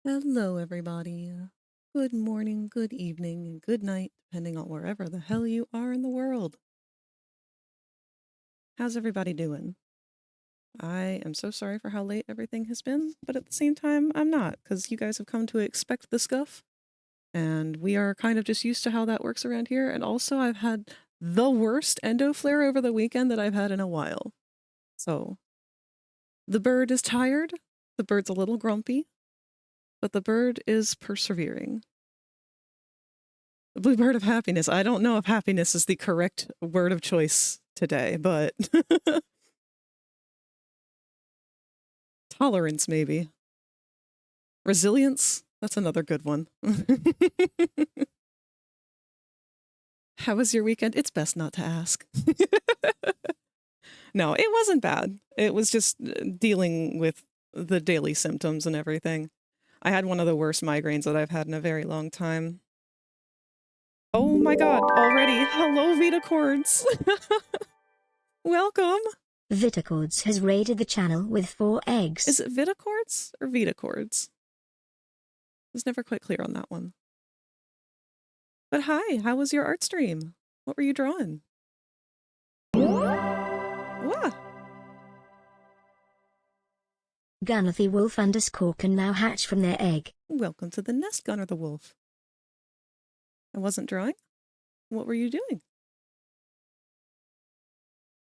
Hello, everybody. Good morning, good evening, and good night, depending on wherever the hell you are in the world. How's everybody doing? I am so sorry for how late everything has been, but at the same time, I'm not, because you guys have come to expect the scuff, and we are kind of just used to how that works around here, and also I've had the worst endo flare over the weekend that I've had in a while. So, the bird is tired, the bird's a little grumpy, but the bird is persevering. The blue bird of happiness. I don't know if happiness is the correct word of choice today, but tolerance maybe. Resilience? That's another good one. How was your weekend? It's best not to ask. No, it wasn't bad. It was just dealing with the daily symptoms and everything. I had one of the worst migraines that I've had in a very long time. Oh my god, already. Hello, Vita Chords. Welcome. Vitacords has raided the channel with 4 eggs. Is it Vitacords or Vitacords? I was never quite clear on that one. But hi, how was your art stream? What were you drawing? What? Gunothy Wolf _ can now hatch from their egg. Welcome to the nest, Gunner the Wolf. I wasn't drawing? What were you doing?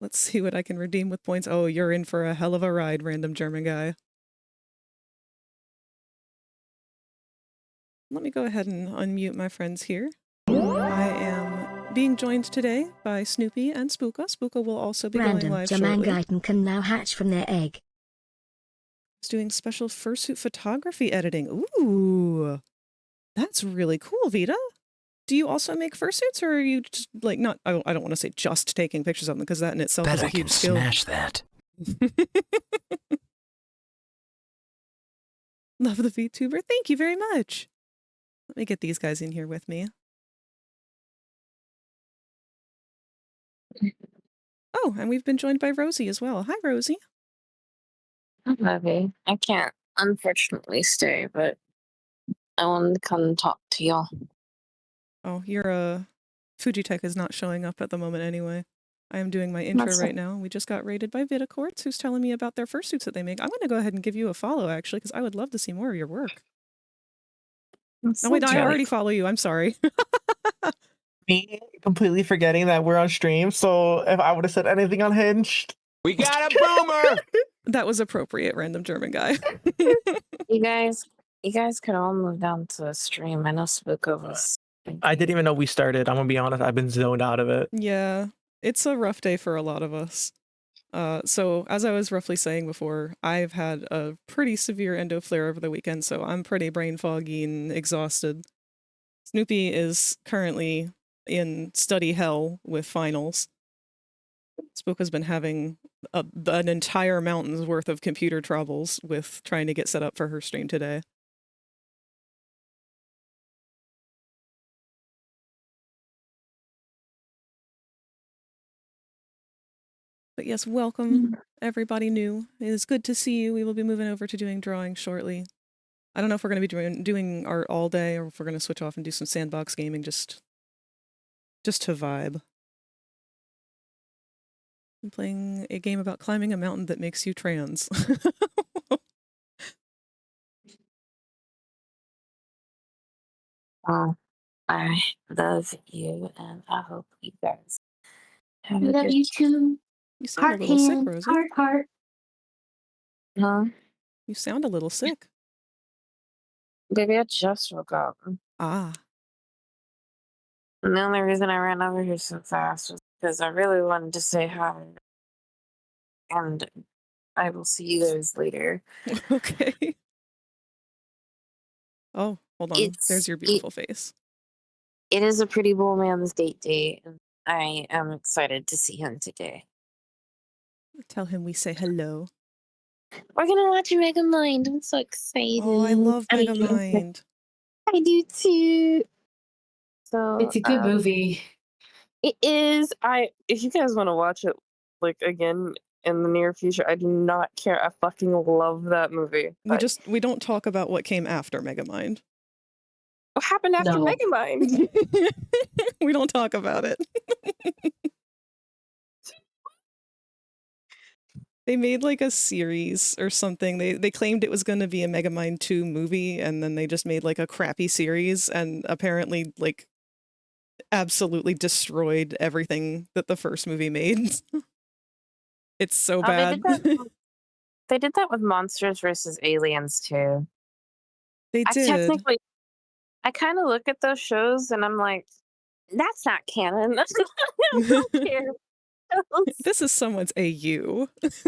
Let's see what I can redeem with points. Oh, you're in for a hell of a ride, random German guy. Let me go ahead and unmute my friends here. I am being joined today by Snoopy and Spooka. Spooka will also be going live shortly. Random can now hatch from their egg. It's doing special fursuit photography editing. Ooh, that's really cool, Vita. Do you also make fursuits, or are you just, like, not, I don't want to say just taking pictures of them, because that in itself is a huge skill. Smash that. Love the VTuber. Thank you very much. Let me get these guys in here with me. Oh, and we've been joined by Rosie as well. Hi, Rosie. Hi, Bobby. I can't, unfortunately, stay, but I wanted to come and talk to y'all. Oh, your Fujitech is not showing up at the moment anyway. I am doing my intro right now. We just got rated by Vitacords, who's telling me about their fursuits that they make. I'm going to go ahead and give you a follow, actually, because I would love to see more of your work. No, wait, I already follow you. I'm sorry. Me completely forgetting that we're on stream, so if I would have said anything unhinged. We got a boomer! That was appropriate, random German guy. You guys could all move down to the stream. I know Spooka was. I didn't even know we started. I'm gonna be honest, I've been zoned out of it. Yeah, it's a rough day for a lot of us. So as I was roughly saying before, I've had a pretty severe endo flare over the weekend, so I'm pretty brain foggy and exhausted. Snoopy is currently in study hell with finals. Spooka's been having an entire mountain's worth of computer troubles with trying to get set up for her stream today. But yes, welcome everybody new. It is good to see you. We will be moving over to doing drawing shortly. I don't know if we're going to be doing art all day or if we're going to switch off and do some sandbox gaming just to vibe. I'm playing a game about climbing a mountain that makes you trans. I love you, and I hope you guys have I a love good you too. You sound Heart a little sick, hand, Rosie. heart, heart. Huh? You sound a little sick. Baby, I just woke up. Ah. And the only reason I ran over here so fast was because I really wanted to say hi. And I will see you guys later. Okay. Oh, hold on. There's your beautiful face. It is a pretty bull man's date day, and I am excited to see him today. Tell him we say hello. We're gonna watch Megamind. I'm so excited. Oh, I love Megamind. I do too. So It's a good movie. It is. If you guys want to watch it, like, again, in the near future. I do not care. I fucking love that movie. We don't talk about what came after Megamind. What happened after No. Megamind? We don't talk about it. They made like a series or something. They claimed it was going to be a Megamind 2 movie, and then they just made like a crappy series, and apparently like absolutely destroyed everything that the first movie made. It's so bad. They did that with Monsters vs. Aliens too. They did. I kind of look at those shows and I'm like, that's not canon. I don't care. This is someone's AU. That's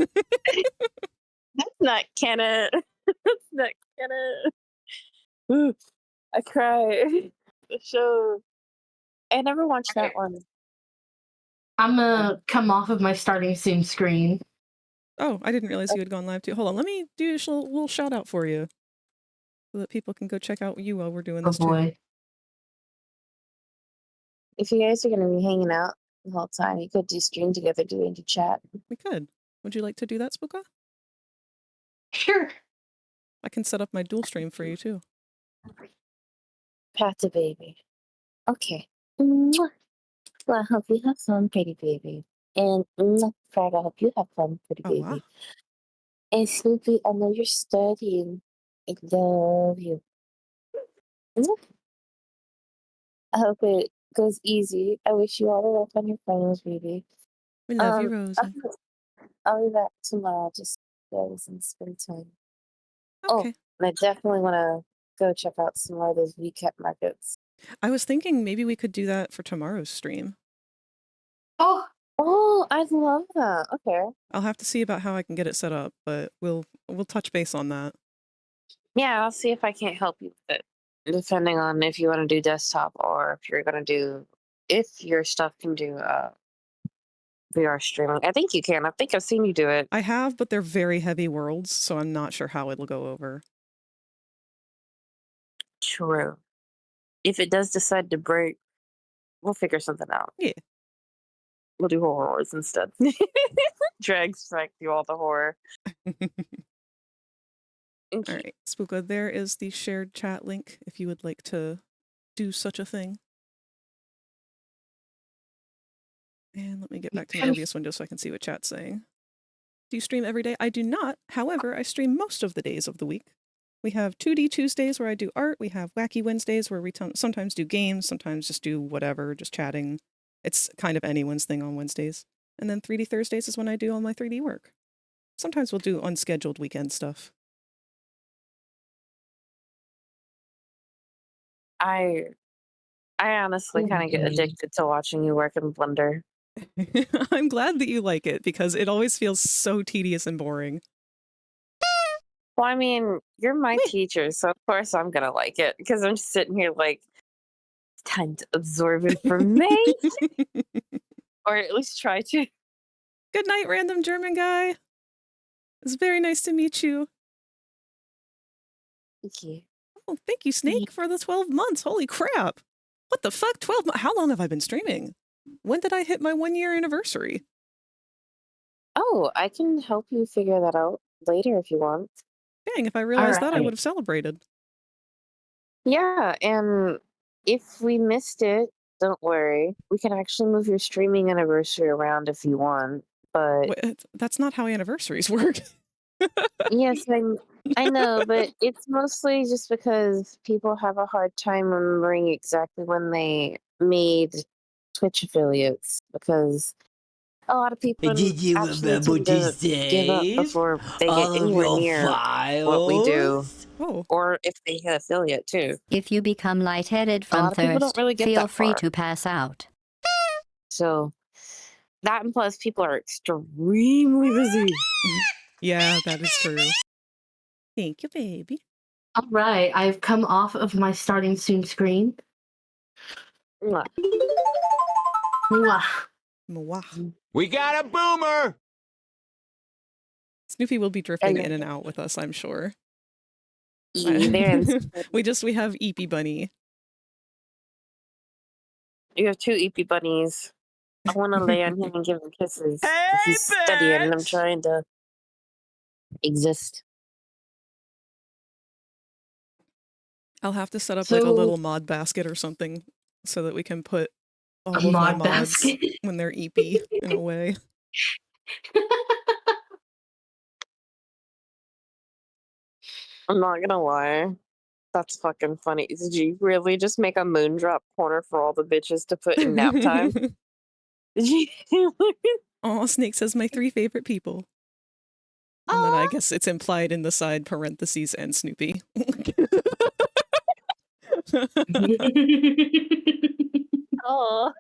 not canon. That's not canon. Ooh, I cry. The show. I never watched that one. I'm gonna come off of my starting soon screen. Oh, I didn't realize you had gone live too. Hold on, let me do a little shout out for you so that people can go check out you while we're doing this too. If you guys are going to be hanging out the whole time, you could do stream together doing the chat. We could. Would you like to do that, Spooka? Sure. I can set up my dual stream for you too. Pat the baby. Okay. Mwah. Well, I hope you have fun, pretty baby. And Frag, I hope you have fun, pretty baby. Wow. And Snoopy, I know you're studying. I love you. I hope it goes easy. I wish you all the luck on your finals, baby. We love you, Rosie. I'll be back tomorrow just guys and spend time. Okay. And I definitely want to go check out some more of those recap markets. I was thinking maybe we could do that for tomorrow's stream. Oh, I love that. Okay. I'll have to see about how I can get it set up, but we'll touch base on that. Yeah, I'll see if I can't help you with it. Depending on if you want to do desktop or if you're going to do, if your stuff can do VR streaming. I think you can. I think I've seen you do it. I have, but they're very heavy worlds, so I'm not sure how it'll go over. True. If it does decide to break, we'll figure something out. Yeah. We'll do horrors instead. Drag strike through all the horror. All right, Spooka, there is the shared chat link if you would like to do such a thing. And let me get back to my OBS window so I can see what chat's saying. Do you stream every day? I do not. However, I stream most of the days of the week. We have 2D Tuesdays where I do art. We have Wacky Wednesdays where we sometimes do games, sometimes just do whatever, just chatting. It's kind of anyone's thing on Wednesdays. And then 3D Thursdays is when I do all my 3D work. Sometimes we'll do unscheduled weekend stuff. I honestly kind of get addicted to watching you work in Blender. I'm glad that you like it because it always feels so tedious and boring. Well, I mean, you're my teacher, so of course I'm gonna like it because I'm just sitting here like, it's time to absorb information, or at least try to. Good night, random German guy. It's very nice to meet you. Thank you. Oh, thank you, Snake, for the 12 months. Holy crap. What the fuck? 12 months? How long have I been streaming? When did I hit my 1-year anniversary? Oh, I can help you figure that out later if you want. Dang, if I realized that, I would have celebrated. Yeah, and if we missed it, don't worry. We can actually move your streaming anniversary around if you want, but... Wait, that's not how anniversaries work. Yes, I know, but it's mostly just because people have a hard time remembering exactly when they made Twitch affiliates, because a lot of people Did you actually remember tend to to give up save before they get all of anywhere your near files? what we do. Oh. Or if they hit affiliate too. If you become lightheaded A lot from of people don't thirst, really get feel that free far. to pass out. So that and plus people are extremely busy. Yeah, that is true. Thank you, baby. All right, I've come off of my starting soon screen. Mwah. Mwah. Mwah. We got a boomer! Snoopy will be drifting in and out with us, I'm sure. We have Eepy Bunny. You have 2 Eepy bunnies. I want to lay on him and give him kisses. Hey, He's studying and I'm bitch! trying to exist. I'll have to set up like a So little mod basket or something so that we can put a all of my mod mods basket. when they're EP in a way. I'm not gonna lie. That's fucking funny. Did you really just make a moondrop corner for all the bitches to put in nap time? Did you? Aw, Snake says my 3 favorite people. And then I guess it's implied in the side parentheses and Snoopy. Oh,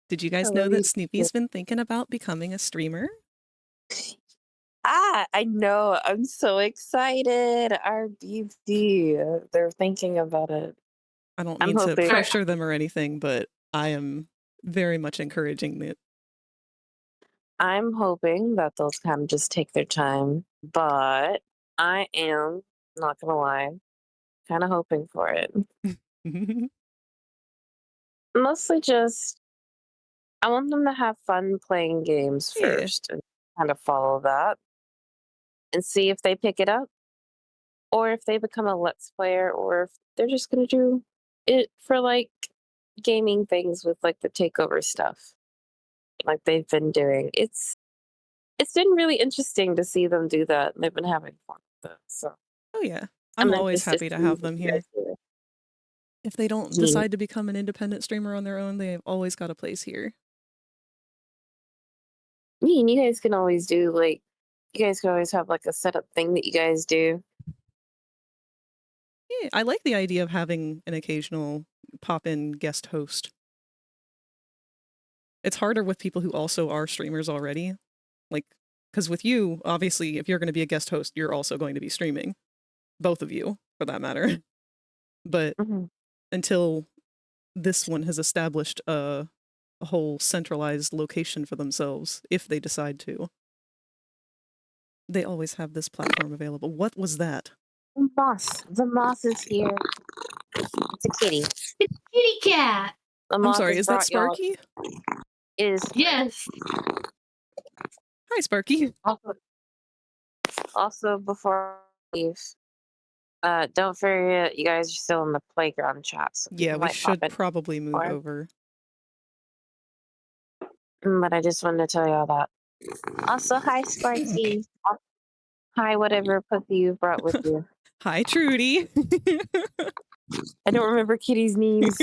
Did you I guys know love that you. Snoopy's been thinking about becoming a streamer? I know. I'm so excited. Our BD, they're thinking about it. I don't I'm mean to hoping. pressure them or anything, but I am very much encouraging it. I'm hoping that they'll kind of just take their time, but I am not gonna lie, kind of hoping for it. Mostly just I want them to have fun playing games Yeah. first and kind of follow that and see if they pick it up or if they become a let's player or if they're just gonna do it for like gaming things with like the takeover stuff like they've been doing. It's been really interesting to see them do that. They've been having fun with it. So Oh yeah. I'm I'm always interested happy to see have what them you guys here. do. If they don't Yeah. decide to become an independent streamer on their own, they've always got a place here. Yeah, and you guys can always do like you guys can always have like a setup thing that you guys do. Yeah, I like the idea of having an occasional pop-in guest host. It's harder with people who also are streamers already. Like, because with you, obviously, if you're going to be a guest host, you're also going to be streaming. Both of you, for that matter. But Mhm. until this one has established a whole centralized location for themselves, if they decide to, they always have this platform available. What was that? The moss is here. It's a kitty. Kitty cat. The I'm moth sorry, has is that brought y'all. Sparky? It is Yes. Hi, Sparky. also before I leave. Don't forget, you guys are still in the playground chat, so Yeah, people we might pop should in. probably move over. But I just wanted to tell y'all that. Also, hi Sparky. Hi, whatever puppy you brought with you. Hi, Trudy. I don't remember Kitty's names.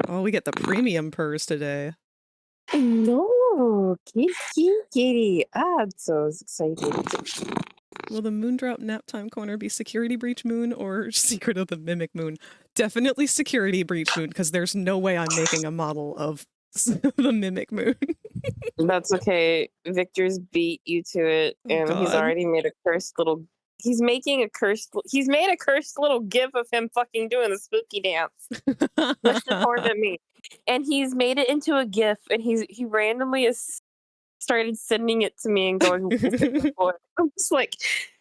Oh, we get the premium purrs today. No, Kitty. I'm so excited. Will the Moondrop Naptime Corner be Security Breach Moon or Secret of the Mimic Moon? Definitely Security Breach Moon, because there's no way I'm making a model of the Mimic Moon. That's okay. Victor's beat you to it, Oh, and he's God. already made a cursed little. He's making a cursed. He's made a cursed little gif of him fucking doing the spooky dance. Just to torment me, and he's made it into a gif, and he randomly has started sending it to me and going, I'm just like,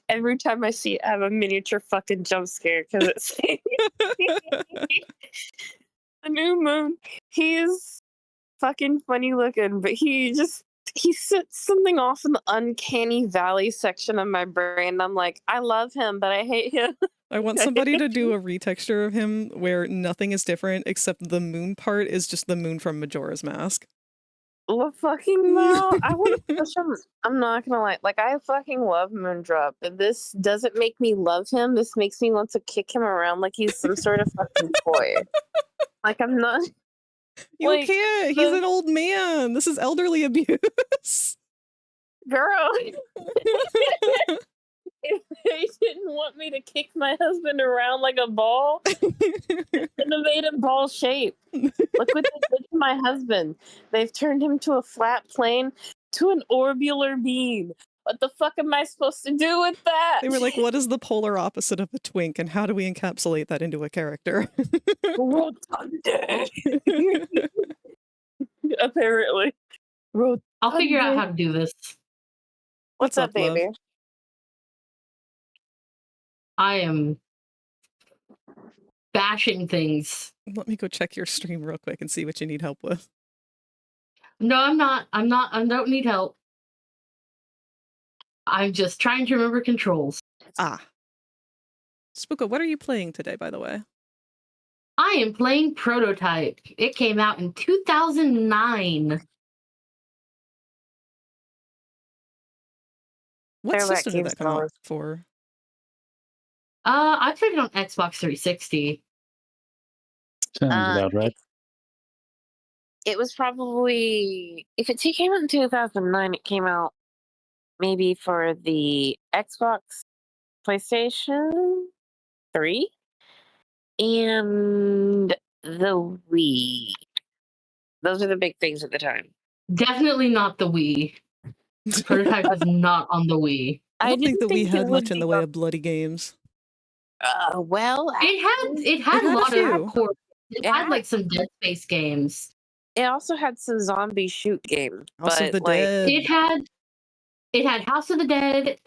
every time I see it, I have a miniature fucking jump scare because it's the new moon. He's fucking funny looking, but he sits something off in the uncanny valley section of my brain. I'm like, I love him, but I hate him. I want somebody to do a retexture of him where nothing is different except the moon part is just the moon from Majora's Mask. What fucking no? I want to push him. I'm not gonna lie. Like, I fucking love Moondrop, but this doesn't make me love him. This makes me want to kick him around like he's some sort of fucking toy. Like, I'm not. You Like, can't. He's an old man. This is elderly abuse. girl. If they didn't want me to kick my husband around like a ball, they should have made him ball shape. Look what they did to my husband. They've turned him to a flat plane to an orbular beam. What the fuck am I supposed to do with that? They were like, what is the polar opposite of a twink, and how do we encapsulate that into a character? Rotunda. Apparently. I'll figure out Rotunda. how to do this. What's up, love? baby? I am bashing things Let me go check your stream real quick and see what you need help with. No, I'm not. I don't need help. I'm just trying to remember controls. Ah. Spooka, what are you playing today, by the way? I am playing Prototype. It came out in 2009. What They're like system did games that come out developers. for? I played it on Xbox 360. Sounds about right. It was probably, if it came out in 2009, it came out maybe for the Xbox, PlayStation 3, and the Wii. Those are the big things at the time. Definitely not the Wii. Prototype was not on the Wii. I don't think the Wii it had would much in the be way on- of bloody games. well, It had had a a lot few. of core. It It had had- like some Dead Space games. it also had some zombie shoot games. House of but, the like, Dead. It had House of the Dead.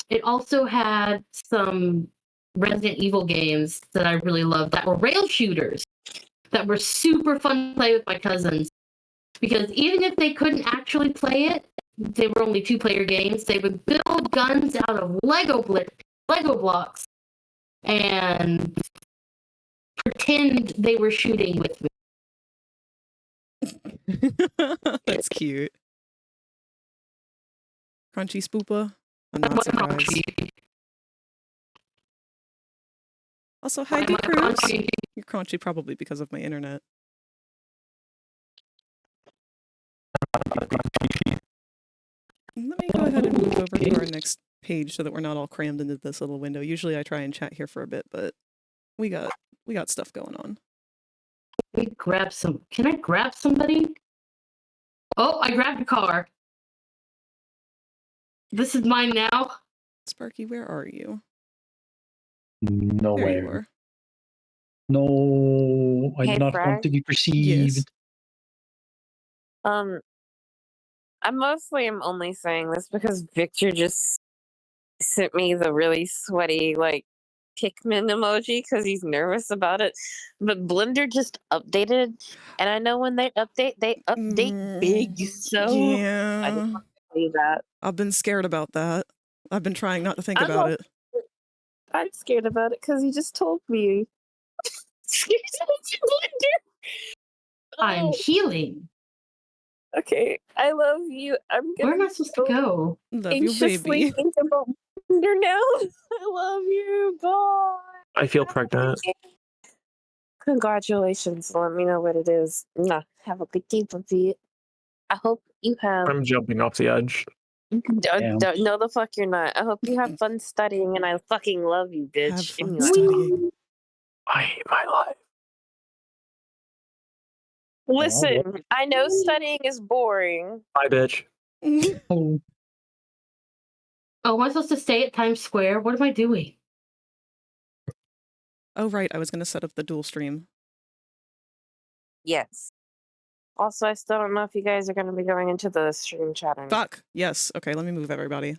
It also had some Resident Evil games that I really loved that were rail shooters that were super fun to play with my cousins. Because even if they couldn't actually play it, they were only 2-player games. They would build guns out of Lego blocks and pretend they were shooting with me. That's cute. Crunchy Spoopa? I'm not surprised. Also, hi, Am I Decruise. crunchy? You're crunchy probably because of my internet. Let me go ahead and move over to our next page so that we're not all crammed into this little window. Usually I try and chat here for a bit, but we got stuff going on. Can I grab somebody? Oh, I grabbed a car. This is mine now. Sparky, where are you? There you Nowhere. are. No, I Hey, do not Frag? want to be Yes. perceived. I mostly am only saying this because Victor just sent me the really sweaty, like, Pikmin emoji because he's nervous about it. But Blender just updated, and I know when they update big. So I Yeah. just want to tell you that. I've been scared about that. I've been trying not to think I'm about not- it. I'm scared about it because he just told me. He told you, Blender. I'm Oh, healing. okay. I love you. I'm Where gonna am I supposed to go? Love you, anxiously baby. think about Blender now. I love you. Bye. I feel pregnant. Congratulations. Let me know what it is. Nah, have a good day, Buffy. I hope you have. I'm jumping off the edge. Damn. No, the fuck you're not. I hope you have fun studying, and I fucking love you, bitch. Have fun Anyway. studying. I hate my life. Listen, I know studying is boring. Bye, bitch. Oh, Oh, am I supposed to stay at Times Square? What am I doing? Oh, right. I was going to set up the dual stream. Yes. Also, I still don't know if you guys are going to be going into the stream chatting. Fuck. Yes. Okay, let me move everybody.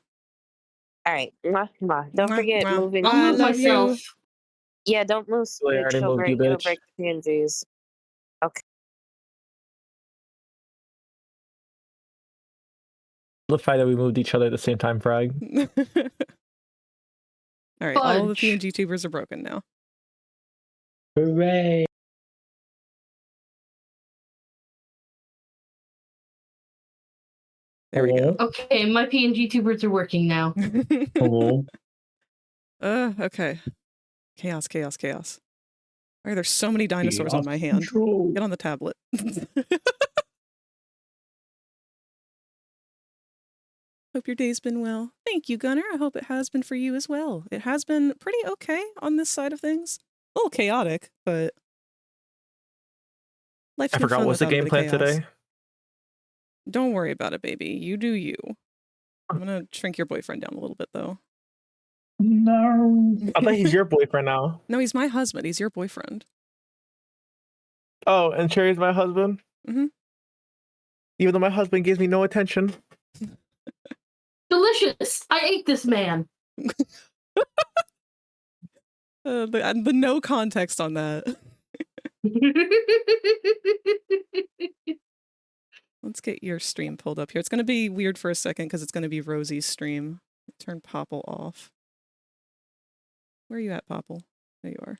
All right. Don't Mwah, forget mwah. moving. I'll I move love you. myself. Yeah, don't move. Well, I already It'll moved you, break, it'll bitch. break the pansies. The fact that we moved each other at the same time, Frag. All right, all the Fudge. PNG tubers are broken now. hooray. There we go. Okay, my PNG tubers are working now. Hello. Okay. Chaos, chaos, chaos. Why are there so many dinosaurs on my hand? Control. Get on the tablet. Hope your day's been well. Thank you, Gunnar. I hope it has been for you as well. It has been pretty okay on this side of things. A little chaotic, but life's I good forgot fun what's the without a game bit plan of chaos. today. Don't worry about it, baby. You do you. I'm gonna shrink your boyfriend down a little bit, though. No. I thought he's your boyfriend now. No, he's my husband. He's your boyfriend. Oh, and Cherry's my husband? Mhm. Even though my husband gives me no attention. Delicious! I ate this man. The no context on that. Let's get your stream pulled up here. It's going to be weird for a second because it's going to be Rosie's stream. Turn Popple off. Where are you at, Popple? There you are.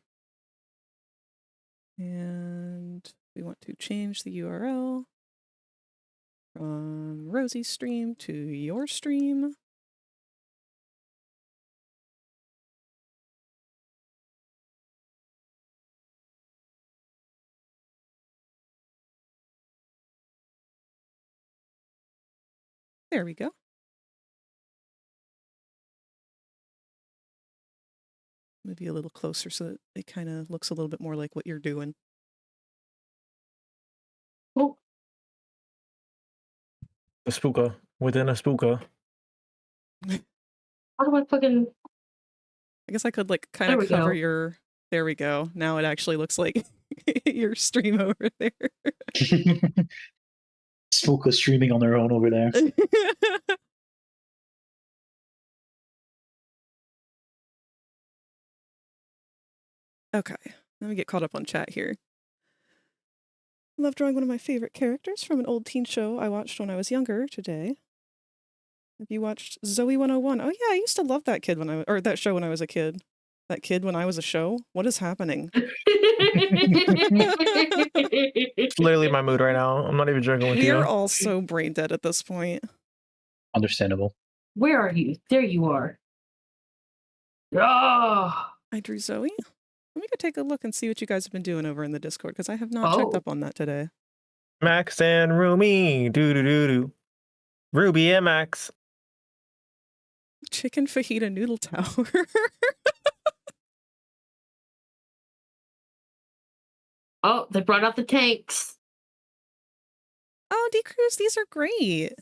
And we want to change the URL from Rosie's stream to your stream. There we go. Maybe a little closer so that it kind of looks a little bit more like what you're doing. Oh, A spooker within a spooker. how do I fucking... I guess I could like kind There of we cover go. your... There we go. Now it actually looks like your stream over there. Spooker streaming on their own over there. Okay, let me get caught up on chat here. Love drawing one of my favorite characters from an old teen show I watched when I was younger today. Have you watched Zoe 101? Oh yeah, I used to love that kid when I or that show when I was a kid. That kid when I was a show? What is happening? It's literally my mood right now. I'm not even joking with We you. are all so brain dead at this point. Understandable. Where are you? There you are. Oh, I drew Zoe. Let me go take a look and see what you guys have been doing over in the Discord, because I have not checked up on that today. Max and Rumi. Do do do do. Ruby and Max. Chicken fajita noodle tower. oh, they brought out the tanks. Oh, D-Cruz, these are great.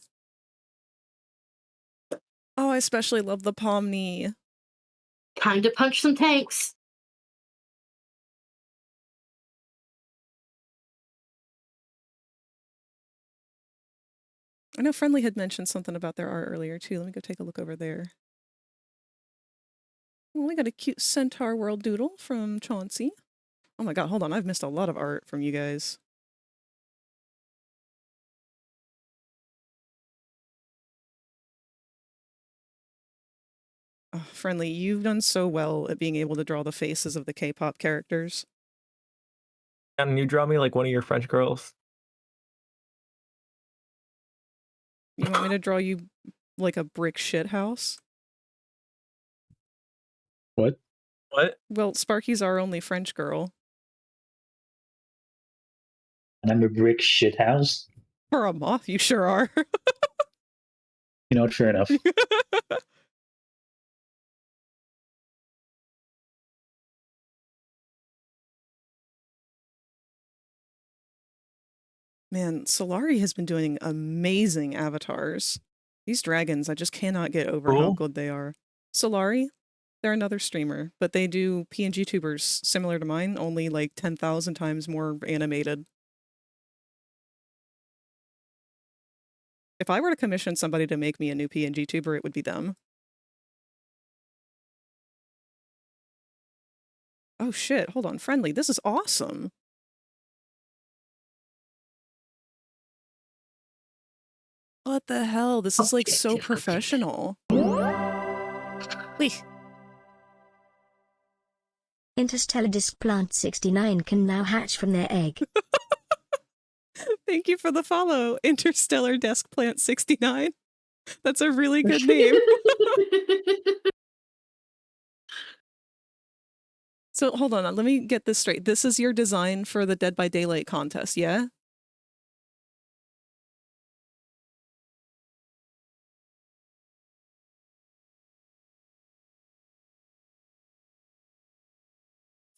Oh, I especially love the Pomni. Time to punch some tanks. I know Friendly had mentioned something about their art earlier, too. Let me go take a look over there. Well, we got a cute Centaur World Doodle from Chauncey. Oh my god, hold on. I've missed a lot of art from you guys. Oh, Friendly, you've done so well at being able to draw the faces of the K-pop characters. And you draw me like one of your French girls. You want me to draw you like a brick shit house? What? What? Well, Sparky's our only French girl. And I'm a brick shithouse? For a moth, you sure are. You know what? Fair enough. Man, Solari has been doing amazing avatars. These dragons, I just cannot get over how Cool. good they are. Solari, they're another streamer, but they do PNG tubers similar to mine, only like 10,000 times more animated. If I were to commission somebody to make me a new PNG tuber, it would be them. Oh shit, hold on, Friendly, this is awesome. What the hell? This is like so professional. Wait. Interstellar Disc Plant 69 can now hatch from their egg. Thank you for the follow, Interstellar Desk Plant 69. That's a really good name. So hold on, let me get this straight. This is your design for the Dead by Daylight contest, yeah?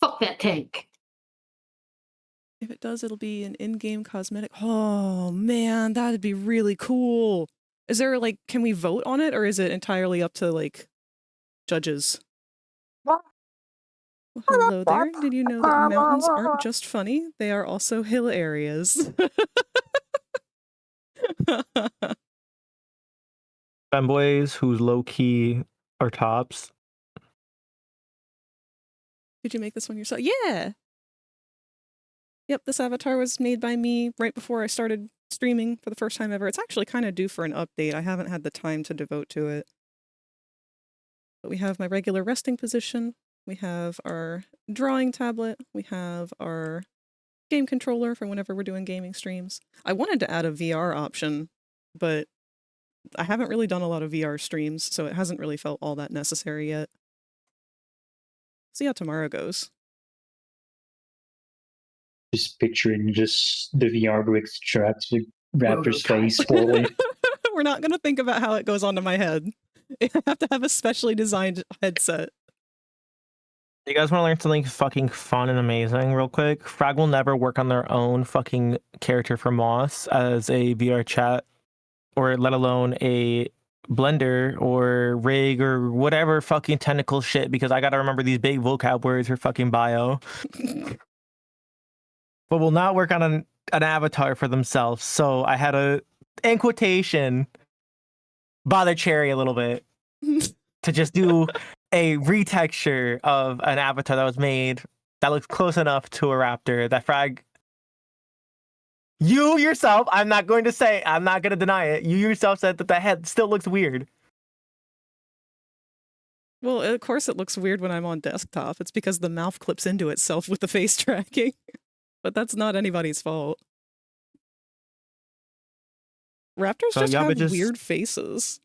Fuck that tank. If it does, it'll be an in-game cosmetic. Oh man, that'd be really cool. Is there like, can we vote on it, or is it entirely up to like judges? Well, hello there. Did you know that mountains aren't just funny? They are also hill areas. Femboys who's low key are tops. Did you make this one yourself? Yeah. Yep, this avatar was made by me right before I started streaming for the first time ever. It's actually kind of due for an update. I haven't had the time to devote to it. But we have my regular resting position. We have our drawing tablet. We have our game controller for whenever we're doing gaming streams. I wanted to add a VR option, but I haven't really done a lot of VR streams, so it hasn't really felt all that necessary yet. See how tomorrow goes. Just picturing just the VR brick strapped to Raptor's face forward. We're not going to think about how it goes onto my head. I have to have a specially designed headset. You guys want to learn something fucking fun and amazing real quick? Frag will never work on their own fucking character for Moss as a VR chat, or let alone a blender or rig or whatever fucking technical shit, because I gotta remember these big vocab words for fucking bio. But will not work on an avatar for themselves. So I had to, in quotation, bother Cherry a little bit to just do a retexture of an avatar that was made that looks close enough to a raptor that Frag, you yourself, I'm not going to deny it, you yourself said that the head still looks weird. Well, of course it looks weird when I'm on desktop. It's because the mouth clips into itself with the face tracking. But that's not anybody's fault. Raptors So just yeah, have but just- weird faces.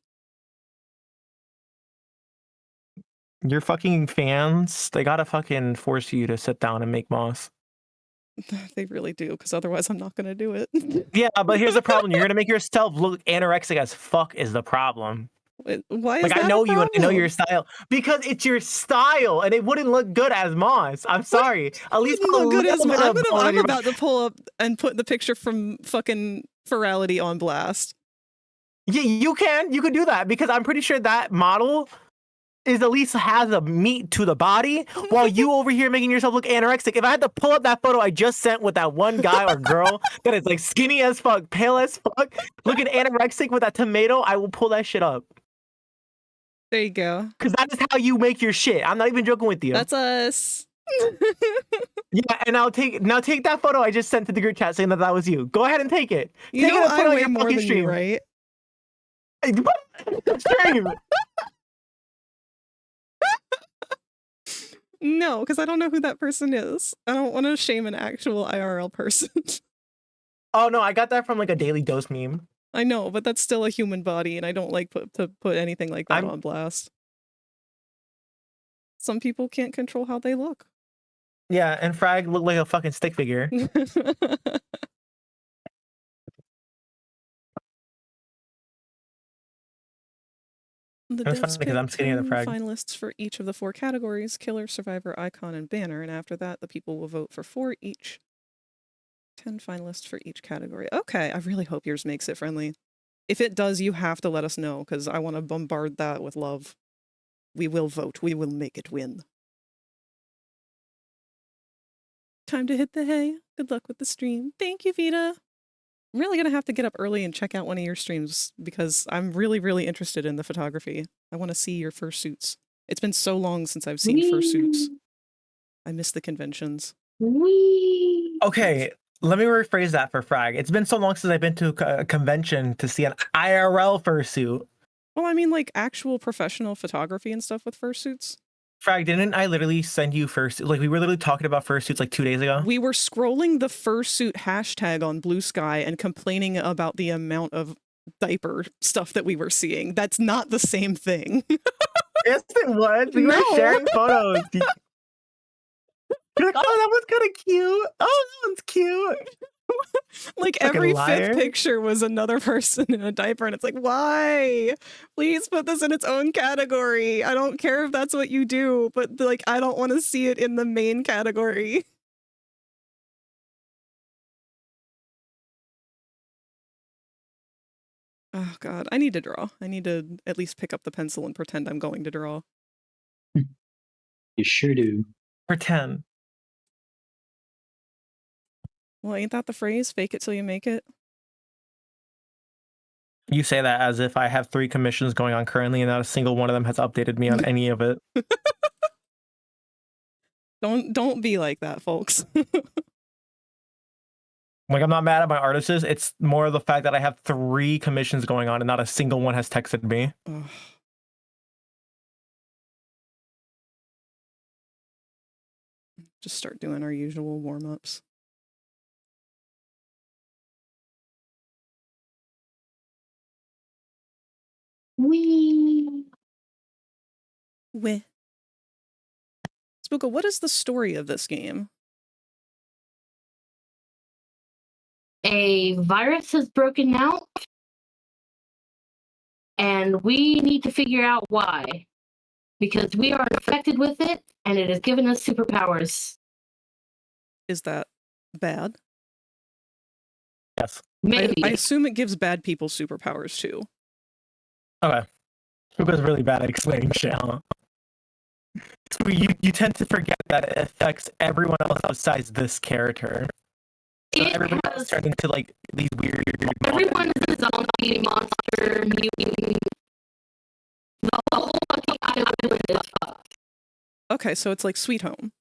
Your fucking fans, they gotta fucking force you to sit down and make Moss. They really do, because otherwise I'm not going to do it. Yeah, but here's the problem. You're gonna make yourself look anorexic as fuck is the problem. Why is Like, that I know a you and I know problem? your style. Because it's your style, and it wouldn't look good as Moss. I'm sorry. At least Wouldn't put a look good as little bit I'm, of gonna, bone on I'm your about to pull up and put the picture from fucking Ferality on blast. Yeah, you can do that, because I'm pretty sure that model is at least has a meat to the body, while you over here making yourself look anorexic. If I had to pull up that photo I just sent with that one guy or girl that is like skinny as fuck, pale as fuck, looking anorexic with that tomato, I will pull that shit up. There you go. Because that is how you make your shit. I'm not even joking with you. That's us. Yeah, and take that photo I just sent to the group chat saying that was you. Go ahead and take it. You Take know it and put it I on weigh your more fucking than stream. you, right? Stream. No, because I don't know who that person is. I don't want to shame an actual IRL person. Oh no, I got that from like a Daily Dose meme. I know, but that's still a human body, and I don't like to put anything like that on blast. Some people can't control how they look. Yeah, and Frag looked like a fucking stick figure. The That's devs funny because I'm picked skinnier than 10 Frag. finalists for each of the 4 categories: killer, survivor, icon, and banner, and after that the people will vote for 4 each. 10 finalists for each category. Okay, I really hope yours makes it friendly. If it does, you have to let us know, because I want to bombard that with love. We will vote. We will make it win. Time to hit the hay. Good luck with the stream. Thank you, Vita. I'm really going to have to get up early and check out one of your streams, because I'm really, really interested in the photography. I want to see your fursuits. It's been so long since I've seen fursuits. I miss the conventions. Okay, let me rephrase that for Frag. It's been so long since I've been to a convention to see an IRL fursuit. Well, I mean, like, actual professional photography and stuff with fursuits. Frag, didn't I literally send you fursuits? Like, we were literally talking about fursuits like 2 days ago. We were scrolling the fursuit hashtag on Blue Sky and complaining about the amount of diaper stuff that we were seeing. That's not the same thing. Yes, it was. We were sharing photos. You're like, oh, that one's kind of cute. Oh, that one's cute. Like, Fucking every liar. 5th picture was another person in a diaper, and it's like, why? Please put this in its own category. I don't care if that's what you do, but, like, I don't want to see it in the main category. Oh, God. I need to draw. I need to at least pick up the pencil and pretend I'm going to draw. You sure do. Pretend. Well, ain't that the phrase? Fake it till you make it? You say that as if I have 3 commissions going on currently and not a single one of them has updated me on any of it. Don't be like that, folks. Like, I'm not mad at my artists. It's more the fact that I have 3 commissions going on and not a single one has texted me. Ugh. Just start doing our usual warm-ups. Wee. Weh. Spooka, what is the story of this game? A virus has broken out, and we need to figure out why. Because we are infected with it, and it has given us superpowers. Is that bad? Yes. Maybe. I assume it gives bad people superpowers too. Okay. Spooka's really bad at explaining shit, huh? So you tend to forget that it affects everyone else besides this character. So everybody else turned into like these weird Everyone is a zombie, monster, mutant. The whole fucking island is fucked. Okay, so it's like Sweet Home.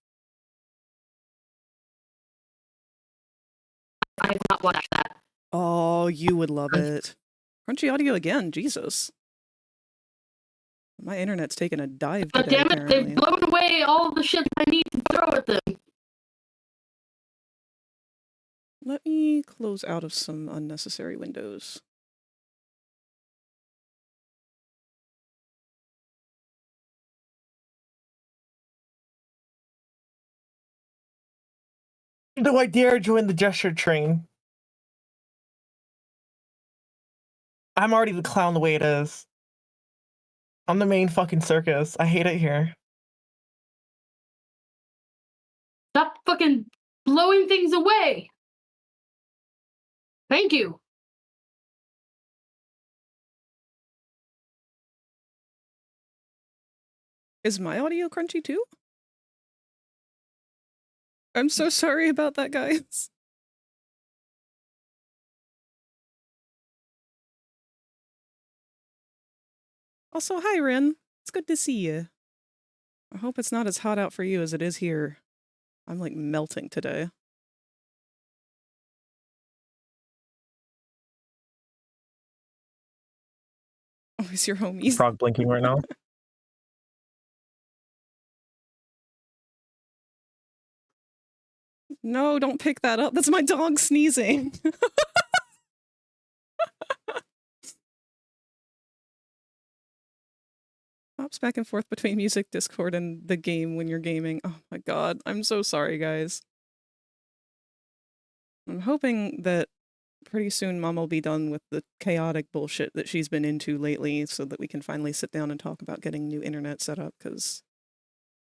I have not watched that. Oh, you would love it. Crunchy audio again, Jesus. My internet's taking a dive But today, damn it, apparently. they've blown away all the shit I need to throw at them. Let me close out of some unnecessary windows. Do I dare join the gesture train? I'm already the clown the way it is. I'm the main fucking circus. I hate it here. Stop fucking blowing things away. Thank you. Is my audio crunchy too? I'm so sorry about that, guys. Also, hi, Rin. It's good to see you. I hope it's not as hot out for you as it is here. I'm like melting today. Oh, is your homies? Frog blinking right now. No, don't pick that up. That's my dog sneezing. Hops back and forth between music, Discord, and the game when you're gaming. Oh my god, I'm so sorry, guys. I'm hoping that pretty soon Mom will be done with the chaotic bullshit that she's been into lately so that we can finally sit down and talk about getting new internet set up, because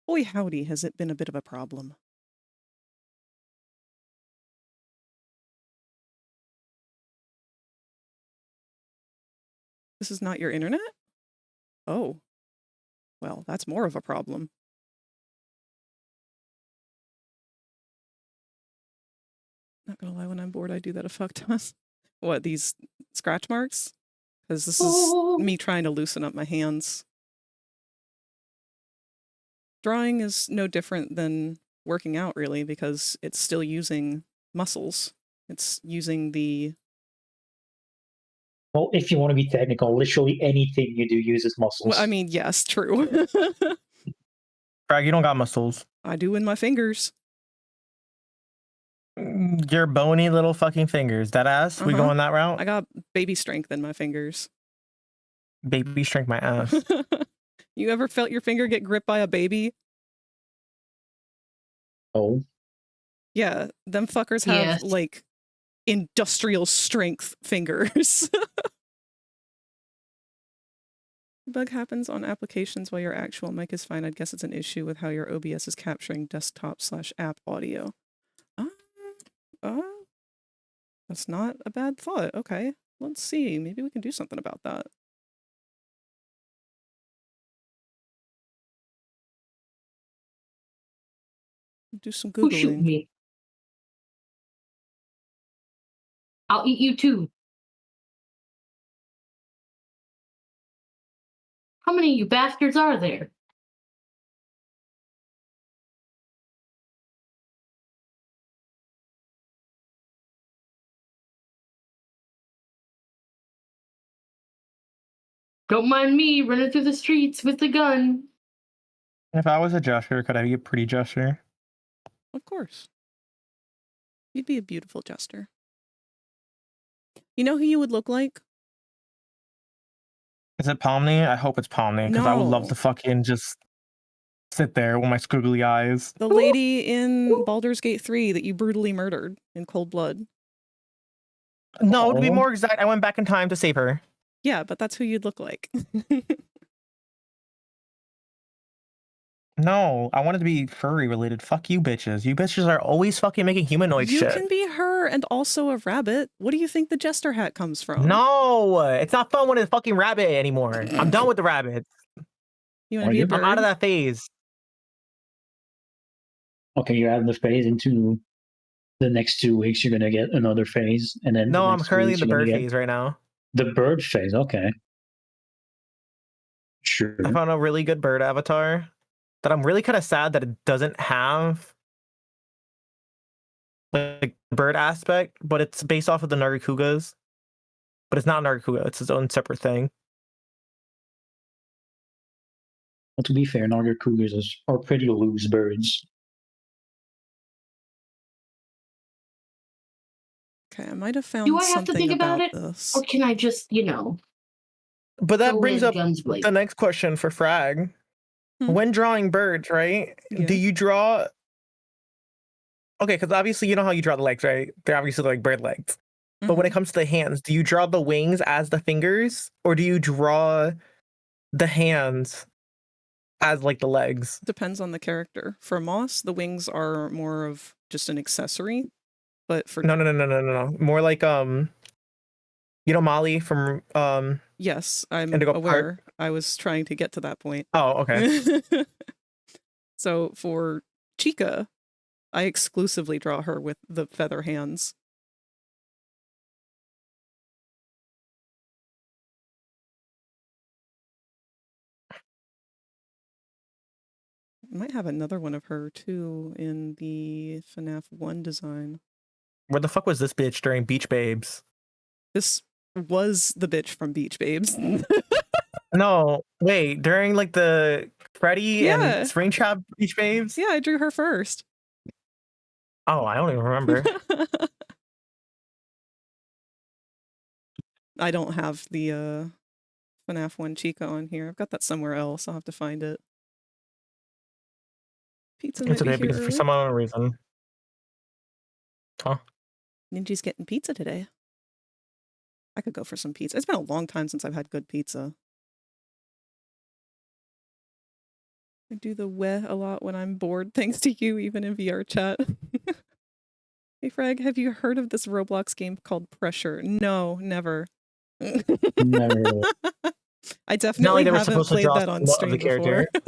boy howdy has it been a bit of a problem. This is not your internet? Oh. Well, that's more of a problem. Not gonna lie, when I'm bored, I do that a fuck ton. What, these scratch marks? Because this is me trying to loosen up my hands. Drawing is no different than working out, really, because it's still using muscles. It's using the... Well, if you want to be technical, literally anything you do uses muscles. Well, I mean, yes, true. Frag, you don't got muscles. I do in my fingers. Your bony little fucking fingers. That ass? We going that route? I got baby strength in my fingers. Baby strength my ass. You ever felt your finger get gripped by a baby? Oh. Yeah, them fuckers have, Yes. like, industrial strength fingers. Bug happens on applications while your actual mic is fine. I'd guess it's an issue with how your OBS is capturing desktop/app audio. That's not a bad thought. Okay, let's see. Maybe we can do something about that. Do some Who's shooting Googling. me? I'll eat you too. How many of you bastards are there? Don't mind me running through the streets with a gun. If I was a jester, could I be a pretty jester? Of course. You'd be a beautiful jester. You know who you would look like? Is it Pomni? I hope it's Pomni, because I would love No. to fucking just sit there with my squiggly eyes. The lady in Baldur's Gate 3 that you brutally murdered in cold blood. No, to be Oh. more exact, I went back in time to save her. Yeah, but that's who you'd look like. No, I wanted to be furry related. Fuck you bitches. You bitches are always fucking making humanoid You shit. can be her and also a rabbit. What do you think the jester hat comes from? No, it's not fun when it's fucking rabbit anymore. I'm done with the rabbits. You want to be a I'm bird? I'm out of that phase. Okay, you're out of the phase. Into the next 2 weeks, you're gonna get another phase, and then No, the I'm next currently in weeks, the you're gonna bird get phase right now. the bird phase. Okay, sure. I found a really good bird avatar that I'm really kind of sad that it doesn't have like the bird aspect, but it's based off of the Nargacugas. But it's not Nargacuga, it's its own separate thing. Well, to be fair, Nargacugas are pretty loose birds. Okay, I might have found Do I have to something think about it? this. Or can I just, But that go brings in up guns blazing? the next question for Frag. Hmm? When drawing birds, right? Yeah. Do you draw? Okay, because obviously you know how you draw the legs, right? They're obviously like bird legs. But when it Mhm. comes to the hands, do you draw the wings as the fingers, or do you draw the hands as like the legs? Depends on the character. For Moss, the wings are more of just an accessory. But for No. More like you know Molly from yes, I'm Indigo aware. Park. I was trying to get to that point. Oh, okay. So for Chica, I exclusively draw her with the feather hands. I might have another one of her too in the FNAF 1 design. Where the fuck was this bitch during Beach Babes? This was the bitch from Beach Babes. No, wait, during like the Freddy Yeah. and Springtrap Beach Babes? Yeah, I drew her first. Oh, I don't even remember. I don't have the FNAF 1 Chica on here. I've got that somewhere else. I'll have to find it. Pizza might It's be okay here because for early. some unknown reason. Huh? Ninja's getting pizza today. I could go for some pizza. It's been a long time since I've had good pizza. I do the weh a lot when I'm bored, thanks to you, even in VR chat. Hey, Frag, have you heard of this Roblox game called Pressure? No, never. Never. I It's not definitely like they were haven't supposed to played draw that on somewhat of the stream before. character.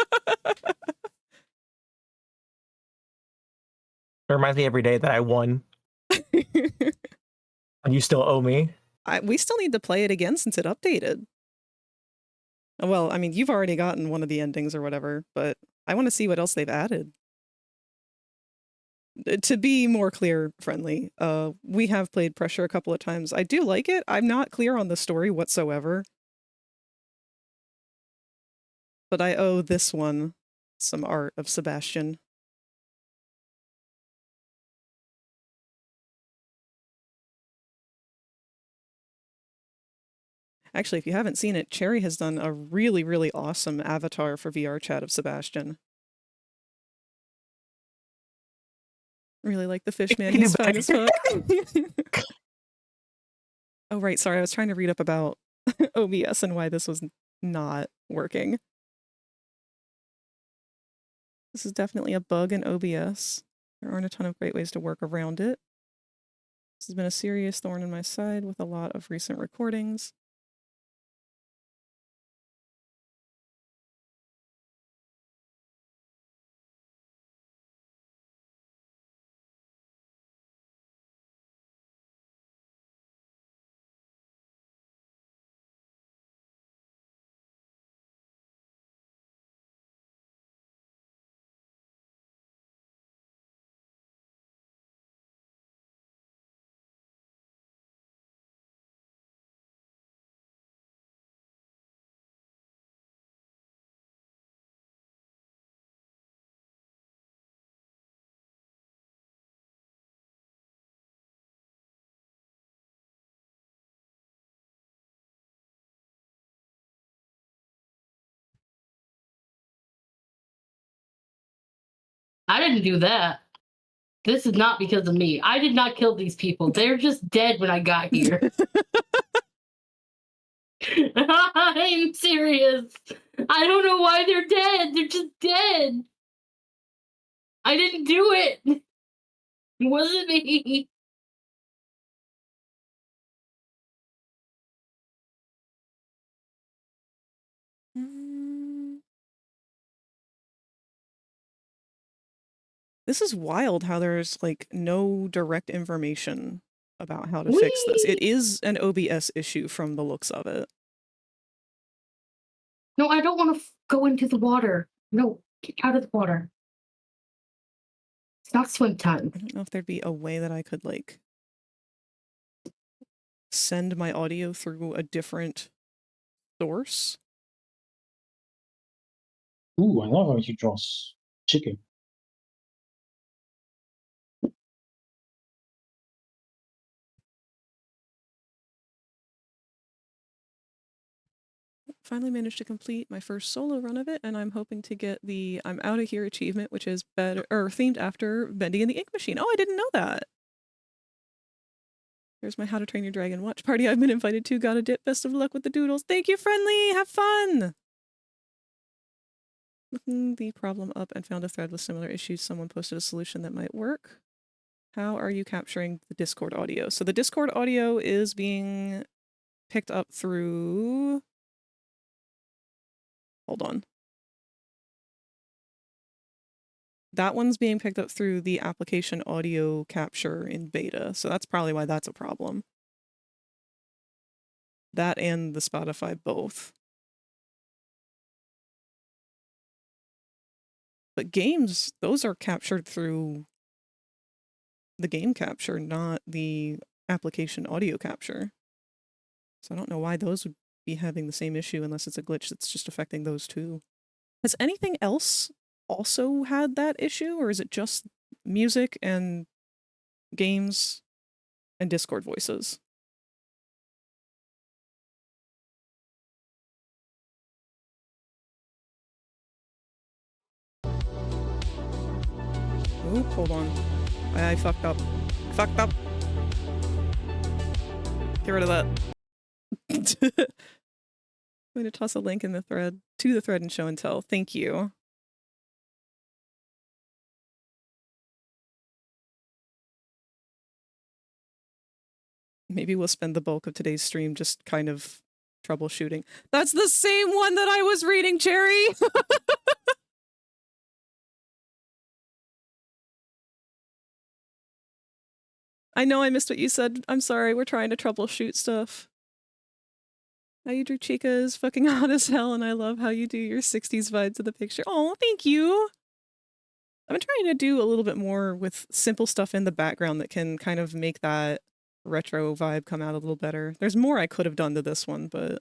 It reminds me every day that I won and you still owe me. We still need to play it again since it updated. Well, I mean, you've already gotten one of the endings or whatever, but I want to see what else they've added. To be more clear, friendly, we have played Pressure a couple of times. I do like it. I'm not clear on the story whatsoever. But I owe this one some art of Sebastian. Actually, if you haven't seen it, Cherry has done a really, really awesome avatar for VR chat of Sebastian. Really like the fish man. He's fun as fuck. Oh, right. Sorry. I was trying to read up about OBS and why this was not working. This is definitely a bug in OBS. There aren't a ton of great ways to work around it. This has been a serious thorn in my side with a lot of recent recordings. I didn't do that. This is not because of me. I did not kill these people. They're just dead when I got here. I'm serious. I don't know why they're dead. They're just dead. I didn't do it. It wasn't me. This is wild how there's like no direct information about how to fix this. It is an OBS issue from the looks of it. No, I don't want to go into the water. No, get out of the water. It's not swim time. I don't know if there'd be a way that I could like send my audio through a different source. Ooh, I love how he draws chicken. Finally managed to complete my first solo run of it, and I'm hoping to get the I'm Out of Here achievement, which is better or themed after Bendy and the Ink Machine. Oh, I didn't know that. There's my How to Train Your Dragon watch party I've been invited to. Got a dip. Best of luck with the doodles. Thank you, friendly. Have fun. Looking the problem up and found a thread with similar issues. Someone posted a solution that might work. How are you capturing the Discord audio? So the Discord audio is being picked up through... Hold on. That one's being picked up through the application audio capture in beta, so that's probably why that's a problem. That and the Spotify both. But games, those are captured through the game capture, not the application audio capture. So I don't know why those would be having the same issue unless it's a glitch that's just affecting those two. Has anything else also had that issue, or is it just music and games and Discord voices? Oop, hold on. I fucked up. Fucked up. Get rid of that. I'm going to toss a link in the thread to the thread and show and tell. Thank you. Maybe we'll spend the bulk of today's stream just kind of troubleshooting. That's the same one that I was reading, Cherry! I know I missed what you said. I'm sorry, we're trying to troubleshoot stuff. How you drew Chica is fucking hot as hell, and I love how you do your 60s vibe to the picture. Oh, thank you! I've been trying to do a little bit more with simple stuff in the background that can kind of make that retro vibe come out a little better. There's more I could have done to this one, but...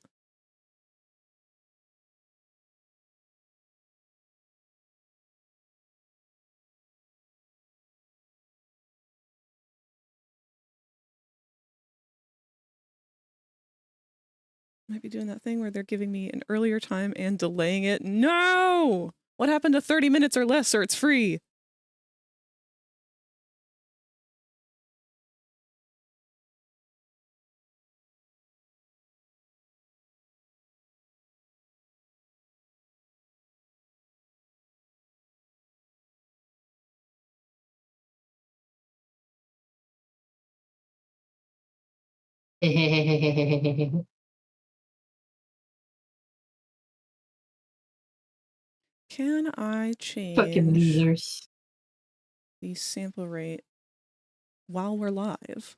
Might be doing that thing where they're giving me an earlier time and delaying it. No! What happened to 30 minutes or less, or it's free? Can I change Fucking losers. the sample rate while we're live?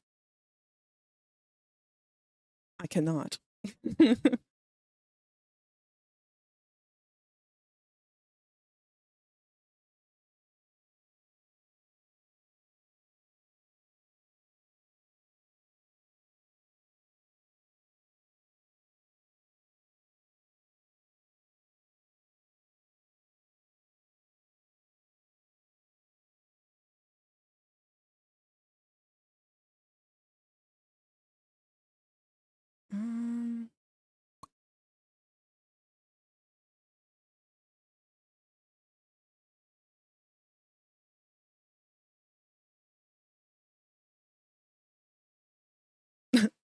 I cannot.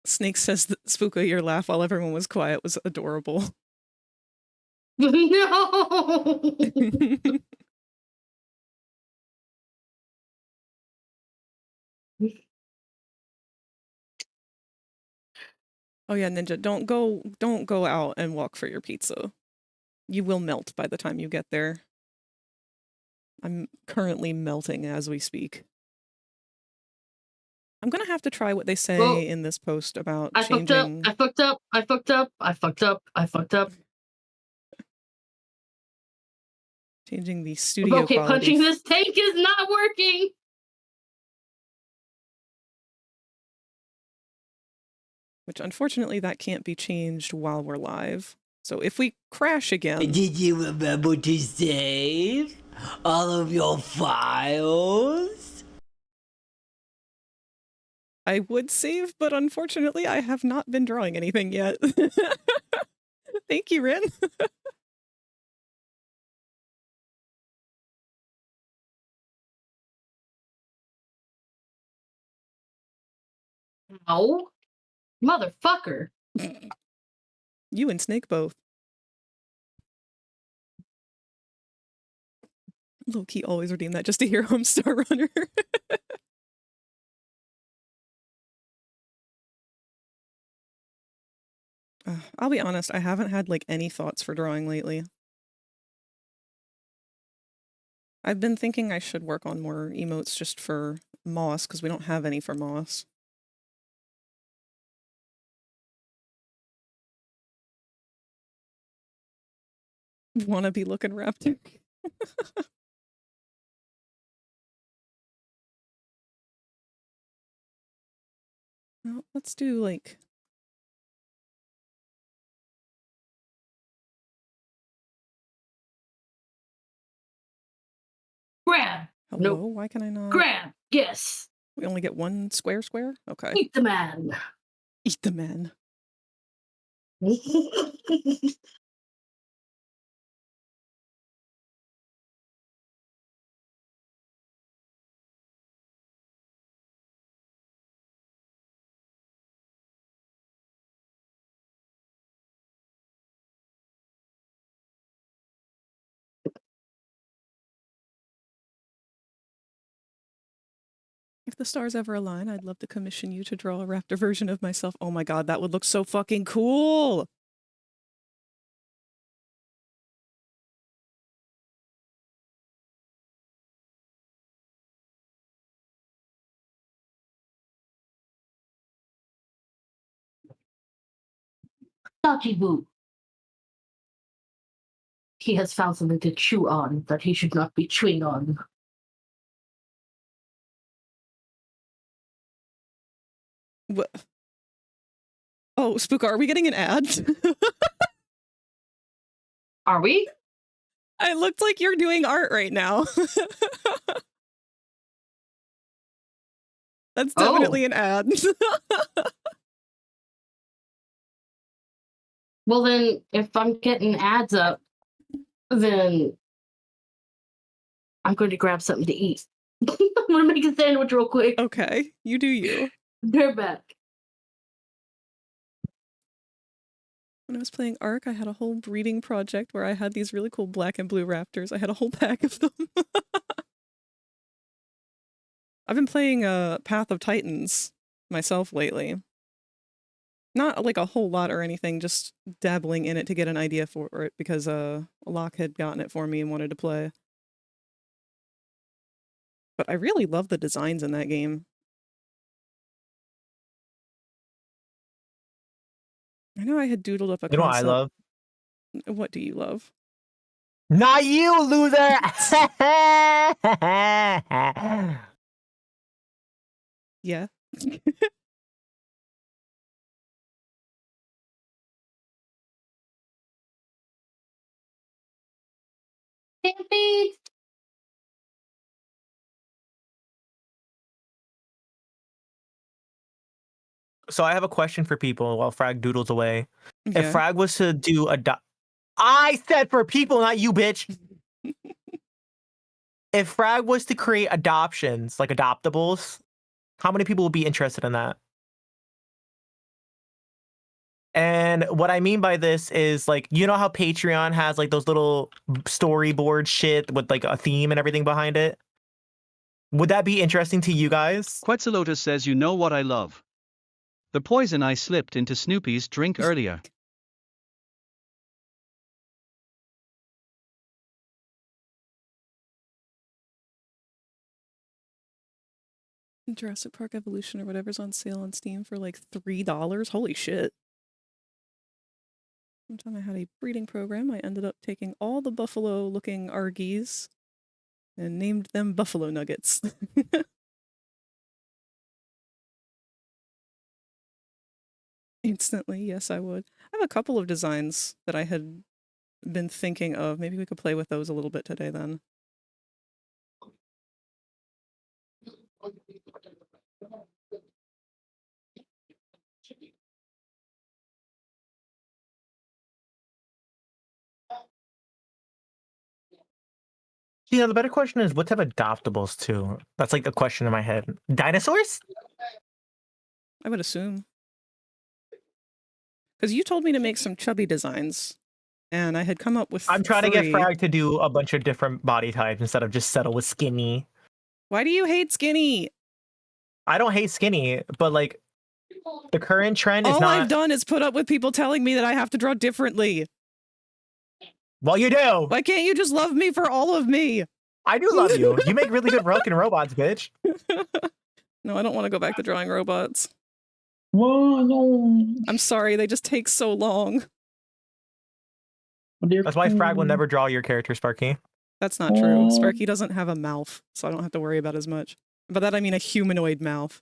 Snake says that Spooka, your laugh while everyone was quiet was adorable. No. Oh yeah, Ninja, don't go out and walk for your pizza. You will melt by the time you get there. I'm currently melting as we speak. I'm gonna have to try what they say Well, in this post about I fucked up. changing. I fucked up. I fucked up. I fucked up. I fucked up. Changing the studio Okay, quality. punching this tank is not working. Which unfortunately that can't be changed while we're live. So if we crash again. Did you remember to save all of your files? I would save, but unfortunately I have not been drawing anything yet. Thank you, Rin. No. Motherfucker. You and Snake both. Low-key always redeem that just to hear Homestar Runner. I'll be honest, I haven't had like any thoughts for drawing lately. I've been thinking I should work on more emotes just for Moss, because we don't have any for Moss. Wanna be looking raptor. Well, let's do like Grab. hello. Nope. Why can I not? Grab. Yes. We only get one square? Okay. Eat the man. Eat the man. If the stars ever align, I'd love to commission you to draw a raptor version of myself. Oh my god, that would look so fucking cool! Dodgy boo. He has found something to chew on that he should not be chewing on. What? Oh, Spook, are we getting an ad? Are we? It looked like you're doing art right now. That's definitely an ad. Well, then, if I'm getting ads up, then I'm going to grab something to eat. I'm going to make a sandwich real quick. Okay, you do you. They're back. When I was playing Ark, I had a whole breeding project where I had these really cool black and blue raptors. I had a whole pack of them. I've been playing Path of Titans myself lately. Not like a whole lot or anything, just dabbling in it to get an idea for it because Locke had gotten it for me and wanted to play. But I really love the designs in that game. I know I had doodled up a You know what I concept. love? What do you love? Not you, loser! Yeah. Stampede! So I have a question for people while Frag doodles away. Yeah. If Frag was to do I said for people, not you, bitch. If Frag was to create adoptions, like adoptables, how many people would be interested in that? And what I mean by this is like, you know how Patreon has like those little storyboard shit with like a theme and everything behind it? Would that be interesting to you guys? Quetzalotus says, you know what I love? The poison I slipped into Snoopy's drink earlier. Jurassic Park Evolution or whatever's on sale on Steam for like $3. Holy shit. One time I had a breeding program, I ended up taking all the buffalo-looking argies and named them Buffalo Nuggets. Instantly, yes, I would. I have a couple of designs that I had been thinking of. Maybe we could play with those a little bit today then. You know, the better question is what type of adoptables too? That's like a question in my head. Dinosaurs? I would assume. Because you told me to make some chubby designs, and I had come up with I'm trying to get 3. Frag to do a bunch of different body types instead of just settle with skinny. Why do you hate skinny? I don't hate skinny, but like the current trend is All not. I've done is put up with people telling me that I have to draw differently. Well, you do. Why can't you just love me for all of me? I do love you. You make really good broken robots, bitch. No, I don't want to go back to drawing robots. Whoa, no. I'm sorry, they just take so long. That's why Frag will never draw your character, Sparky. That's not true. Sparky doesn't have a mouth, so I don't have to worry about as much. By that I mean a humanoid mouth.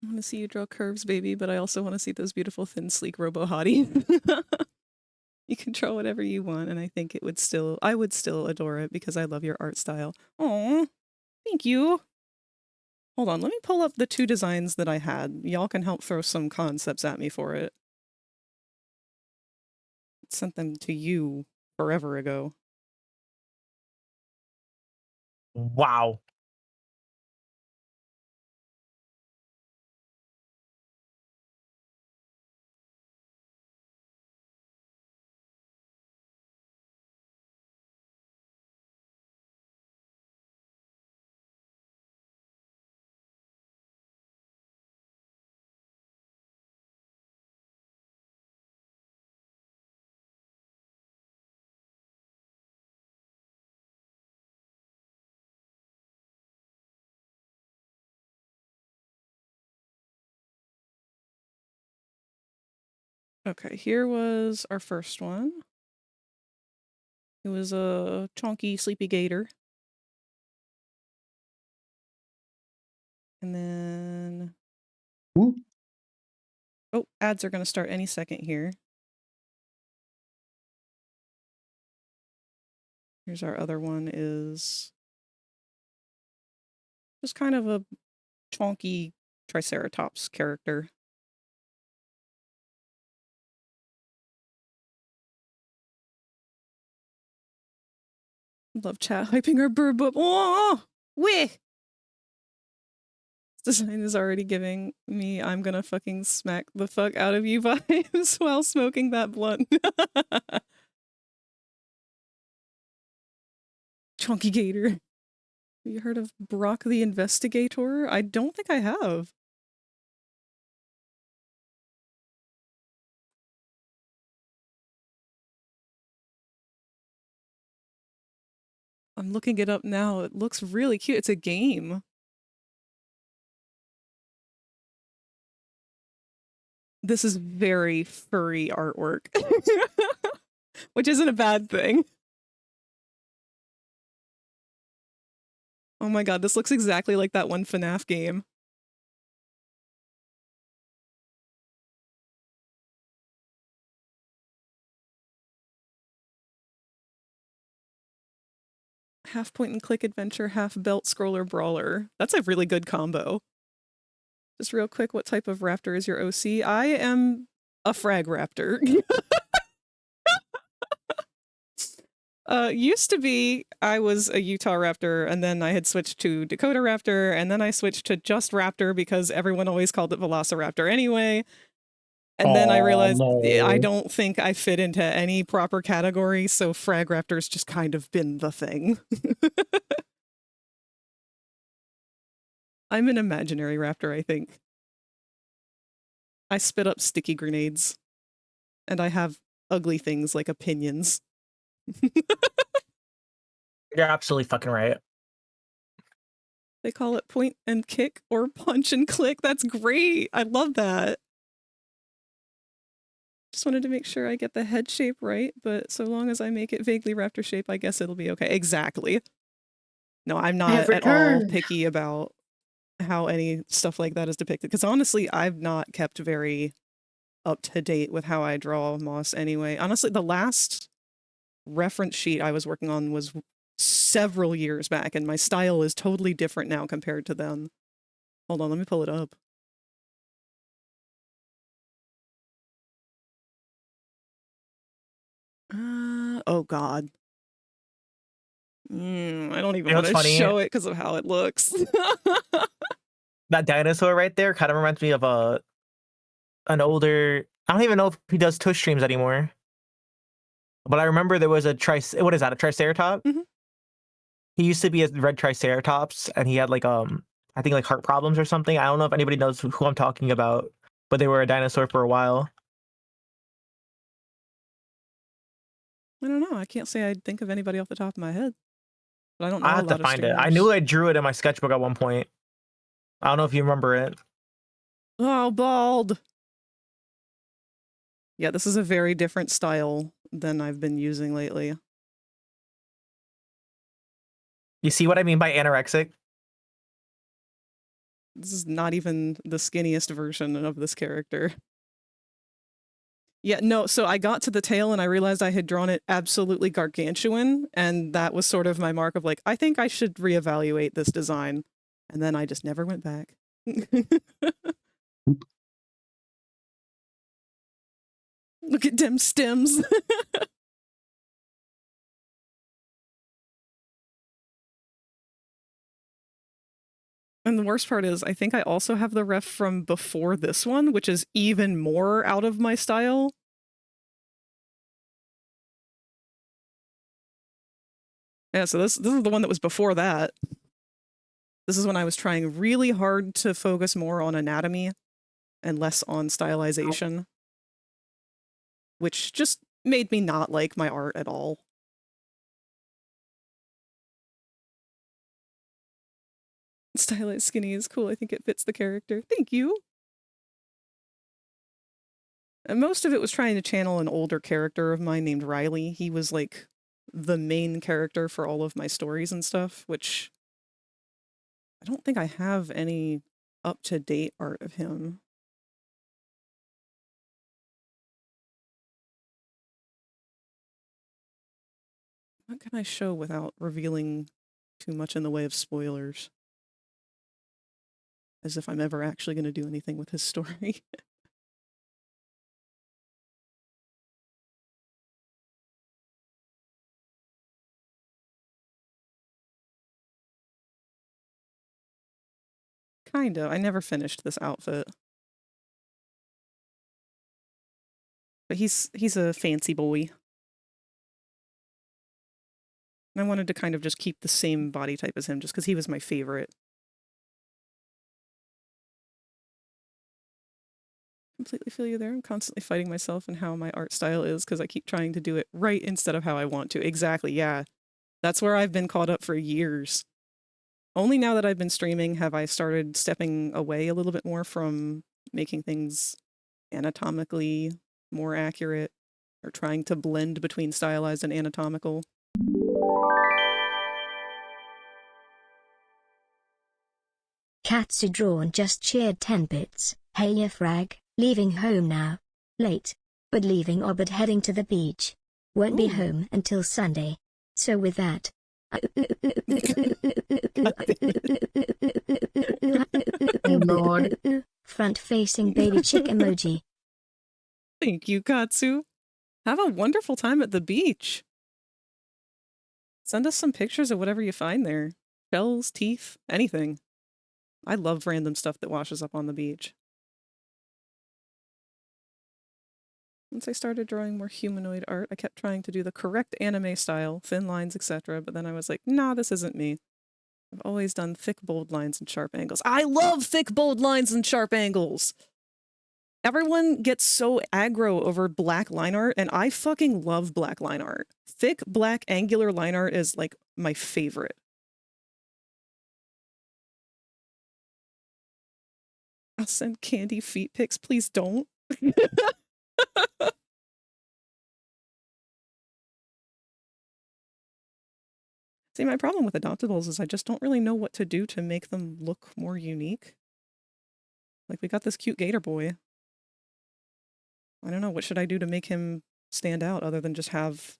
I want to see you draw curves, baby, but I also want to see those beautiful, thin, sleek robo hottie. You can draw whatever you want, and I think I would still adore it because I love your art style. Aw, thank you. Hold on, let me pull up the 2 designs that I had. Y'all can help throw some concepts at me for it. I sent them to you forever ago. Wow. Okay, here was our first one. It was a chonky, sleepy gator. And then... Ooh. Oh, ads are going to start any second here. Here's our other one is... just kind of a chonky Triceratops character. Love chat hyping our bird book. Oh, weh! This design is already giving me I'm gonna fucking smack the fuck out of you vibes while smoking that blunt. Chunky Gator. Have you heard of Brock the Investigator? I don't think I have. I'm looking it up now. It looks really cute. It's a game. This is very furry artwork. Which isn't a bad thing. Oh my god, this looks exactly like that one FNAF game. Half point and click adventure, half belt scroller brawler. That's a really good combo. Just real quick, what type of raptor is your OC? I am a frag raptor. Used to be, I was a Utah raptor, and then I had switched to Dakota raptor, and then I switched to just raptor because everyone always called it velociraptor anyway. And then I realized I no. don't think I fit into any proper category, so frag raptor's just kind of been the thing. I'm an imaginary raptor, I think. I spit up sticky grenades, and I have ugly things like opinions. You're absolutely fucking right. They call it point and kick or punch and click. That's great. I love that. Just wanted to make sure I get the head shape right, but so long as I make it vaguely raptor shape, I guess it'll be okay. Exactly. No, I'm not at all picky about how any stuff like that is depicted, because honestly, I've not kept very up to date with how I draw moss anyway. Honestly, the last reference sheet I was working on was several years back, and my style is totally different now compared to then. Hold on, let me pull it up. Oh god. I don't even want to show it because of how it looks. That dinosaur right there kind of reminds me of an older. I don't even know if he does Tush streams anymore. But I remember there was a what is that? A Triceratops? Mm-hmm. He used to be a red Triceratops, and he had like I think like heart problems or something. I don't know if anybody knows who I'm talking about, but they were a dinosaur for a while. I don't know. I can't say I'd think of anybody off the top of my head. But I don't know. I have to find it. I knew I drew it in my sketchbook at one point. I don't know if you remember it. Oh, bald. Yeah, this is a very different style than I've been using lately. You see what I mean by anorexic? This is not even the skinniest version of this character. Yeah, no, so I got to the tail and I realized I had drawn it absolutely gargantuan, and that was sort of my mark of like, I think I should reevaluate this design. And then I just never went back. Look at them stems. And the worst part is, I think I also have the ref from before this one, which is even more out of my style. Yeah, so this is the one that was before that. This is when I was trying really hard to focus more on anatomy and less on stylization, which just made me not like my art at all. Stylized skinny is cool. I think it fits the character. Thank you. And most of it was trying to channel an older character of mine named Riley. He was like the main character for all of my stories and stuff, which I don't think I have any up-to-date art of him. What can I show without revealing too much in the way of spoilers? As if I'm ever actually going to do anything with his story. Kinda. I never finished this outfit. But he's a fancy boy. And I wanted to kind of just keep the same body type as him just because he was my favorite. Completely feel you there. I'm constantly fighting myself and how my art style is because I keep trying to do it right instead of how I want to. Exactly, yeah. That's where I've been caught up for years. Only now that I've been streaming have I started stepping away a little bit more from making things anatomically more accurate or trying to blend between stylized and anatomical. Katsu Drawn just cheered 10 bits. Hey ya frag, leaving home now. Late. But leaving or but heading to the beach. Won't be home until Sunday. So with that, Oh, Lord. Front-facing baby chick emoji. Thank you, Katsu. Have a wonderful time at the beach. Send us some pictures of whatever you find there. Shells, teeth, anything. I love random stuff that washes up on the beach. Once I started drawing more humanoid art, I kept trying to do the correct anime style, thin lines, etc., but then I was like, nah, this isn't me. I've always done thick, bold lines and sharp angles. I love thick, bold lines and sharp angles! Everyone gets so aggro over black line art, and I fucking love black line art. Thick, black, angular line art is, like, my favorite. I'll send Candy feet pics, please don't. See, my problem with adoptables is I just don't really know what to do to make them look more unique. Like, we got this cute gator boy. I don't know, what should I do to make him stand out other than just have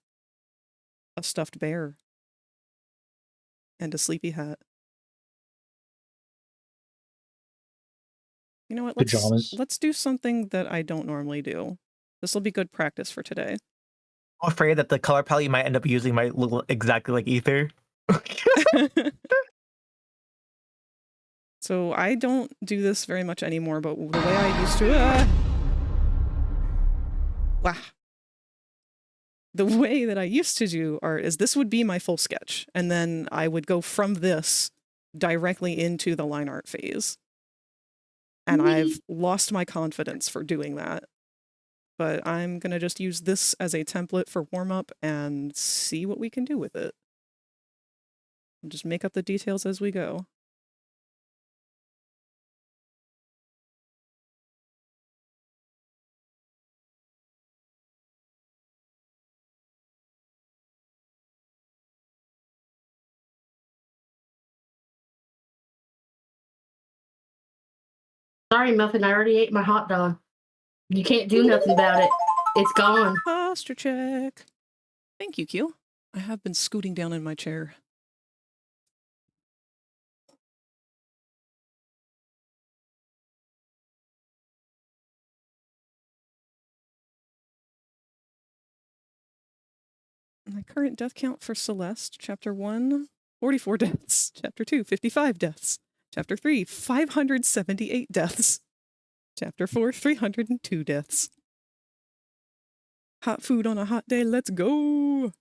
a stuffed bear and a sleepy hat? You know what, Pajamas. let's do something that I don't normally do. This will be good practice for today. I'm afraid that the color palette you might end up using might look exactly like Ether. So I don't do this very much anymore, but the way I used to... Wow. The way that I used to do art is this would be my full sketch, and then I would go from this directly into the line art phase. And I've lost my confidence for doing that. But I'm going to just use this as a template for warm-up and see what we can do with it. And just make up the details as we go. Sorry, Muffin, I already ate my hot dog. You can't do nothing about it. It's gone. Posture check. Thank you, Q. I have been scooting down in my chair. My current death count for Celeste, Chapter 1, 44 deaths. Chapter 2, 55 deaths. Chapter 3, 578 deaths. Chapter 4, 302 deaths. Hot food on a hot day, let's go!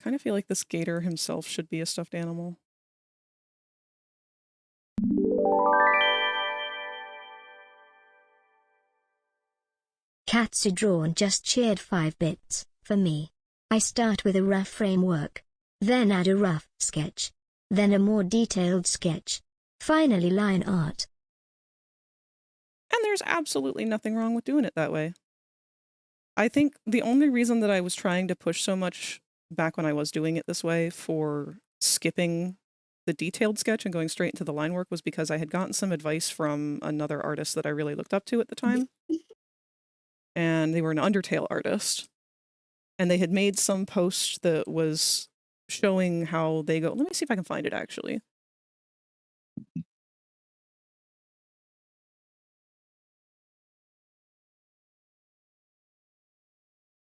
Kind of feel like this gator himself should be a stuffed animal. Katsu Drawn just cheered 5 bits, for me. I start with a rough framework. Then add a rough sketch. Then a more detailed sketch. Finally line art. And there's absolutely nothing wrong with doing it that way. I think the only reason that I was trying to push so much back when I was doing it this way for skipping the detailed sketch and going straight into the line work was because I had gotten some advice from another artist that I really looked up to at the time. And they were an Undertale artist. And they had made some post that was showing how they go. Let me see if I can find it actually.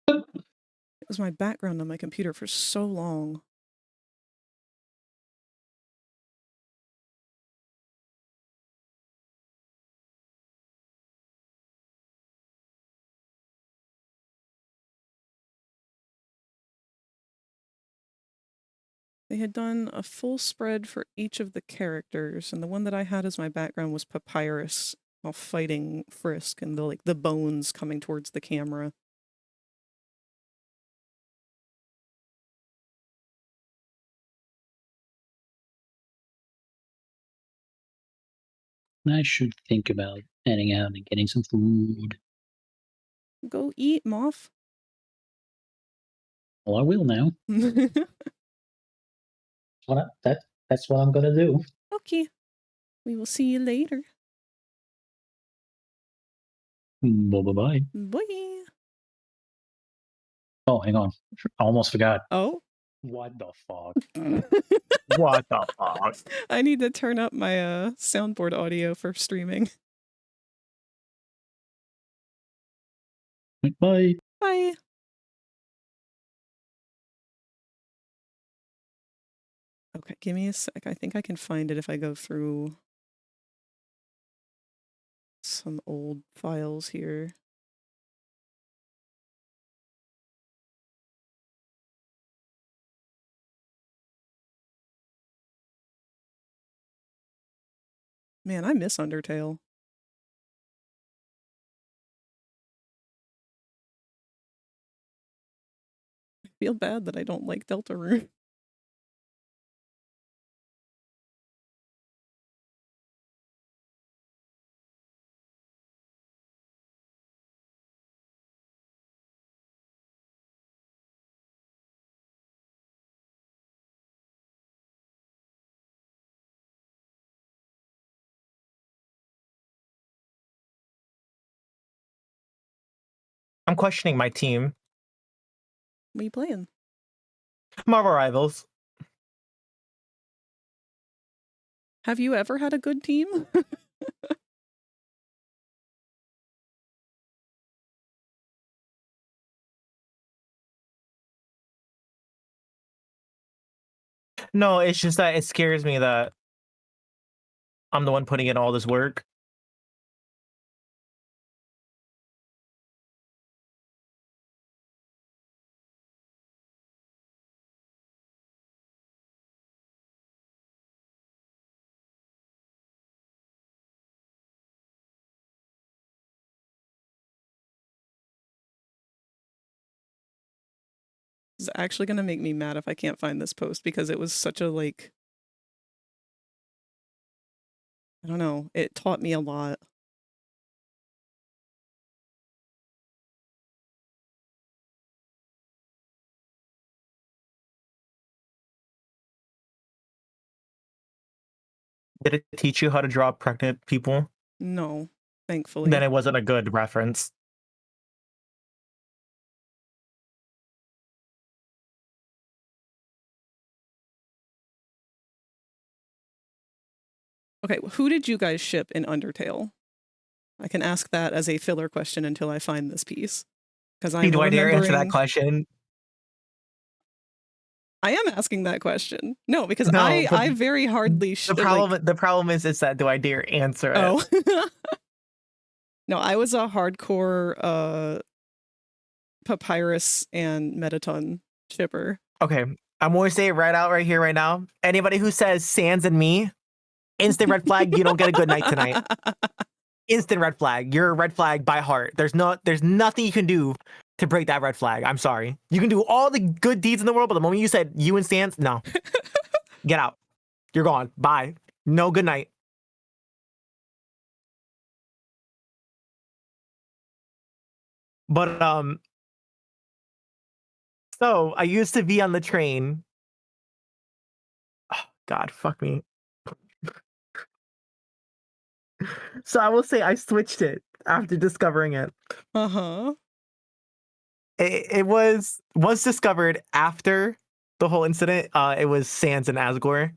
It was my background on my computer for so long. They had done a full spread for each of the characters, and the one that I had as my background was Papyrus while fighting Frisk, and the bones coming towards the camera. I should think about heading out and getting some food. Go eat, Moth. Well, I will now. That's what I'm gonna do. Okay. We will see you later. Bye. Bye. Oh, hang on. I almost forgot. Oh? What the fuck? What the fuck? I need to turn up my soundboard audio for streaming. Bye. Bye. Okay, give me a sec. I think I can find it if I go through some old files here. Man, I miss Undertale. I feel bad that I don't like Deltarune. I'm questioning my team. What are you playing? Marvel Rivals. Have you ever had a good team? No, it's just that it scares me that I'm the one putting in all this work. It's actually going to make me mad if I can't find this post because it was such a, like, I don't know, it taught me a lot. Did it teach you how to draw pregnant people? No, thankfully. Then it wasn't a good reference. Okay, who did you guys ship in Undertale? I can ask that as a filler question until I find this piece. Because I'm Do I dare answer that remembering... question? I am asking that question. No, because No, I very hardly... the problem is that do I dare answer it? Oh. No, I was a hardcore Papyrus and Metaton shipper. Okay, I'm going to say it right here, right now. Anybody who says Sans and me, instant red flag, you don't get a good night tonight. Instant red flag. You're a red flag by heart. There's nothing you can do to break that red flag. I'm sorry. You can do all the good deeds in the world, but the moment you said you and Sans, no. Get out. You're gone. Bye. No good night. But so I used to be on the train. Oh, God, fuck me. So I will say I switched it after discovering it. Uh-huh. It was once discovered after the whole incident. It was Sans and Asgore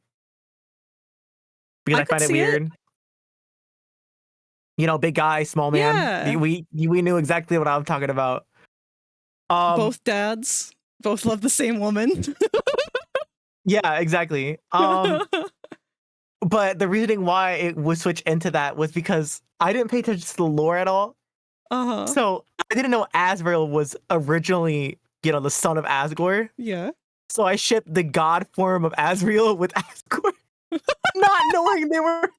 because I find it weird. You know, big guy, small man. Yeah. We knew exactly what I'm talking about. Both dads, both love the same woman. Yeah, exactly. But the reasoning why it was switched into that was because I didn't pay attention to the lore at all. Uh-huh. So I didn't know Asriel was originally, the son of Asgore. Yeah. So I shipped the god form of Asriel with Asgore, not knowing they were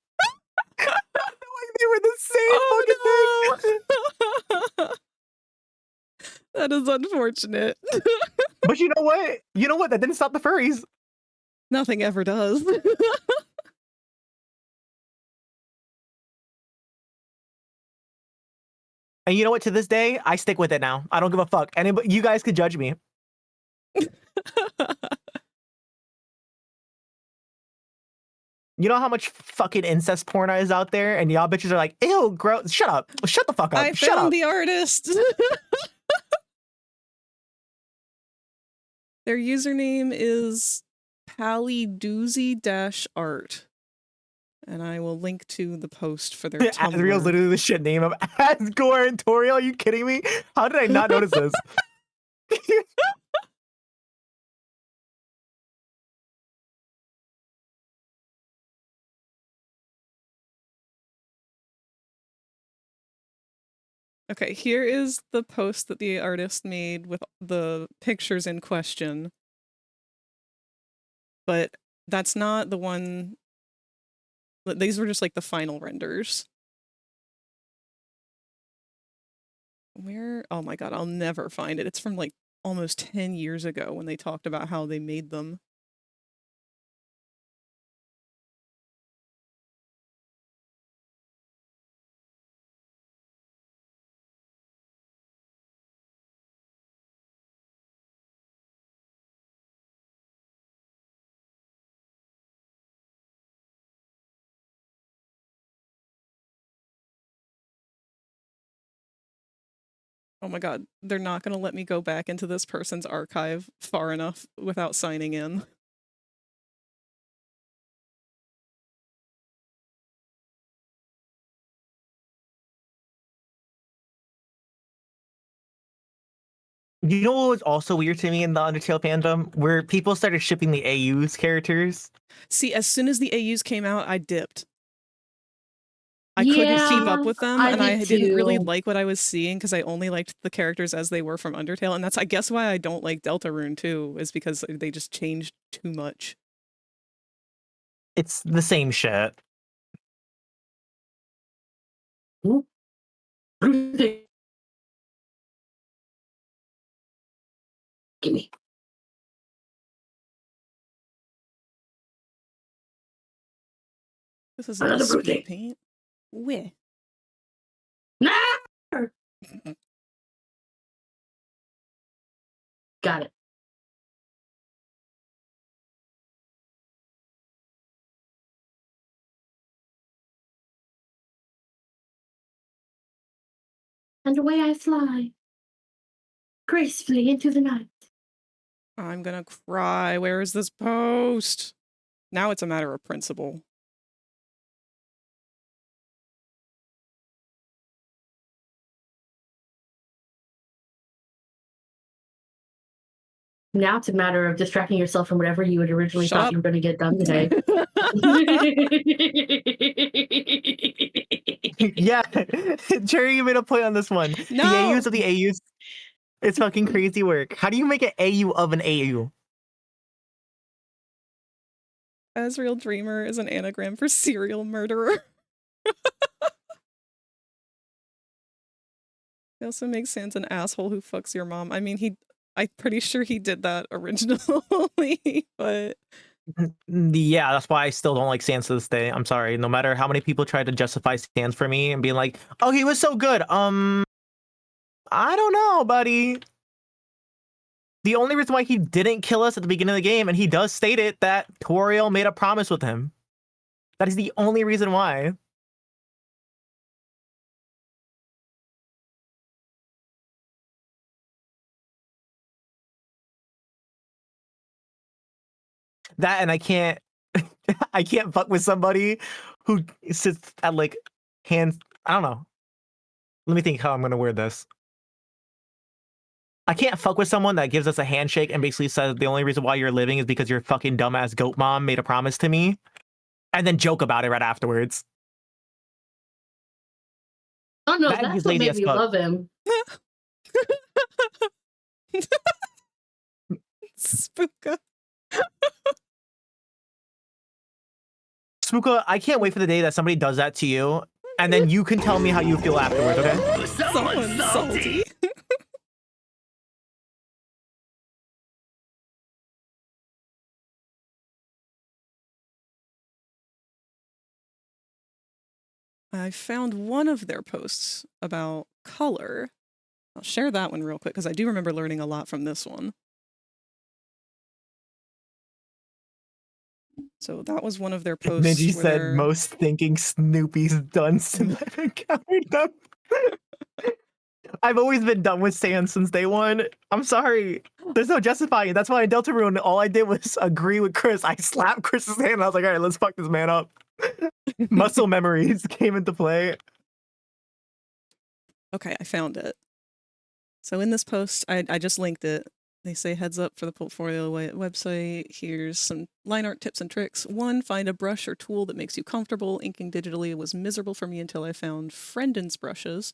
the same fucking thing. That is unfortunate. But you know what? That didn't stop the furries. Nothing ever does. And you know what? To this day, I stick with it now. I don't give a fuck. Anybody, you guys could judge me. You know how much fucking incest porn is out there, and y'all bitches are like, ew, gross. Shut up. Shut the fuck up. I Shut found up. the artist. Their username is palidoozy-art. And I will link to the post for their Asriel's Tumblr. literally the shit name of Asgore and Toriel. Are you kidding me? How did I not notice this? Okay, here is the post that the artist made with the pictures in question. But that's not the one. These were just like the final renders. Where? Oh my god, I'll never find it. It's from like almost 10 years ago when they talked about how they made them. Oh my god, they're not going to let me go back into this person's archive far enough without signing in. You know what was also weird to me in the Undertale fandom? Where people started shipping the AU's characters. See, as soon as the AUs came out, I dipped. I couldn't keep up with them, and I didn't really like what I was seeing because I only liked the characters as they were from Undertale, and that's, I guess, why I don't like Deltarune too, is because they just changed too much. It's the same shit. Gimme. This is Another not blue speed thing. paint. Where? No! Got it. And away I fly, gracefully into the night. I'm gonna cry. Where is this post? Now it's a matter of principle. Now it's a matter of distracting yourself from whatever you had originally Shut thought up. you were going to get done today. Yeah, Jerry, you made a point on this one. No! The AUs of the AUs. It's fucking crazy work. How do you make an AU of an AU? Asriel Dreamer is an anagram for serial murderer. He also makes Sans an asshole who fucks your mom. I mean, I'm pretty sure he did that originally, but... Yeah, that's why I still don't like Sans to this day. I'm sorry. No matter how many people try to justify Sans for me and being like, oh, he was so good. I don't know, buddy. The only reason why he didn't kill us at the beginning of the game, and he does state it, that Toriel made a promise with him. That is the only reason why. That, and I can't I can't fuck with somebody who sits at like hands. I don't know. Let me think how I'm gonna word this. I can't fuck with someone that gives us a handshake and basically says the only reason why you're living is because your fucking dumbass goat mom made a promise to me, and then joke about it right afterwards. Oh no, That that's is what lazy made as me fuck. love him. Spooka. Spooka, I can't wait for the day that somebody does that to you, and then you can tell me how you feel afterwards, okay? Someone salty. I found one of their posts about color. I'll share that one real quick because I do remember learning a lot from this one. So that was one of their posts. Ninja where said they're- most thinking Snoopy's done since I've encountered them. I've always been done with Sans since day one. I'm sorry. There's no justifying it. That's why in Deltarune, all I did was agree with Chris. I slapped Chris's hand and I was like, all right, let's fuck this man up. Muscle memories came into play. Okay, I found it. So in this post, I just linked it. They say heads up for the portfolio website. Here's some line art tips and tricks. 1, find a brush or tool that makes you comfortable. Inking digitally was miserable for me until I found Friendin's brushes.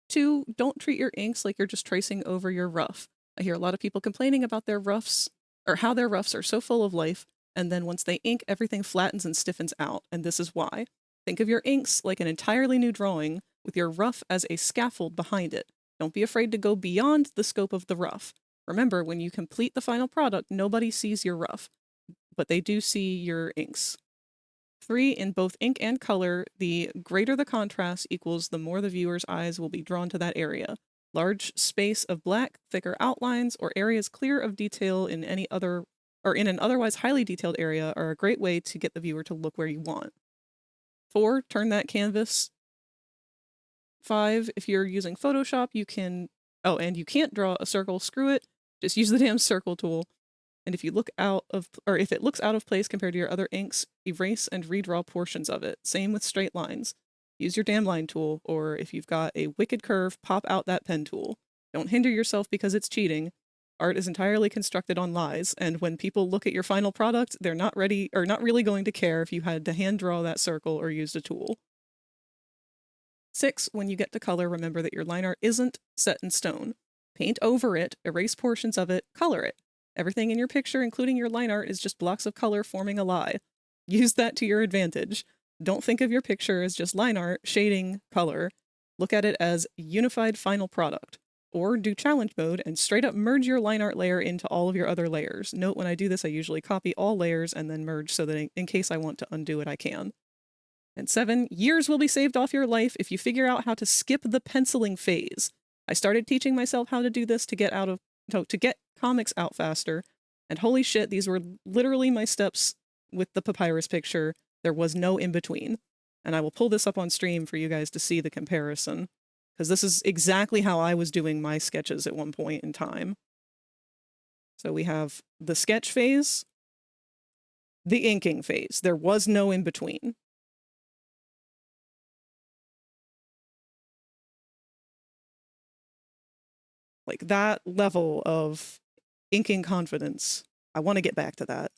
2, don't treat your inks like you're just tracing over your rough. I hear a lot of people complaining about their roughs, or how their roughs are so full of life, and then once they ink, everything flattens and stiffens out, and this is why. Think of your inks like an entirely new drawing, with your rough as a scaffold behind it. Don't be afraid to go beyond the scope of the rough. Remember, when you complete the final product, nobody sees your rough, but they do see your inks. 3, in both ink and color, the greater the contrast equals the more the viewer's eyes will be drawn to that area. Large space of black, thicker outlines, or areas clear of detail in any other, or in an otherwise highly detailed area are a great way to get the viewer to look where you want. 4, turn that canvas. 5, if you're using Photoshop, you can, oh, and you can't draw a circle, screw it. Just use the damn circle tool. And if you look out of, or if it looks out of place compared to your other inks, erase and redraw portions of it. Same with straight lines. Use your damn line tool, or if you've got a wicked curve, pop out that pen tool. Don't hinder yourself because it's cheating. Art is entirely constructed on lies, and when people look at your final product, they're not ready, or not really going to care if you had to hand draw that circle or used a tool. 6, when you get to color, remember that your line art isn't set in stone. Paint over it, erase portions of it, color it. Everything in your picture, including your line art, is just blocks of color forming a lie. Use that to your advantage. Don't think of your picture as just line art, shading, color. Look at it as unified final product. Or do challenge mode and straight up merge your line art layer into all of your other layers. Note when I do this, I usually copy all layers and then merge so that in case I want to undo it, I can. And 7, years will be saved off your life if you figure out how to skip the penciling phase. I started teaching myself how to do this to get comics out faster, and holy shit, these were literally my steps with the papyrus picture. There was no in between. And I will pull this up on stream for you guys to see the comparison, because this is exactly how I was doing my sketches at one point in time. So we have the sketch phase, the inking phase. There was no in between. Like that level of inking confidence. I want to get back to that.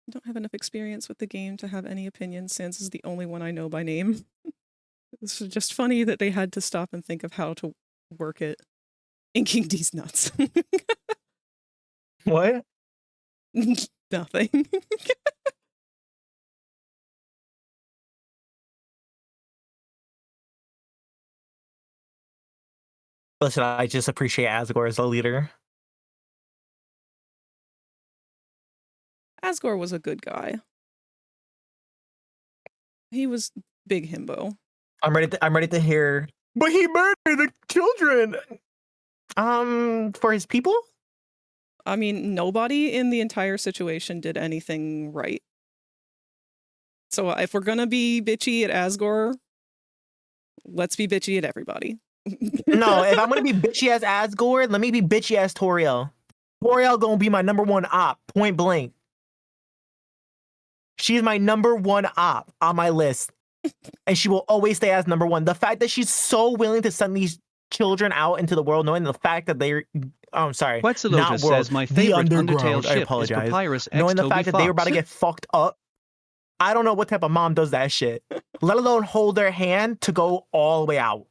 I don't have enough experience with the game to have any opinions. Sans is the only one I know by name. This is just funny that they had to stop and think of how to work it. Inking these nuts. What? Nothing. Listen, I just appreciate Asgore as a leader. Asgore was a good guy. He was big himbo. I'm ready to hear. But he murdered the children. For his people? I mean, nobody in the entire situation did anything right. So if we're gonna be bitchy at Asgore, let's be bitchy at everybody. No, if I'm gonna be bitchy as Asgore, let me be bitchy as Toriel. Toriel gonna be my #1 op, point blank. She's my #1 op on my list. And she will always stay as #1. The fact that she's so willing to send these children out into the world, knowing the fact that they're, oh, I'm sorry, Quetzalcoatl not world, says my the favorite underground. Undertale I ship is apologize. Papyrus X Knowing the Toby fact that they were about to Fox. get fucked up. I don't know what type of mom does that shit. Let alone hold their hand to go all the way out.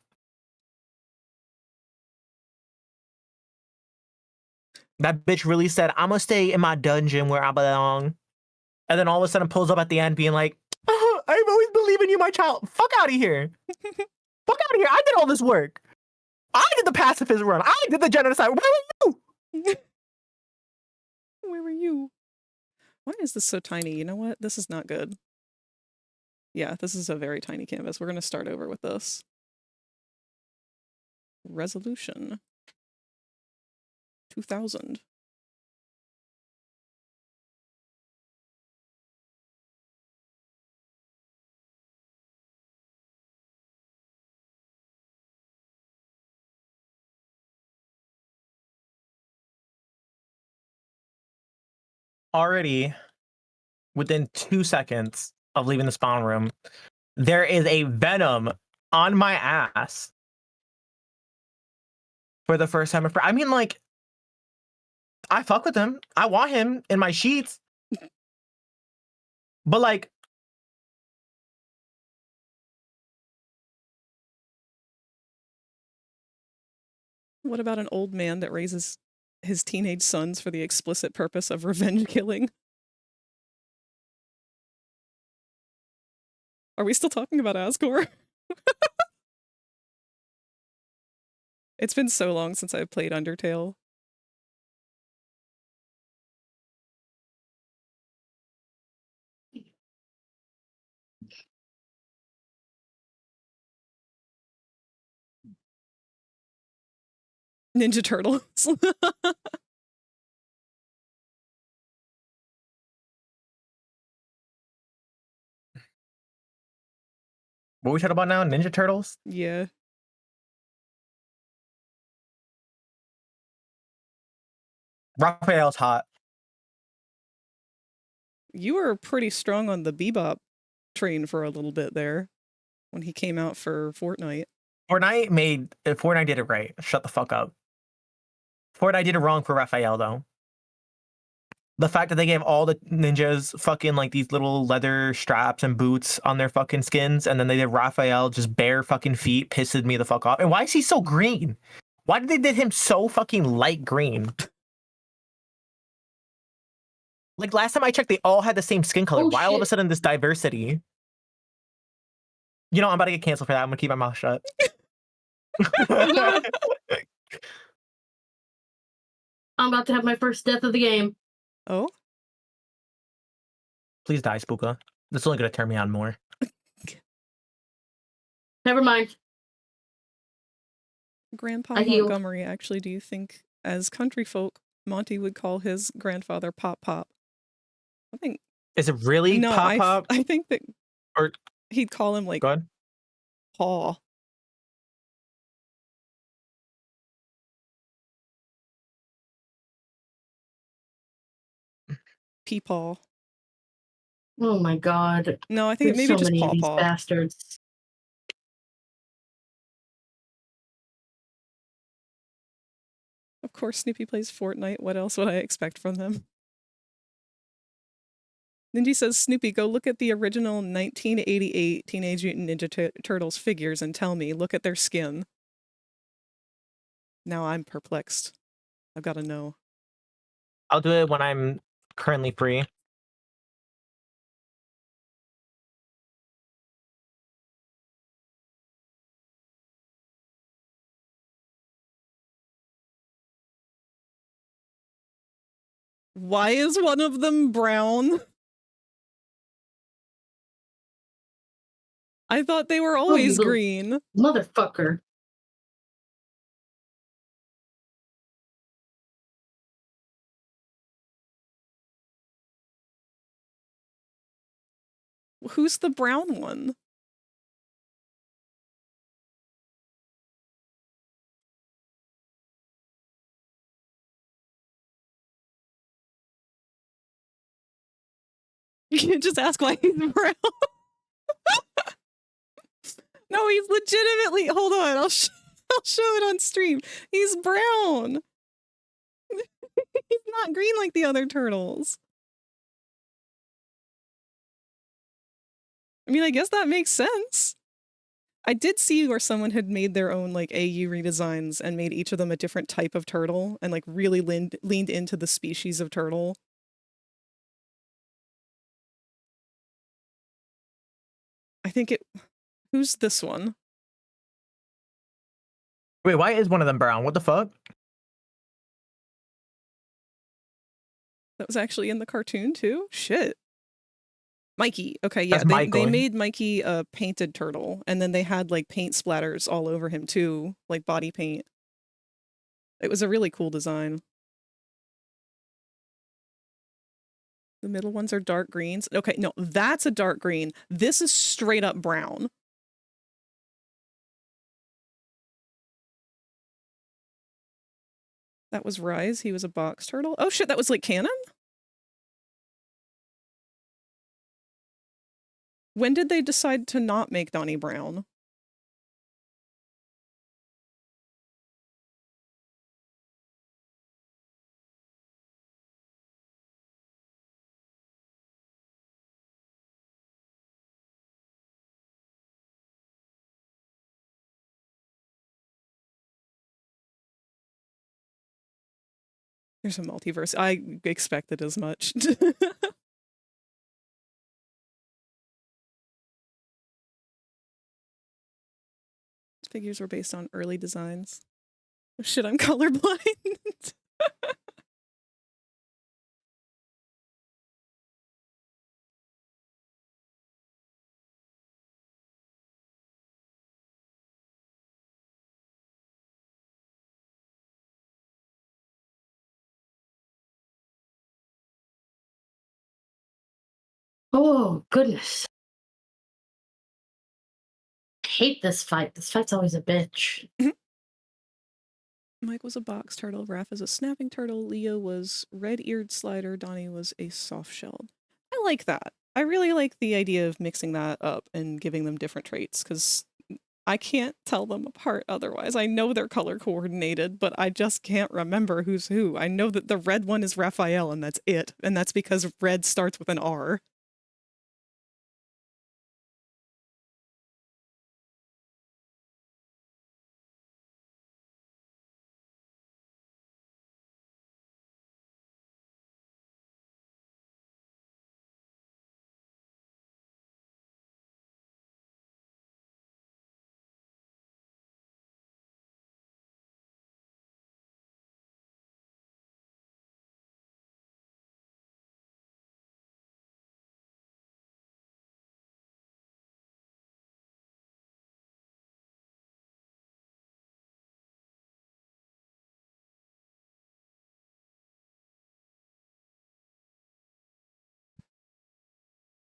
That bitch really said, I'm gonna stay in my dungeon where I belong. And then all of a sudden pulls up at the end being like, oh, I've always believed in you, my child. Fuck out of here. Fuck out of here. I did all this work. I did the pacifist run. I did the genocide. Where were you? Where were you? Why is this so tiny? You know what? This is not good. Yeah, this is a very tiny canvas. We're going to start over with this. Resolution. 2000. Already, within 2 seconds of leaving the spawn room, there is a Venom on my ass for the first time. I mean, like, I fuck with him. I want him in my sheets. But, like, what about an old man that raises his teenage sons for the explicit purpose of revenge killing? Are we still talking about Asgore? It's been so long since I've played Undertale. Ninja Turtles. what are we talking about now? Ninja Turtles? Yeah. Raphael's hot. You were pretty strong on the Bebop train for a little bit there when he came out for Fortnite. Fortnite did it right. Shut the fuck up. Fortnite did it wrong for Raphael, though. The fact that they gave all the ninjas fucking like these little leather straps and boots on their fucking skins, and then they did Raphael just bare fucking feet pisses me the fuck off. And why is he so green? Why did they did him so fucking light green? Like last time I checked, they all had the same skin color. Oh, why all of a shit. sudden this diversity? You know, I'm about to get canceled for that. I'm gonna keep my mouth shut. God. I'm about to have my first death of the game. Oh? Please die, Spooka. This is only gonna turn me on more. Never mind. Grandpa I healed. Montgomery, actually, do you think, as country folk, Monty would call his grandfather Pop Pop? I think... Is it really no, Pop Pop? I think that Or he'd call him, like, go ahead. Paw. Peepaw. Oh my god. No, I think There's maybe so just many Paw of these Paw. bastards. Of course, Snoopy plays Fortnite. What else would I expect from them? Ninja says, Snoopy, go look at the original 1988 Teenage Mutant Ninja Turtles figures and tell me, look at their skin. Now I'm perplexed. I've got to know. I'll do it when I'm currently free. Why is one of them brown? I thought they were always green. Motherfucker. Who's the brown one? You can just ask why he's brown. No, he's legitimately... Hold on, I'll show it on stream. He's brown. He's not green like the other turtles. I mean, I guess that makes sense. I did see where someone had made their own like AU redesigns and made each of them a different type of turtle and like really leaned into the species of turtle. I think it... Who's this one? Wait, why is one of them brown? What the fuck? That was actually in the cartoon too? Shit. Mikey. Okay, yeah, That's they Michael. made Mikey a painted turtle, and then they had like paint splatters all over him too, like body paint. It was a really cool design. The middle ones are dark greens. Okay, no, that's a dark green. This is straight up brown. That was Rise. He was a box turtle. Oh shit, that was like canon? When did they decide to not make Donnie Brown? There's a multiverse. I expected as much. Figures were based on early designs. Oh shit, I'm colorblind. Oh, goodness. I hate this fight. This fight's always a bitch. Mike was a box turtle, Raph is a snapping turtle, Leo was red-eared slider, Donnie was a soft-shelled. I like that. I really like the idea of mixing that up and giving them different traits, because I can't tell them apart otherwise. I know they're color coordinated, but I just can't remember who's who. I know that the red one is Raphael, and that's it. And that's because red starts with an R.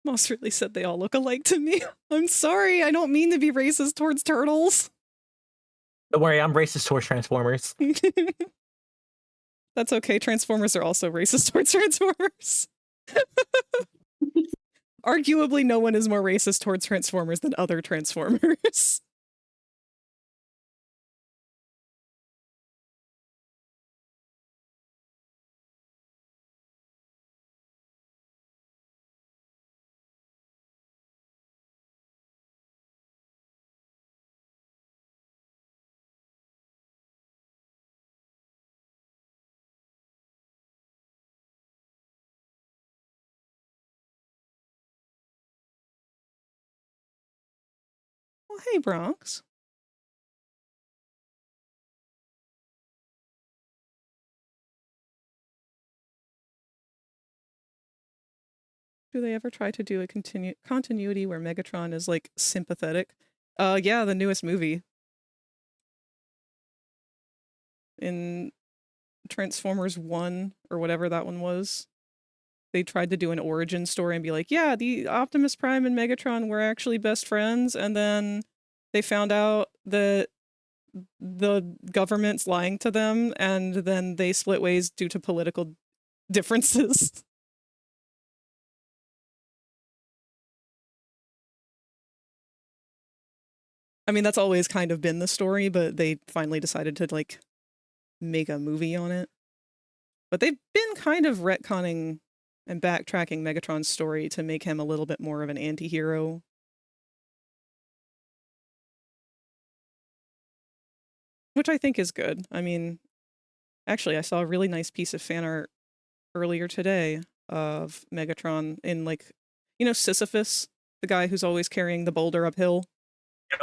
Moss really said they all look alike to me. I'm sorry, I don't mean to be racist towards turtles. Don't worry, I'm racist towards Transformers. That's okay, Transformers are also racist towards Transformers. Arguably, no one is more racist towards Transformers than other Transformers. Well, hey, Bronx. Do they ever try to do a continuity where Megatron is, like, sympathetic? Yeah, the newest movie. In Transformers 1, or whatever that one was, they tried to do an origin story and be like, yeah, the Optimus Prime and Megatron were actually best friends, and then they found out that the government's lying to them, and then they split ways due to political differences. I mean, that's always kind of been the story, but they finally decided to, like, make a movie on it. But they've been kind of retconning and backtracking Megatron's story to make him a little bit more of an anti-hero. Which I think is good. I mean, actually, I saw a really nice piece of fan art earlier today of Megatron in, like, you know, Sisyphus, the guy who's always carrying the boulder uphill.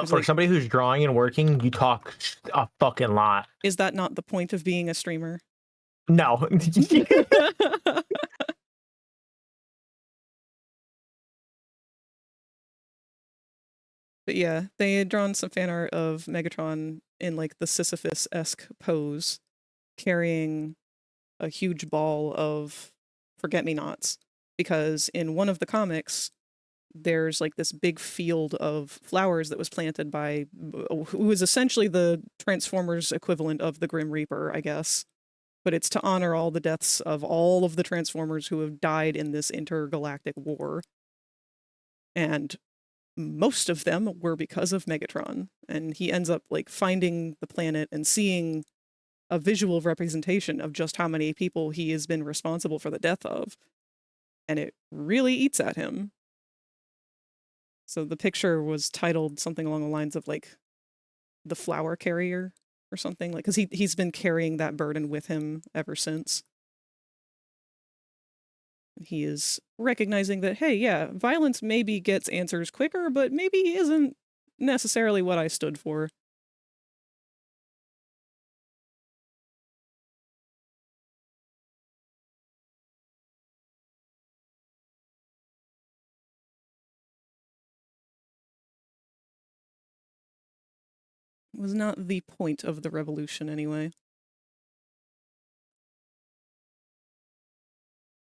For somebody who's drawing and working, you talk a fucking lot. Is that not the point of being a streamer? No. But yeah, they had drawn some fan art of Megatron in like the Sisyphus-esque pose, carrying a huge ball of forget-me-nots. Because in one of the comics, there's like this big field of flowers that was planted by who is essentially the Transformers equivalent of the Grim Reaper, I guess. But it's to honor all the deaths of all of the Transformers who have died in this intergalactic war. And most of them were because of Megatron. And he ends up like finding the planet and seeing a visual representation of just how many people he has been responsible for the death of. And it really eats at him. So the picture was titled something along the lines of like the flower carrier or something, like, because he's been carrying that burden with him ever since. He is recognizing that, hey, yeah, violence maybe gets answers quicker, but maybe isn't necessarily what I stood for. Was not the point of the revolution anyway.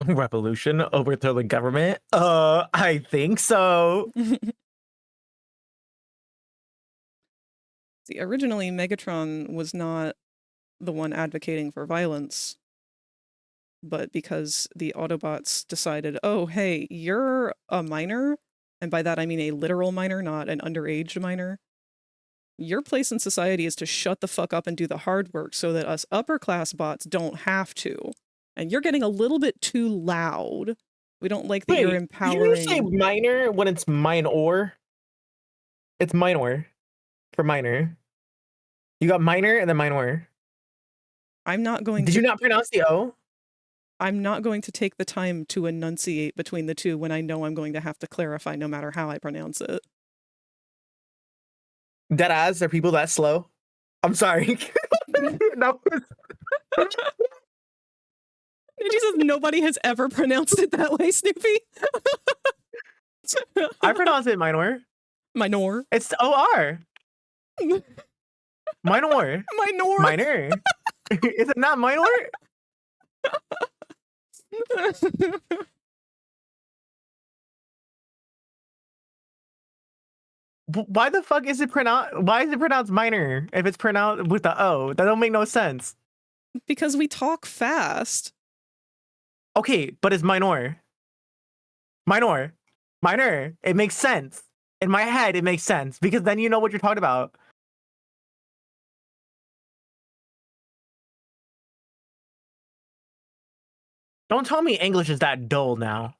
Revolution? Overthrow the government? I think so. See, originally Megatron was not the one advocating for violence, but because the Autobots decided, oh, hey, you're a minor, and by that I mean a literal minor, not an underage minor. Your place in society is to shut the fuck up and do the hard work so that us upper class bots don't have to. And you're getting a little bit too loud. We don't like that you're Wait, did you say empowering. minor when it's minor? It's minor for minor. You got minor and then minor. I'm not going Did to you not pronounce the O? I'm not going to take the time to enunciate between the two when I know I'm going to have to clarify no matter how I pronounce it. Deadass, are people that slow? I'm sorry. No. She says nobody has ever pronounced it that way, Snoopy. I pronounce it minor. Minor. It's OR. Minor. Minor. Minor. Is it not minor? Why the fuck is it pronounced? Why is it pronounced minor if it's pronounced with the O? That don't make no sense. Because we talk fast. Okay, but it's minor. Minor. Minor. It makes sense. In my head, it makes sense because then you know what you're talking about. Don't tell me English is that dull now.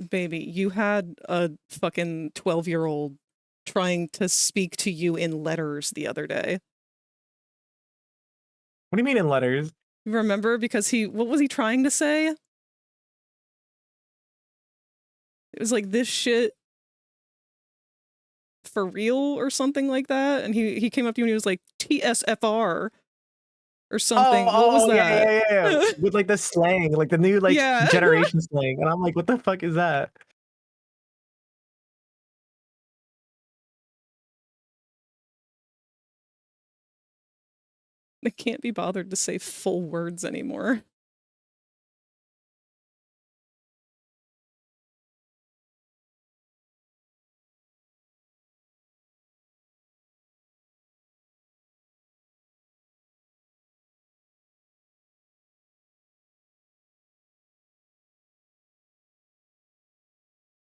Baby, you had a fucking 12-year-old trying to speak to you in letters the other day. What do you mean in letters? Remember? Because what was he trying to say? It was like, this shit for real or something like that. And he came up to you and he was like, TSFR or something. What was that? Yeah. With like the slang, like the new like Yeah. generation slang. And I'm like, what the fuck is that? I can't be bothered to say full words anymore.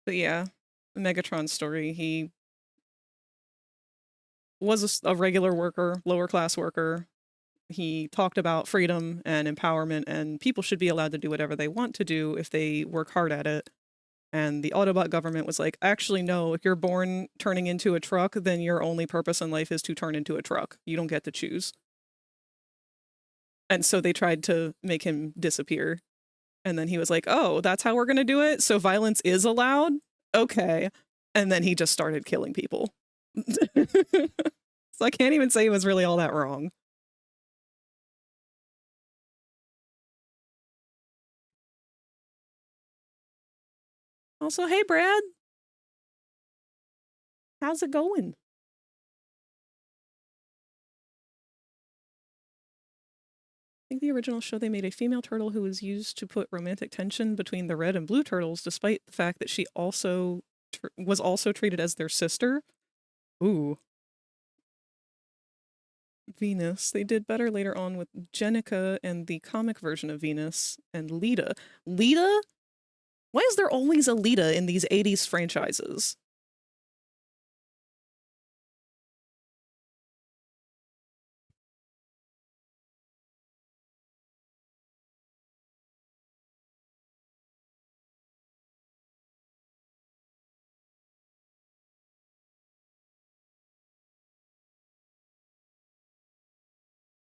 But yeah, the Megatron story, he was a regular worker, lower class worker. He talked about freedom and empowerment, and people should be allowed to do whatever they want to do if they work hard at it. And the Autobot government was like, actually, no, if you're born turning into a truck, then your only purpose in life is to turn into a truck. You don't get to choose. And so they tried to make him disappear. And then he was like, oh, that's how we're going to do it? So violence is allowed? Okay. And then he just started killing people. So I can't even say he was really all that wrong. Also, hey, Brad. How's it going? I think the original show they made a female turtle who was used to put romantic tension between the red and blue turtles, despite the fact that she also was also treated as their sister. Ooh. Venus. They did better later on with Jenica and the comic version of Venus and Lita. Lita? Why is there always a Lita in these 80s franchises?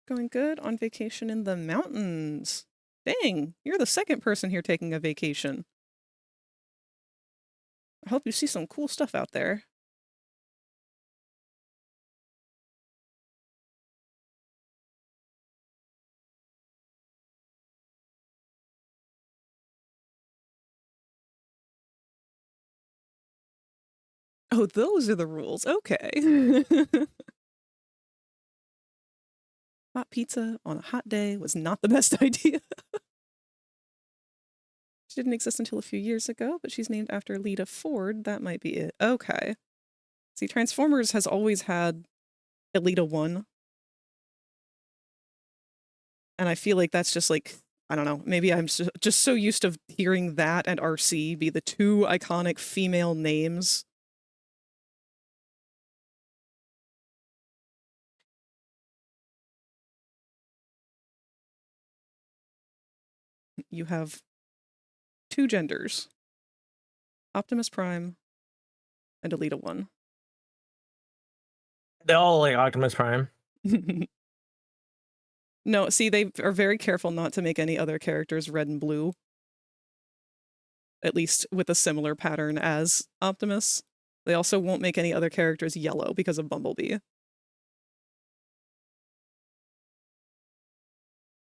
Going good on vacation in the mountains. Dang, you're the second person here taking a vacation. I hope you see some cool stuff out there. Oh, those are the rules. Okay. Hot pizza on a hot day was not the best idea. She didn't exist until a few years ago, but she's named after Lita Ford. That might be it. Okay. See, Transformers has always had Lita 1. And I feel like that's just like, I don't know, maybe I'm just so used to hearing that and RC be the two iconic female names. You have two genders, Optimus Prime and Alita 1. They're all like Optimus Prime. No, see, they are very careful not to make any other characters red and blue. At least with a similar pattern as Optimus. They also won't make any other characters yellow because of Bumblebee. I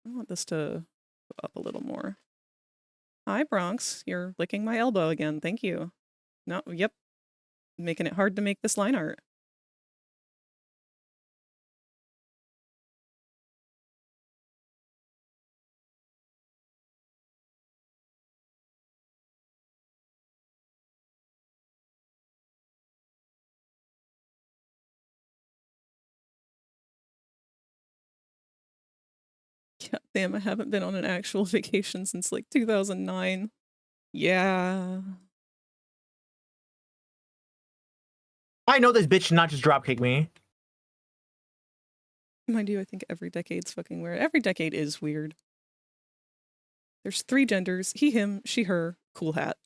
want this to go up a little more. Hi, Bronx. You're licking my elbow again. Thank you. No, yep. Making it hard to make this line art. God damn, I haven't been on an actual vacation since like 2009. Yeah. I know this bitch should not just dropkick me. Mind you, I think every decade's fucking weird. Every decade is weird. There's 3 genders, he, him, she, her, cool hat.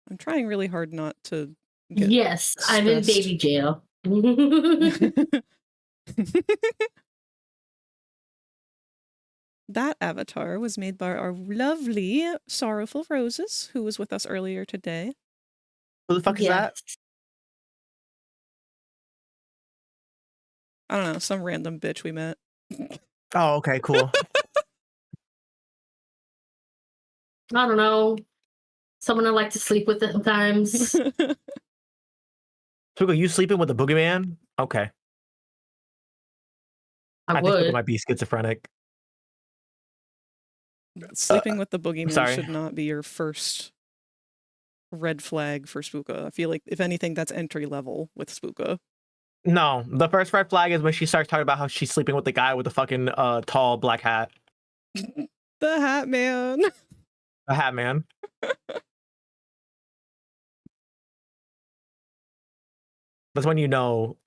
I'm trying really hard not to get Yes, I'm in stressed. baby jail. That avatar was made by our lovely Sorrowful Roses, who was with us earlier today. Who the fuck is that? Yes. I don't know, some random bitch we met. Oh, okay, cool. I don't know. Someone I like to sleep with at times. Tuko, you sleeping with the boogeyman? Okay. I think Tuko would. might be schizophrenic. Sleeping with the boogeyman sorry. should not be your first red flag for Spooka. I feel like, if anything, that's entry level with Spooka. No, the first red flag is when she starts talking about how she's sleeping with the guy with the fucking tall black hat. The Hat Man. A hat man. That's when you know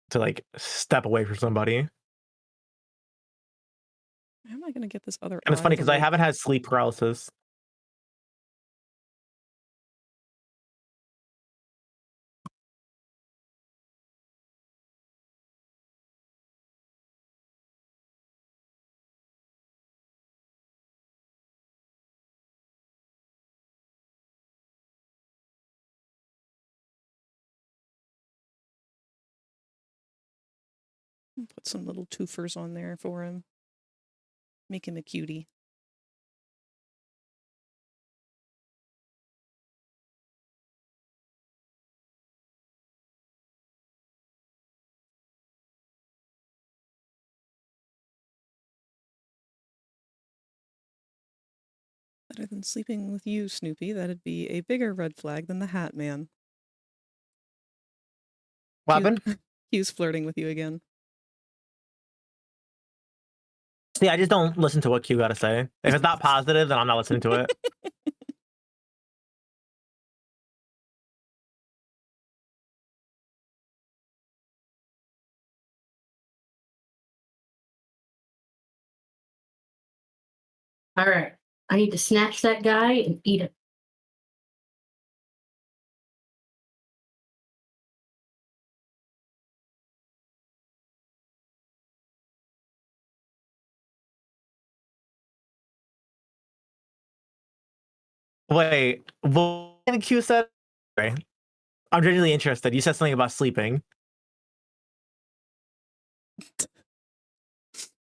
to like step away from somebody. How am I gonna get this other And it's eye funny to, because I like- haven't had sleep paralysis. Put some little twofers on there for him. Make him a cutie. Better than sleeping with you, Snoopy. That'd be a bigger red flag than the Hat Man. What happened? He's flirting with you again. See, I just don't listen to what Q got to say. If it's not positive, then I'm not listening to it. All right. I need to snatch that guy and eat him. Wait, what did Q said? Okay. I'm genuinely interested. You said something about sleeping.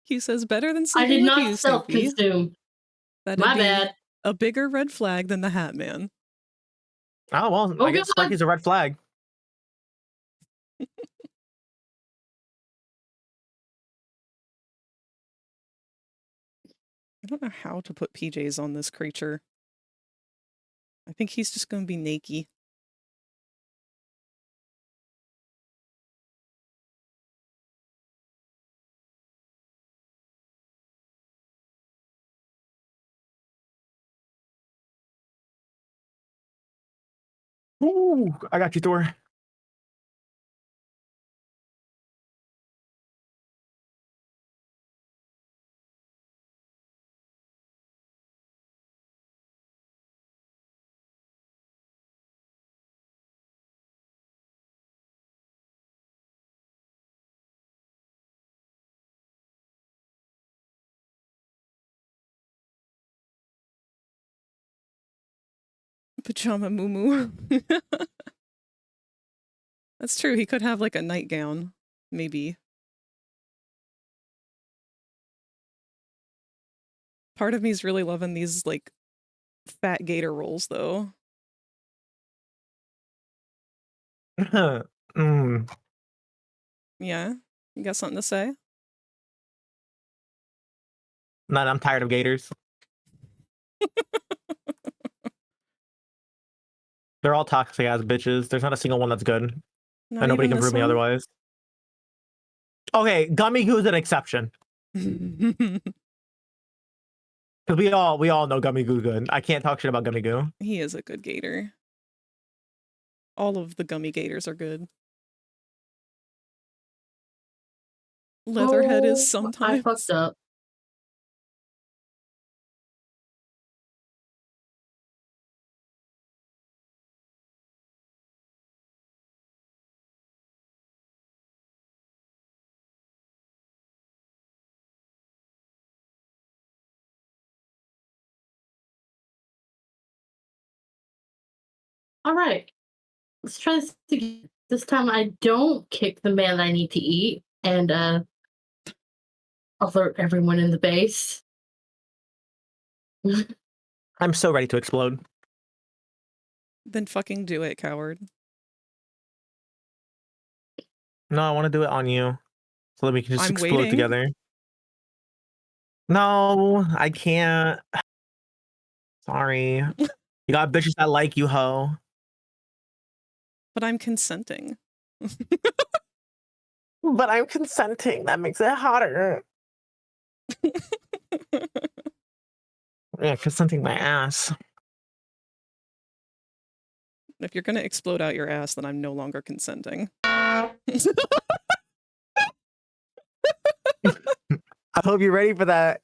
He says better than I sleeping did with you, not Snoopy. self-consume. That'd My be bad. a bigger red flag than the Hat Man. Oh, well, Oh, I guess God. Sparky's a red flag. I don't know how to put PJs on this creature. I think he's just going to be naked. Ooh, I got you, Thor. Pajama moo. That's true. He could have like a nightgown, maybe. Part of me's really loving these like fat gator rolls though. mm. Yeah? You got something to say? Man, I'm tired of gators. They're all toxic ass bitches. There's not a single one that's good. Not And nobody even can this prove me one? otherwise. Okay, Gummy Goo's an exception. Because we all know Gummy Goo good. I can't talk shit about Gummy Goo. He is a good gator. All of the gummy gators are good. Leatherhead is I sometimes. fucked up. All right. Let's try this again. This time I don't kick the man I need to eat and alert everyone in the base. I'm so ready to explode. Then fucking do it, coward. No, I want to do it on you. So that we can just I'm explode waiting. together. No, I can't. Sorry. You got bitches that like you, ho. But I'm consenting. But I'm consenting. That makes it hotter. Yeah, consenting my ass. If you're gonna explode out your ass, then I'm no longer consenting. I hope you're ready for that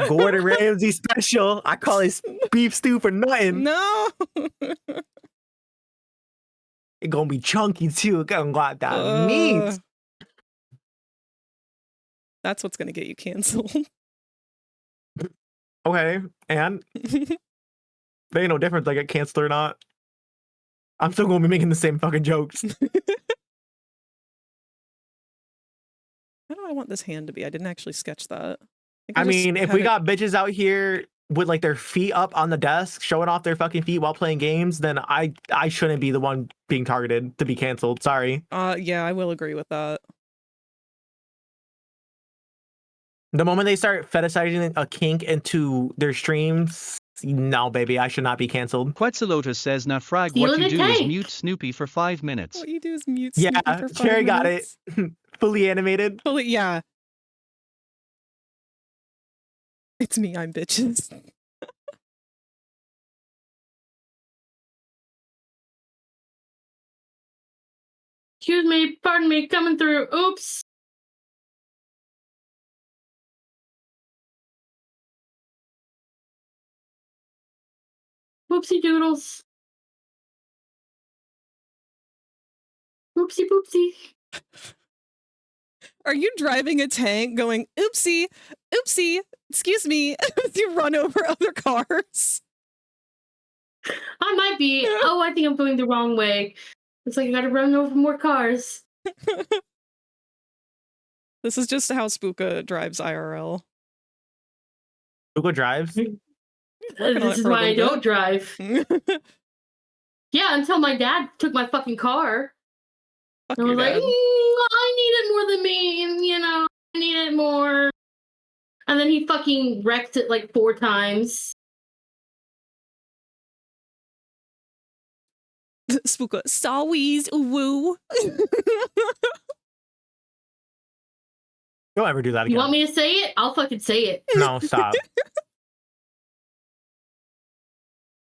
Gordon Ramsay special. I call it beef stew for nothing. No! It's gonna be chunky too. Gonna got that meat. That's what's gonna get you canceled. Okay, and there ain't no difference I get canceled or not. I'm still gonna be making the same fucking jokes. How do I want this hand to be? I didn't actually sketch that. I mean, if we got bitches out here with like their feet up on the desk, showing off their fucking feet while playing games, then I shouldn't be the one being targeted to be canceled. Sorry. Yeah, I will agree with that. The moment they start fetishizing a kink into their streams, no, baby, I should not be canceled. Quetzalotus says, "Now frag, Seal what you the do is tank. mute Snoopy for 5 minutes." What you do is mute Snoopy Yeah, for 5 Cherry got it. minutes. Fully animated. Fully, yeah. It's me, I'm bitches. Excuse me, pardon me, coming through. Oops. Whoopsie doodles. Oopsie poopsie. Are you driving a tank going, oopsie, oopsie, excuse me, as you run over other cars? I might be. Oh, I think I'm going the wrong way. It's like I gotta run over more cars. This is just how Spooka drives IRL. Google drives. This is why I don't drive. Yeah, until my dad took my fucking car. Fuck I was like, dad. I need it more than me, and you know, I need it more. And then he fucking wrecked it like 4 times. Spooka, sawies, woo. Don't ever do that again. You want me to say it? I'll fucking say it. No, stop.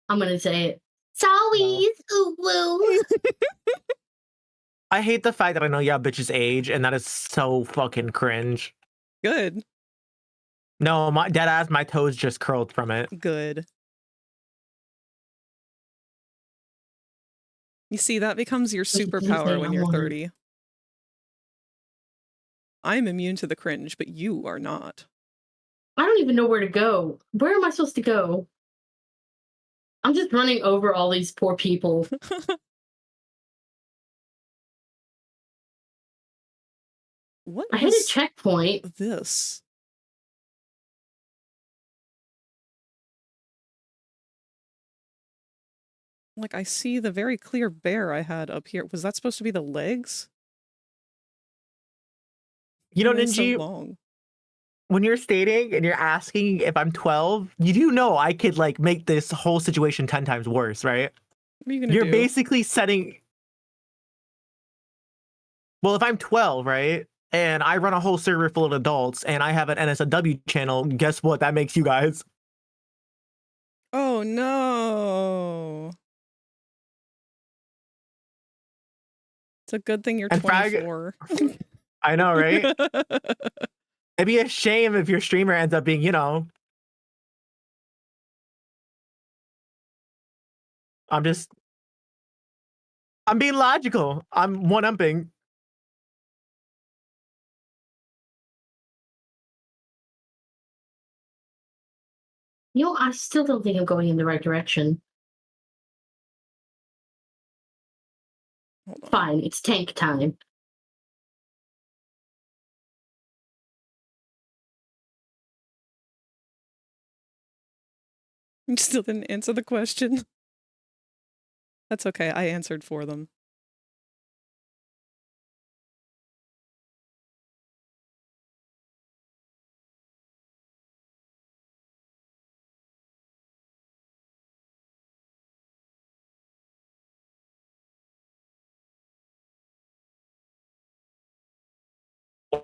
I'm gonna say it. Sawies, ooh woo. I hate the fact that I know y'all bitches age, and that is so fucking cringe. Good. No, my dead ass, my toes just curled from it. Good. You see, that becomes your superpower when you're 30. I'm immune to the cringe, but you are not. I don't even know where to go. Where am I supposed to go? I'm just running over all these poor people. What I hit a checkpoint. This. Like, I see the very clear bear I had up here. Was that supposed to be the legs? You know, Why are they so Ninji, long? when you're stating and you're asking if I'm 12, you do know I could like make this whole situation 10 times worse, right? What are you gonna do? You're basically setting. Well, if I'm 12, right, and I run a whole server full of adults and I have an NSFW channel, guess what? That makes you guys. Oh no. It's a good thing you're And 24. I know, right? It'd be a shame if your streamer ends up being, you know. I'm being logical. I'm one-upping. You know, I still don't think I'm going in the right direction. Hold on. Fine, it's tank time. You still didn't answer the question. That's okay, I answered for them.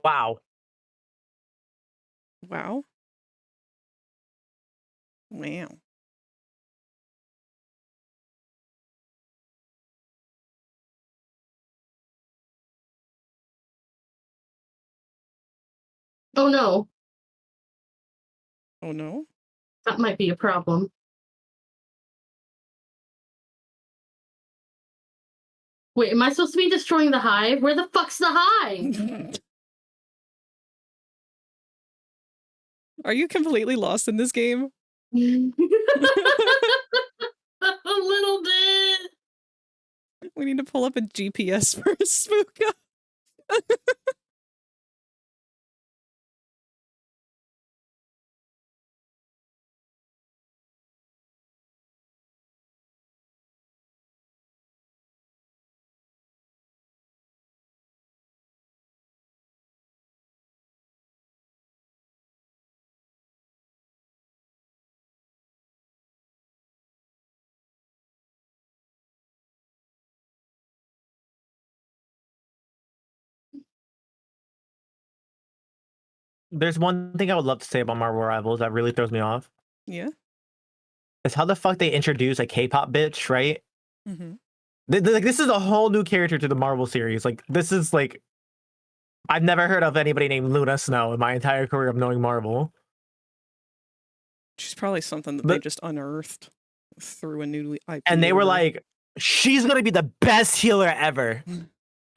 Wow. Wow. Wow. Oh no, Oh no? that might be a problem. Wait, am I supposed to be destroying the hive? Where the fuck's the hive? Are you completely lost in this game? A little bit. We need to pull up a GPS for Spooka. There's one thing I would love to say about Marvel Rivals that really throws me off. Yeah. Is how the fuck they introduce a K-pop bitch, right? Mm-hmm. Like, this is a whole new character to the Marvel series. Like, this is like, I've never heard of anybody named Luna Snow in my entire career of knowing Marvel. She's probably something that they just unearthed through a new IP. And they were like, she's gonna be the best healer ever.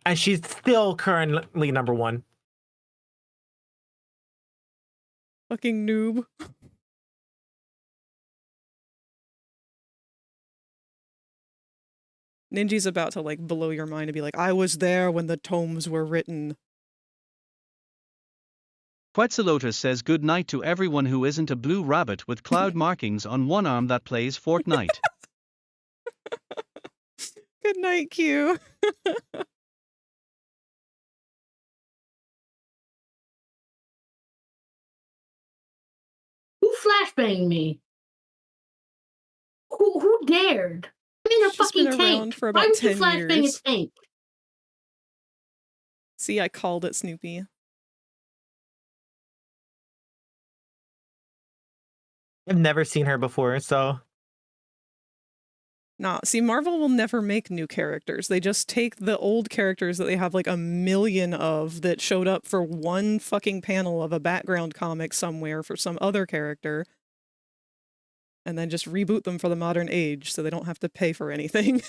And she's still currently number 1. Fucking noob. Ninji's about to like blow your mind and be like, I was there when the tomes were written. Quetzalotus says good night to everyone who isn't a blue rabbit with cloud markings on one arm that plays Fortnite. Good night, Q. Who flashbanged me? Who dared? I'm in a She's fucking been tank. around for Why about would you 10 flashbang years. a tank? See, I called it, Snoopy. I've never seen her before, so... Nah, see, Marvel will never make new characters. They just take the old characters that they have like a million of that showed up for one fucking panel of a background comic somewhere for some other character, and then just reboot them for the modern age so they don't have to pay for anything.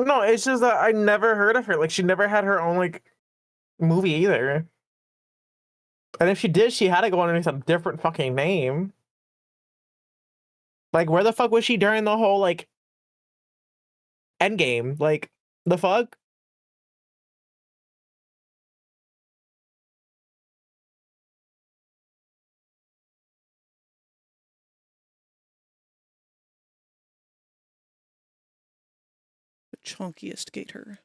No, it's just that I never heard of her. Like, she never had her own, like, movie either. And if she did, she had to go underneath a different fucking name. Like, where the fuck was she during the whole, like, Endgame? Like, the fuck? The chunkiest gator.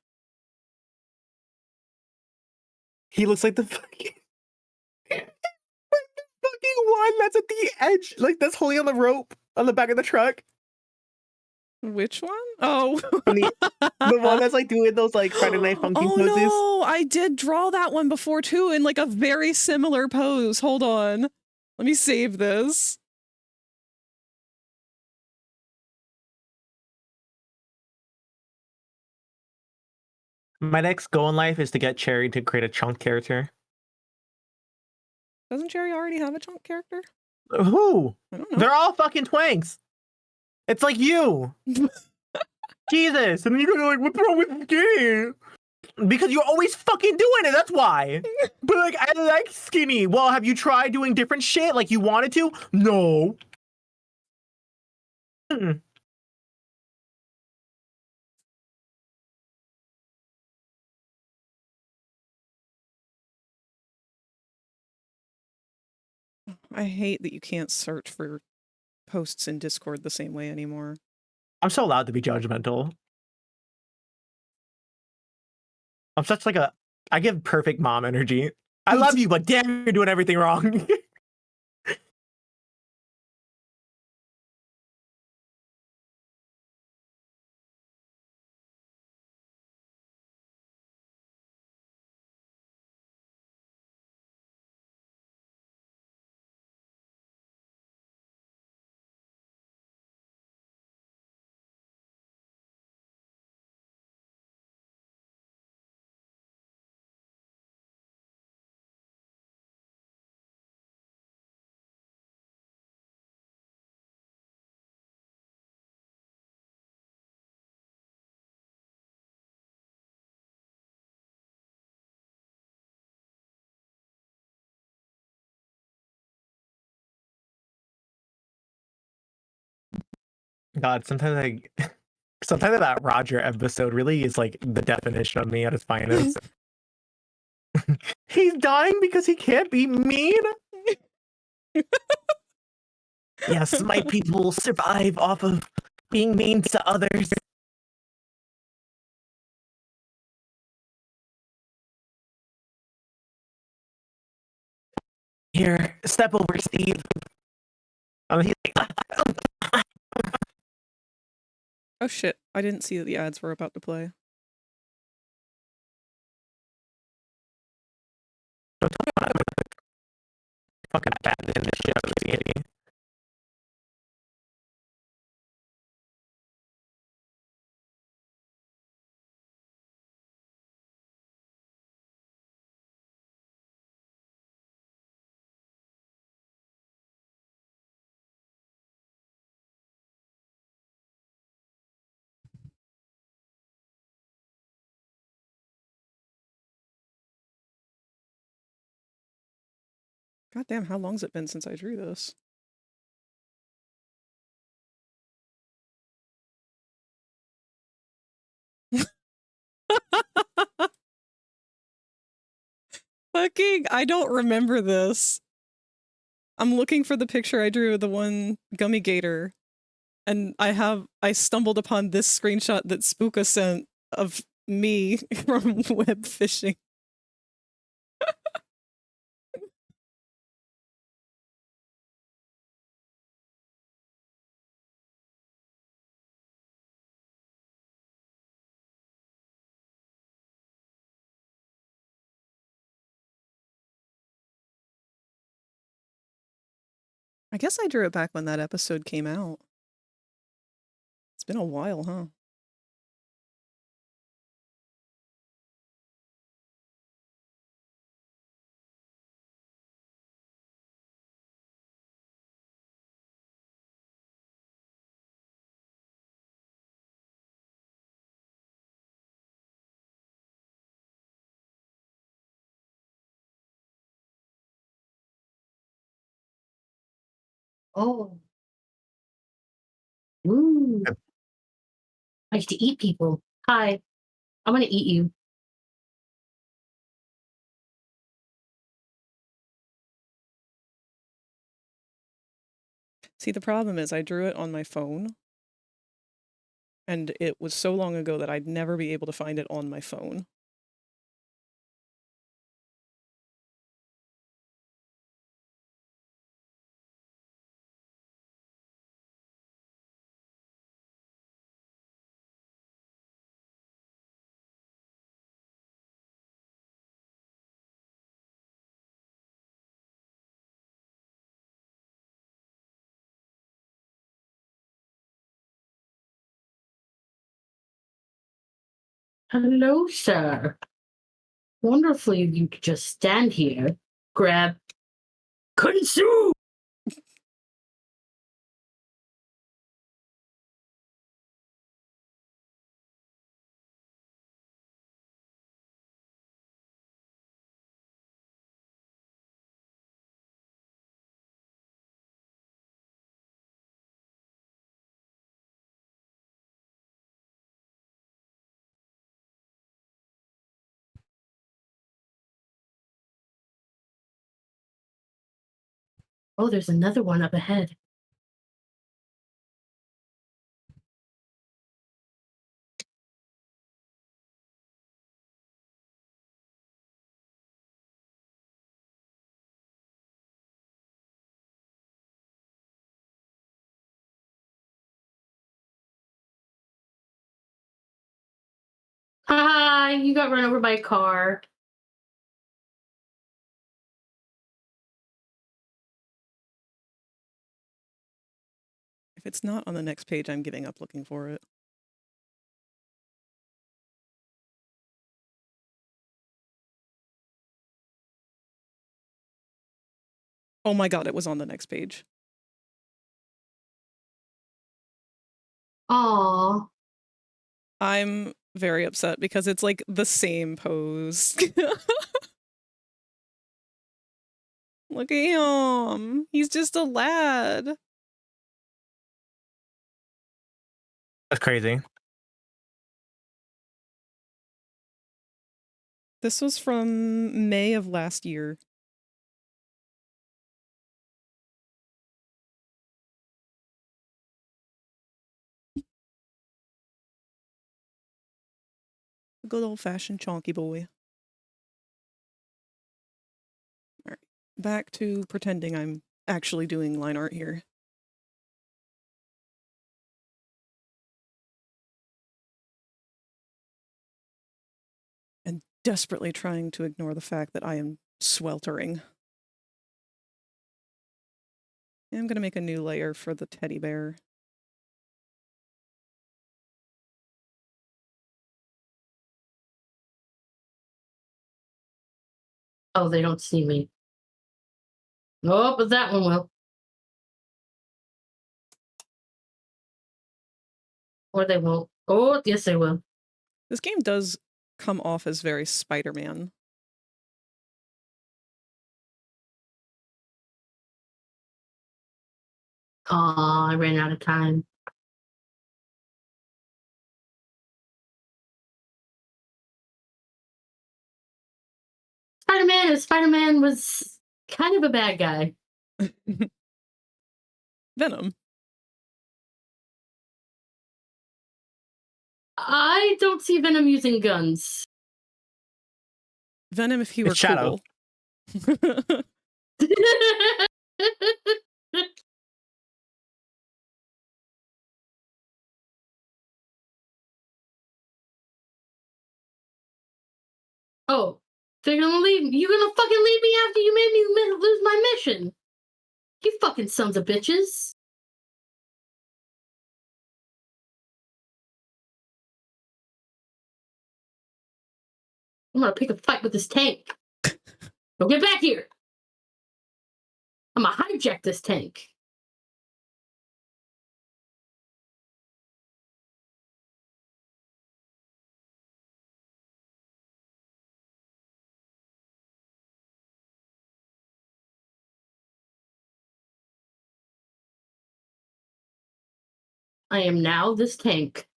He looks like the fucking... like the fucking one that's at the edge. Like, that's holding on the rope on the back of the truck. Which one? Oh. The one that's, like, doing those, like, Friday Night Funkin' Oh, poses. no! I did draw that one before, too, in, like, a very similar pose. Hold on. Let me save this. My next goal in life is to get Cherry to create a chunk character. Doesn't Cherry already have a chunk character? Who? I don't know. They're all fucking twanks. It's like you. Jesus. And you're like, what's wrong with the game? Because you're always fucking doing it. That's why. But like, I like skinny. Well, have you tried doing different shit like you wanted to? No. I hate that you can't search for posts in Discord the same way anymore. I'm so allowed to be judgmental. I'm such like a... I give perfect mom energy. I love you, but damn, you're doing everything wrong. God, sometimes that Roger episode really is like the definition of me at his finest. He's dying because he can't be mean? Yes, my people survive off of being mean to others. Here, step over, Steve. He's like, Oh shit, I didn't see that the ads were about to play. fucking bad in this show. God damn, how long's it been since I drew this? Fucking, I don't remember this. I'm looking for the picture I drew of the one gummy gator. And I stumbled upon this screenshot that Spooka sent of me from web fishing. I guess I drew it back when that episode came out. It's been a while, huh? Oh. Ooh. I used to eat people. Hi. I'm gonna eat you. See, the problem is I drew it on my phone. And it was so long ago that I'd never be able to find it on my phone. Hello, sir. Wonderfully, you could just stand here, grab, consume. Oh, there's another one up ahead. Hi, you got run over by a car. If it's not on the next page, I'm giving up looking for it. Oh my god, it was on the next page. Aw. I'm very upset because it's like the same pose. Look at him. He's just a lad. That's crazy. This was from May of last year. A good old-fashioned chonky boy. Alright, back to pretending I'm actually doing line art here. And desperately trying to ignore the fact that I am sweltering. I'm gonna make a new layer for the teddy bear. Oh, they don't see me. Oh, but that one will. Or they won't. Oh, yes, they will. This game does come off as very Spider-Man. Aw, I ran out of time. Spider-Man was kind of a bad guy. Venom. I don't see Venom using guns. Venom if he were It's Shadow. cool. Oh, they're gonna leave. You gonna fucking leave me after you made me lose my mission? You fucking sons of bitches. I'm gonna pick a fight with this tank. Go get back here. I'm gonna hijack this tank. I am now this tank.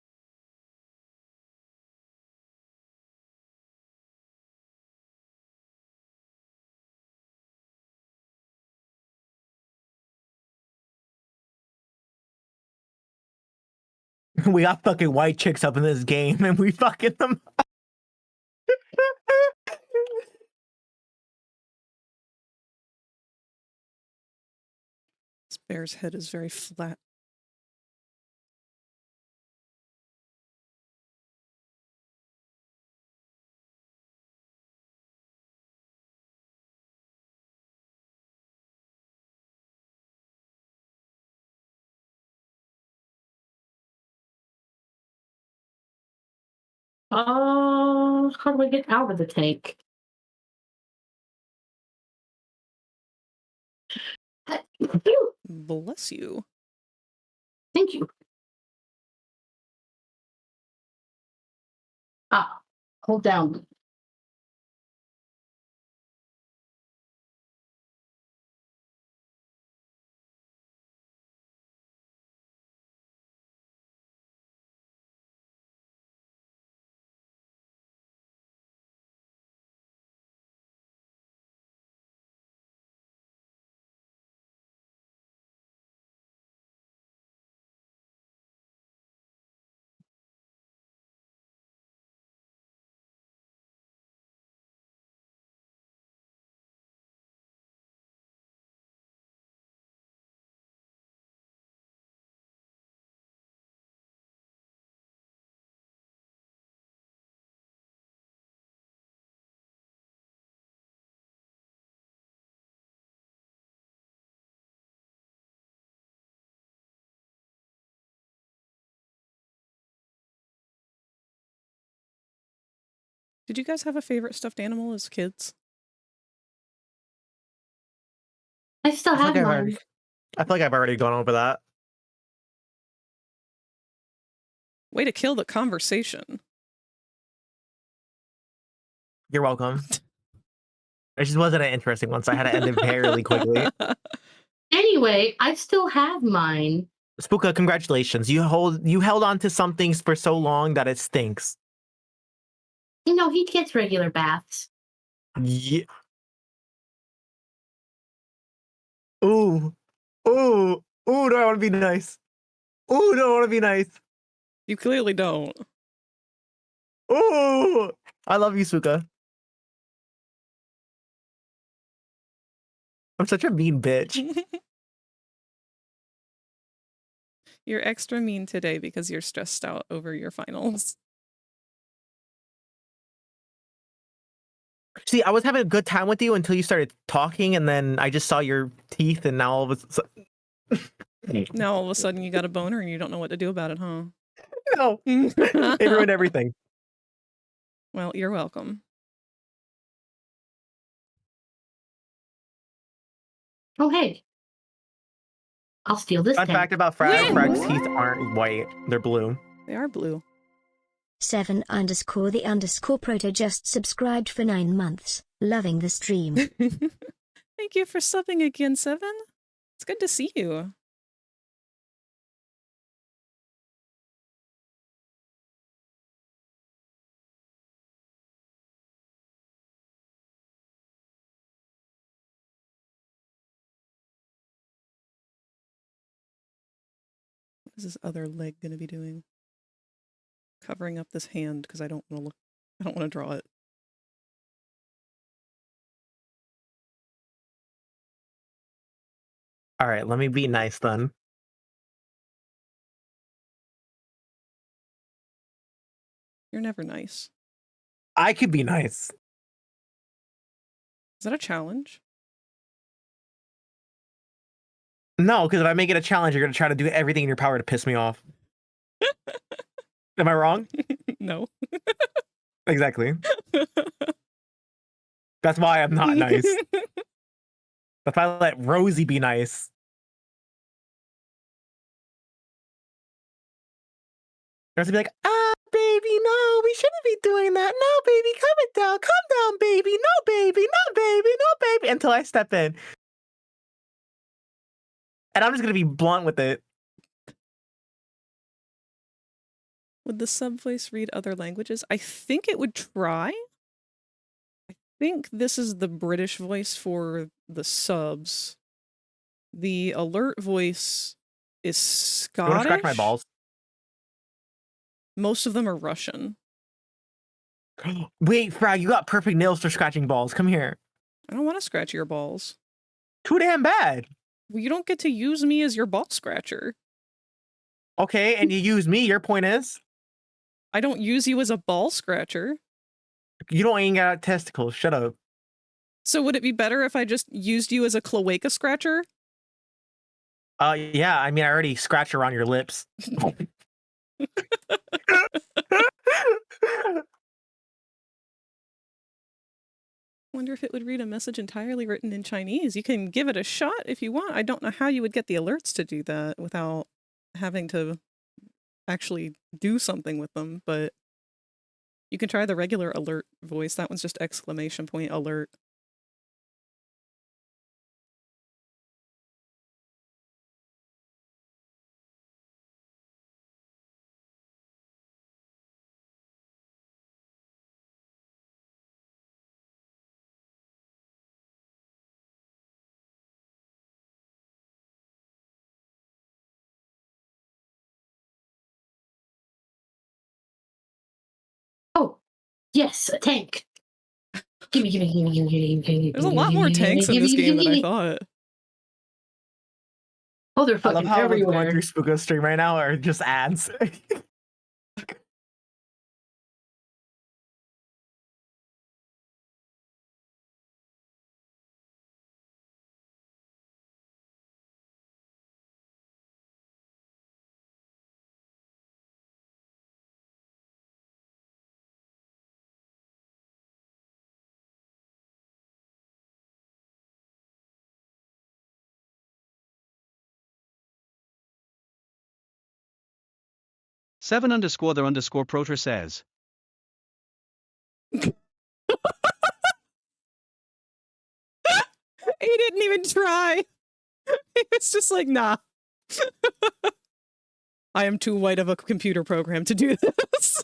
We got fucking white chicks up in this game and we fucking them up. This bear's head is very flat. How do I get out of the tank? Bless you. Thank you. Hold down. Did you guys have a favorite stuffed animal as kids? I still have mine. I feel like I've already gone over that. Way to kill the conversation. You're welcome. It just wasn't an interesting one, so I had to end it fairly quickly. Anyway, I still have mine. Spooka, congratulations. You held on to some things for so long that it stinks. You know, he gets regular baths. Yeah. Ooh. Ooh. Ooh, do I want to be nice? Ooh, do I want to be nice? You clearly don't. Ooh. I love you, Spooka. I'm such a mean bitch. You're extra mean today because you're stressed out over your finals. See, I was having a good time with you until you started talking, and then I just saw your teeth, and now all of a sudden... Now all of a sudden you got a boner and you don't know what to do about it, huh? No, it ruined everything. Well, you're welcome. Oh, hey. I'll steal this Fun tank. fact about Frag: Frag's teeth aren't white; they're blue. They are blue. 7_the_proto just subscribed for 9 months. Loving the stream. Thank you for subbing again, 7. It's good to see you. What is this other leg gonna be doing? Covering up this hand because I don't want to look. I don't want to draw it. All right, let me be nice then. You're never nice. I could be nice. Is that a challenge? No, because if I make it a challenge, you're gonna try to do everything in your power to piss me off. Am I wrong? No. Exactly. That's why I'm not nice. That's why I let Rosie be nice. Rosie be like, baby, no, we shouldn't be doing that. No, baby, calm down, baby. No, baby, no, baby, no, baby. Until I step in. And I'm just gonna be blunt with it. Would the sub voice read other languages? I think it would try. I think this is the British voice for the subs. The alert voice is You wanna Scottish. scratch my balls? Most of them are Russian. Wait, Frag, you got perfect nails for scratching balls. Come here. I don't want to scratch your balls. Too damn bad. Well, you don't get to use me as your ball scratcher. Okay, and you use me. Your point is? I don't use you as a ball scratcher. You don't ain't got testicles. Shut up. So would it be better if I just used you as a cloaca scratcher? Yeah, I mean, I already scratched around your lips. Wonder if it would read a message entirely written in Chinese. You can give it a shot if you want. I don't know how you would get the alerts to do that without having to actually do something with them, but you can try the regular alert voice. That one's just exclamation point alert. Oh, yes, a tank. Gimme. There's a lot more tanks in this game than I thought. Oh, they're I love fucking how what's going everywhere. through Spooko's stream right now are just ads. _the_proter says. He didn't even try. He was just like, nah. I am too white of a computer program to do this.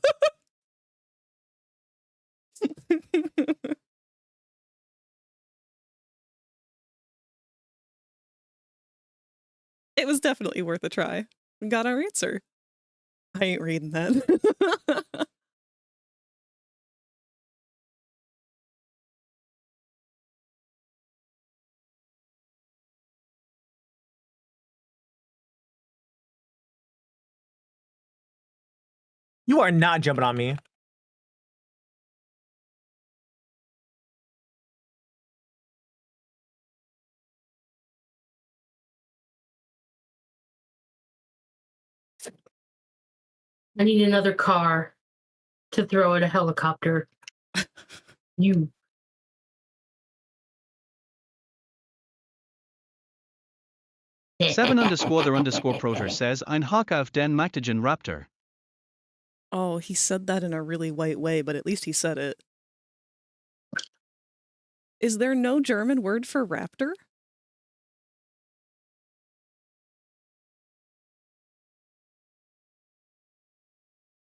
It was definitely worth a try. We got our answer. I ain't reading that. You are not jumping on me. I need another car to throw at a helicopter. You. __the_proter says ein Hawk auf den Mactagen Raptor. Oh, he said that in a really white way, but at least he said it. Is there no German word for raptor?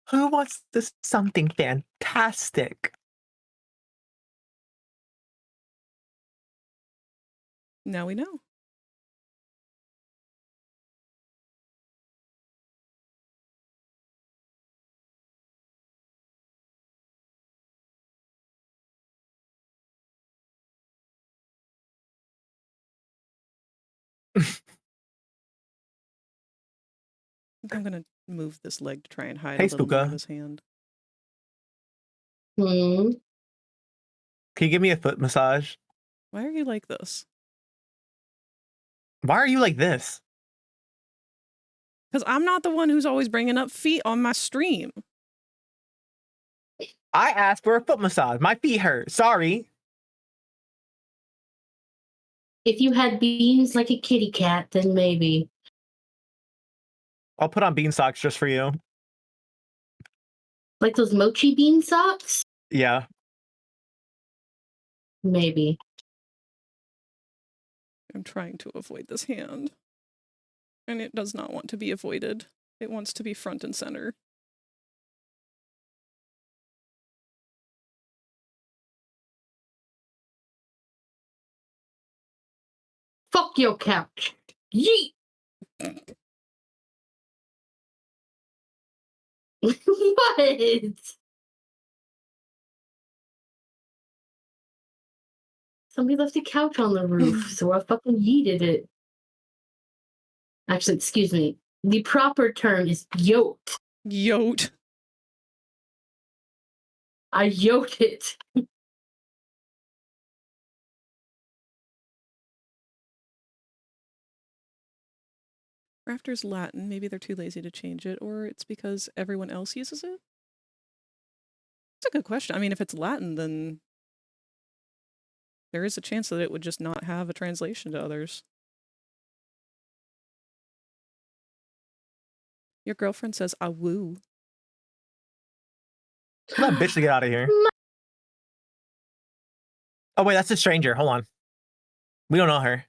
Who wants this something fantastic? Now we know. I'm gonna move this leg to try and hide Hey, a little more Spooka. of his hand. Hmm. Can you give me a foot massage? Why are you like this? Why are you like this? Because I'm not the one who's always bringing up feet on my stream. I asked for a foot massage. My feet hurt. Sorry. If you had beans like a kitty cat, then maybe. I'll put on bean socks just for you. Like those mochi bean socks? Yeah. Maybe. I'm trying to avoid this hand. And it does not want to be avoided. It wants to be front and center. Fuck your couch. Yeet! What? Somebody left a couch on the roof, so I fucking yeeted it. Actually, excuse me. The proper term is yoked. Yote. I yoked it. Raptor's Latin. Maybe they're too lazy to change it, or it's because everyone else uses it? It's a good question. I mean, if it's Latin, then there is a chance that it would just not have a translation to others. Your girlfriend says, "Ah woo." Tell that bitch to get out of here. Oh, wait, that's a stranger. Hold on. We don't know her.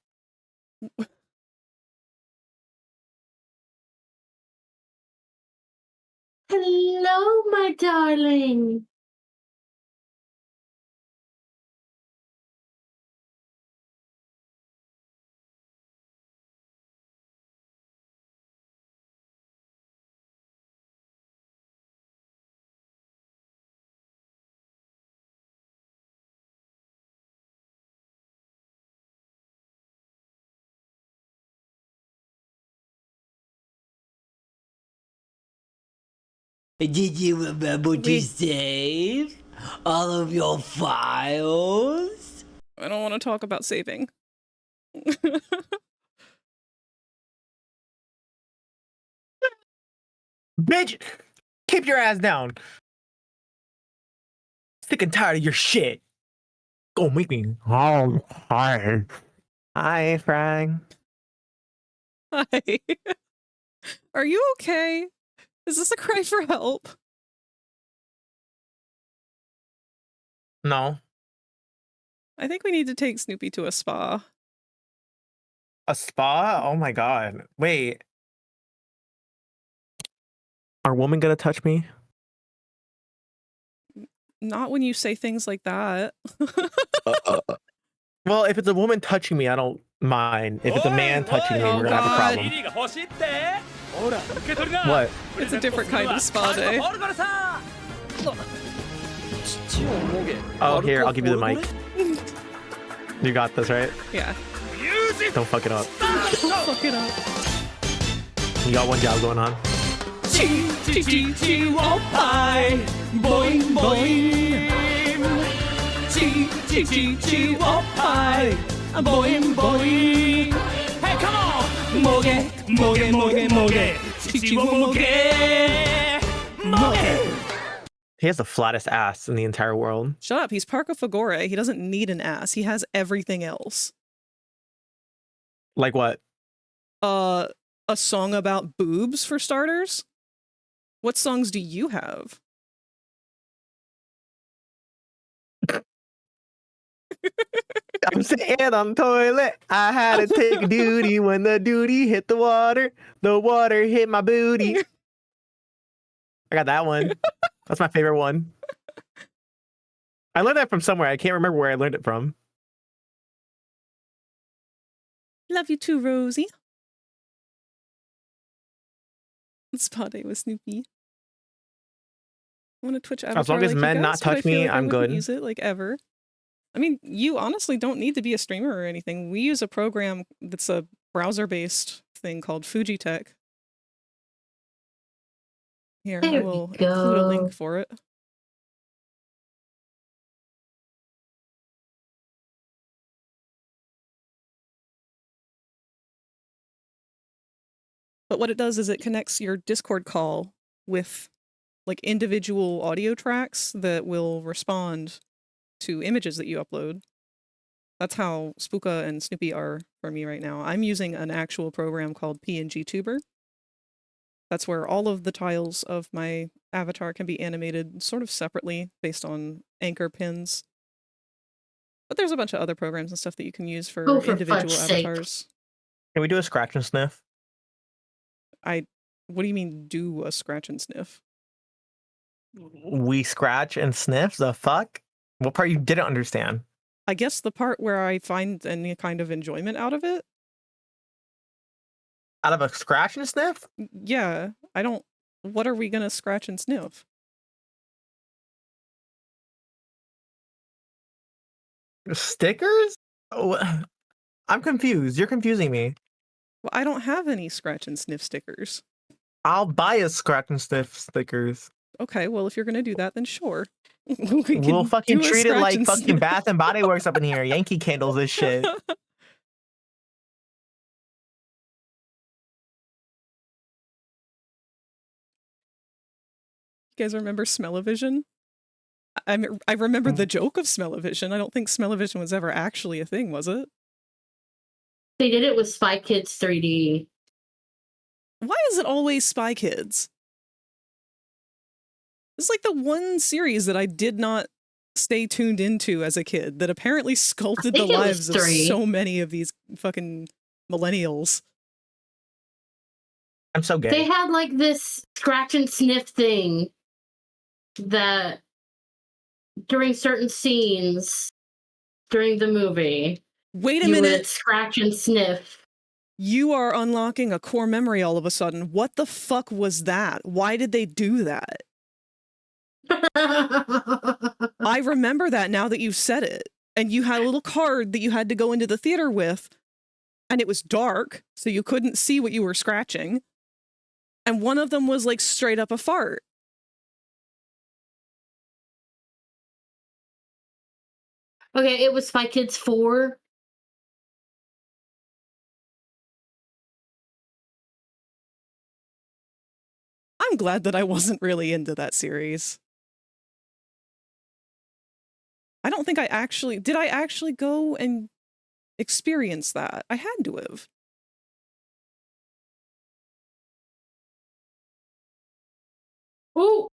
Hello, my darling. Did you remember to save all of your files? I don't want to talk about saving. Bitch, keep your ass down. Sick and tired of your shit. Go make me. Oh, hi. Hi, Frank. Hi. Are you okay? Is this a cry for help? No. I think we need to take Snoopy to a spa. A spa? Oh my god. Wait. Are women gonna touch me? Not when you say things like that. Well, if it's a woman touching me, I don't mind. If it's a man touching me, we're gonna have a problem. What? It's a different kind of spa day. Oh, here, I'll give you the mic. You got this, right? Yeah. Don't fuck it up. Don't fuck it up. You got one job going on. Boing, boing. Boing, boing. Hey, come on. Moge, moge, moge, moge. Chichi wo moge. He has the flattest ass in the entire world. Shut up, he's Parka Fagore. He doesn't need an ass. He has everything else. Like what? A song about boobs, for starters? What songs do you have? I'm sitting on the toilet. I had to take a duty when the duty hit the water. The water hit my booty. I got that one. That's my favorite one. I learned that from somewhere. I can't remember where I learned it from. Love you too, Rosie. Spa day with Snoopy. I want a Twitch avatar As long as like men you not guys, but I touch feel me, like I I'm wouldn't good. use it like ever. I mean, you honestly don't need to be a streamer or anything. We use a program that's a browser-based thing called Fujitech. Here, I There will we include a go. link for it. But what it does is it connects your Discord call with like individual audio tracks that will respond to images that you upload. That's how Spooka and Snoopy are for me right now. I'm using an actual program called PNG Tuber. That's where all of the tiles of my avatar can be animated sort of separately based on anchor pins. But there's a bunch of other programs and stuff that you can use for Oh, for individual fudge's sake. avatars. Can we do a scratch and sniff? What do you mean do a scratch and sniff? We scratch and sniff? The fuck? What part you didn't understand? I guess the part where I find any kind of enjoyment out of it. Out of a scratch and sniff? Yeah, I don't. What are we gonna scratch and sniff? Stickers? Oh, I'm confused. You're confusing me. Well, I don't have any scratch and sniff stickers. I'll buy a scratch and sniff stickers. Okay, well, if you're gonna do that, then sure. We'll fucking do a treat it scratch like and fucking sniff. Bath and Body Works up in here. Yankee candles, this shit. You guys remember Smell-O-Vision? I remember the joke of Smell-O-Vision. I don't think Smell-O-Vision was ever actually a thing, was it? They did it with Spy Kids 3D. Why is it always Spy Kids? It's like the one series that I did not stay tuned into as a kid that apparently sculpted the think it was lives of 3. so many of these fucking millennials. I'm so gay. They had like this scratch and sniff thing that during certain scenes during the movie, Wait a you minute. would scratch and sniff. You are unlocking a core memory all of a sudden. What the fuck was that? Why did they do that? I remember that now that you've said it. And you had a little card that you had to go into the theater with, and it was dark, so you couldn't see what you were scratching. And one of them was like straight up a fart. Okay, it was Spy Kids 4. I'm glad that I wasn't really into that series. I don't think I actually... Did I actually go and experience that? I had to have. Ooh!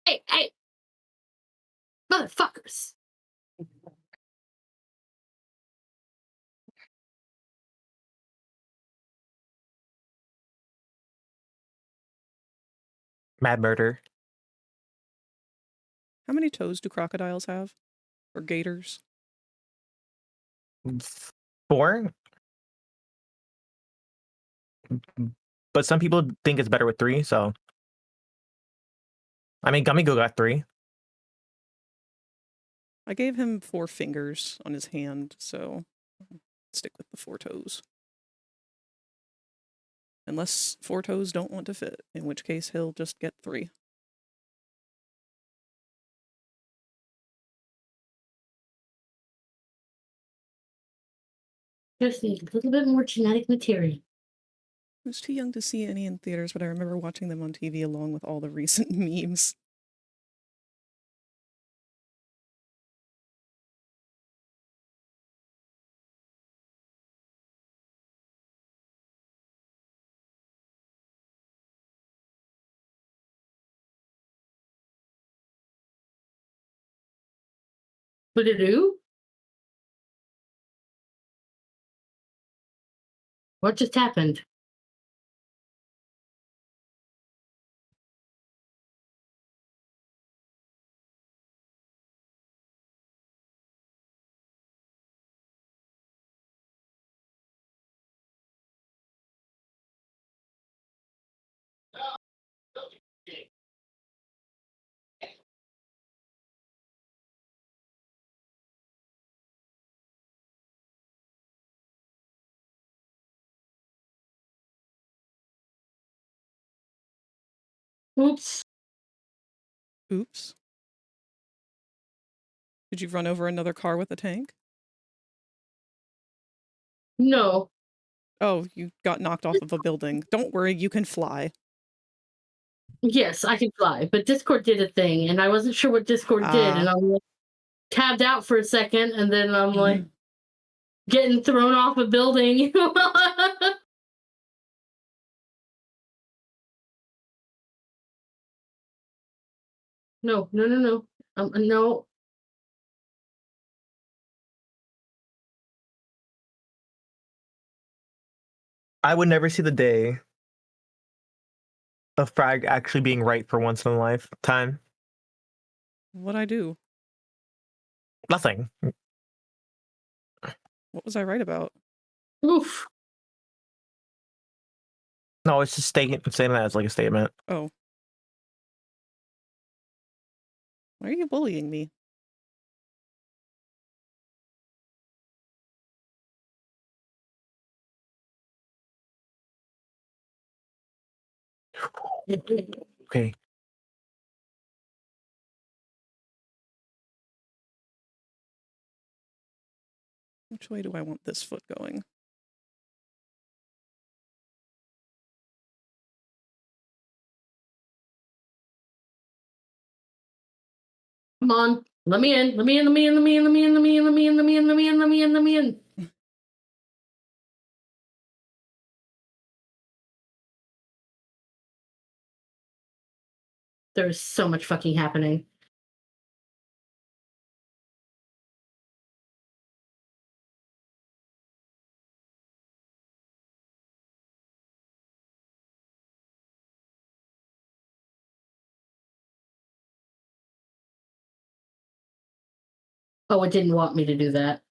Hey! Motherfuckers! Mad murder. How many toes do crocodiles have? Or gators? 4? But some people think it's better with 3, so. I mean, Gummy Go got 3. I gave him 4 fingers on his hand, so I'll stick with the 4 toes. Unless 4 toes don't want to fit, in which case he'll just get 3. Just need a little bit more genetic material. I was too young to see any in theaters, but I remember watching them on TV along with all the recent memes. What did it do? What just happened? Oops. Oops. Did you run over another car with a tank? No. Oh, you got knocked off of a building. Don't worry, you can fly. Yes, I can fly, but Discord did a thing, and I wasn't sure what Discord did, and I'm like, tabbed out for a second, and then I'm like getting thrown off a building. No, no, no, no. No. I would never see the day of Frag actually being right for once in a lifetime. What'd I do? Nothing. What was I right about? Oof. No, it's just saying that as like a statement. Oh. Why are you bullying me? Okay. Which way do I want this foot going? Come on. Let me in. Let me in. Let me in. Let me in. Let me in. Let me in. Let me in. Let me in. Let me in. Let me in. Let me in. There's so much fucking happening. Oh, it didn't want me to do that.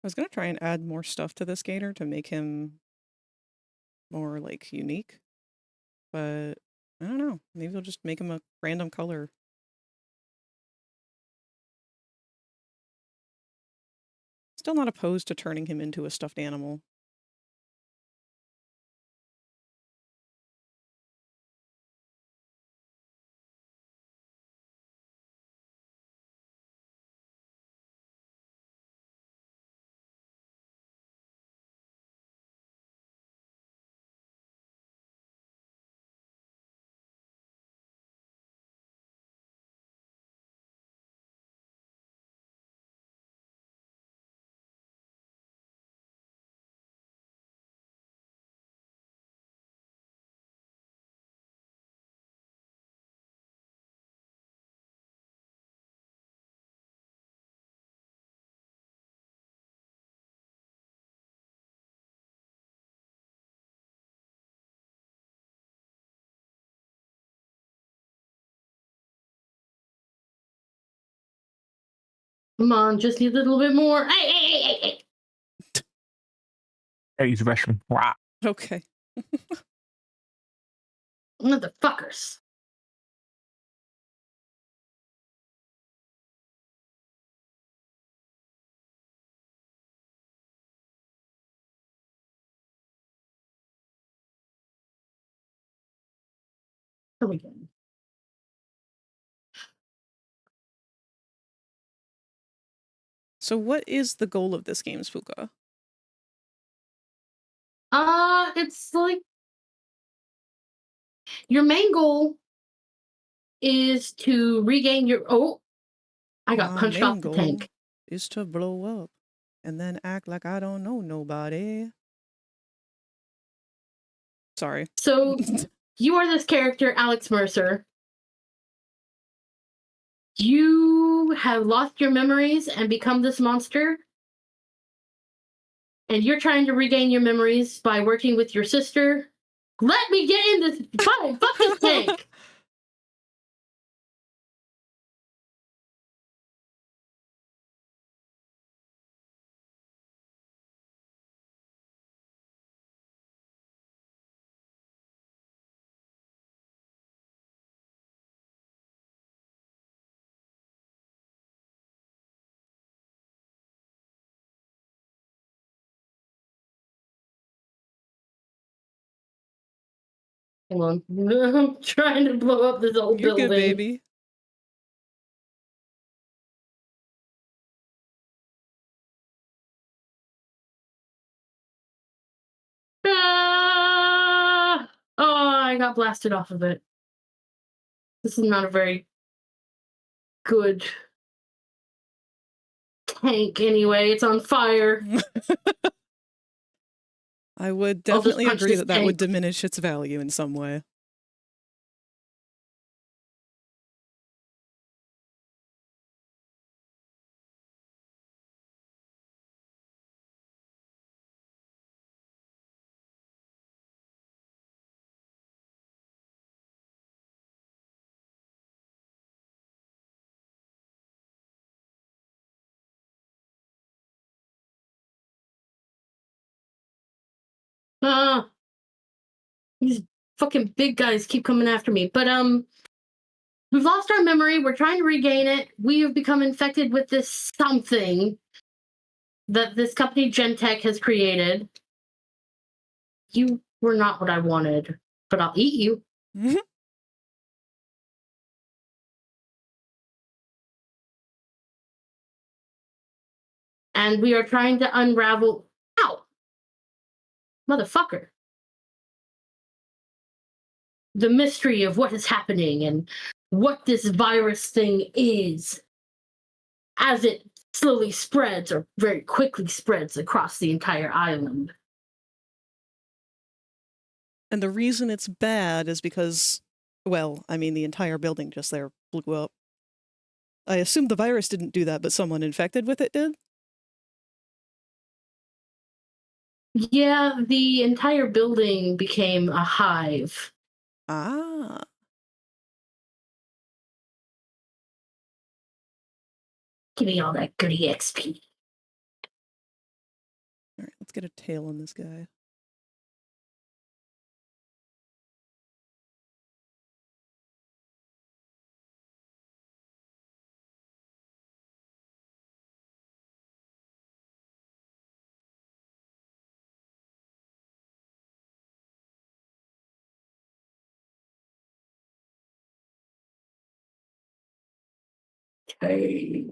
I was gonna try and add more stuff to this gator to make him more, like, unique. But I don't know. Maybe we'll just make him a random color. Still not opposed to turning him into a stuffed animal. Come on, just need a little bit more. Hey. There, use the restroom. Wow. Okay. Motherfuckers. Here we go. So what is the goal of this game, Spooka? It's like your main goal is to regain your. Oh, I got My punched main off the goal tank. is to blow up and then act like I don't know nobody. Sorry. So you are this character, Alex Mercer. You have lost your memories and become this monster. And you're trying to regain your memories by working with your sister. Let me get in this fucking tank. Hang on. I'm trying to blow up this old You're building. good, baby. Ah! Oh, I got blasted off of it. This is not a very good tank anyway. It's on fire. I would I'll just definitely punch agree this that that would tank. diminish its value in some way. Ah, these fucking big guys keep coming after me. But we've lost our memory. We're trying to regain it. We have become infected with this something that this company Gentech has created. You were not what I wanted, but I'll eat you. And we are trying to unravel. Ow! Motherfucker. The mystery of what is happening and what this virus thing is as it slowly spreads or very quickly spreads across the entire island. And the reason it's bad is because, well, I mean, the entire building just there blew up. I assume the virus didn't do that, but someone infected with it did? Yeah, the entire building became a hive. Ah. Give me all that goody XP. All right, let's get a tail on this guy. Tank.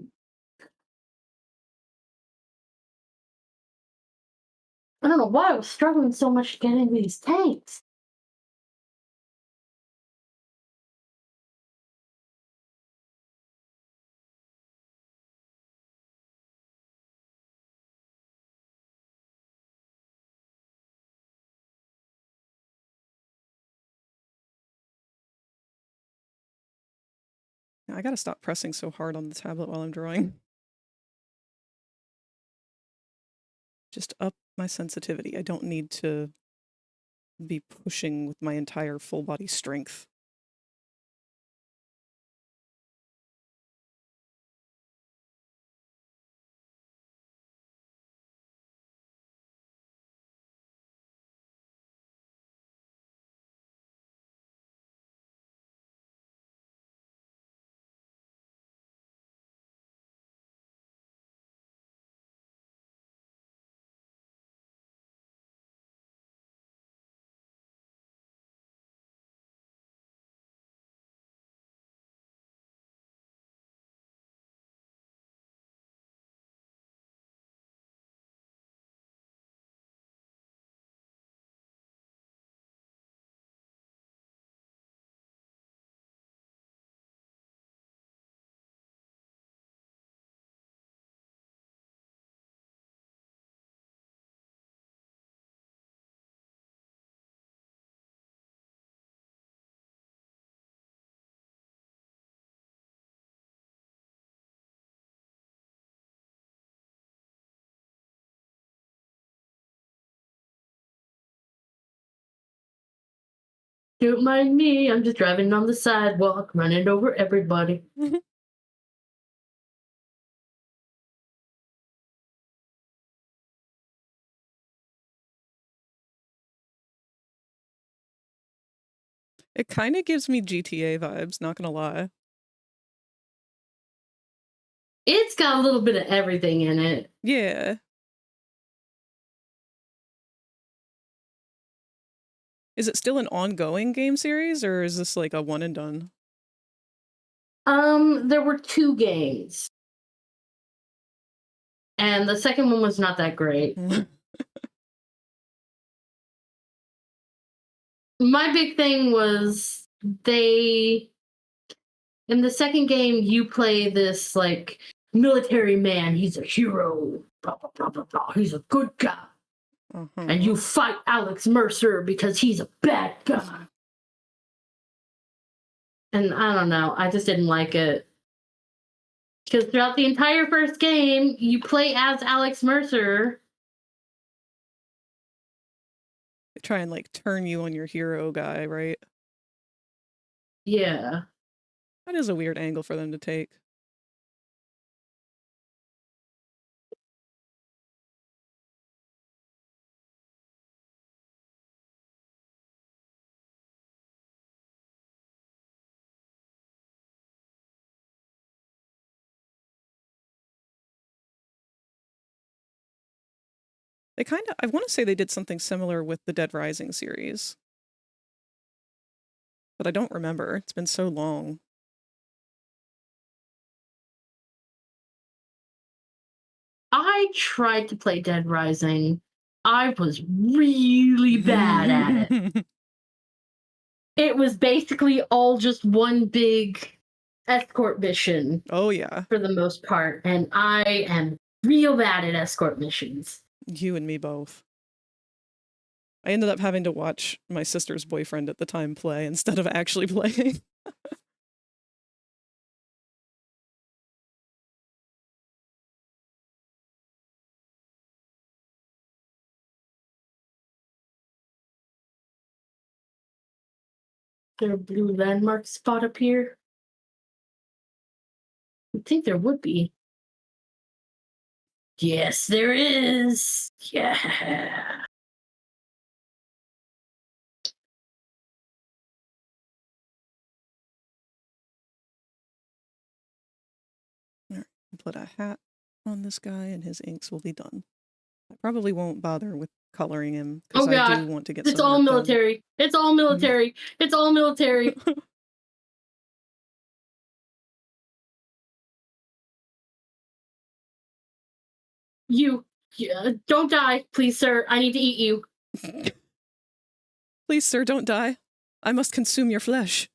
I don't know why I was struggling so much getting these tanks. I gotta stop pressing so hard on the tablet while I'm drawing. Just up my sensitivity. I don't need to be pushing with my entire full body strength. Don't mind me, I'm just driving on the sidewalk, running over everybody. It kind of gives me GTA vibes, not gonna lie. It's got a little bit of everything in it. Yeah. Is it still an ongoing game series, or is this like a one and done? There were 2 games. And the second one was not that great. My big thing was in the second game, you play this like military man. He's a hero. Blah, blah, blah, blah, blah. He's a good guy. And you fight Alex Mercer because he's a bad guy. And I don't know. I just didn't like it. Because throughout the entire first game, you play as Alex Mercer. They try and like turn you on your hero guy, right? Yeah. That is a weird angle for them to take. They kind of, I want to say they did something similar with the Dead Rising series. But I don't remember. It's been so long. I tried to play Dead Rising. I was really bad at it. It was basically all just one big escort mission. Oh, yeah. For the most part. And I am real bad at escort missions. You and me both. I ended up having to watch my sister's boyfriend at the time play instead of actually playing. There a blue landmark spot up here? I think there would be. Yes, there is. Yeah. All right, put a hat on this guy and his inks will be done. I probably won't bother with coloring him because I do want to get it's some all work military. It's all military. It's all military. done. You, don't die, please, sir. I need to eat you. Please, sir, don't die. I must consume your flesh.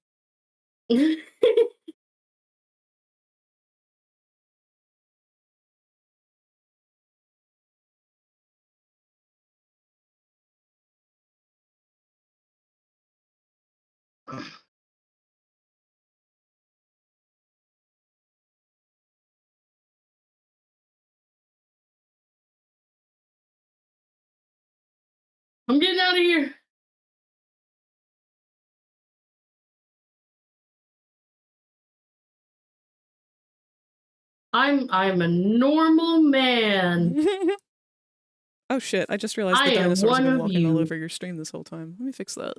I'm getting out of here. I'm a normal man. Oh shit, I just realized I the am dinosaurs have one been of walking all you. over your stream this whole time. Let me fix that.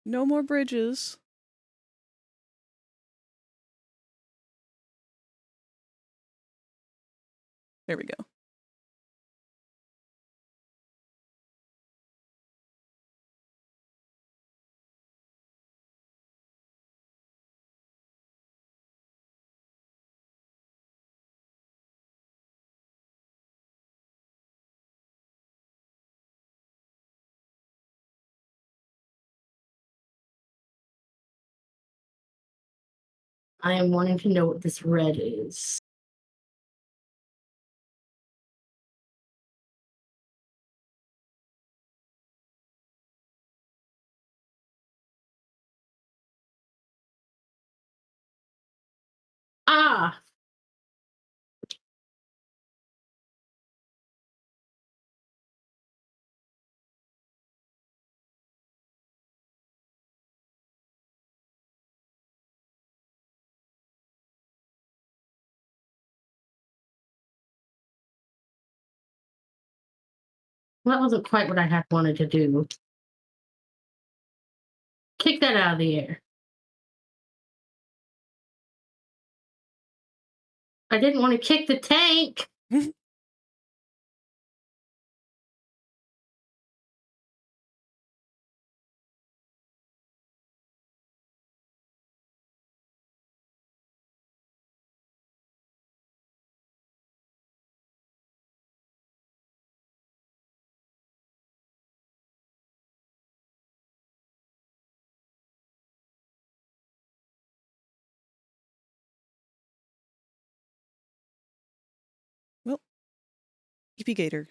No more bridges. There we go. I am wanting to know what this red is. Ah! Well, that wasn't quite what I had wanted to do. Kick that out of the air. I didn't want to kick the tank. Well, Yippee Gator.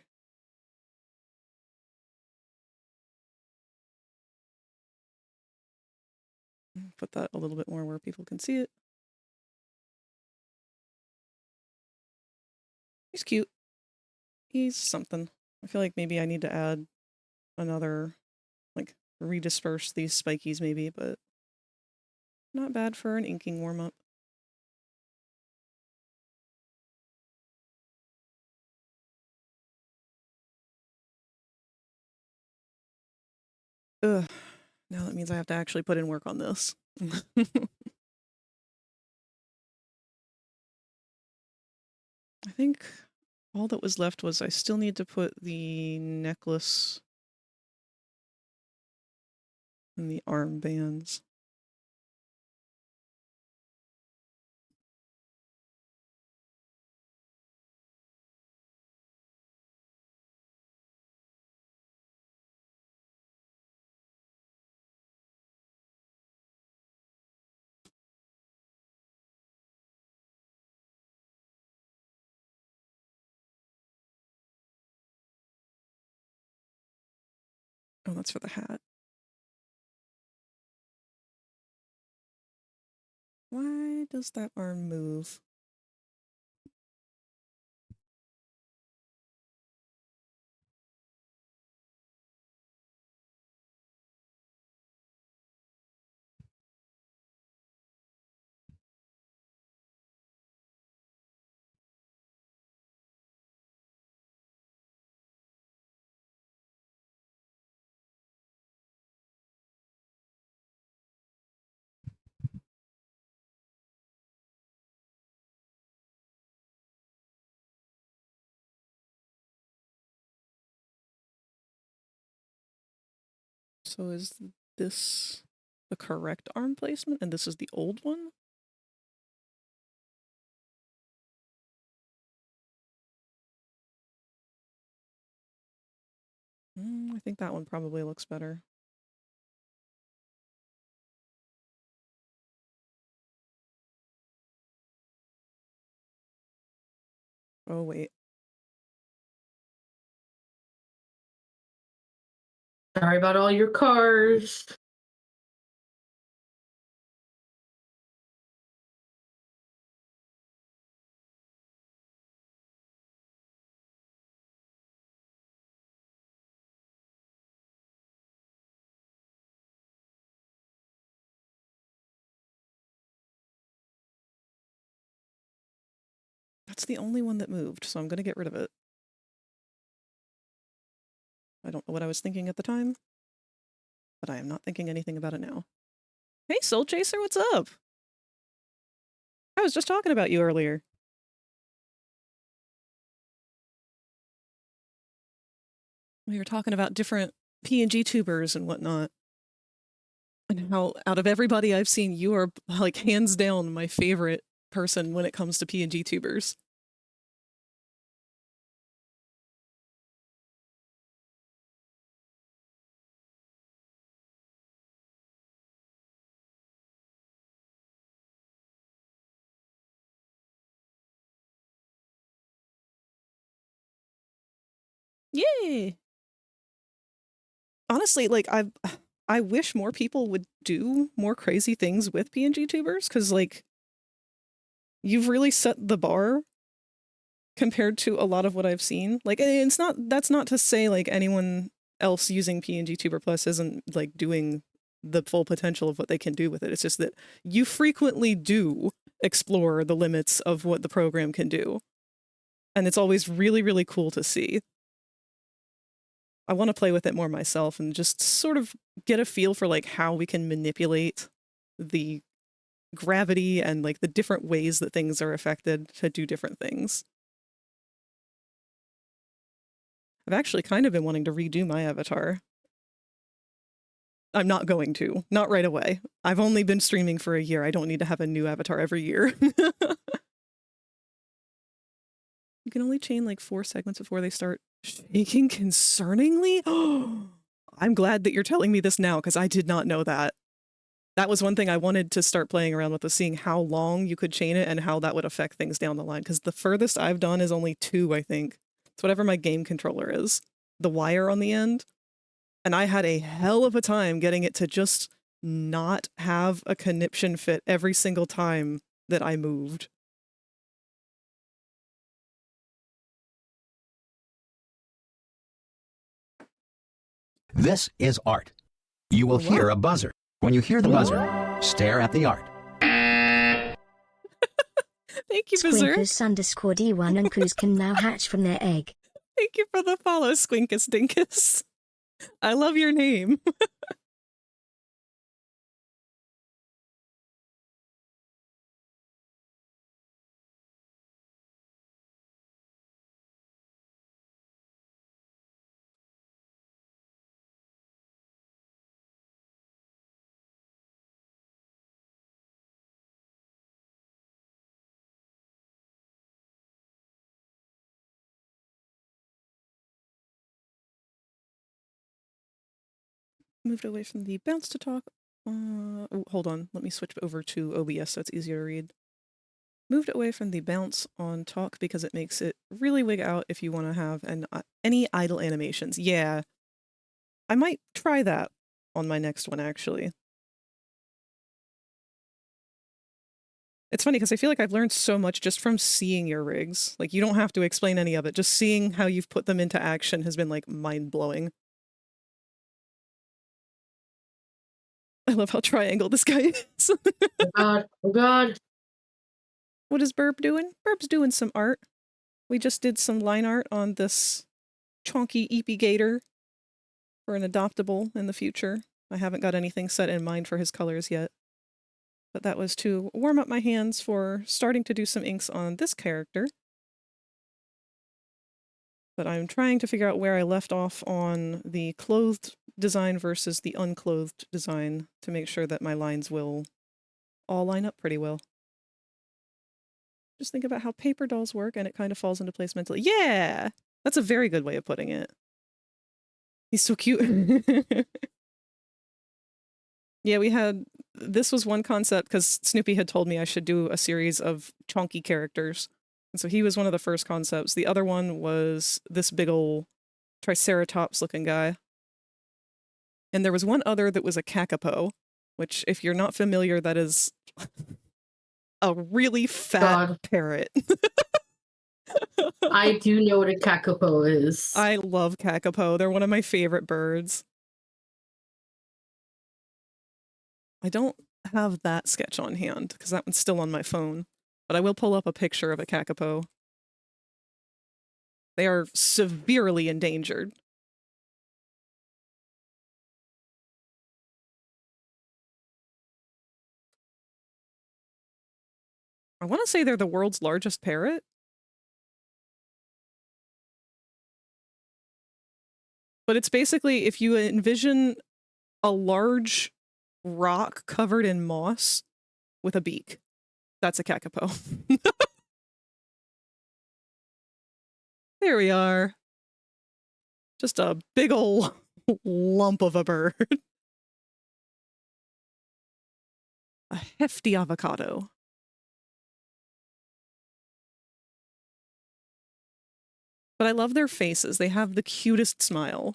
Put that a little bit more where people can see it. He's cute. He's something. I feel like maybe I need to add another, like, redisperse these spikies maybe, but not bad for an inking warm-up. Ugh. Now that means I have to actually put in work on this. I think all that was left was I still need to put the necklace and the armbands. Oh, that's for the hat. Why does that arm move? So is this the correct arm placement and this is the old one? I think that one probably looks better. Oh, wait. Sorry about all your cars. That's the only one that moved, so I'm going to get rid of it. I don't know what I was thinking at the time, but I am not thinking anything about it now. Hey, Soul Chaser, what's up? I was just talking about you earlier. We were talking about different PNG tubers and whatnot. And how, out of everybody I've seen, you are, like, hands down my favorite person when it comes to PNG tubers. Yay! Honestly, like, I wish more people would do more crazy things with PNG tubers, because, like, you've really set the bar compared to a lot of what I've seen. Like, it's not, that's not to say, like, anyone else using PNG Tuber Plus isn't, like, doing the full potential of what they can do with it. It's just that you frequently do explore the limits of what the program can do. And it's always really, really cool to see. I want to play with it more myself and just sort of get a feel for, like, how we can manipulate the gravity and, like, the different ways that things are affected to do different things. I've actually kind of been wanting to redo my avatar. I'm not going to. Not right away. I've only been streaming for a year. I don't need to have a new avatar every year. You can only chain like 4 segments before they start shaking concerningly? I'm glad that you're telling me this now, because I did not know that. That was one thing I wanted to start playing around with, was seeing how long you could chain it and how that would affect things down the line, because the furthest I've done is only 2, I think. It's whatever my game controller is. The wire on the end. And I had a hell of a time getting it to just not have a conniption fit every single time that I moved. This is art. You will hear a buzzer. When you hear the buzzer, stare at the art. Thank you, Berserk. Squinkus_D1 and Coos can now hatch from their egg. Thank you for the follow, Squinkus Dinkus. I love your name. Moved away from the bounce to talk. Oh, hold on. Let me switch over to OBS so it's easier to read. Moved away from the bounce on talk because it makes it really wig out if you want to have any idle animations. Yeah. I might try that on my next one, actually. It's funny because I feel like I've learned so much just from seeing your rigs. Like, you don't have to explain any of it. Just seeing how you've put them into action has been, like, mind-blowing. I love how triangle this guy is. Oh god, oh god. What is Burb doing? Burb's doing some art. We just did some line art on this chonky Eepy Gator for an adoptable in the future. I haven't got anything set in mind for his colors yet. But that was to warm up my hands for starting to do some inks on this character. But I'm trying to figure out where I left off on the clothed design versus the unclothed design to make sure that my lines will all line up pretty well. Just think about how paper dolls work and it kind of falls into place mentally. Yeah! That's a very good way of putting it. He's so cute. Yeah, we had, this was one concept because Snoopy had told me I should do a series of chunky characters. And so he was one of the first concepts. The other one was this big ol' Triceratops looking guy. And there was one other that was a kakapo, which if you're not familiar, that is a really fat parrot. I do know what a kakapo is. I love kakapo. They're one of my favorite birds. I don't have that sketch on hand because that one's still on my phone, but I will pull up a picture of a kakapo. They are severely endangered. I want to say they're the world's largest parrot. But it's basically, if you envision a large rock covered in moss with a beak, that's a kakapo. There we are. Just a big ol' lump of a bird. A hefty avocado. But I love their faces. They have the cutest smile.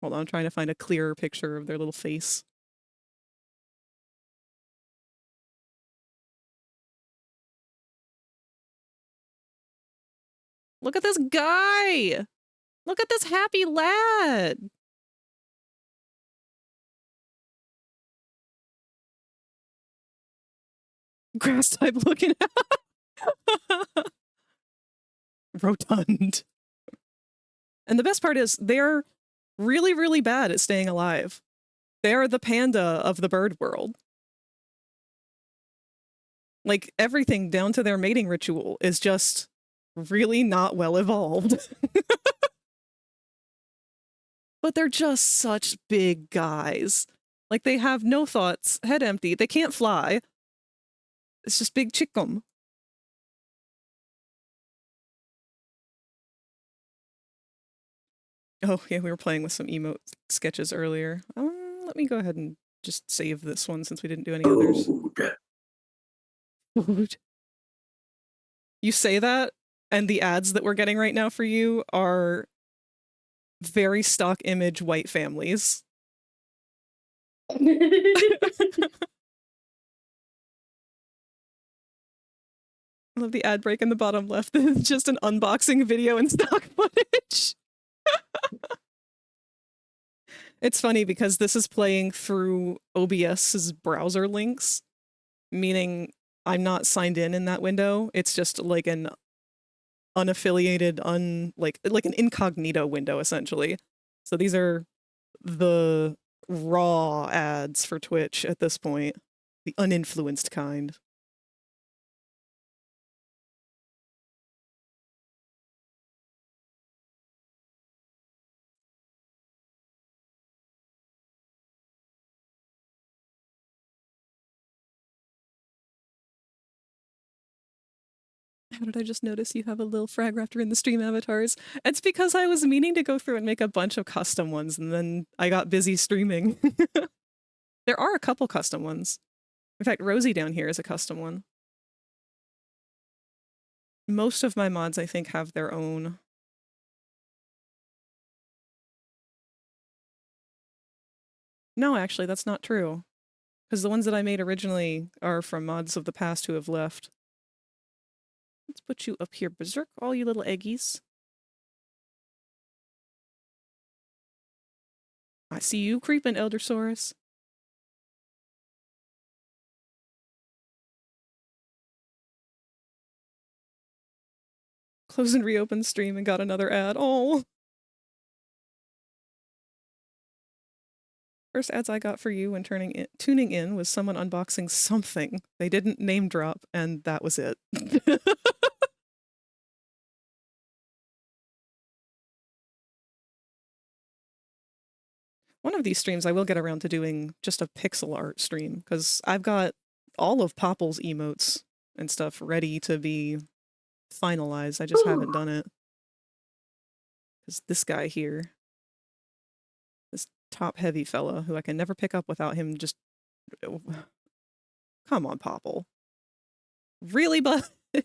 Hold on, I'm trying to find a clearer picture of their little face. Look at this guy! Look at this happy lad! Grass type looking rotund. And the best part is they're really, really bad at staying alive. They're the panda of the bird world. Like, everything down to their mating ritual is just really not well evolved. But they're just such big guys. Like, they have no thoughts, head empty, they can't fly. It's just big chickum. Oh, yeah, we were playing with some emote sketches earlier. Let me go ahead and just save this one since we didn't do any others. Food. You say that, and the ads that we're getting right now for you are very stock image white families. I love the ad break in the bottom left. It's just an unboxing video and stock footage. It's funny because this is playing through OBS's browser links, meaning I'm not signed in that window. It's just like an unaffiliated, like an incognito window, essentially. So these are the raw ads for Twitch at this point, the uninfluenced kind. How did I just notice you have a little frag raptor in the stream avatars? It's because I was meaning to go through and make a bunch of custom ones, and then I got busy streaming. There are a couple custom ones. In fact, Rosie down here is a custom one. Most of my mods, I think, have their own. No, actually, that's not true. Because the ones that I made originally are from mods of the past who have left. Let's put you up here, Berserk, all you little eggies. I see you creeping, Eldersaurus. Close and reopen stream and got another ad. Oh. First ads I got for you when tuning in was someone unboxing something. They didn't name drop, and that was it. One of these streams I will get around to doing just a pixel art stream, because I've got all of Popple's emotes and stuff ready to be finalized. I just haven't done it. Because this guy here, this top-heavy fella, who I can never pick up without him just... Come on, Popple. Really, bud? Do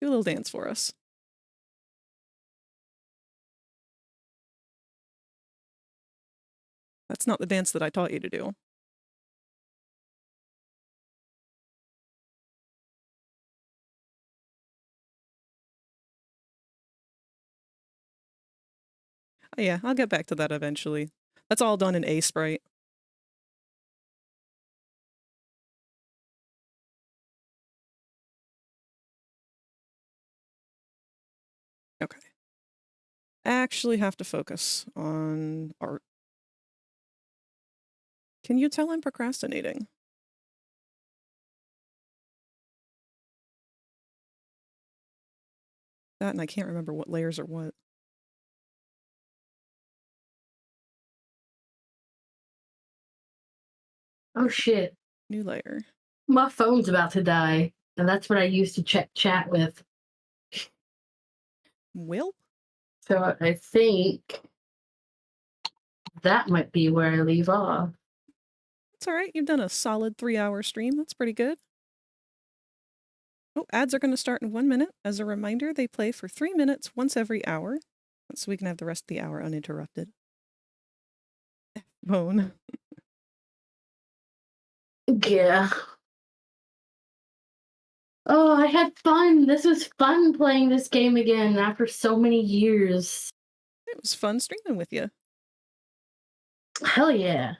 a little dance for us. That's not the dance that I taught you to do. Oh, yeah, I'll get back to that eventually. That's all done in A Sprite. Okay. Actually have to focus on art. Can you tell I'm procrastinating? That, and I can't remember what layers are what. Oh shit. New layer. My phone's about to die, and that's what I used to check chat with. Well? So I think that might be where I leave off. It's alright, you've done a solid 3-hour stream. That's pretty good. Oh, ads are going to start in 1 minute. As a reminder, they play for 3 minutes once every hour, so we can have the rest of the hour uninterrupted. Phone. Yeah. Oh, I had fun. This was fun playing this game again after so many years. It was fun streaming with you. Hell yeah.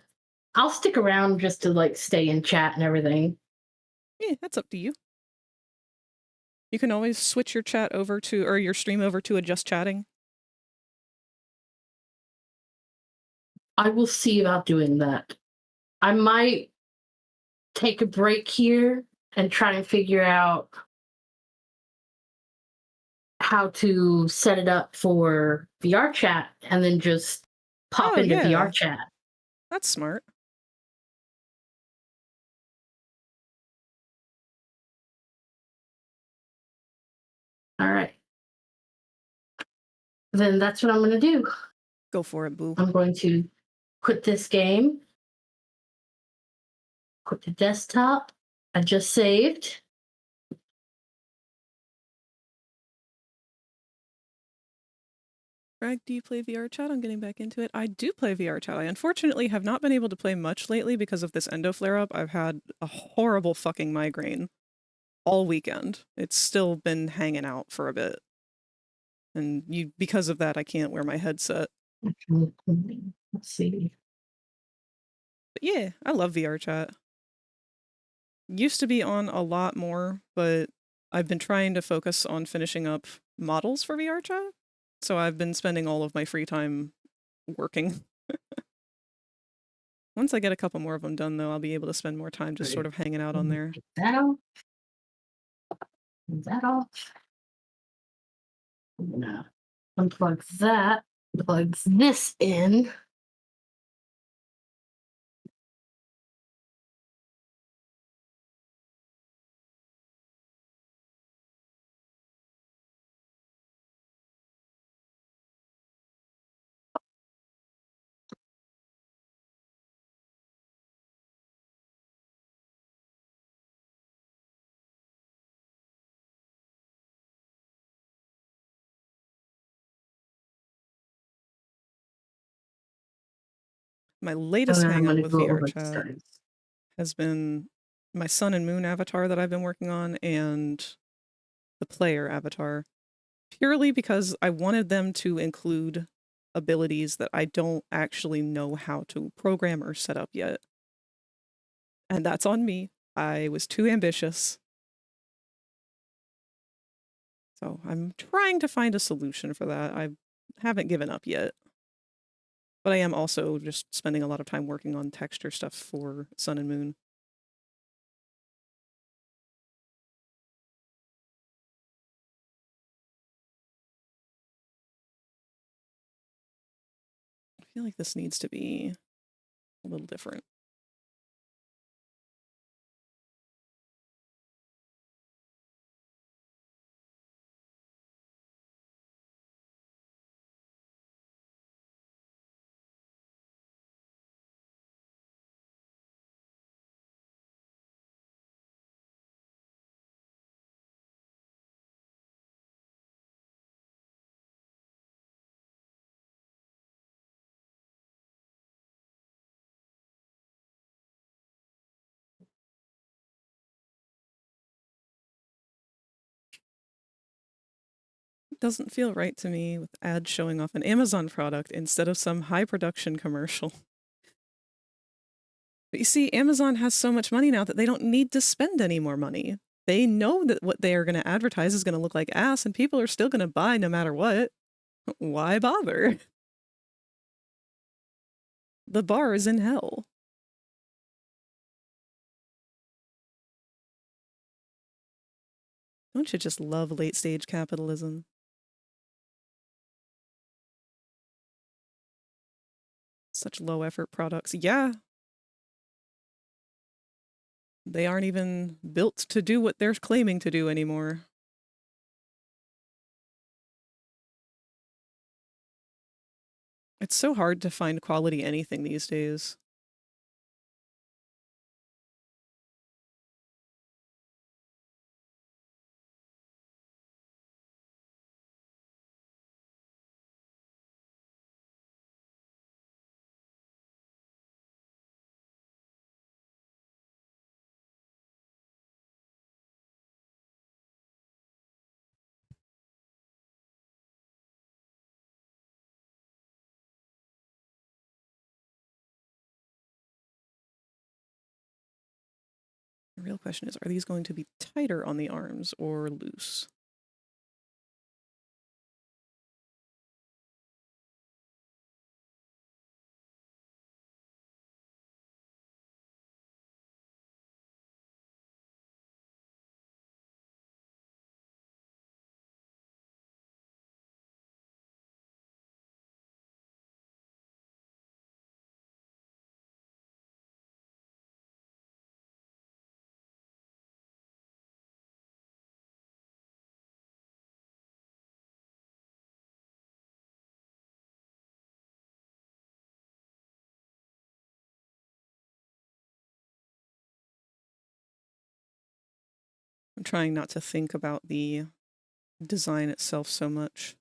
I'll stick around just to like stay in chat and everything. Yeah, that's up to you. You can always switch your chat over to, or your stream over to a just chatting. I will see about doing that. I might take a break here and try and figure out how to set it up for VR chat and then just pop into VR chat. That's smart. All right. Then that's what I'm going to do. Go for it, boo. I'm going to quit this game. Quit the desktop. I just saved. Greg, do you play VR chat? I'm getting back into it. I do play VR chat. I unfortunately have not been able to play much lately because of this endo flare-up. I've had a horrible fucking migraine all weekend. It's still been hanging out for a bit. And because of that, I can't wear my headset. Let's see. But yeah, I love VR chat. Used to be on a lot more, but I've been trying to focus on finishing up models for VR chat. So I've been spending all of my free time working. Once I get a couple more of them done, though, I'll be able to spend more time just sort of hanging out on there. Get that off. That off. I'm gonna unplug that. Plugs this in. My latest I'm hang up gonna with go VR over chat studies. has been my Sun and Moon avatar that I've been working on and the player avatar. Purely because I wanted them to include abilities that I don't actually know how to program or set up yet. And that's on me. I was too ambitious. So I'm trying to find a solution for that. I haven't given up yet. But I am also just spending a lot of time working on texture stuff for Sun and Moon. I feel like this needs to be a little different. doesn't feel right to me with ads showing off an Amazon product instead of some high production commercial. But you see, Amazon has so much money now that they don't need to spend any more money. They know that what they are going to advertise is going to look like ass, and people are still going to buy no matter what. Why bother? The bar is in hell. Don't you just love late-stage capitalism? Such low-effort products. Yeah. They aren't even built to do what they're claiming to do anymore. It's so hard to find quality anything these days. The real question is, are these going to be tighter on the arms or loose? I'm trying not to think about the design itself so much.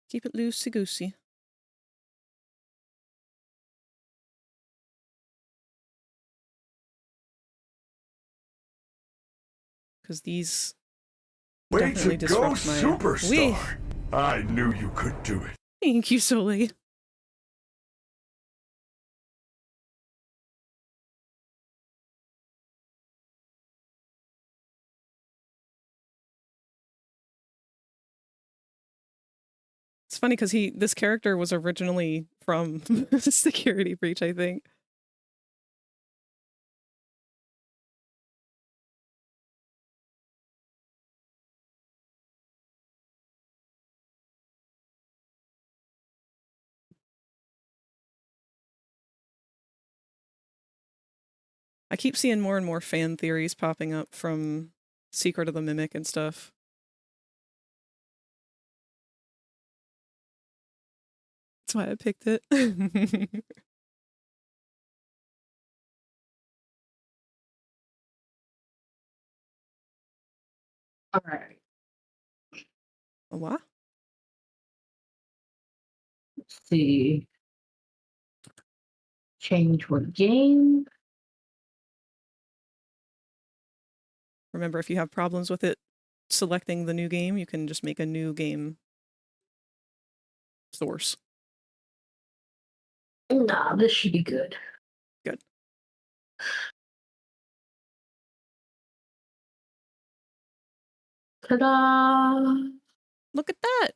Keep it loosey-goosey. Because these Way definitely to go, disrupt my... superstar! I knew you could do it. Thank you, Sully. It's funny because this character was originally from Security Breach, I think. I keep seeing more and more fan theories popping up from Secret of the Mimic and stuff. That's why I picked it. All right. What? Let's see. Change what game? Remember, if you have problems with it selecting the new game, you can just make a new game source. Nah, this should be good. Good. Ta-da! Look at that!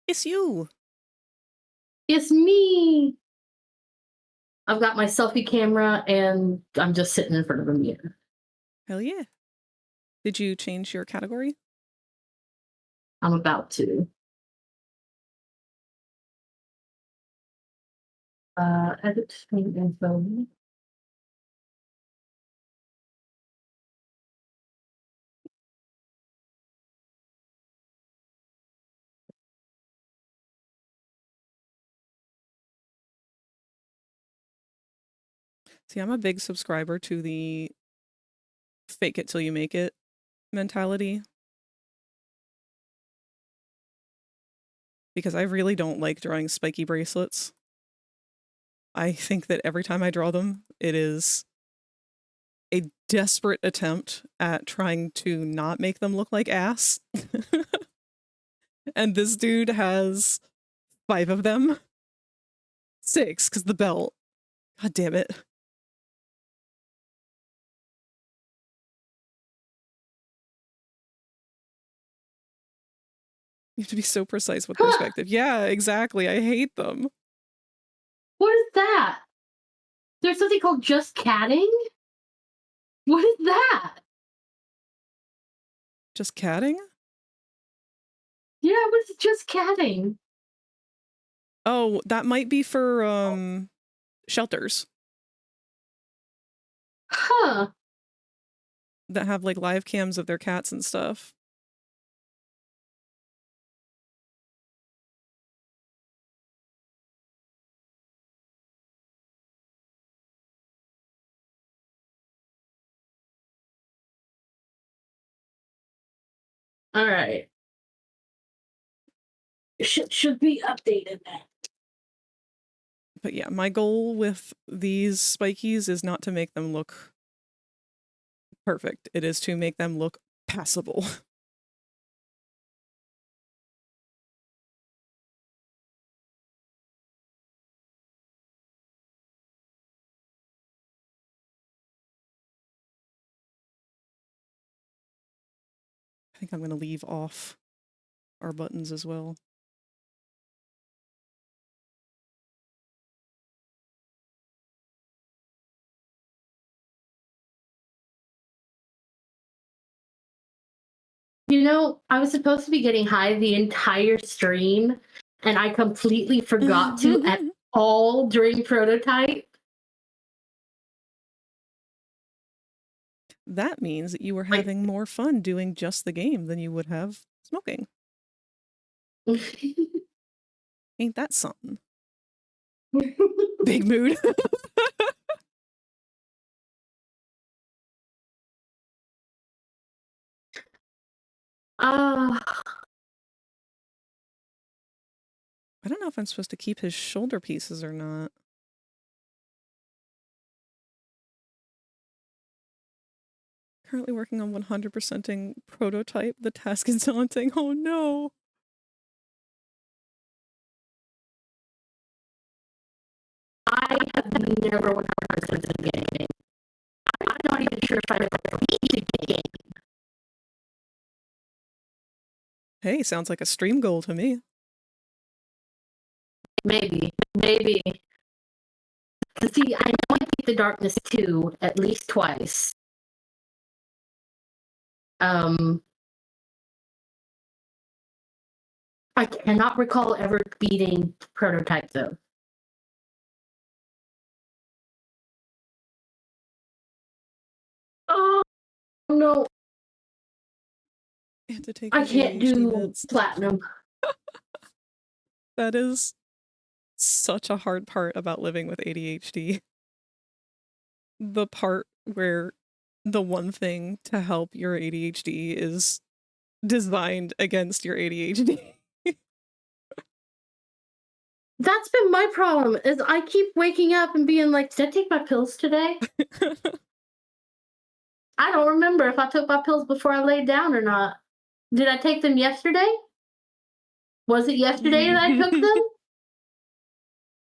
It's you! It's me! I've got my selfie camera and I'm just sitting in front of a mirror. Hell yeah. Did you change your category? I'm about to. Edit screen info. See, I'm a big subscriber to the fake it till you make it mentality. Because I really don't like drawing spiky bracelets. I think that every time I draw them, it is a desperate attempt at trying to not make them look like ass. And this dude has 5 of them. 6, because the belt. God damn it. You have to be so precise with perspective. Yeah, exactly. I hate them. What is that? There's something called just catting? What is that? Just catting? Yeah, what is just catting? Oh, that might be for shelters Huh. that have like live cams of their cats and stuff. All right. Should be updated then. But yeah, my goal with these spikies is not to make them look perfect. It is to make them look passable. I think I'm going to leave off our buttons as well. You know, I was supposed to be getting high the entire stream, and I completely forgot to at all during prototype. That means that you were having more fun doing just the game than you would have smoking. Ain't that something? Big mood. I don't know if I'm supposed to keep his shoulder pieces or not. Currently working on 100%ing prototype. The task is daunting. Oh no. I have never 100% the game. I'm not even sure if I ever beat the game. Hey, sounds like a stream goal to me. Maybe. See, I know I beat the Darkness 2 at least twice. I cannot recall ever beating prototype though. Oh no. I have to take I my can't ADHD do meds. platinum. That is such a hard part about living with ADHD. The part where the one thing to help your ADHD is designed against your ADHD. That's been my problem, is I keep waking up and being like, did I take my pills today? I don't remember if I took my pills before I laid down or not. Did I take them yesterday? Was it yesterday that I took them?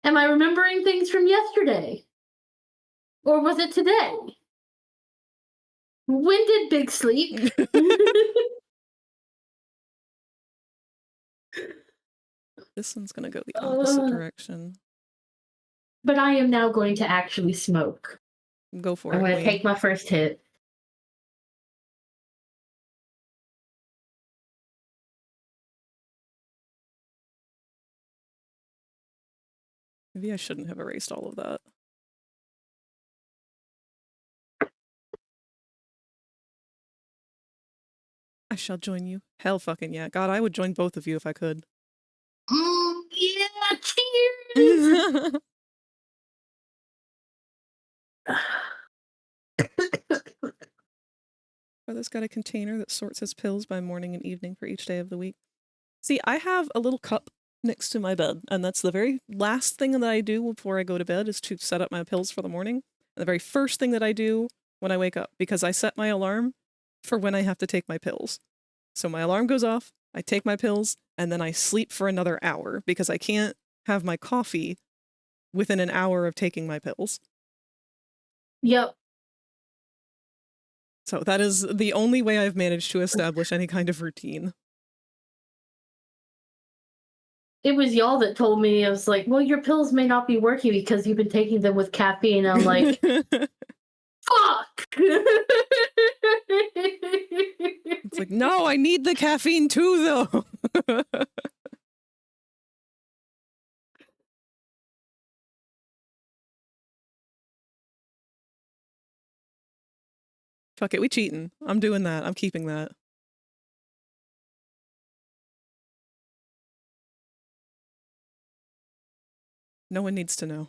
Am I remembering things from yesterday? Or was it today? When did Big sleep? This one's gonna go the opposite direction. But I am now going to actually smoke. Go for I'm it. going to take my first hit. Maybe I shouldn't have erased all of that. I shall join you. Hell fucking yeah. God, I would join both of you if I could. Yeah, cheers! Brother's got a container that sorts his pills by morning and evening for each day of the week. See, I have a little cup next to my bed, and that's the very last thing that I do before I go to bed is to set up my pills for the morning. And the very first thing that I do when I wake up, because I set my alarm for when I have to take my pills. So my alarm goes off, I take my pills, and then I sleep for another hour because I can't have my coffee within an hour of taking my pills. Yep. So that is the only way I've managed to establish any kind of routine. It was y'all that told me. I was like, well, your pills may not be working because you've been taking them with caffeine. I'm like, fuck! It's like, no, I need the caffeine too, though. Fuck it, we cheating. I'm doing that. I'm keeping that. No one needs to know.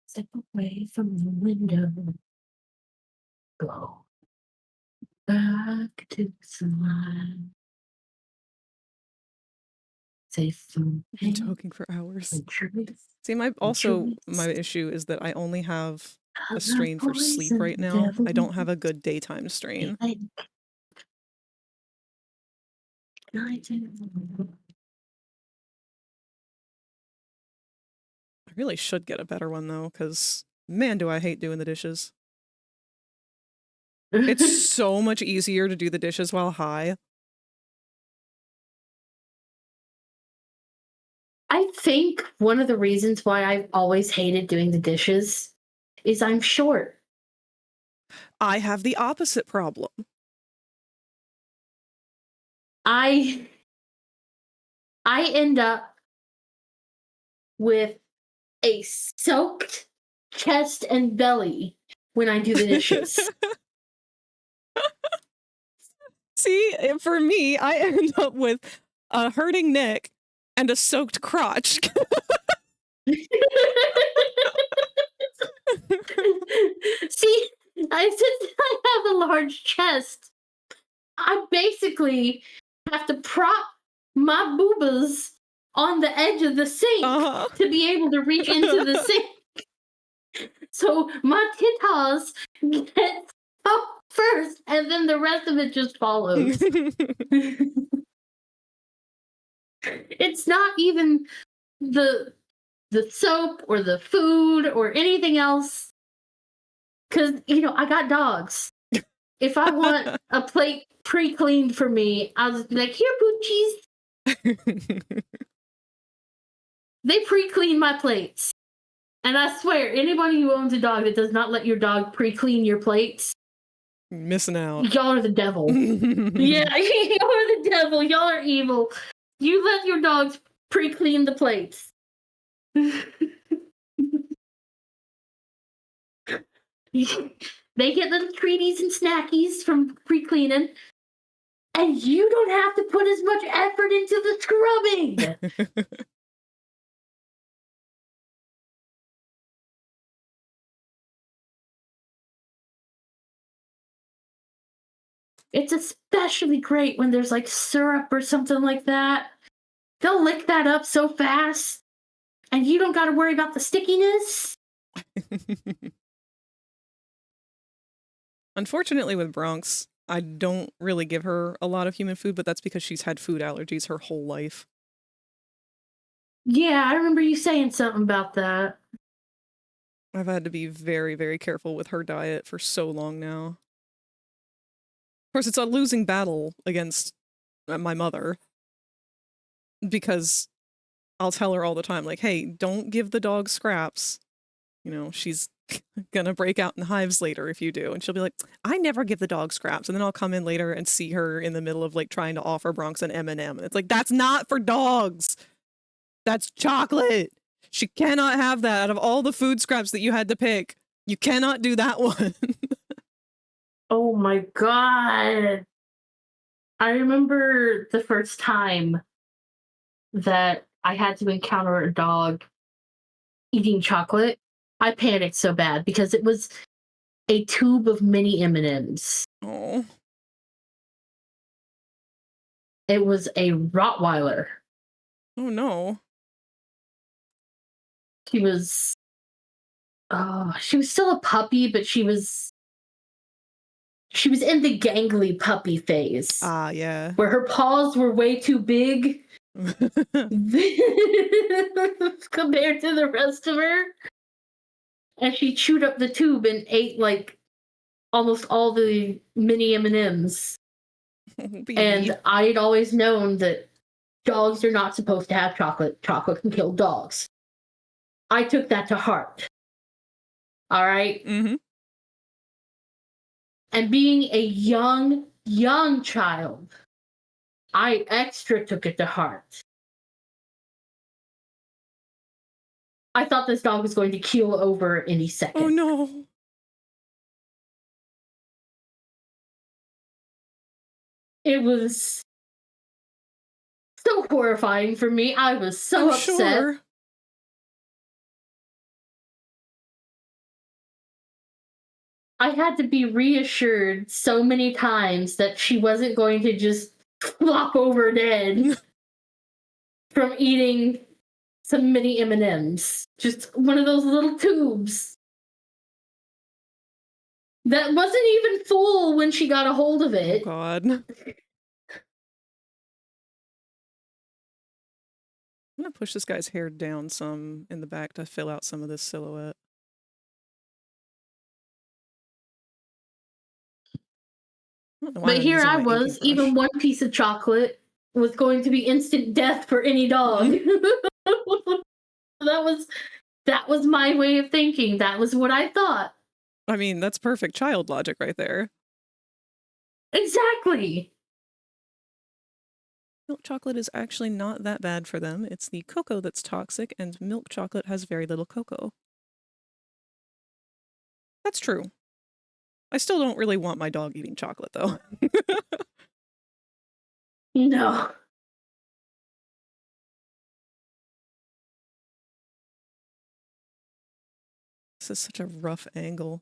Step away from the window. Go back to sunlight. Safe from Been pain talking for hours. and truth. See, my issue is that I only have a strain for sleep right now. I don't have a good daytime strain. I really should get a better one though, because man, do I hate doing the dishes. It's so much easier to do the dishes while high. I think one of the reasons why I've always hated doing the dishes is I'm short. I have the opposite problem. I end up with a soaked chest and belly when I do the dishes. See, for me, I end up with a hurting neck and a soaked crotch. See, since I have a large chest, I basically have to prop my boobas on the edge of the sink to be able to reach into the sink. So my titas get up first, and then the rest of it just follows. It's not even the soap or the food or anything else, because I got dogs. If I want a plate pre-cleaned for me, I'll just be like, here, poochies. They pre-clean my plates. And I swear, anybody who owns a dog that does not let your dog pre-clean your plates, missing out. Y'all are the devil. Yeah, y'all are the devil. Y'all are evil. You let your dogs pre-clean the plates. They get little treaties and snackies from pre-cleaning, and you don't have to put as much effort into the scrubbing. It's especially great when there's like syrup or something like that. They'll lick that up so fast, and you don't got to worry about the stickiness. Unfortunately with Bronx, I don't really give her a lot of human food, but that's because she's had food allergies her whole life. Yeah, I remember you saying something about that. I've had to be very, very careful with her diet for so long now. Of course, it's a losing battle against my mother, because I'll tell her all the time, like, hey, don't give the dog scraps. She's gonna break out in hives later if you do. And she'll be like, I never give the dog scraps. And then I'll come in later and see her in the middle of like trying to offer Bronx an M&M. And it's like, that's not for dogs. That's chocolate. She cannot have that out of all the food scraps that you had to pick. You cannot do that one. Oh my god. I remember the first time that I had to encounter a dog eating chocolate. I panicked so bad because it was a tube of mini M&Ms. Oh. It was a Rottweiler. Oh no. She was still a puppy, but she was in the gangly puppy phase. Ah, yeah. Where her paws were way too big compared to the rest of her. And she chewed up the tube and ate like almost all the mini M&Ms. And I'd always known that dogs are not supposed to have chocolate. Chocolate can kill dogs. I took that to heart. All right? Mm-hmm. And being a young child, I extra took it to heart. I thought this dog was going to keel over any second. Oh no. It was so horrifying for me. I was so upset. Sure. I had to be reassured so many times that she wasn't going to just flop over dead from eating some mini M&Ms. Just one of those little tubes. That wasn't even full when she got a hold of it. Oh god. I'm gonna push this guy's hair down some in the back to fill out some of this silhouette. But here I was, even one piece of chocolate was going to be instant death for any dog. That was my way of thinking. That was what I thought. I mean, that's perfect child logic right there. Exactly. Milk chocolate is actually not that bad for them. It's the cocoa that's toxic, and milk chocolate has very little cocoa. That's true. I still don't really want my dog eating chocolate, though. No. This is such a rough angle.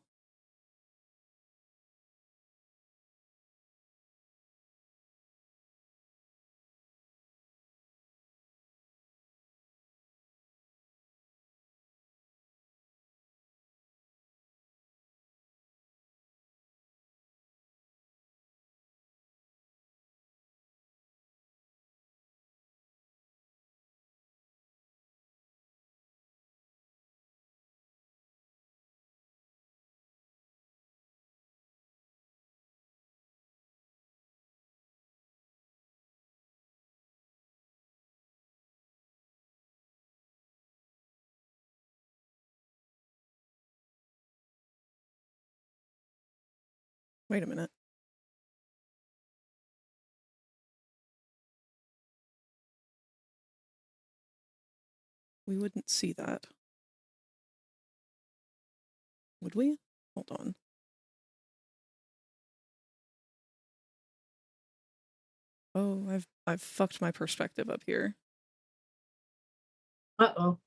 Wait a minute. We wouldn't see that. Would we? Hold on. Oh, I've fucked my perspective up here. Uh-oh.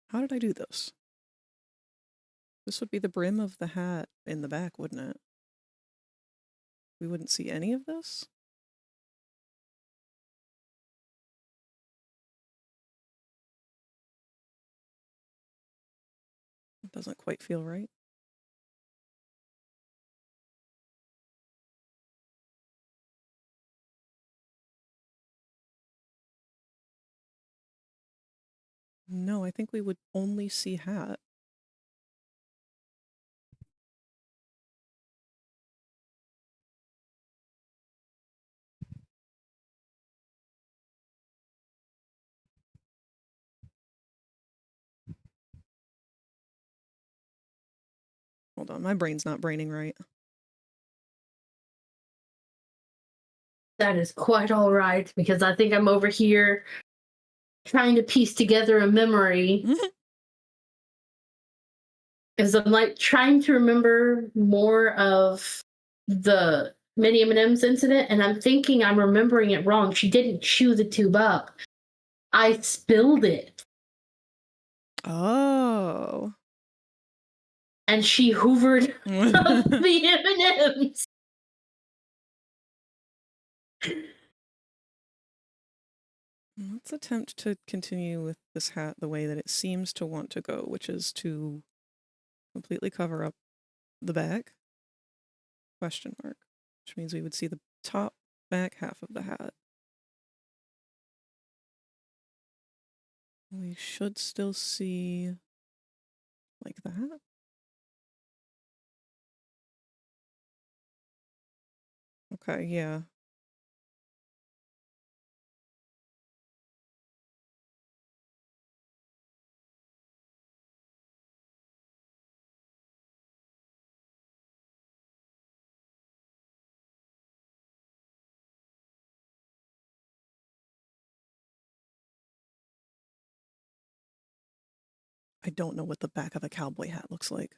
How did I do this? This would be the brim of the hat in the back, wouldn't it? We wouldn't see any of this? It doesn't quite feel right. No, I think we would only see hat. Hold on, my brain's not braining right. That is quite all right, because I think I'm over here trying to piece together a memory. As I'm like trying to remember more of the Minnie M&M's incident, and I'm thinking I'm remembering it wrong. She didn't chew the tube up. I spilled it. Oh. And she hoovered up the M&Ms. Let's attempt to continue with this hat the way that it seems to want to go, which is to completely cover up the back, question mark, which means we would see the top back half of the hat. We should still see like that. Okay, yeah. I don't know what the back of a cowboy hat looks like.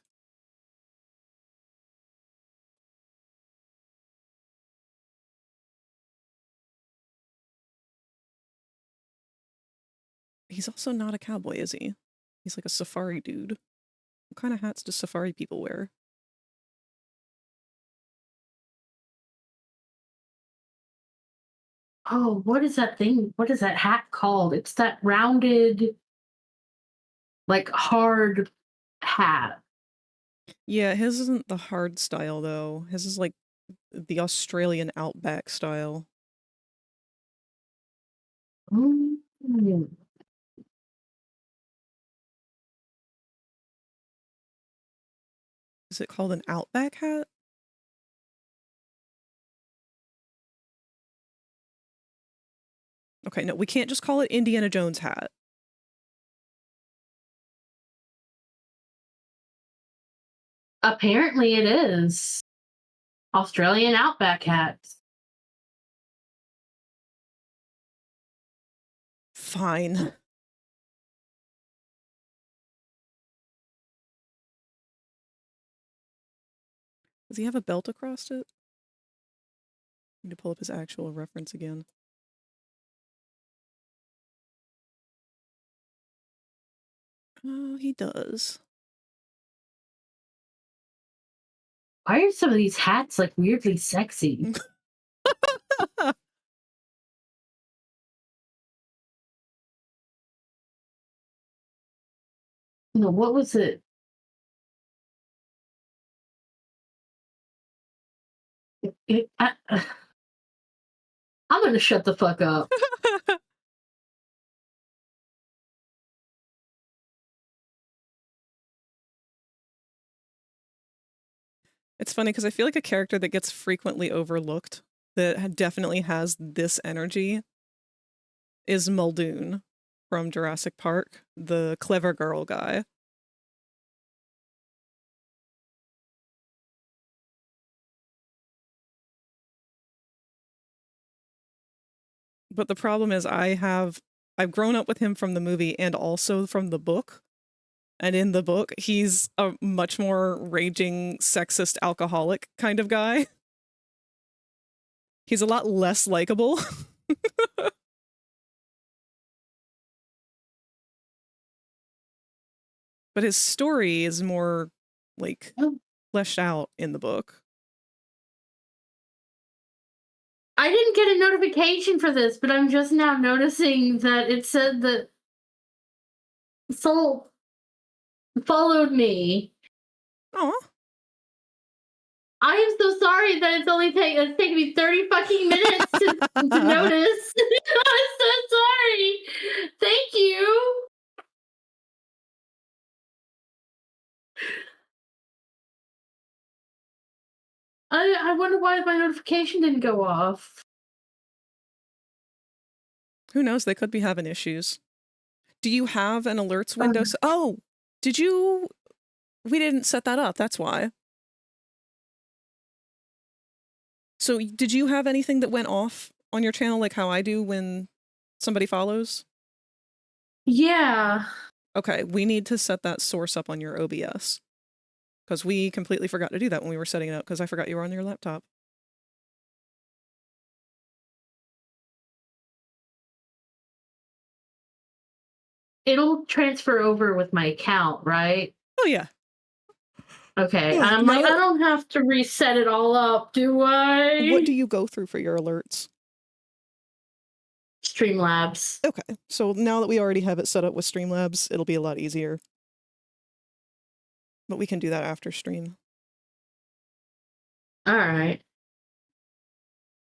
He's also not a cowboy, is he? He's like a safari dude. What kind of hats do safari people wear? Oh, what is that thing? What is that hat called? It's that rounded, like hard hat. Yeah, his isn't the hard style though. His is like the Australian outback style. Mm. Is it called an outback hat? Okay, no, we can't just call it Indiana Jones hat. Apparently it is. Australian outback hats. Fine. Does he have a belt across it? I need to pull up his actual reference again. Oh, he does. Why are some of these hats like weirdly sexy? No, what was it? I'm gonna shut the fuck up. It's funny because I feel like a character that gets frequently overlooked that definitely has this energy is Muldoon from Jurassic Park, the clever girl guy. But the problem is I've grown up with him from the movie and also from the book. And in the book, he's a much more raging, sexist, alcoholic kind of guy. He's a lot less likable. But his story is more, like, fleshed out in the book. I didn't get a notification for this, but I'm just now noticing that it said that Soul followed me. Oh. I am so sorry that it's taken me 30 fucking minutes to notice. I'm so sorry. Thank you. I wonder why my notification didn't go off. Who knows? They could be having issues. Do you have an alerts window? Oh, did you? We didn't set that up. That's why. So did you have anything that went off on your channel like how I do when somebody follows? Yeah. Okay, we need to set that source up on your OBS. Because we completely forgot to do that when we were setting it up because I forgot you were on your laptop. It'll transfer over with my account, right? Oh, yeah. Okay, Ugh, I'm like, I don't have to reset it all up, do I? What do you go through for your alerts? Streamlabs. Okay, so now that we already have it set up with Streamlabs, it'll be a lot easier. But we can do that after stream. Alright.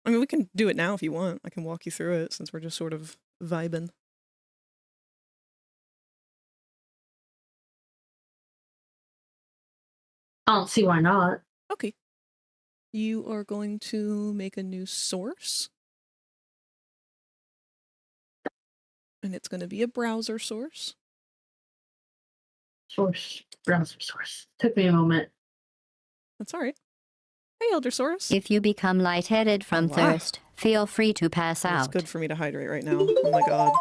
I mean, we can do it now if you want. I can walk you through it since we're just sort of vibing. I don't see why not. Okay. You are going to make a new source. And it's going to be a browser source. Source. Browser source. Took me a moment. That's all right. Hey, Eldersaurus. If you become lightheaded from thirst, feel free to pass out. It's good for me to hydrate right now. Oh my god.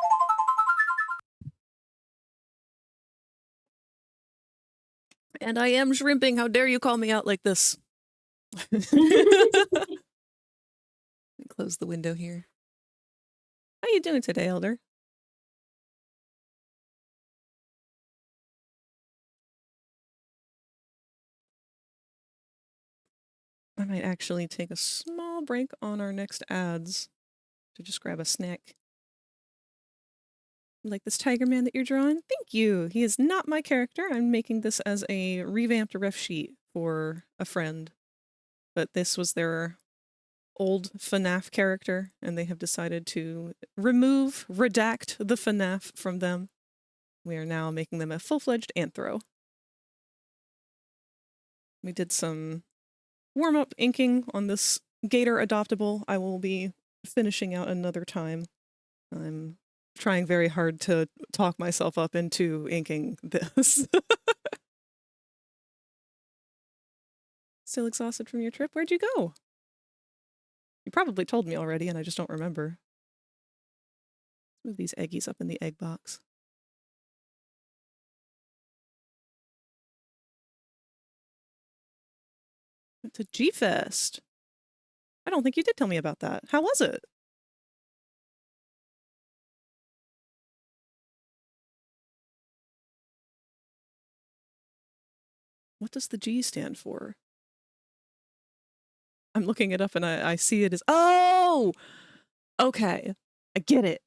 And I am shrimping. How dare you call me out like this? Close the window here. How you doing today, Elder? I might actually take a small break on our next ads to just grab a snack. Like this Tiger Man that you're drawing? Thank you! He is not my character. I'm making this as a revamped ref sheet for a friend. But this was their old FNAF character, and they have decided to redact the FNAF from them. We are now making them a full-fledged anthro. We did some warm-up inking on this Gator adoptable. I will be finishing out another time. I'm trying very hard to talk myself up into inking this. Still exhausted from your trip? Where'd you go? You probably told me already and I just don't remember. Move these eggies up in the egg box. Went to G-Fest. I don't think you did tell me about that. How was it? What does the G stand for? I'm looking it up and I see it as, oh! Okay. I get it.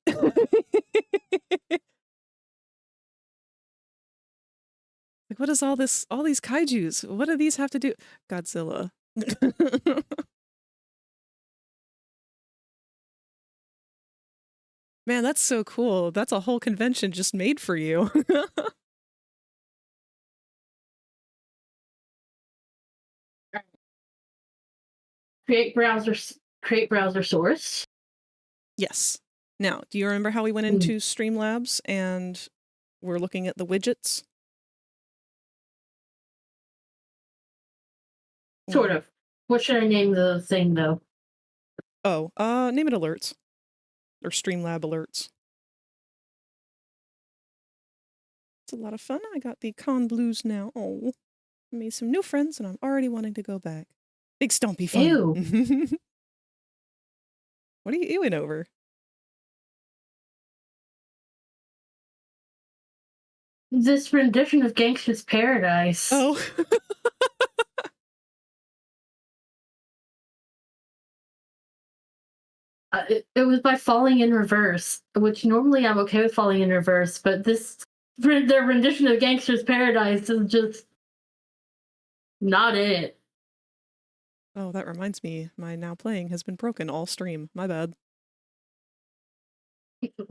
Like, what is all these kaijus? What do these have to do? Godzilla. Man, that's so cool. That's a whole convention just made for you. Create browser source. Yes. Now, do you remember how we went into Streamlabs and we're looking at the widgets? Sort of. What should I name the thing though? Oh, name it alerts. Or Streamlab alerts. It's a lot of fun. I got the con blues now. Oh, I made some new friends and I'm already wanting to go back. Big stumpy fun. Ew. What are you ewing over? This rendition of Gangsta's Paradise. Oh. It was by falling in reverse, which normally I'm okay with falling in reverse, but their rendition of Gangsta's Paradise is just not it. Oh, that reminds me. My now playing has been broken all stream. My bad.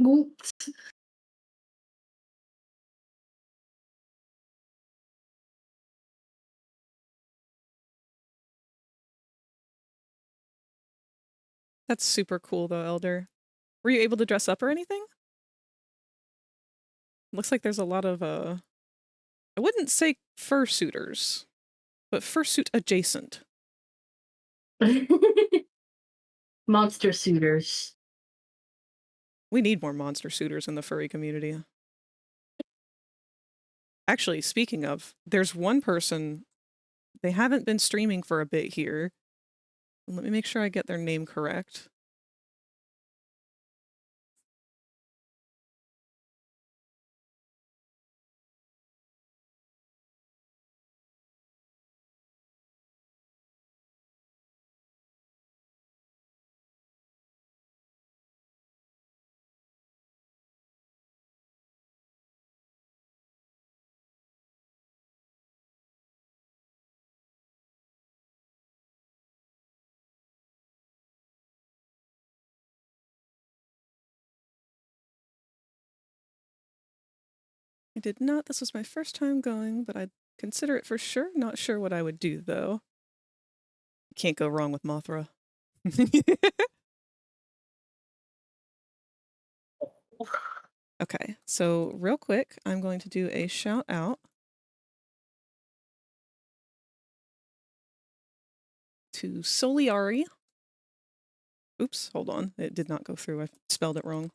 Oops. That's super cool though, Elder. Were you able to dress up or anything? Looks like there's a lot of I wouldn't say fursuiters, but fursuit adjacent. Monster suitors. We need more monster suitors in the furry community. Actually, speaking of, there's one person, they haven't been streaming for a bit here. Let me make sure I get their name correct. I did not. This was my first time going, but I'd consider it for sure. Not sure what I would do, though. Can't go wrong with Mothra. Okay, so real quick, I'm going to do a shout out to Soliari. Oops, hold on. It did not go through. I spelled it wrong.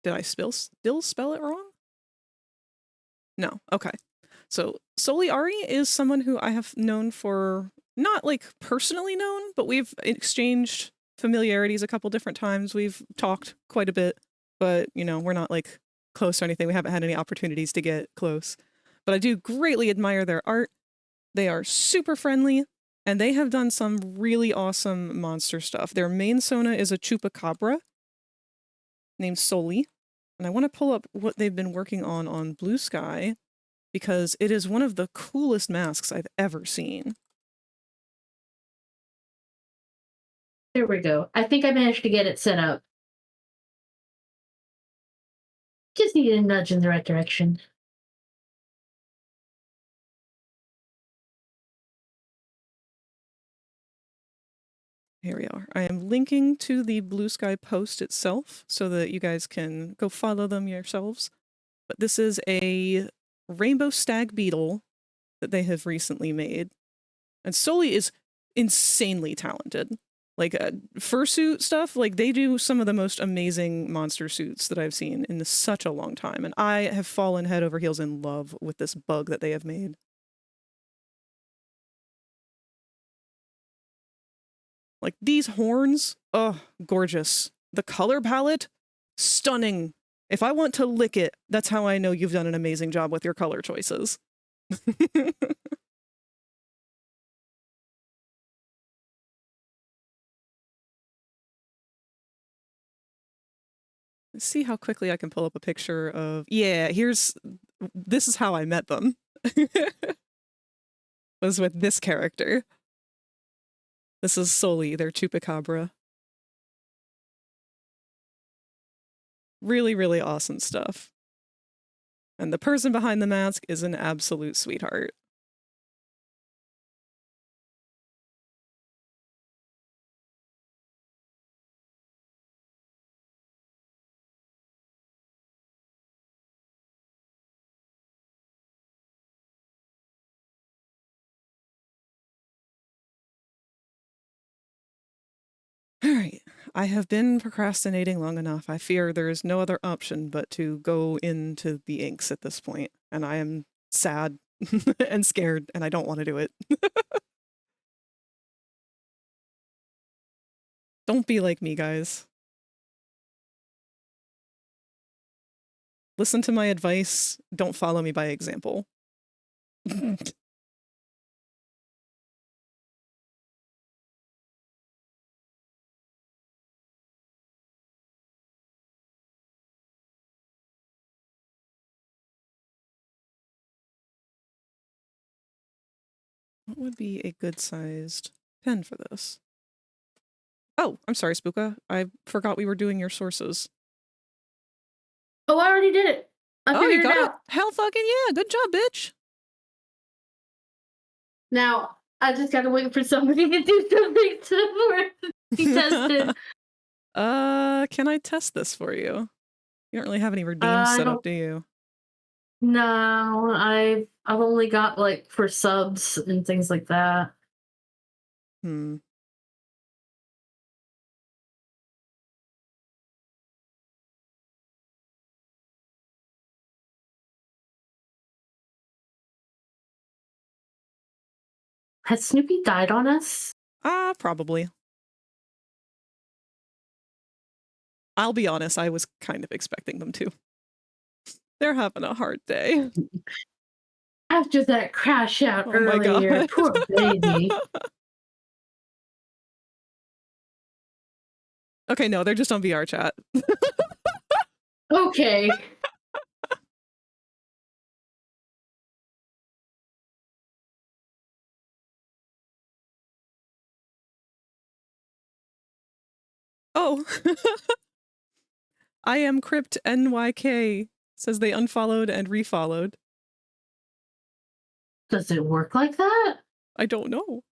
Did I still spell it wrong? No. Okay. So Soliari is someone who I have known for, not like personally known, but we've exchanged familiarities a couple different times. We've talked quite a bit, but you know, we're not like close or anything. We haven't had any opportunities to get close. But I do greatly admire their art. They are super friendly, and they have done some really awesome monster stuff. Their main Sona is a chupacabra named Soli. And I want to pull up what they've been working on Blue Sky, because it is one of the coolest masks I've ever seen. There we go. I think I managed to get it set up. Just needed a nudge in the right direction. Here we are. I am linking to the Blue Sky post itself so that you guys can go follow them yourselves. But this is a rainbow stag beetle that they have recently made. And Soli is insanely talented. Like fursuit stuff, like they do some of the most amazing monster suits that I've seen in such a long time. And I have fallen head over heels in love with this bug that they have made. Like these horns, oh, gorgeous. The color palette, stunning. If I want to lick it, that's how I know you've done an amazing job with your color choices. Let's see how quickly I can pull up a picture of, yeah, this is how I met them. Was with this character. This is Soli, their chupacabra. Really, really awesome stuff. And the person behind the mask is an absolute sweetheart. All right, I have been procrastinating long enough. I fear there is no other option but to go into the inks at this point, and I am sad and scared, and I don't want to do it. Don't be like me, guys. Listen to my advice. Don't follow me by example. What would be a good sized pen for this? Oh, I'm sorry, Spooka. I forgot we were doing your sources. Oh, I already did it. I Oh, figured you got it it? out. Hell fucking yeah. Good job, bitch. Now, I just gotta wait for somebody to do something to be tested. Can I test this for you? You don't really have any redeems I set up, don't. do you? No, I've only got like for subs and things like that. Hmm. Has Snoopy died on us? Probably. I'll be honest, I was kind of expecting them to. They're having a hard day. After that crash out Oh my earlier, god. poor baby. Okay, no, they're just on VR chat. Okay. Oh. I am Crypt NYK says they unfollowed and refollowed. Does it work like that? I don't know.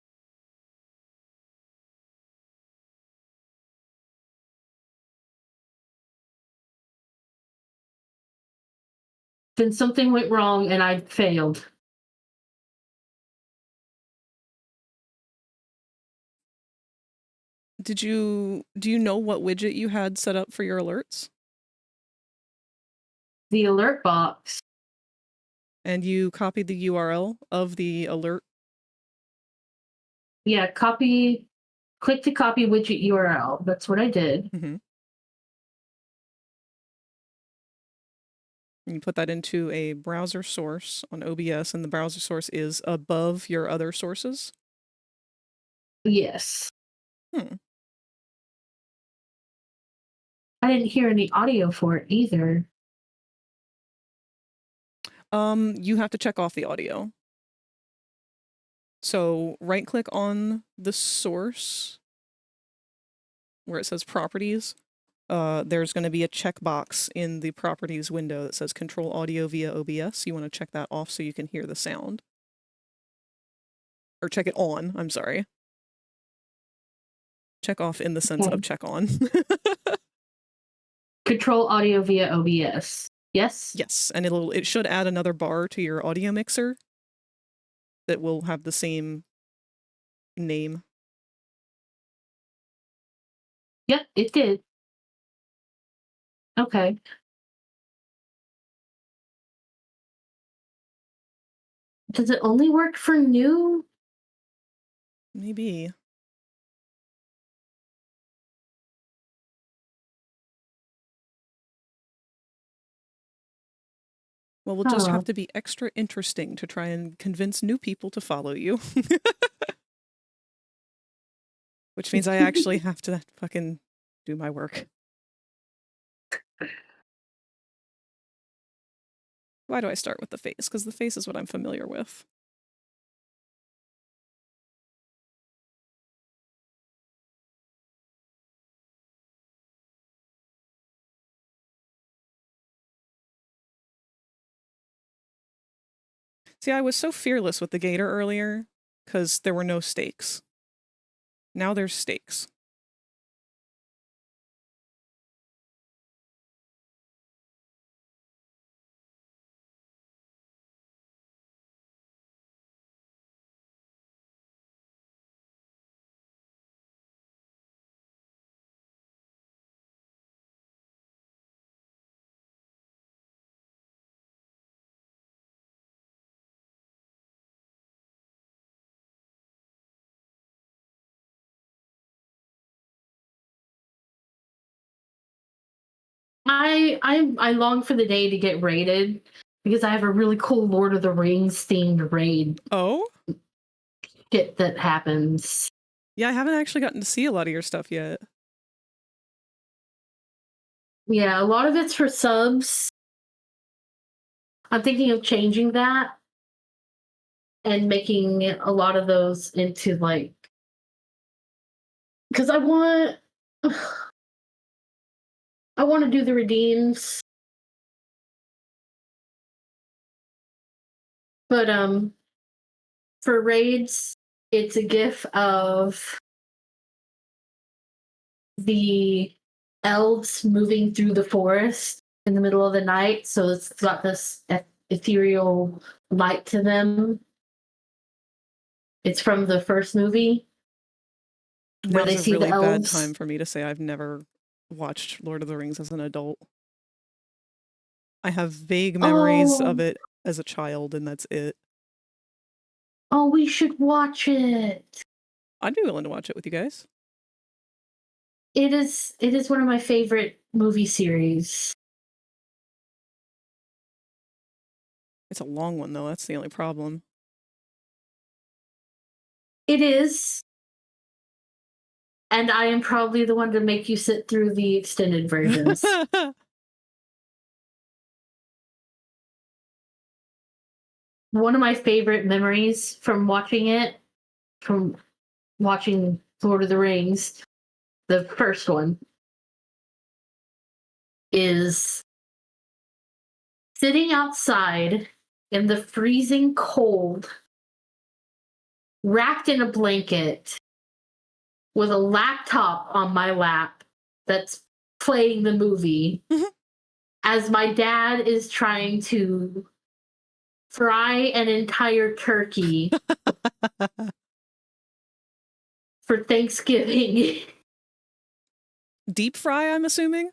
Then something went wrong and I failed. Do you know what widget you had set up for your alerts? The alert box. And you copied the URL of the alert? Yeah, click to copy widget URL. That's what I did. Mm-hmm. You put that into a browser source on OBS, and the browser source is above your other sources? Yes. Hmm. I didn't hear any audio for it either. You have to check off the audio. So right click on the source where it says properties. There's going to be a checkbox in the properties window that says control audio via OBS. You want to check that off so you can hear the sound. Or check it on, I'm sorry. Check off in the sense of check on. Control audio via OBS. Yes? Yes, and it should add another bar to your audio mixer that will have the same name. Yep, it did. Okay. Does it only work for new? Maybe. Well, we'll just have to be extra interesting to try and convince new people to follow you. Which means I actually have to fucking do my work. Why do I start with the face? Because the face is what I'm familiar with. See, I was so fearless with the gator earlier because there were no stakes. Now there's stakes. I long for the day to get raided because I have a really cool Lord of the Rings themed raid. Oh? Shit that happens. Yeah, I haven't actually gotten to see a lot of your stuff yet. Yeah, a lot of it's for subs. I'm thinking of changing that and making a lot of those into like because I want to do the redeems, but for raids, it's a gif of the elves moving through the forest in the middle of the night, so it's got this ethereal light to them. It's from the first movie where they Now's a see the really bad elves. time for me to say I've never watched Lord of the Rings as an adult. I have vague memories of it as a child, and that's it. Oh, we should watch it. I'd be willing to watch it with you guys. It is one of my favorite movie series. It's a long one, though. That's the only problem. It is. And I am probably the one to make you sit through the extended versions. One of my favorite memories from watching Lord of the Rings, the first one, is sitting outside in the freezing cold, wrapped in a blanket, with a laptop on my lap that's playing the movie as my dad is trying to fry an entire turkey for Thanksgiving. Deep fry, I'm assuming?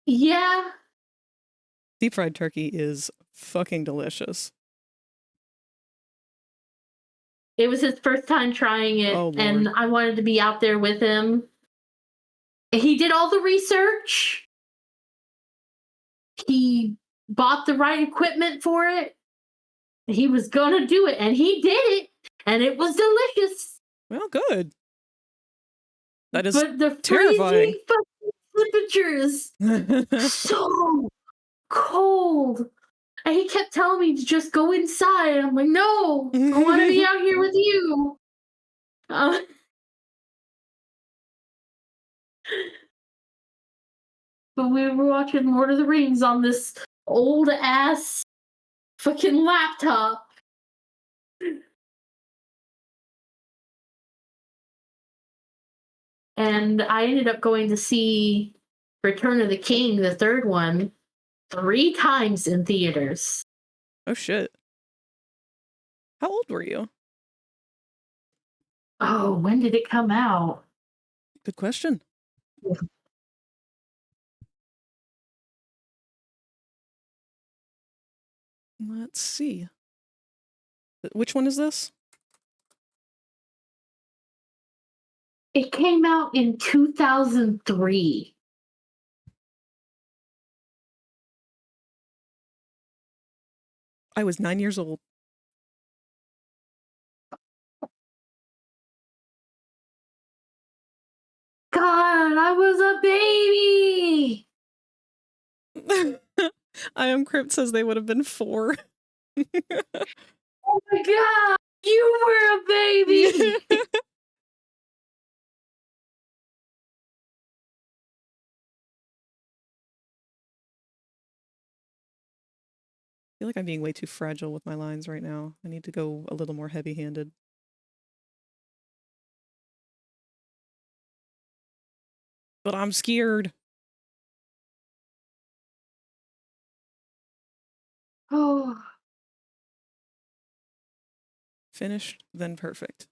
Yeah. Deep fried turkey is fucking delicious. It was his first time trying it, and I wanted to be out there with him. He did all the research. He bought the right equipment for it. He was gonna do it, and he did it, and it was delicious. Well, good. That is but the terrifying. freezing fucking temperatures, so cold. And he kept telling me to just go inside. I'm like, no, I want to be out here with you. But we were watching Lord of the Rings on this old ass fucking laptop. And I ended up going to see Return of the King, the third one, 3 times in theaters. Oh shit. How old were you? Oh, when did it come out? Good question. Let's see. Which one is this? It came out in 2003. I was 9 years old. God, I was a baby! I Am Crypt says they would have been 4. Oh my god! You were a baby! I feel like I'm being way too fragile with my lines right now. I need to go a little more heavy-handed. But I'm scared. Oh. Finished, then perfect.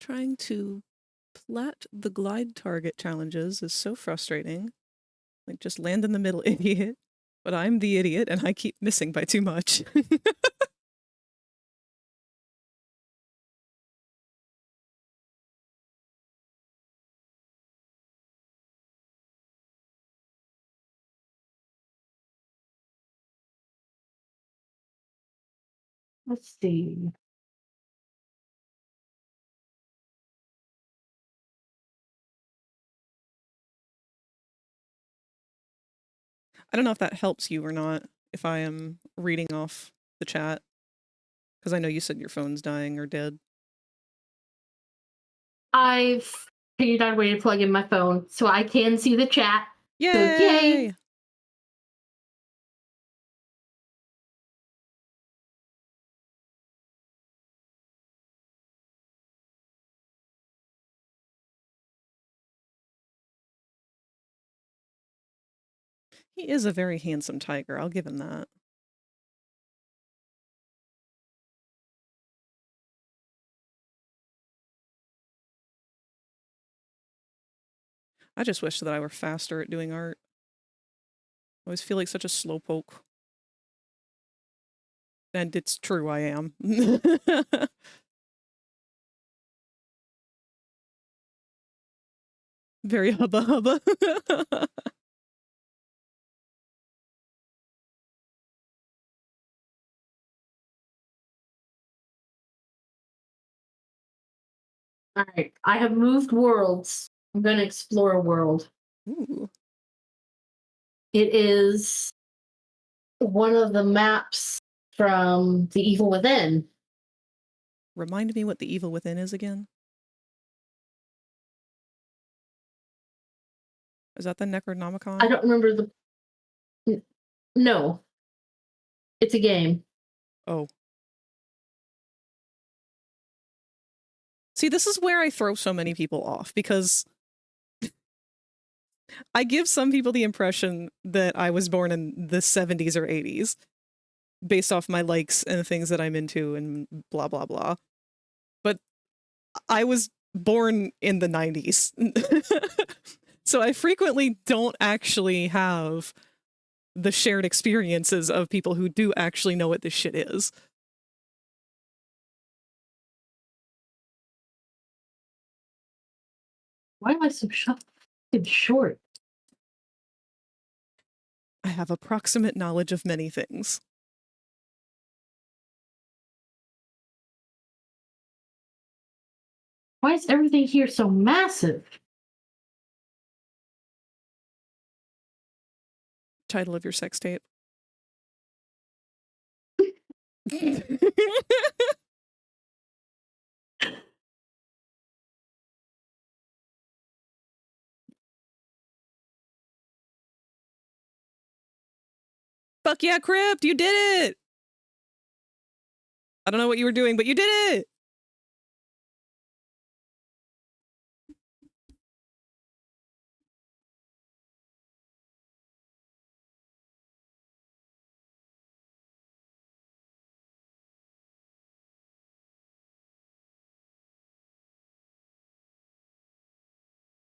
Trying to plat the glide target challenges is so frustrating. Like, just land in the middle, idiot. But I'm the idiot, and I keep missing by too much. Let's see. I don't know if that helps you or not, if I am reading off the chat. Because I know you said your phone's dying or dead. I've figured out a way to plug in my phone so I can see the chat. Yay! So yay! He is a very handsome tiger, I'll give him that. I just wish that I were faster at doing art. I always feel like such a slowpoke. And it's true, I am. Very hubba hubba. All right, I have moved worlds. I'm going to explore a world. Ooh. It is one of the maps from The Evil Within. Remind me what The Evil Within is again? Is that the Necronomicon? I don't remember the... No. It's a game. Oh. See, this is where I throw so many people off, because I give some people the impression that I was born in the 70s or 80s, based off my likes and things that I'm into and blah, blah, blah. But I was born in the 90s. So I frequently don't actually have the shared experiences of people who do actually know what this shit is. Why am I so short? I have approximate knowledge of many things. Why is everything here so massive? Title of your sex tape. Fuck yeah, Crypt, you did it! I don't know what you were doing, but you did it!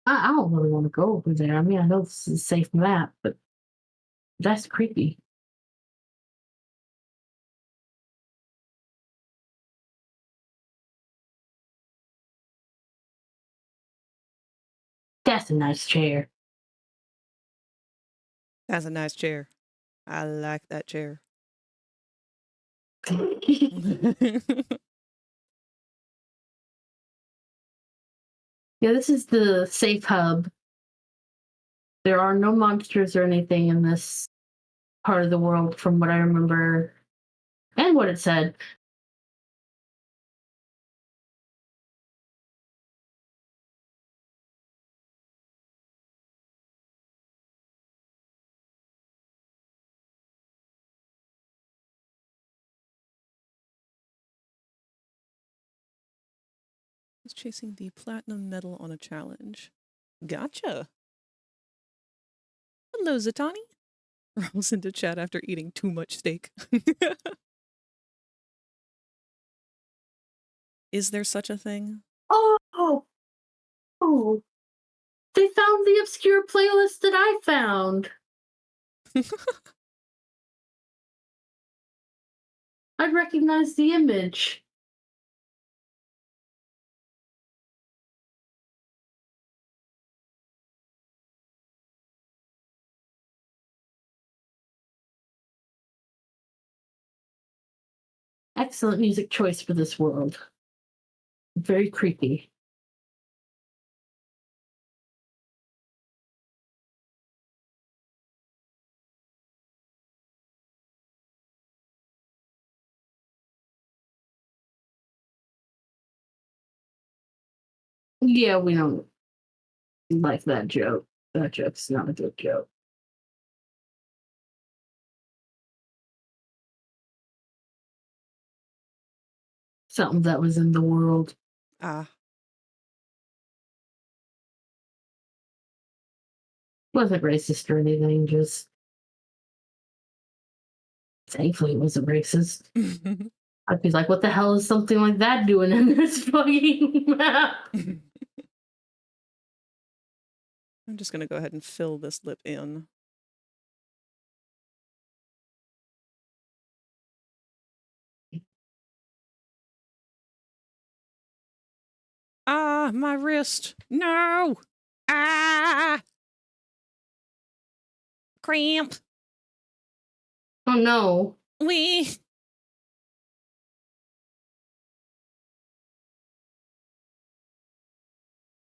I don't really want to go over there. I mean, I know this is a safe map, but that's creepy. That's a nice chair. That's a nice chair. I like that chair. Yeah, this is the safe hub. There are no monsters or anything in this part of the world from what I remember and what it said. Was chasing the platinum medal on a challenge. Gotcha. Hello, Zatani. Rolls into chat after eating too much steak. Is there such a thing? Oh, Oh, they found the obscure playlist that I found. I recognize the image. Excellent music choice for this world. Very creepy. Yeah, we don't like that joke. That joke's not a good joke. Something that was in the world. Ah. Wasn't racist or anything, just thankfully it wasn't racist. I'd be like, what the hell is something like that doing in this fucking map? I'm just going to go ahead and fill this lip in. Ah, my wrist. No. Ah. Cramp. Oh no. Wee.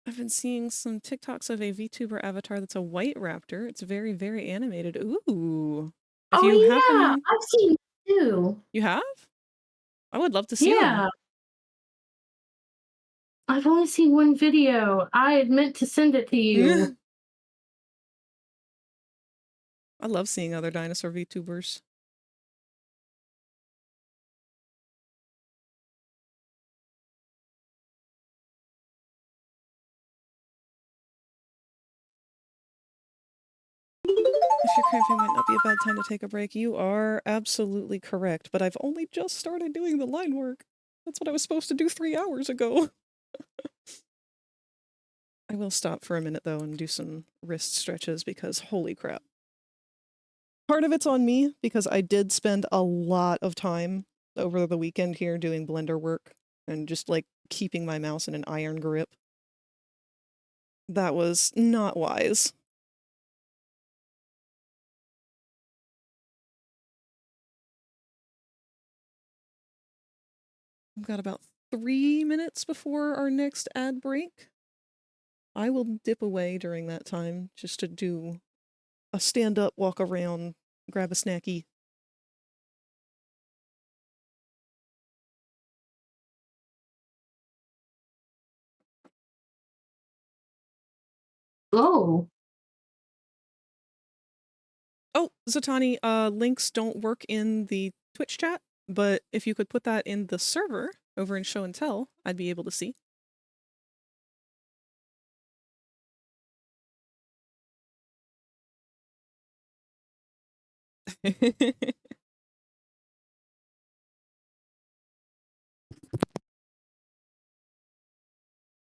I've been seeing some TikToks of a VTuber avatar that's a white raptor. It's very, very animated. Ooh. If you happen... I've seen it too. You have? I would love to see them. I've only seen one video. I had meant to send it to you. I love seeing other dinosaur VTubers. If you're cramping, might not be a bad time to take a break. You are absolutely correct, but I've only just started doing the line work. That's what I was supposed to do 3 hours ago. I will stop for a minute, though, and do some wrist stretches because holy crap. Part of it's on me because I did spend a lot of time over the weekend here doing Blender work and just, like, keeping my mouse in an iron grip. That was not wise. We've got about 3 minutes before our next ad break. I will dip away during that time just to do a stand-up, walk around, grab a snacky. Oh. Oh, Zatani, links don't work in the Twitch chat, but if you could put that in the server over in Show and Tell, I'd be able to see.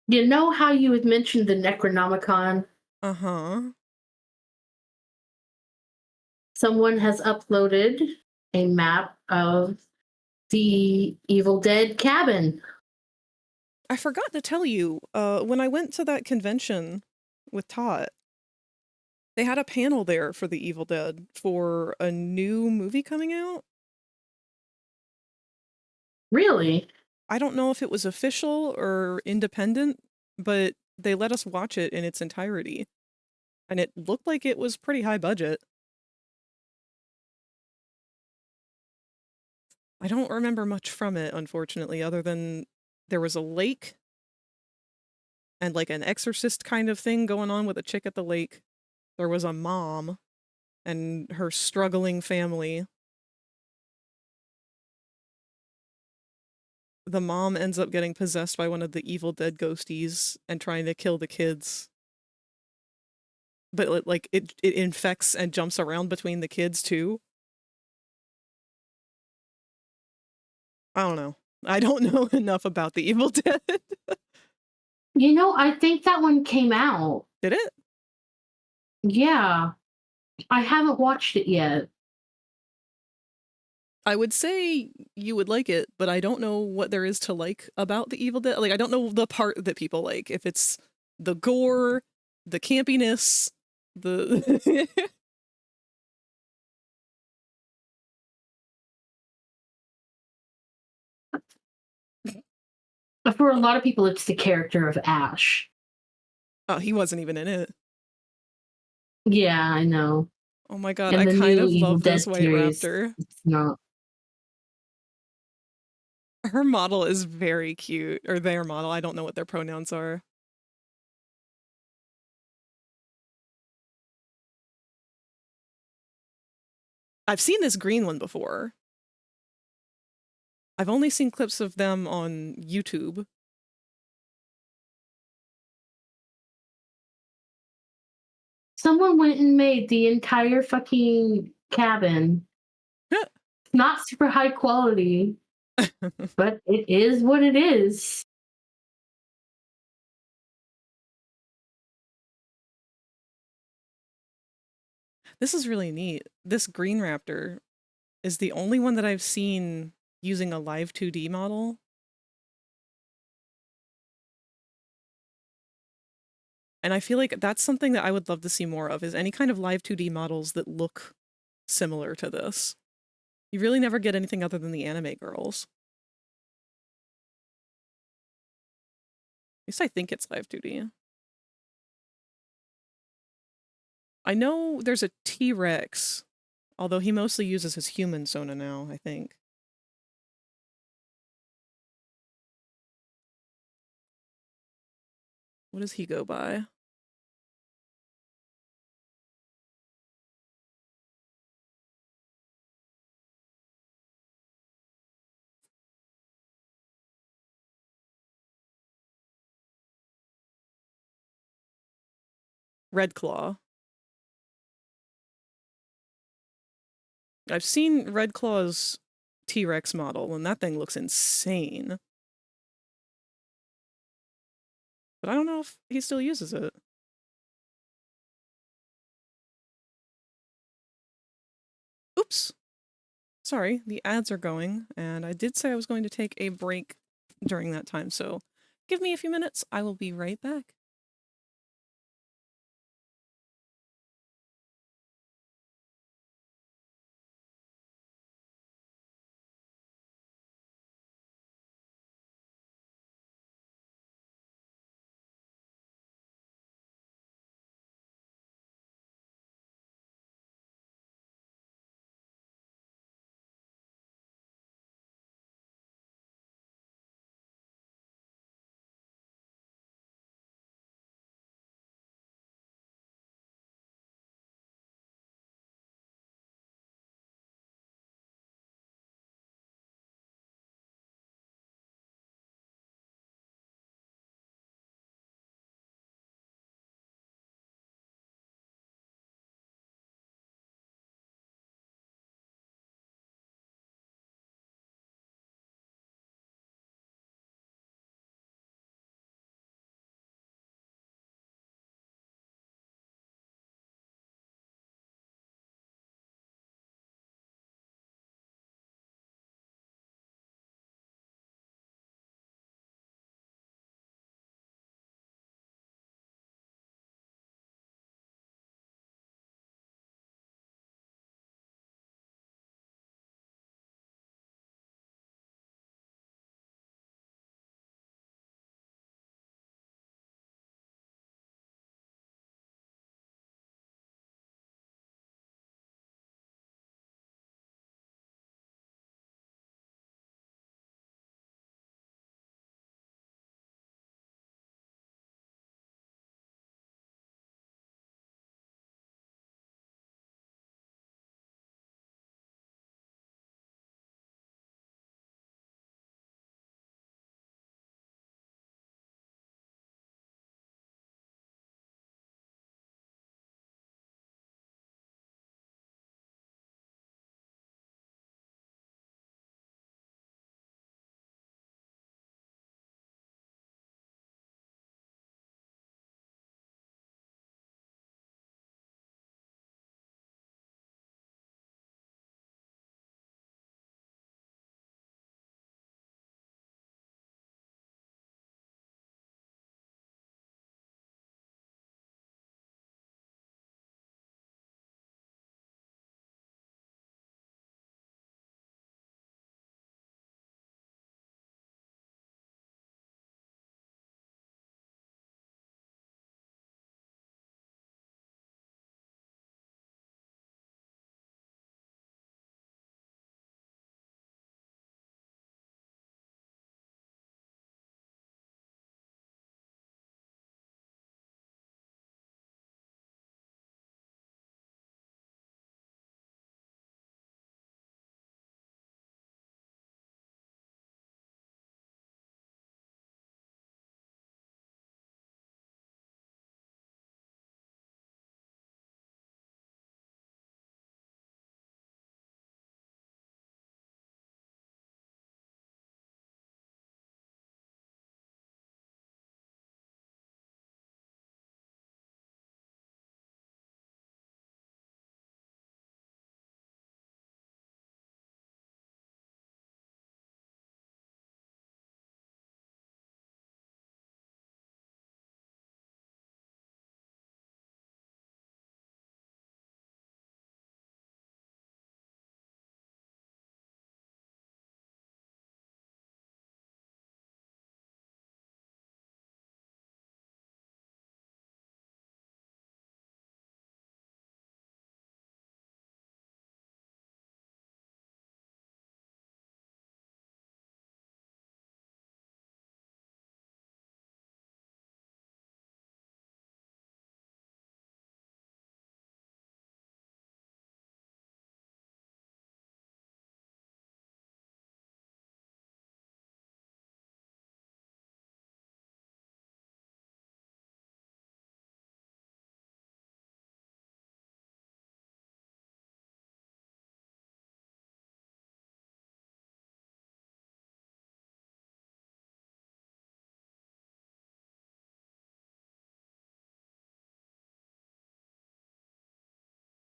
You know how you had mentioned the Necronomicon? Uh-huh. Someone has uploaded a map of the Evil Dead cabin. I forgot to tell you, when I went to that convention with Todd, they had a panel there for the Evil Dead for a new movie coming out. Really? I don't know if it was official or independent, but they let us watch it in its entirety. And it looked like it was pretty high budget. I don't remember much from it, unfortunately, other than there was a lake and like an exorcist kind of thing going on with a chick at the lake. There was a mom and her struggling family. The mom ends up getting possessed by one of the Evil Dead ghosties and trying to kill the kids. But it infects and jumps around between the kids too. I don't know. I don't know enough about the Evil Dead. You know, I think that one came out. Did it? Yeah. I haven't watched it yet. I would say you would like it, but I don't know what there is to like about the Evil Dead. Like, I don't know the part that people like. If it's the gore, the campiness, the... For a lot of people, it's the character of Ash. Oh, he wasn't even in it. Yeah, I know. Oh my god, And I the kind new of Evil love this Dead white series, raptor. it's not. Her model is very cute. Or their model. I don't know what their pronouns are. I've seen this green one before. I've only seen clips of them on YouTube. Someone went and made the entire fucking cabin. Not super high quality, but it is what it is. This is really neat. This green raptor is the only one that I've seen using a live 2D model. And I feel like that's something that I would love to see more of, is any kind of live 2D models that look similar to this. You really never get anything other than the anime girls. At least I think it's live 2D. I know there's a T-Rex, although he mostly uses his human Sona now, I think. What does he go by? Red Claw. I've seen Red Claw's T-Rex model, and that thing looks insane. But I don't know if he still uses it. Oops. Sorry, the ads are going, and I did say I was going to take a break during that time, so give me a few minutes. I will be right back.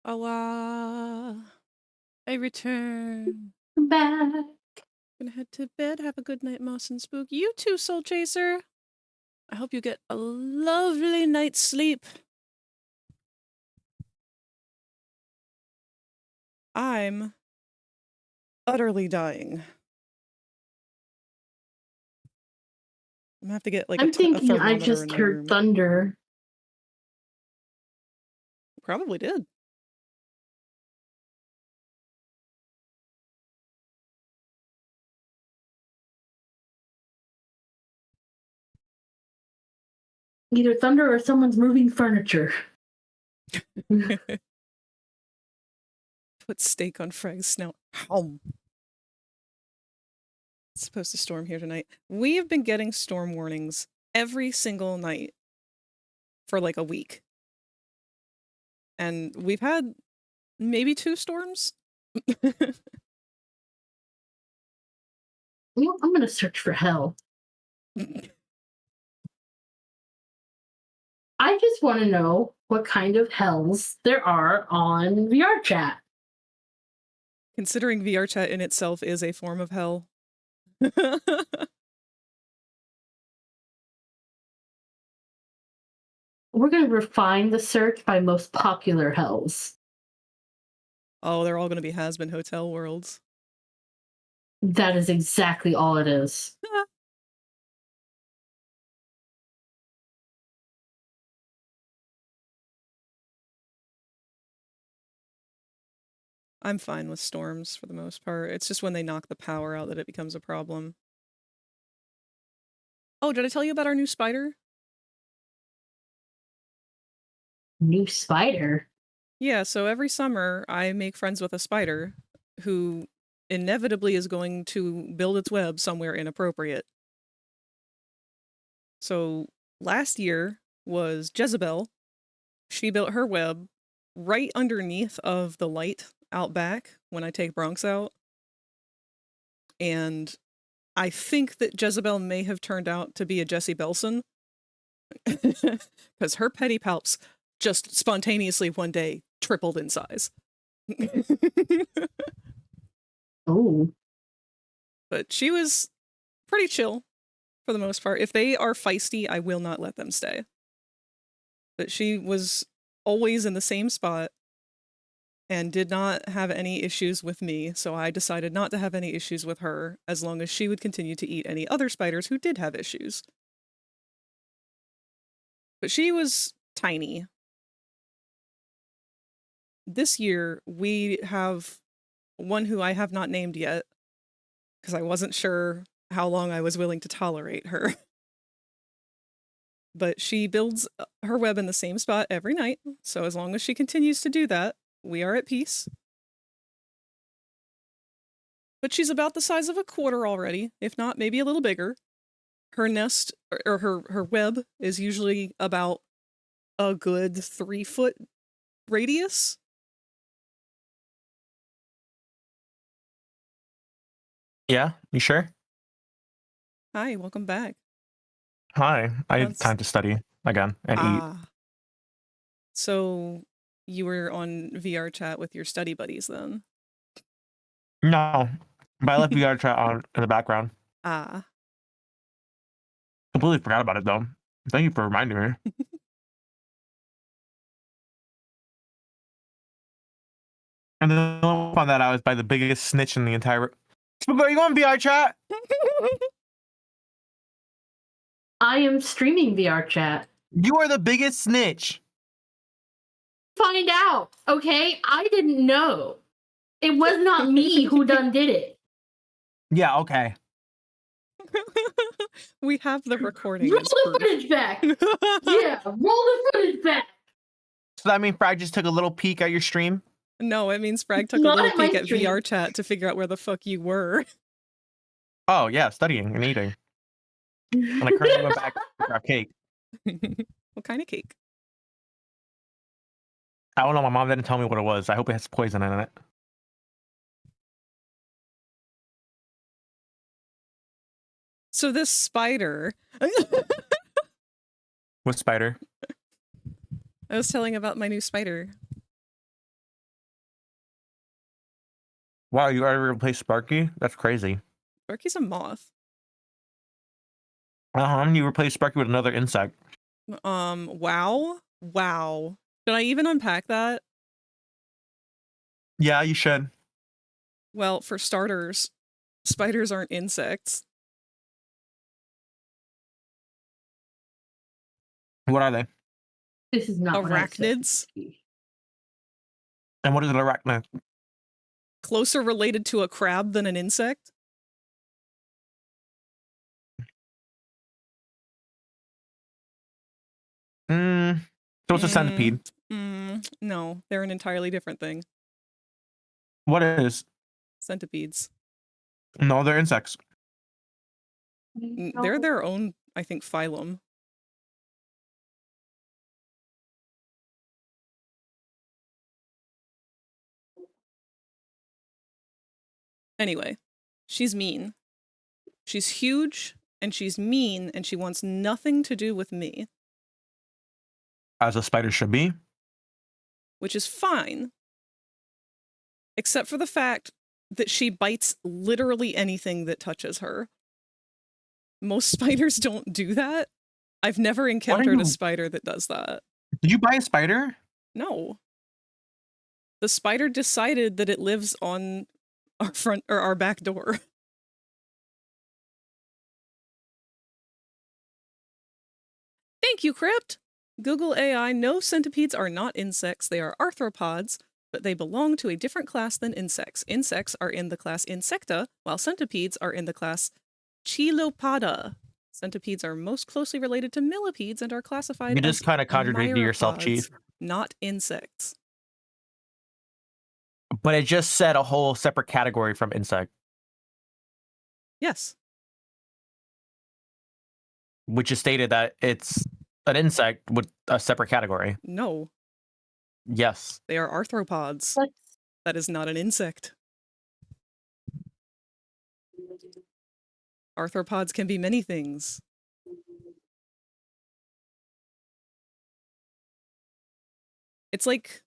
Awa. I return. I'm back. Gonna head to bed. Have a good night, Moss and Spook. You too, Soul Chaser. I hope you get a lovely night's sleep. I'm utterly dying. I'm gonna have to get like I'm a thinking I thermometer in just my heard room. thunder. Probably did. Either thunder or someone's moving furniture. Put steak on Frag's snout. Hum. It's supposed to storm here tonight. We have been getting storm warnings every single night for like a week. And we've had maybe 2 storms. You know, I'm gonna search for hell. I just want to know what kind of hells there are on VR chat. Considering VR chat in itself is a form of hell. We're going to refine the search by most popular hells. Oh, they're all going to be has-been hotel worlds. That is exactly all it is. I'm fine with storms for the most part. It's just when they knock the power out that it becomes a problem. Oh, did I tell you about our new spider? New spider? Yeah, so every summer I make friends with a spider who inevitably is going to build its web somewhere inappropriate. So last year was Jezebel. She built her web right underneath of the light out back when I take Bronx out. And I think that Jezebel may have turned out to be a Jessie Belson. Because her pedipalps just spontaneously one day tripled in size. Oh. But she was pretty chill for the most part. If they are feisty, I will not let them stay. But she was always in the same spot and did not have any issues with me, so I decided not to have any issues with her as long as she would continue to eat any other spiders who did have issues. But she was tiny. This year, we have one who I have not named yet, because I wasn't sure how long I was willing to tolerate her. But she builds her web in the same spot every night, so as long as she continues to do that, we are at peace. But she's about the size of a quarter already, if not maybe a little bigger. Her nest, or her web, is usually about a good 3-foot radius. Yeah, you sure? Hi, welcome back. Hi, I had time to study again and eat. So you were on VR chat with your study buddies then? No, but I left VR chat on in the background. Completely forgot about it though. Thank you for reminding me. And then I found that I was by the biggest snitch in the entire. Spook, are you on VR chat? I am streaming VR chat. You are the biggest snitch. Find out, okay? I didn't know. It was not me who done did it. Yeah, okay. We have the recording. Roll the footage back. Yeah, roll the footage back. So that means Frag just took a little peek at your stream? No, it means Frag took a little peek at VR chat to figure out where the fuck you were. Oh, yeah, studying and eating. And I currently went back to grab cake. What kind of cake? I don't know. My mom didn't tell me what it was. I hope it has poison in it. So this spider... What spider? I was telling about my new spider. Wow, you already replaced Sparky? That's crazy. Sparky's a moth. You replaced Sparky with another insect. Wow. Wow. Should I even unpack that? Yeah, you should. Well, for starters, spiders aren't insects. What are they? This is not arachnids. And what is an arachnid? Closer related to a crab than an insect. So it's a centipede. No, they're an entirely different thing. What is? Centipedes. No, they're insects. They're their own, I think, phylum. Anyway, she's mean. She's huge, and she's mean, and she wants nothing to do with me. As a spider should be. Which is fine. Except for the fact that she bites literally anything that touches her. Most spiders don't do that. I've never encountered a spider that does that. Did you buy a spider? No. The spider decided that it lives on our front or our back door. Thank you, Crypt. Google AI, no, centipedes are not insects. They are arthropods, but they belong to a different class than insects. Insects are in the class Insecta, while centipedes are in the class Chilopoda. Centipedes are most closely related to millipedes and are classified You just kind of contradicted yourself, Chief. Not insects. But it just said a whole separate category from insect. Yes. Which just stated that it's an insect with a separate category. No. Yes. They are arthropods. What? That is not an insect. Arthropods can be many things. It's like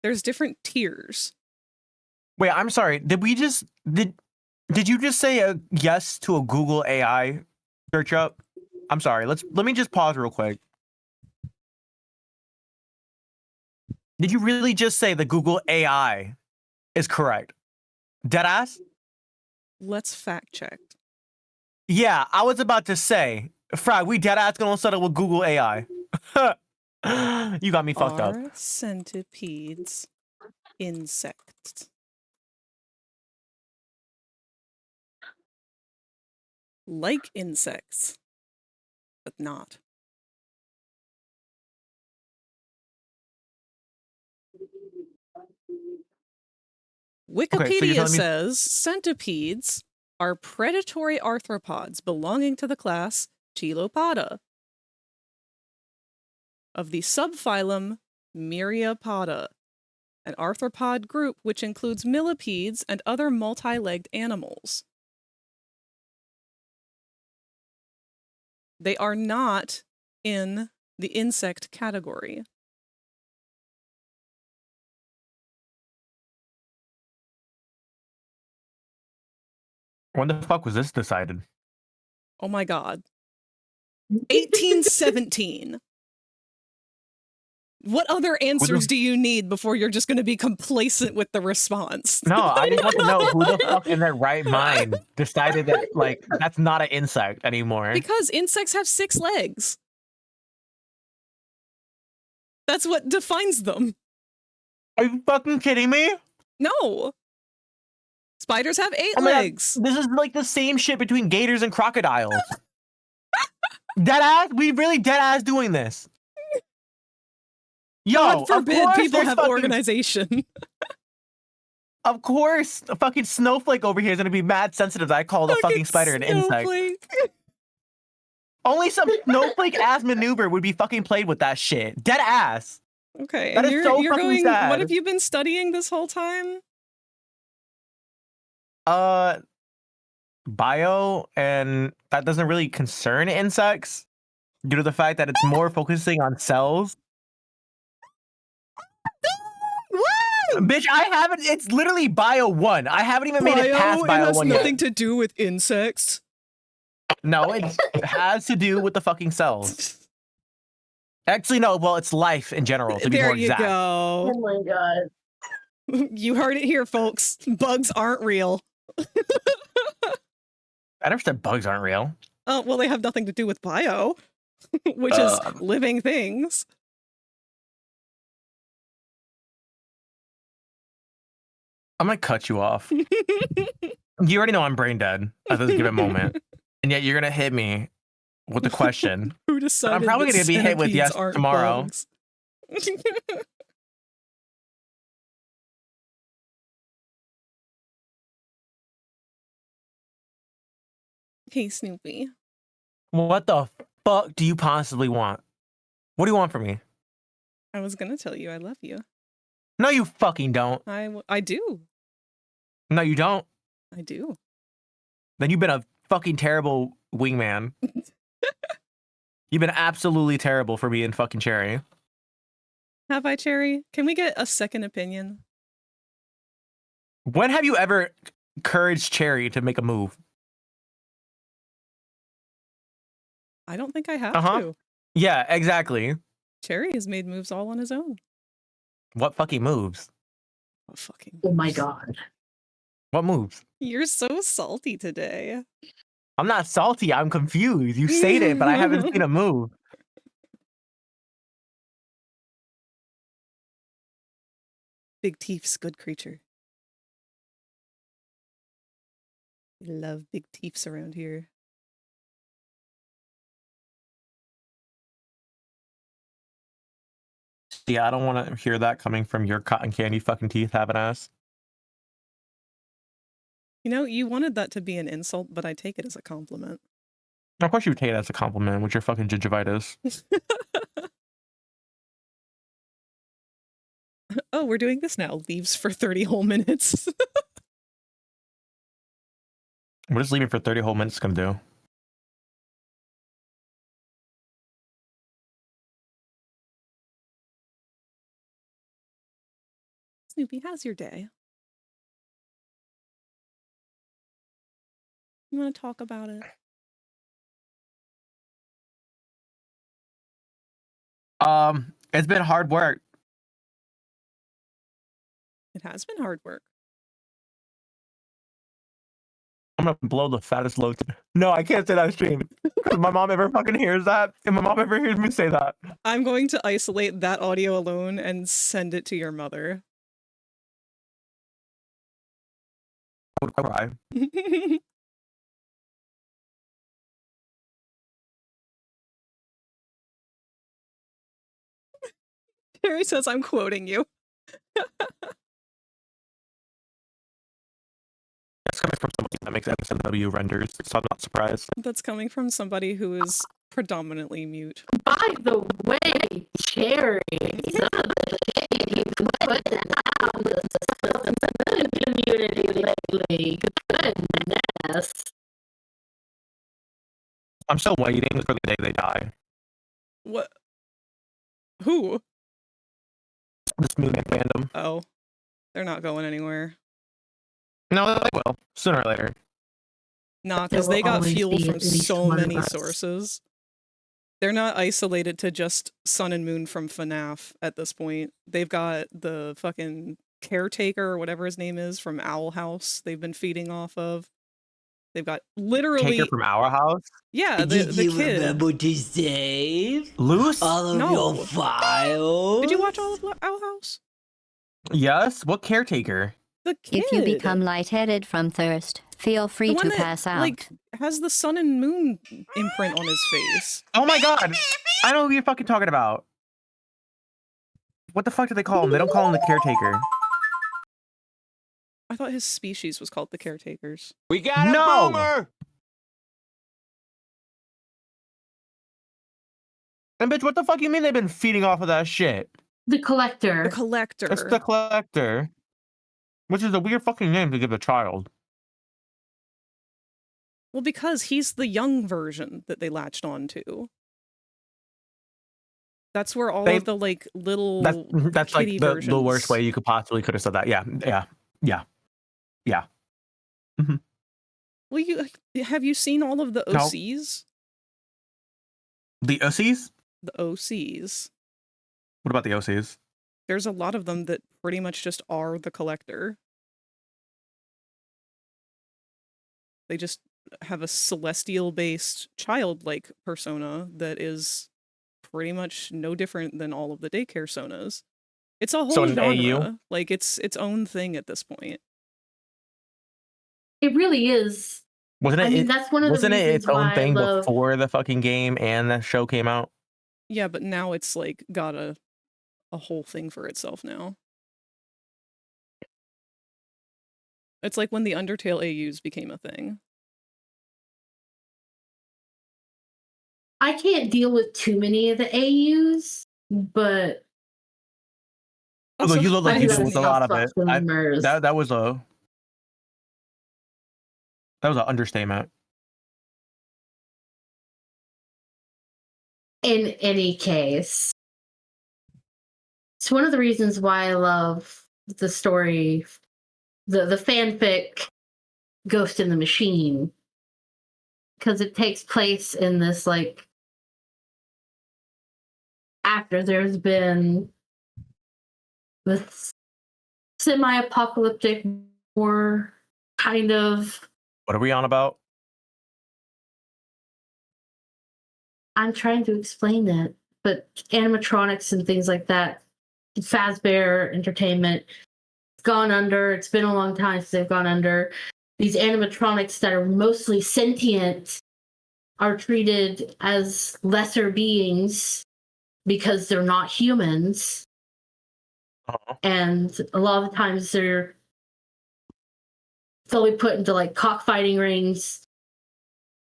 there's different tiers. Wait, I'm sorry. Did you just say a yes to a Google AI search up? I'm sorry. Let me just pause real quick. Did you really just say the Google AI is correct? Deadass? Let's fact check. Yeah, I was about to say, Frag, we deadass gonna settle with Google AI. You got me fucked up. Are centipedes insects? Like insects, but not. Wikipedia says centipedes are predatory arthropods belonging to the class Chilopoda of the subphylum Myriapoda, an arthropod group which includes millipedes and other multi-legged animals. They are not in the insect category. When the fuck was this decided? Oh my god. 1817. What other answers do you need before you're just going to be complacent with the response? No, I just want to know who the fuck in their right mind decided that, like, that's not an insect anymore. Because insects have 6 legs. That's what defines them. Are you fucking kidding me? No. Spiders have 8 legs. God, this is like the same shit between gators and crocodiles. Deadass? We really deadass doing this. Yo, God forbid people have organization. Of course, a fucking snowflake over here is gonna be mad sensitive that I called a fucking spider an insect. Only some snowflake ass maneuver would be fucking played with that shit. Dead ass. Okay, that and is so you're fucking going. sad. What have you been studying this whole time? Bio, and that doesn't really concern insects due to the fact that it's more focusing on cells. Bitch, I haven't. It's literally bio 1. I haven't even made it past It bio has 1 nothing yet. to do with insects. No, it has to do with the fucking cells. Actually, no. Well, it's life in general, to be There more you exact. go. Oh my god. You heard it here, folks. Bugs aren't real. I never said bugs aren't real. Oh, well, they have nothing to do with bio, which is living things. I'm gonna cut you off. You already know I'm brain dead at this given moment, and yet you're gonna hit me with the question. Who decided I'm probably that gonna be hit with centipedes yes aren't tomorrow. bugs? Hey, Snoopy. What the fuck do you possibly want? What do you want from me? I was gonna tell you I love you. No, you fucking don't. I do. No, you don't. I do. Then you've been a fucking terrible wingman. You've been absolutely terrible for being fucking Cherry. Have I, Cherry? Can we get a second opinion? When have you ever encouraged Cherry to make a move? I don't think I have to. Yeah, exactly. Cherry has made moves all on his own. What fucking moves? What fucking Oh my god. What moves? You're so salty today. I'm not salty. I'm confused. You say it, but I haven't seen a move. Big Teef's good creature. We love big Teefs around here. Yeah, I don't want to hear that coming from your cotton candy fucking teeth having ass. You know, you wanted that to be an insult, but I take it as a compliment. Of course you would take it as a compliment with your fucking gingivitis. Oh, we're doing this now. Leaves for 30 whole minutes. What is leaving for 30 whole minutes gonna do? Snoopy, how's your day? You want to talk about it? It's been hard work. It has been hard work. I'm gonna blow the fattest load. No, I can't say that on stream. If my mom ever fucking hears that, if my mom ever hears me say that, I'm going to isolate that audio alone and send it to your mother. I would cry. Terry says I'm quoting you. That's coming from somebody that makes SMW renders, so I'm not surprised. That's coming from somebody who is predominantly mute. By the way, Cherry, some of the shit you put out the community lately. Goodness. I'm still waiting for the day they die. What? Who? This Moon Man fandom. Oh. They're not going anywhere. No, they will. Sooner or later. Nah, because they got fuel from so many sources. They're not isolated to just Sun and Moon from FNAF at this point. They've got the fucking caretaker or whatever his name is from Owl House they've been feeding off of. They've got literally... Taker from Our House? Yeah, Did the you kid. remember to save Loose? all of No. your files? Did you watch all of Owl House? Yes? What caretaker? The kid. If you become lightheaded from thirst, feel free The one to that, pass out. like, has the Sun and Moon imprint on his face. Oh my god! I know who you're fucking talking about. What the fuck do they call him? They don't call him the caretaker. I thought his species was called the caretakers. We got a No! boomer! And bitch, what the fuck you mean they've been feeding off of that shit? The collector. The collector. It's the collector. Which is a weird fucking name to give a child. Well, because he's the young version that they latched on to. That's where all They- of the like little That's like kitty the versions. worst way you could have said that. Yeah. Well, have you seen all of the No. OCs? The OCs? The OCs. What about the OCs? There's a lot of them that pretty much just are the collector. They just have a celestial-based childlike persona that is pretty much no different than all of the daycare sonas. It's a whole So an genre. AU? Like it's its own thing at this point. It really is. Wasn't it? I mean, that's one of the wasn't it reasons its own why I thing love. before the fucking game and the show came out? Yeah, but now it's like got a whole thing for itself now. It's like when the Undertale AUs became a thing. I can't deal with too many of the AUs, but Although you look like I you do deal with a lot of it. customers. That was an understatement. In any case, it's one of the reasons why I love the story, the fanfic Ghost in the Machine, because it takes place in this like after there's been this semi-apocalyptic war kind of. What are we on about? I'm trying to explain it, but animatronics and things like that, Fazbear Entertainment, gone under. It's been a long time since they've gone under. These animatronics that are mostly sentient are treated as lesser beings because they're not humans. And a lot of the times they're fully put into like cockfighting rings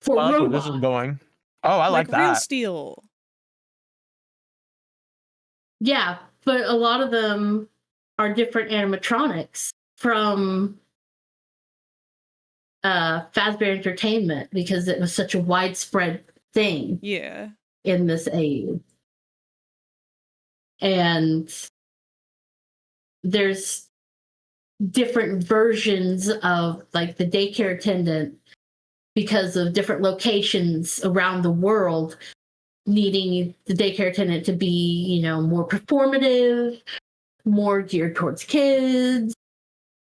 for Well, that's where this robots. is going. Oh, I like Real that. Steel. Yeah, but a lot of them are different animatronics from Fazbear Entertainment because it was such a widespread thing. Yeah. In this age. And there's different versions of like the daycare attendant because of different locations around the world needing the daycare attendant to be, you know, more performative, more geared towards kids.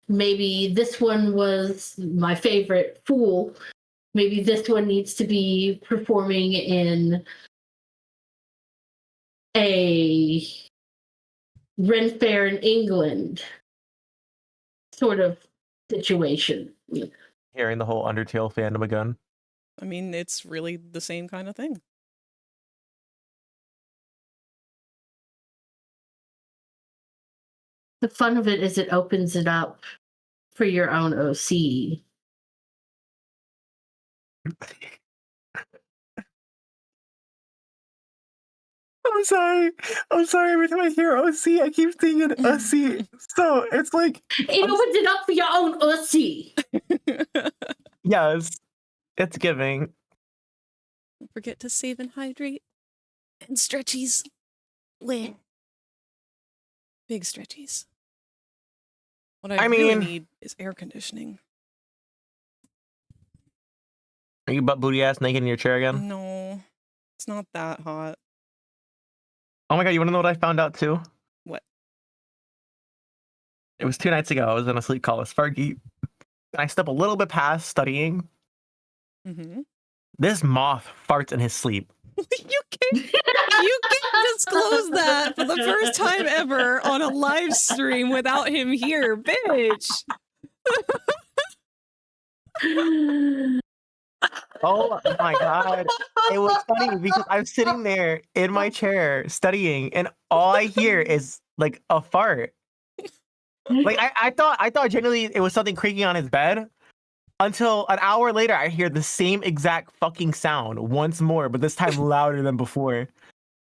Maybe this one was my favorite, Fool. Maybe this one needs to be performing in a Ren Fair in England sort of situation. Hearing the whole Undertale fandom again. I mean, it's really the same kind of thing. The fun of it is it opens it up for your own OC. I'm sorry. Every time I hear OC, I keep thinking OC. So it's like it opens it up for your own OC. Yes, it's giving. Don't forget to save and hydrate. And stretchies. Where? Big stretchies. What I really need is air conditioning. Are you butt booty ass naked in your chair again? No, it's not that hot. Oh my god, you want to know what I found out too? What? It was 2 nights ago. I was in a sleep call with Sparky. I stepped a little bit past studying. Mm-hmm. This moth farts in his sleep. You can't disclose that for the first time ever on a live stream without him here, bitch. Oh my god. It was funny because I'm sitting there in my chair studying and all I hear is like a fart. Like I thought genuinely it was something creaking on his bed until an hour later I hear the same exact fucking sound once more, but this time louder than before.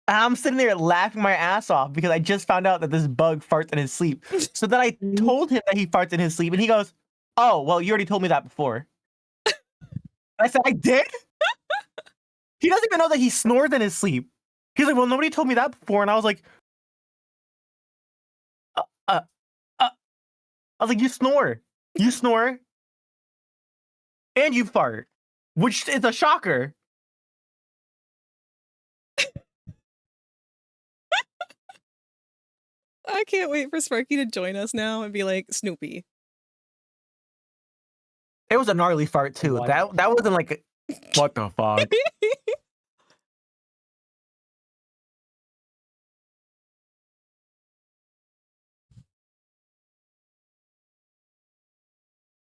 And I'm sitting there laughing my ass off because I just found out that this bug farts in his sleep. So then I told him that he farts in his sleep and he goes, "Oh, well, you already told me that before." I said, "I did?" He doesn't even know that he snores in his sleep. He's like, well, nobody told me that before. And I was like, I was like, you snore. You snore. And you fart. Which is a shocker. I can't wait for Sparky to join us now and be like, Snoopy. It was a gnarly fart too. What? That wasn't like what the fuck?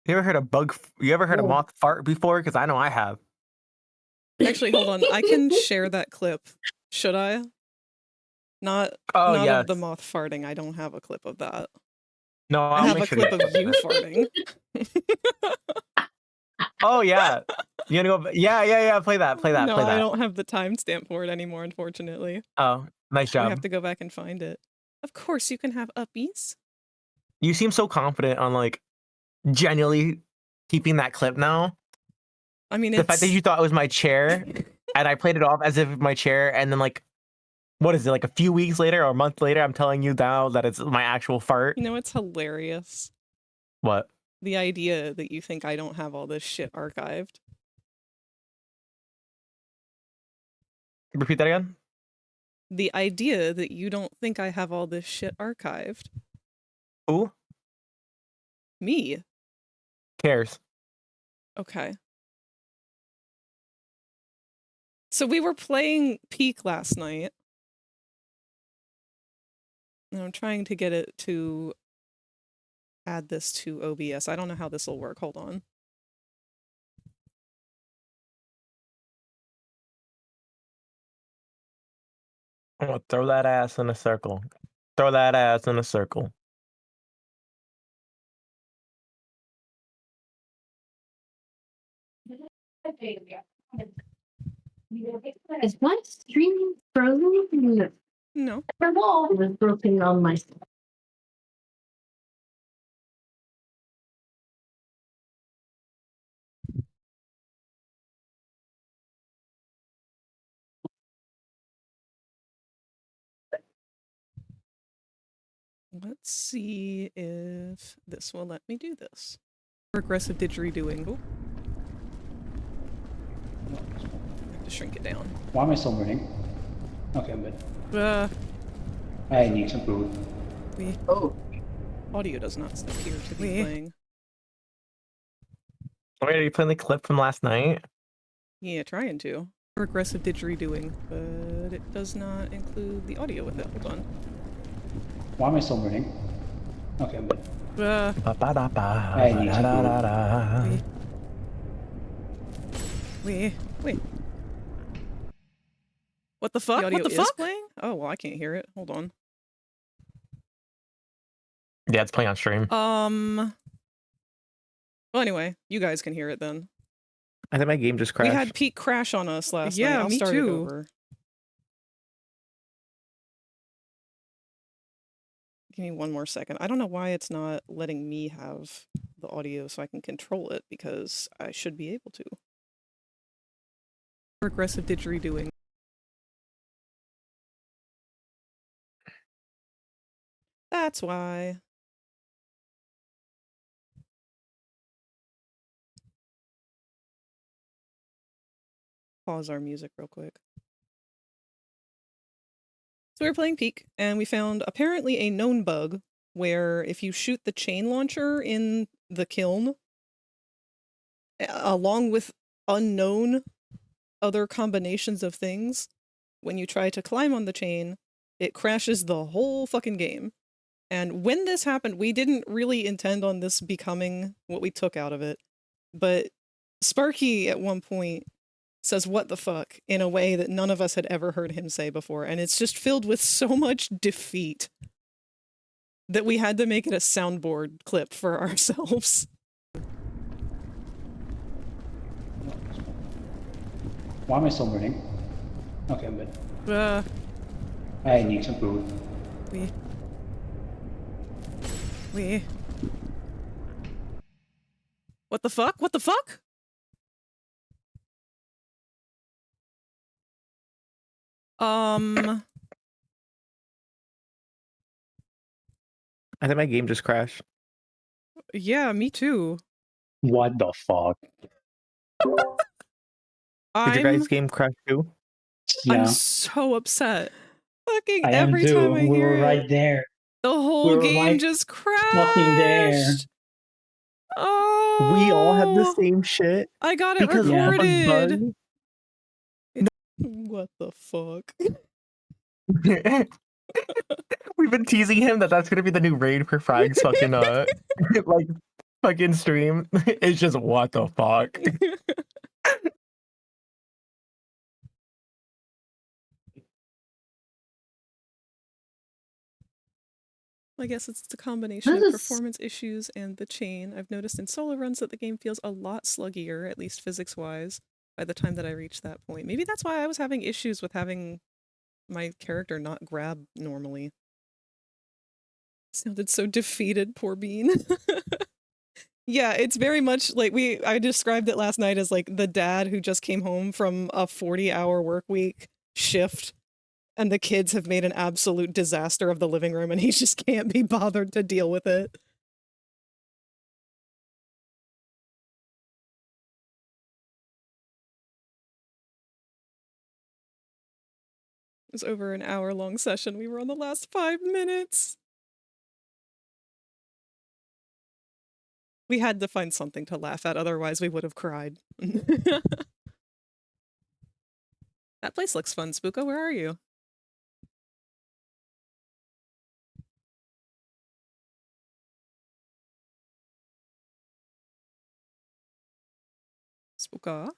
You ever heard a moth fart before? Because I know I have. Actually, hold on. I can share that clip. Should I? Not yes. of the moth farting. I don't have a clip of that. No, I have a clip of you farting. Oh yeah. You gonna go? Yeah. Play that. No, I don't have the timestamp for it anymore, unfortunately. Oh, nice We job. have to go back and find it. Of course, you can have uppies. You seem so confident on like genuinely keeping that clip now. I mean, the fact that you thought it was my chair, and I played it off as if it was my chair, and then like, what is it? Like a few weeks later or a month later, I'm telling you now that it's my actual fart. You know, it's hilarious. What? The idea that you think I don't have all this shit archived. Repeat that again? The idea that you don't think I have all this shit archived. Who? Me. Cares. Okay. So we were playing Peak last night. And I'm trying to get it to add this to OBS. I don't know how this will work. Hold on. I'm gonna throw that ass in a circle. Throw that ass in a circle. Is my stream frozen? No. The wall was broken on my. Let's see if this will let me do this. Regressive didgeridooing. Oh. I have to shrink it down. Why am I still running? Okay, I'm good. I need some food. Audio does not appear to be playing. Wait, are you playing the clip from last night? Yeah, trying to. Regressive didgeridooing, but it does not include the audio with it. Hold on. Why am I still running? Okay, I'm good. I need some food. Wait. What the fuck? What the fuck? Playing? Oh, well, I can't hear it. Hold on. Yeah, it's playing on stream. Well, anyway, you guys can hear it then. I think my game just crashed. We had Peak crash on us last night. Yeah, I'll me start too. it over. Give me one more second. I don't know why it's not letting me have the audio so I can control it, because I should be able to. Regressive didgeridooing. That's why. Pause our music real quick. So we were playing Peak, and we found apparently a known bug where if you shoot the chain launcher in the kiln, along with unknown other combinations of things, when you try to climb on the chain, it crashes the whole fucking game. And when this happened, we didn't really intend on this becoming what we took out of it. But Sparky at one point says, "What the fuck?" in a way that none of us had ever heard him say before. And it's just filled with so much defeat that we had to make it a soundboard clip for ourselves. Why am I still running? Okay, I'm good. I need some food. What the fuck? What the fuck? Um, I think my game just crashed. yeah, me too. What the fuck? Did your guys' I'm game crash too? I'm Yeah, so upset. Fucking I am every time too. I We hear were it, right there. the We whole were game right just fucking there. crashed. We all had the Oh, same shit I got it because Yeah. recorded. bug. What the fuck? We've been teasing him that that's gonna be the new raid for Frag's fucking like fucking stream. It's just what the fuck. I guess it's the combination This of is performance issues and the chain. I've noticed in solo runs that the game feels a lot sluggier, at least physics-wise, by the time that I reach that point. Maybe that's why I was having issues with having my character not grab normally. Sounded so defeated, poor Bean. Yeah, it's very much like I described it last night as like the dad who just came home from a 40-hour work week shift and the kids have made an absolute disaster of the living room and he just can't be bothered to deal with it. It was over an hour-long session. We were on the last 5 minutes. We had to find something to laugh at, otherwise we would have cried. That place looks fun, Spooka. Where are you? Spooka?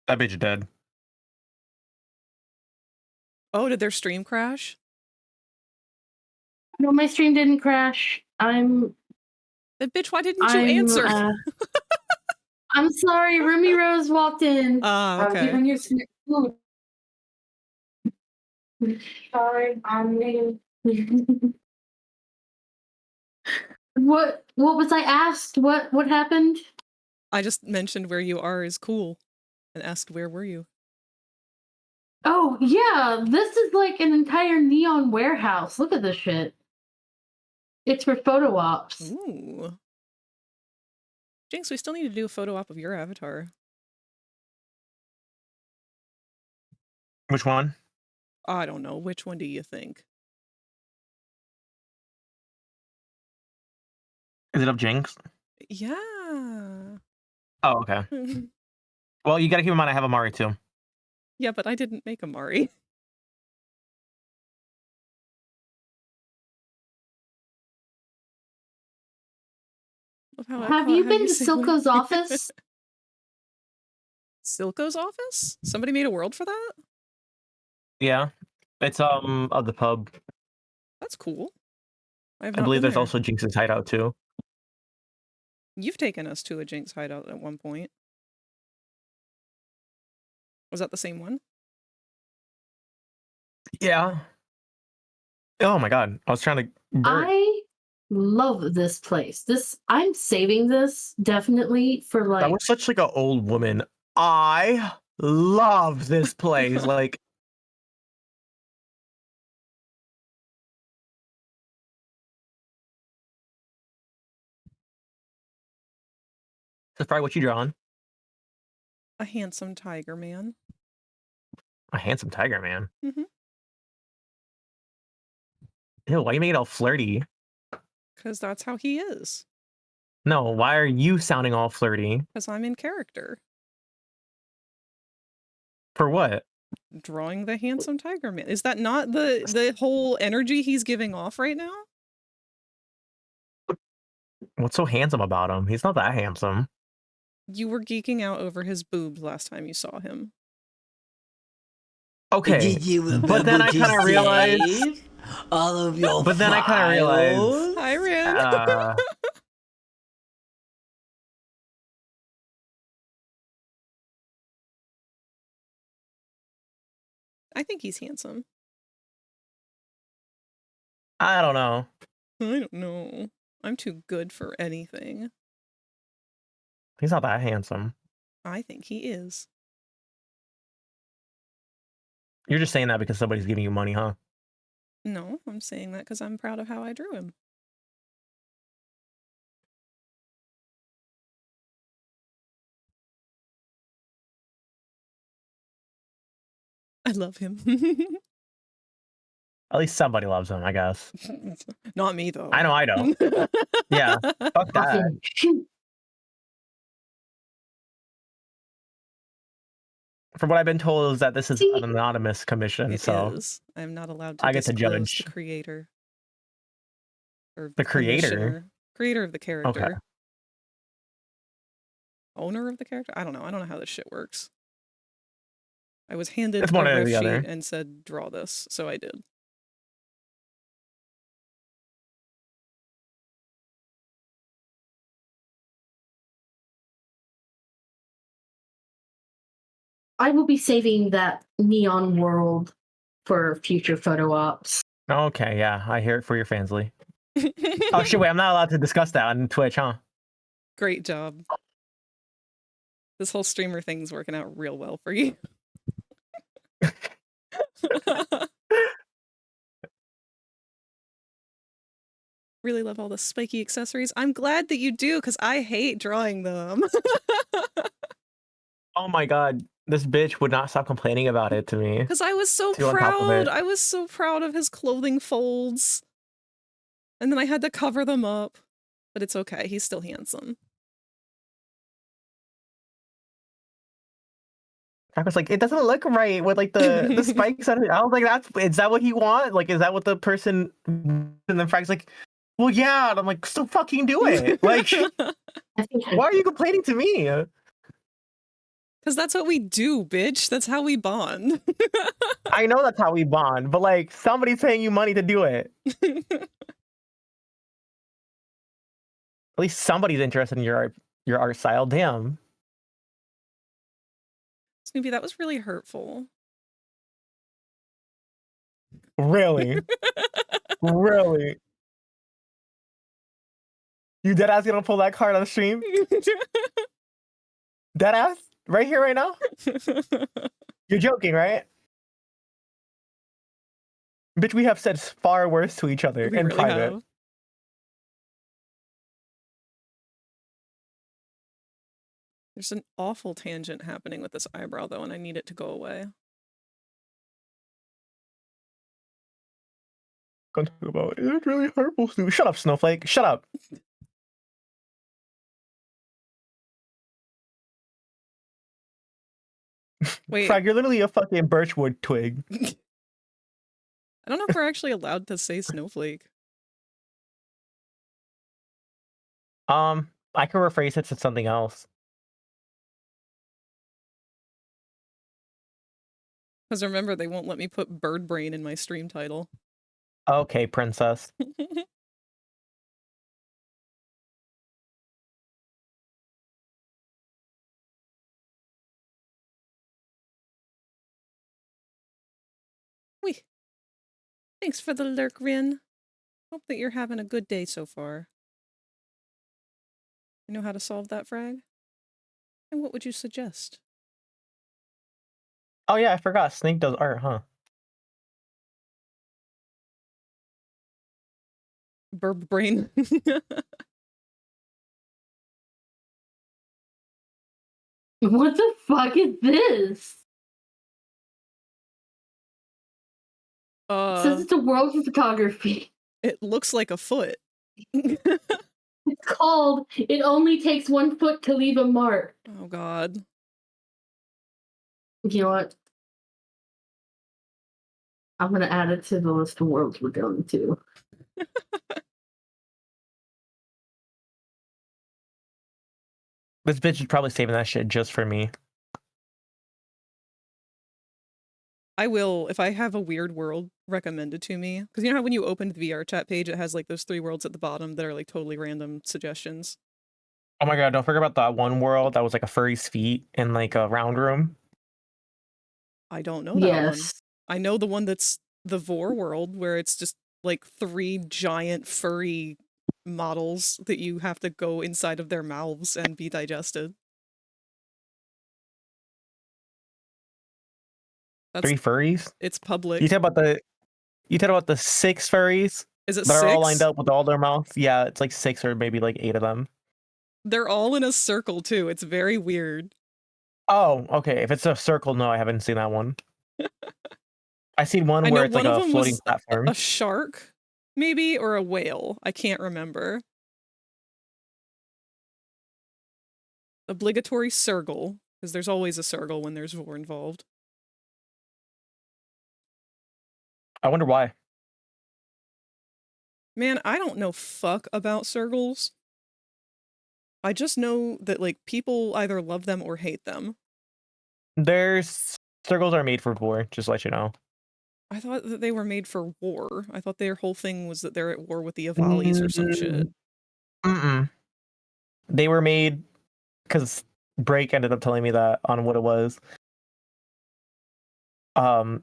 That bitch dead. Oh, did their stream crash? no, my stream didn't crash. Bitch, why didn't you answer? I'm sorry, Rumi Rose walked in. Ah, okay. I'm giving you some food. Sorry, I'm leaving. What was I asked? What happened? I just mentioned where you are is cool and asked where were you? Oh, yeah, this is like an entire neon warehouse. Look at this shit. It's for photo ops. Ooh. Jinx, we still need to do a photo op of your avatar. Which one? I don't know. Which one do you think? Is it of Jinx? Yeah. Oh, okay. Well, you gotta keep in mind I have Amari too. Yeah, but I didn't make Amari. Have you been to Silco's office? Silco's office? Somebody made a world for that? Yeah. It's of the pub. That's cool. I believe there's also Jinx's hideout too. You've taken us to a Jinx hideout at one point. Was that the same one? Yeah. Oh my god. I was trying to burn. I love this place. I'm saving this definitely for like That was such like an old woman. I love this place. Like so Fry, what you drawing? A handsome tiger man. A handsome tiger man. Mm-hmm. Ew, why you make it all flirty? Because that's how he is. No, why are you sounding all flirty? Because I'm in character. For what? Drawing the handsome tiger man. Is that not the whole energy he's giving off right now? What's so handsome about him? He's not that handsome. You were geeking out over his boobs last time you saw him. Okay, Did you but then I remember to kind of realized. save all of your But then I kind of realized. Hi, Rin. I think he's handsome. I don't know. I don't know. I'm too good for anything. He's not that handsome. I think he is. You're just saying that because somebody's giving you money, huh? No, I'm saying that because I'm proud of how I drew him. I love him. At least somebody loves him, I guess. Not me, though. I know. Yeah, fuck that. From what I've been told is that this is an anonymous commission, It so is. I'm not allowed to I get to disclose judge. the creator. Or The creator? commissioner. Creator of the character. Okay. Owner of the character? I don't know how this shit works. I was handed It's a one or ref the sheet other. and said, draw this, so I did. I will be saving that neon world for future photo ops. Okay, yeah, I hear it for your fansly. Oh shit, wait, I'm not allowed to discuss that on Twitch, huh? Great job. This whole streamer thing's working out real well for you. Really love all the spiky accessories. I'm glad that you do, because I hate drawing them. Oh my god, this bitch would not stop complaining about it to me. Because I was so Too on top of proud. it. I was so proud of his clothing folds. And then I had to cover them up. But it's okay. He's still handsome. I was like, it doesn't look right with like the spikes on it. I was like, is that what he want? Like, is that what the person? And then Frank's like, well, yeah. And I'm like, so fucking do it. Like, why are you complaining to me? Because that's what we do, bitch. That's how we bond. I know that's how we bond, but like, somebody's paying you money to do it. At least somebody's interested in your art style. Damn. Snoopy, that was really hurtful. Really? Really? You deadass gonna pull that card on stream? Deadass? Right here, right now? You're joking, right? Bitch, we have said far worse to each other We in really private. have. There's an awful tangent happening with this eyebrow, though, and I need it to go away. Gonna talk about it's really hurtful. Shut up, Snowflake. Shut up. Wait. Frag, you're literally a fucking birchwood twig. I don't know if we're actually allowed to say snowflake. I can rephrase it to something else. Because remember, they won't let me put bird brain in my stream title. Okay, princess. Wee. Thanks for the lurk, Rin. Hope that you're having a good day so far. You know how to solve that, Frag? And what would you suggest? Oh yeah, I forgot. Snake does art, huh? Burb brain. What the fuck is this? It says it's a world of photography. It looks like a foot. It's called It Only Takes 1 Foot to Leave a Mark. Oh god. You know what? I'm gonna add it to the list of worlds we're going to. This bitch is probably saving that shit just for me. I will, if I have a weird world recommended to me. Because you know how when you open the VR chat page, it has like those 3 worlds at the bottom that are like totally random suggestions. Oh my god, don't forget about that one world that was like a furry's feet in like a round room. I don't know that one. I know the one that's the Vor world where it's just like 3 giant furry models that you have to go inside of their mouths and be digested. That's, 3 furries? it's public. You talk about the 6 furries Is it that are all lined 6? up with all their mouths? Yeah, it's like 6 or maybe like 8 of them. They're all in a circle too. It's very weird. Oh, okay. If it's a circle, no, I haven't seen that one. I seen one I where know it's like one of a them floating was platform. a shark, maybe, or a whale. I can't remember. Obligatory Sergal, because there's always a Sergal when there's vor involved. I wonder why. Man, I don't know fuck about Sergals. I just know that, like, people either love them or hate them. Circles are made for war, just to let you know. I thought that they were made for war. I thought their whole thing was that they're at war with the Avalis or some shit. Mm-mm. They were made because Break ended up telling me that on what it was. But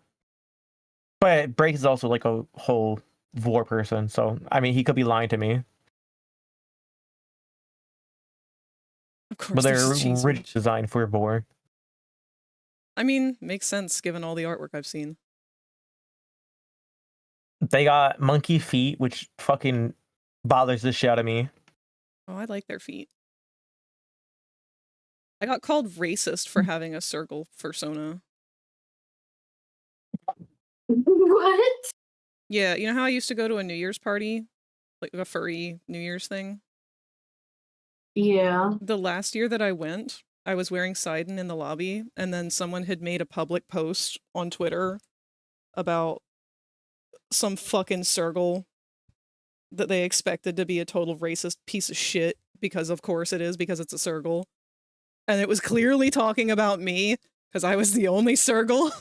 Break is also like a whole war person, so I mean he could be lying to me. Of course, But there's they're a cheese wedge. designed for war. I mean, makes sense given all the artwork I've seen. They got monkey feet, which fucking bothers the shit out of me. Oh, I like their feet. I got called racist for having a circle fursona. What? Yeah, you know how I used to go to a New Year's party? Like a furry New Year's thing? Yeah. The last year that I went, I was wearing Sidon in the lobby, and then someone had made a public post on Twitter about some fucking circle that they expected to be a total racist piece of shit, because of course it is, because it's a circle. And it was clearly talking about me, because I was the only circle.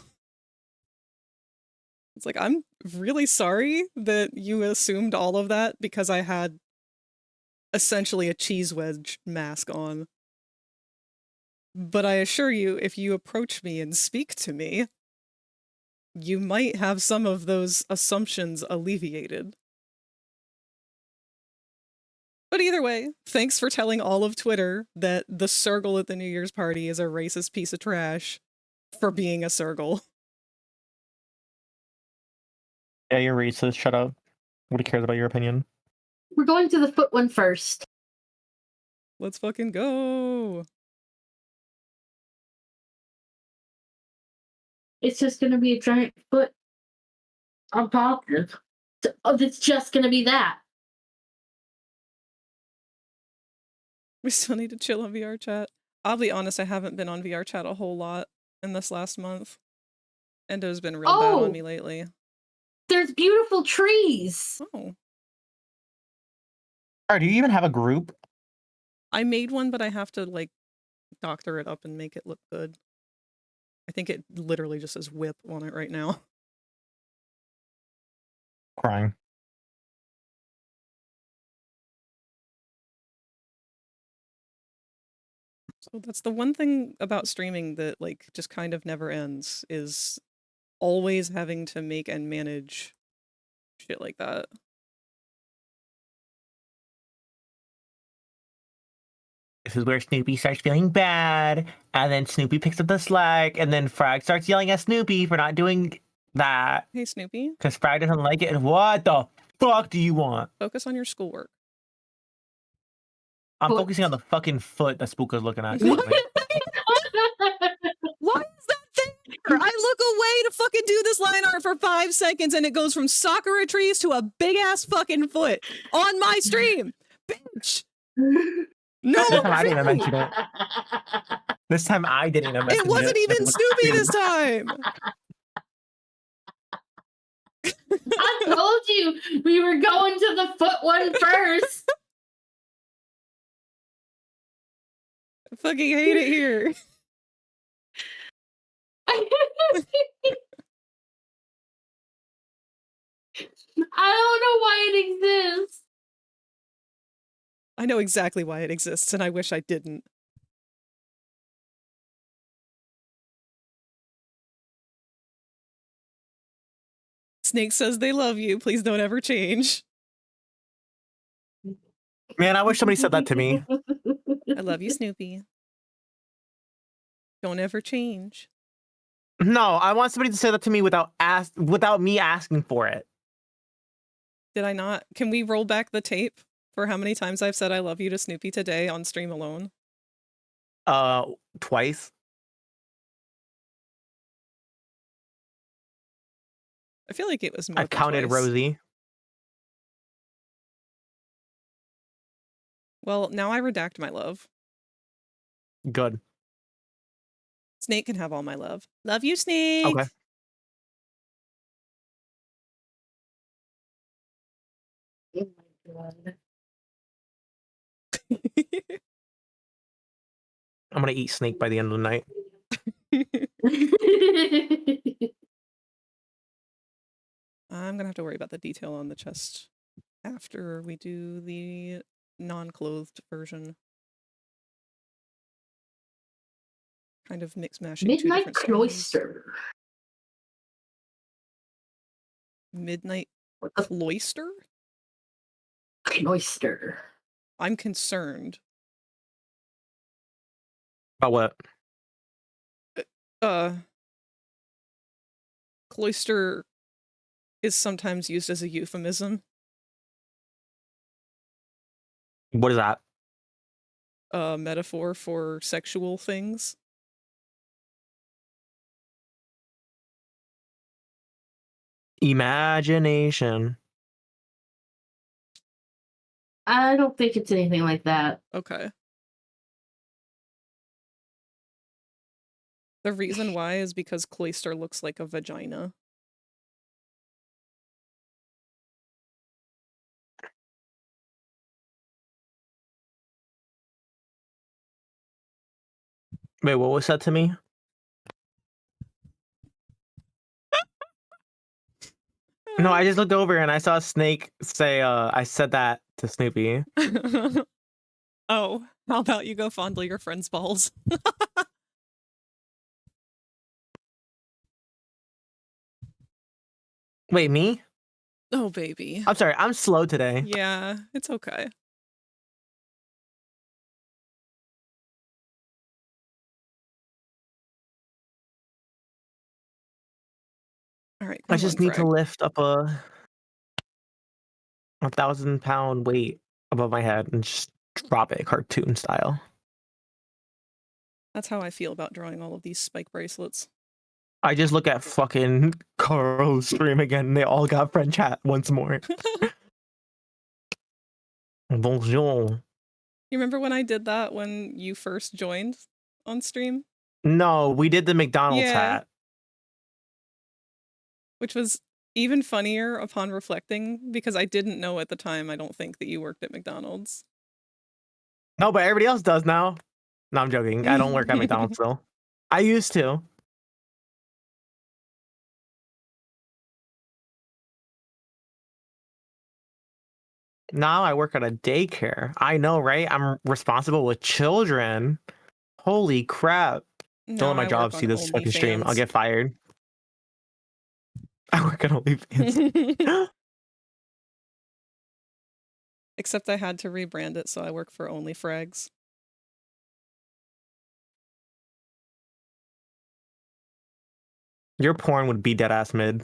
It's like, I'm really sorry that you assumed all of that because I had essentially a cheese wedge mask on. But I assure you, if you approach me and speak to me, you might have some of those assumptions alleviated. But either way, thanks for telling all of Twitter that the circle at the New Year's party is a racist piece of trash for being a circle. Yeah, you're racist. Shut up. Nobody cares about your opinion. We're going to the foot one first. Let's fucking go. It's just gonna be a giant foot on top of it. It's just gonna be that. We still need to chill on VR chat. I'll be honest, I haven't been on VR chat a whole lot in this last month. Endo's been real bad on me lately. There's beautiful trees. Oh. Alright, do you even have a group? I made one, but I have to, like, doctor it up and make it look good. I think it literally just says whip on it right now. Crying. So that's the one thing about streaming that, like, just kind of never ends, is always having to make and manage shit like that. This is where Snoopy starts feeling bad, and then Snoopy picks up the slack, and then Frag starts yelling at Snoopy for not doing that. Hey, Snoopy. Because Frag doesn't like it. What the fuck do you want? Focus on your schoolwork. I'm focusing on the fucking foot that Spook is looking at. Why is that there? I look away to fucking do this line art for 5 seconds and it goes from Sakura trees to a big ass fucking foot on my stream. Bitch. No. This time I didn't even mention it. This time I didn't even mention it. It wasn't even Snoopy this time. I told you we were going to the foot one first. I fucking hate it here. I don't know why it exists. I know exactly why it exists, and I wish I didn't. Snake says they love you. Please don't ever change. Man, I wish somebody said that to me. I love you, Snoopy. Don't ever change. No, I want somebody to say that to me without me asking for it. Did I not? Can we roll back the tape for how many times I've said I love you to Snoopy today on stream alone? Twice. I feel like it was more I've than counted twice. Rosie. Well, now I redact my love. Good. Snake can have all my love. Love you, Snake! Okay. Oh my god. I'm gonna eat Snake by the end of the night. I'm gonna have to worry about the detail on the chest after we do the non-clothed version. Kind of mix-mashing two Midnight different styles. Cloister. Midnight Cloister? Cloister. I'm concerned. About what? Cloister is sometimes used as a euphemism. What is that? A metaphor for sexual things. Imagination. I don't think it's anything like that. Okay. The reason why is because cloister looks like a vagina. Wait, what was that to me? No, I just looked over and I saw Snake say, I said that to Snoopy. Oh, how about you go fondle your friend's balls? Wait, me? Oh, baby. I'm sorry, I'm slow today. Yeah, it's okay. All right, I just on, need to Frag. lift up a 1,000-pound weight above my head and just drop it cartoon style. That's how I feel about drawing all of these spike bracelets. I just look at fucking Carl's stream again and they all got friend chat once more. Bonjour. You remember when I did that when you first joined on stream? No, we did the McDonald's hat. Which was even funnier upon reflecting because I didn't know at the time, I don't think, that you worked at McDonald's. No, but everybody else does now. No, I'm joking. I don't work at McDonald's though. I used to. Now I work at a daycare. I know, right? I'm responsible with children. Holy crap. Don't let my job see this fucking stream. I'll get fired. I work at OnlyFans. Except I had to rebrand it, so I work for OnlyFrags. Your porn would be dead ass mid.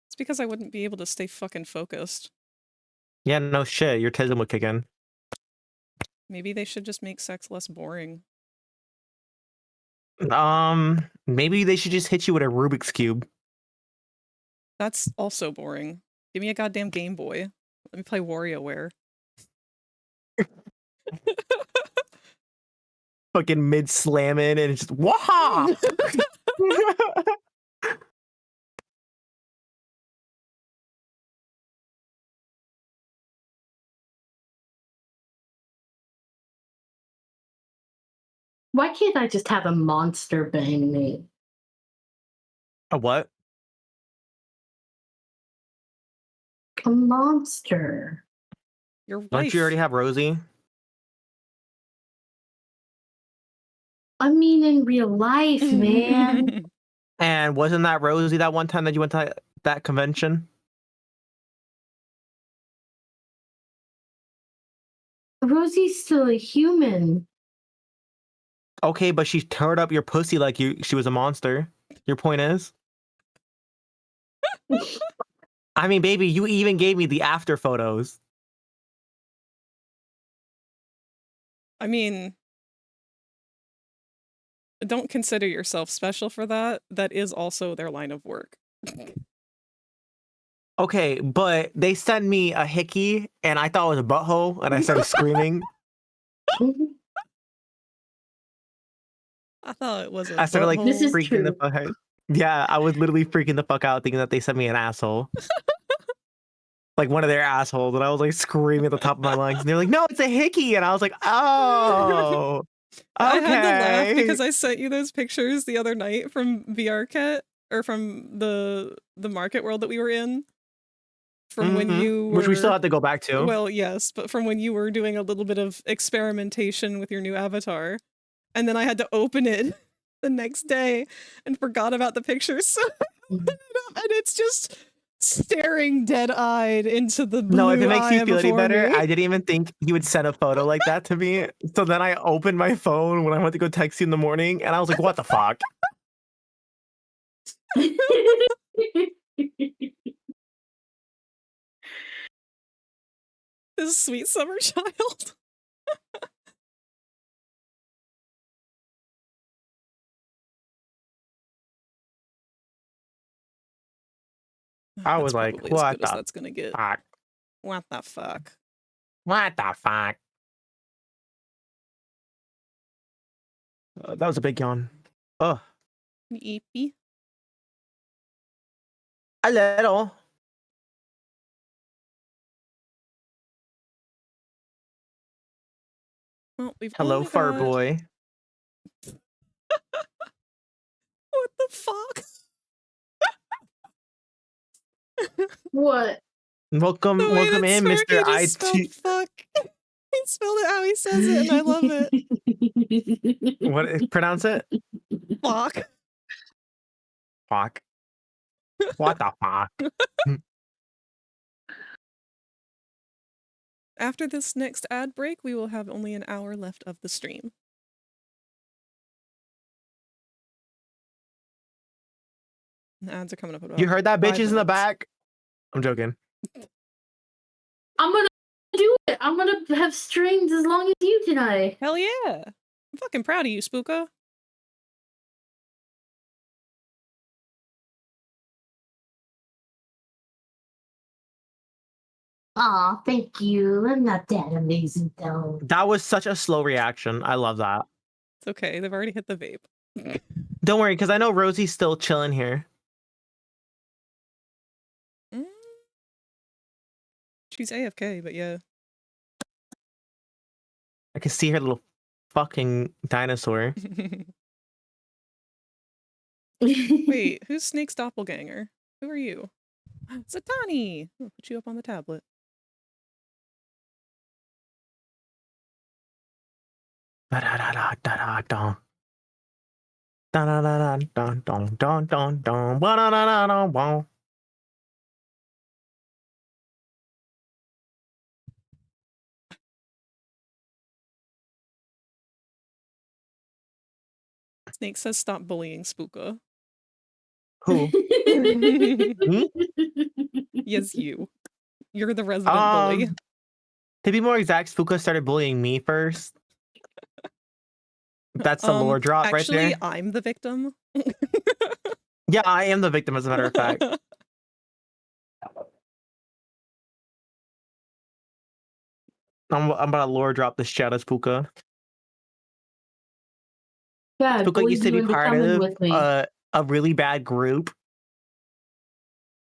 It's because I wouldn't be able to stay fucking focused. Yeah, no shit. Your tism would kick in. Maybe they should just make sex less boring. Maybe they should just hit you with a Rubik's Cube. That's also boring. Give me a goddamn Game Boy. Let me play WarioWare. Fucking mid slamming and it's just wah. Why can't I just have a monster bang me? A what? A monster. Your wife. Don't you already have Rosie? I mean, in real life, man. And wasn't that Rosie that one time that you went to that convention? Rosie's still a human. Okay, but she turned up your pussy like she was a monster. Your point is? I mean, baby, you even gave me the after photos. I mean, don't consider yourself special for that. That is also their line of work. Okay, but they sent me a hickey, and I thought it was a butthole, and I started screaming. I thought it was a I started like butthole. This is freaking the true. fuck out. Yeah, I was literally freaking the fuck out, thinking that they sent me an asshole. Like one of their assholes, and I was like screaming at the top of my lungs, and they're like, "No, it's a hickey," and I was like, "Oh, I had to laugh okay." because I sent you those pictures the other night from VRCat or from the market world that we were in. From when you were, Which we still have to go back to. Well, yes, but from when you were doing a little bit of experimentation with your new avatar, and then I had to open it the next day and forgot about the pictures, so and it's just staring dead-eyed into the blue No, if it makes eye you feel any before better, me. I didn't even think he would send a photo like that to me. So then I opened my phone when I went to go text you in the morning, and I was like, "What the fuck?" This sweet summer child. I was like, Probably as "What good as the that's gonna get. fuck? What the fuck? What the fuck?" That was a big yawn. Oh, Eepy. a little. Well, we've Hello, only fur got... boy. What the fuck? What? Welcome, The way welcome that in, Mr. Sparky just spelled IT. fuck. He spelled it how he says it, and I love it. What? Pronounce it? Fuck. Fuck. What the fuck? After this next ad break, we will have only an hour left of the stream. The ads are coming up about You heard that, 5 bitches in the minutes. back? I'm joking. I'm gonna do it. I'm gonna have strings as long as you tonight. Hell yeah. I'm fucking proud of you, Spooka. Aw, thank you. I'm not that amazing though. That was such a slow reaction. I love that. It's okay. They've already hit the vape. Don't worry, because I know Rosie's still chilling here. She's AFK, but yeah. I can see her little fucking dinosaur. Wait, who's Snake's doppelganger? Who are you? Satani! I'll put you up on the tablet. Da da da da da da. Da da da da da da da da da. Ba da da da da da. Snake says stop bullying Spooka. Who? Me? Yes, you. You're the resident bully. To be more exact, Fuka started bullying me first. That's the lore drop actually, right there. I'm the victim. Yeah, I am the victim, as a matter of fact. I'm about to lore drop this chat as Puka. God, Puka bullied used to you be into part coming of with me. a really bad group.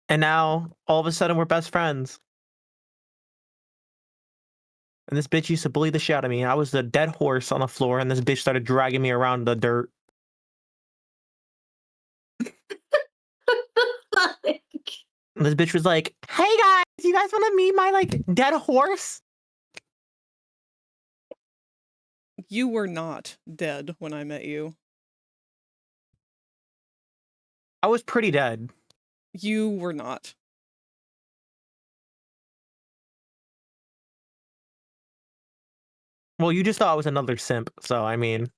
And now, all of a sudden, we're best friends. And this bitch used to bully the shit out of me. I was the dead horse on the floor, and this bitch started dragging me around the dirt. And this bitch was like, "Hey guys, you guys want to meet my like dead horse?" You were not dead when I met you. I was pretty dead. You were not. Well, you just thought I was another simp, so I mean.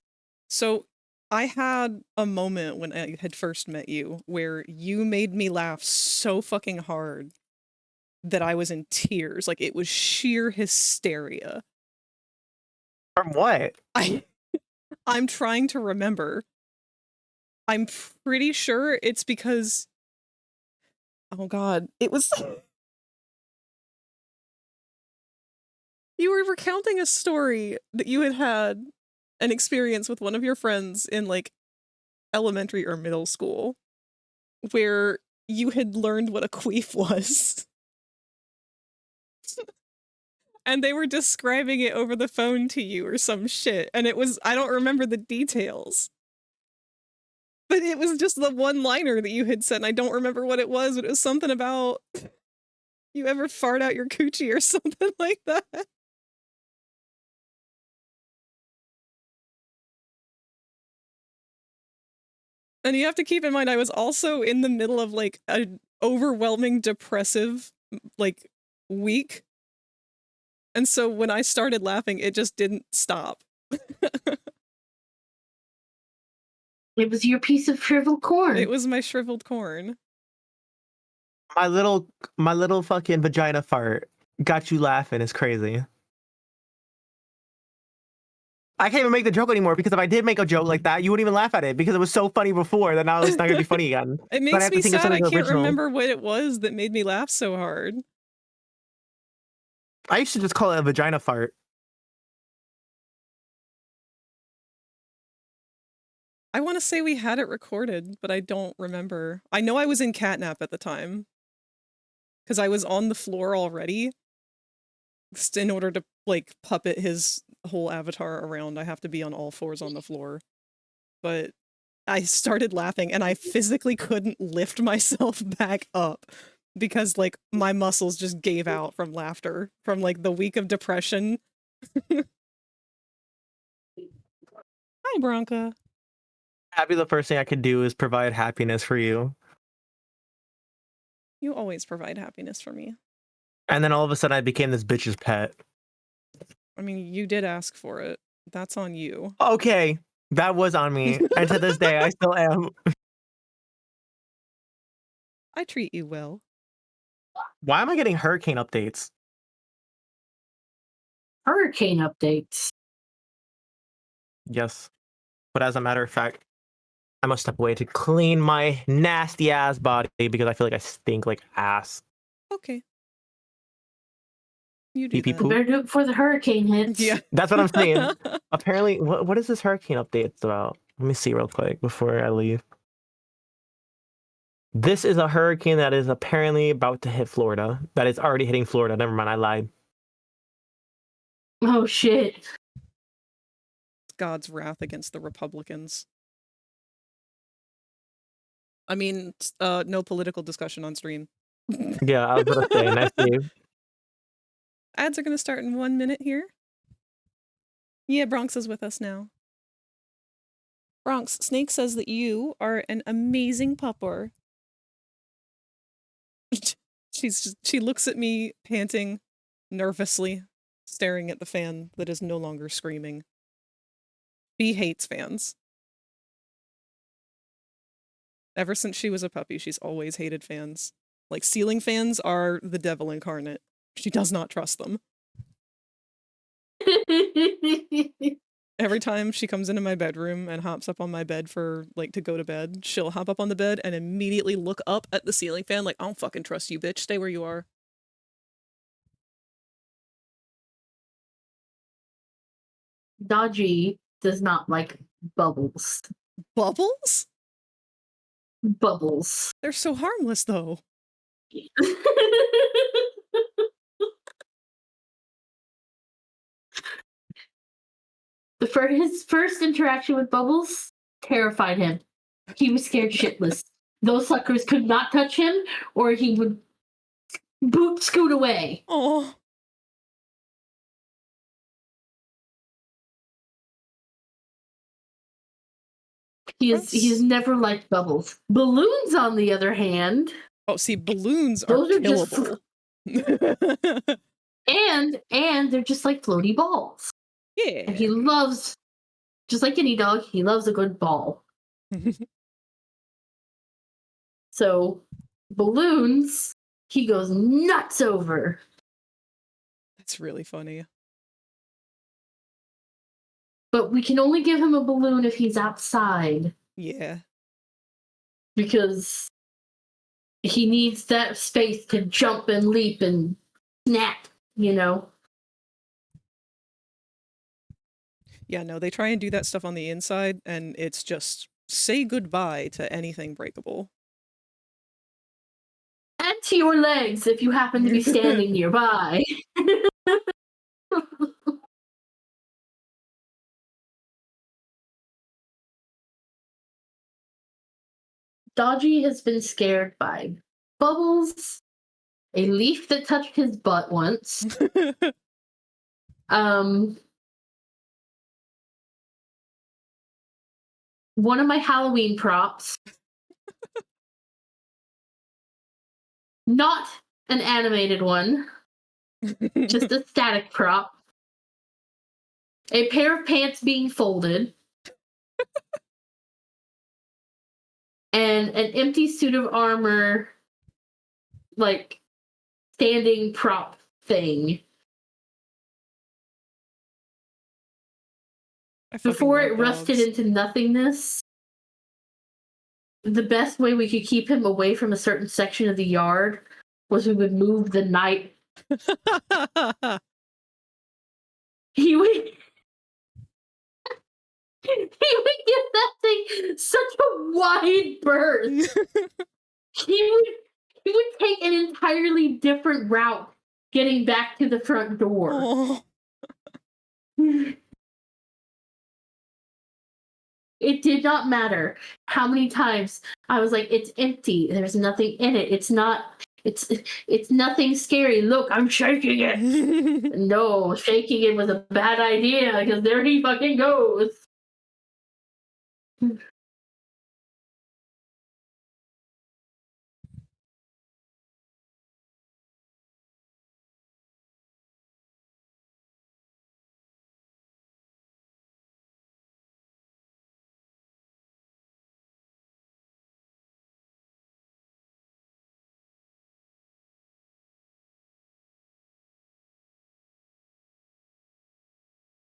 So I had a moment when I had first met you where you made me laugh so fucking hard that I was in tears. Like, it was sheer hysteria. From what? I'm trying to remember. I'm pretty sure it's because... Oh god, it was... You were recounting a story that you had an experience with one of your friends in, like, elementary or middle school, where you had learned what a queef was. And they were describing it over the phone to you or some shit, and it was... I don't remember the details. But it was just the one-liner that you had said, and I don't remember what it was, but it was something about... You ever fart out your coochie or something like that? And you have to keep in mind, I was also in the middle of, like, an overwhelming depressive, like, week. And so when I started laughing, it just didn't stop. It was your piece of shriveled corn. It was my shriveled corn. My little fucking vagina fart got you laughing. It's crazy. I can't even make the joke anymore because if I did make a joke like that, you wouldn't even laugh at it because it was so funny before that now it's not gonna be funny again. It So I makes have to me think of sad I something can't original. remember what it was that made me laugh so hard. I used to just call it a vagina fart. I want to say we had it recorded, but I don't remember. I know I was in catnap at the time. Because I was on the floor already. Just in order to, like, puppet his whole avatar around, I have to be on all fours on the floor. But I started laughing, and I physically couldn't lift myself back up. Because, like, my muscles just gave out from laughter. From, like, the week of depression. Hi, Bronca. Happy the first thing I could do is provide happiness for you. You always provide happiness for me. And then all of a sudden I became this bitch's pet. I mean, you did ask for it. That's on you. Okay, that was on me. And to this day, I still am. I treat you well. Why am I getting hurricane updates? Hurricane updates. Yes. But as a matter of fact, I must step away to clean my nasty ass body because I feel like I stink like ass. Okay. You do Pee-pee that. poop. Better do it before the hurricane hits. Yeah. That's what I'm saying. Apparently, what is this hurricane update about? Let me see real quick before I leave. This is a hurricane that is apparently about to hit Florida. That is already hitting Florida. Never mind, I lied. Oh shit. God's wrath against the Republicans. I mean, no political discussion on stream. Yeah, I was gonna say, nice save. Ads are gonna start in 1 minute here. Yeah, Bronx is with us now. Bronx, Snake says that you are an amazing pupper. She looks at me, panting, nervously, staring at the fan that is no longer screaming. She hates fans. Ever since she was a puppy, she's always hated fans. Like, ceiling fans are the devil incarnate. She does not trust them. Every time she comes into my bedroom and hops up on my bed for, like, to go to bed, she'll hop up on the bed and immediately look up at the ceiling fan like, I don't fucking trust you, bitch. Stay where you are. Dodgy does not like bubbles. Bubbles? Bubbles. They're so harmless, though. His first interaction with Bubbles terrified him. He was scared shitless. Those suckers could not touch him, or he would scoot away. Oh. He has never liked Bubbles. Balloons, on the other hand. Oh, see, balloons are killable. And they're just like floaty balls. Yeah. And he loves, just like any dog, he loves a good ball. So, balloons, he goes nuts over. That's really funny. But we can only give him a balloon if he's outside. Yeah. Because he needs that space to jump and leap and snap, you know? Yeah, no, they try and do that stuff on the inside, and it's just say goodbye to anything breakable. And to your legs if you happen to be standing nearby. Dodgy has been scared by bubbles, a leaf that touched his butt once, one of my Halloween props, not an animated one, just a static prop, a pair of pants being folded, and an empty suit of armor, like, standing prop thing. Before it rusted into nothingness, the best way we could keep him away from a certain section of the yard was we would move the night. He would give that thing such a wide berth. he would take an entirely different route getting back to the front door. It did not matter how many times I was like, it's empty. There's nothing in it. It's nothing scary. Look, I'm shaking it. No, shaking it was a bad idea because there he fucking goes.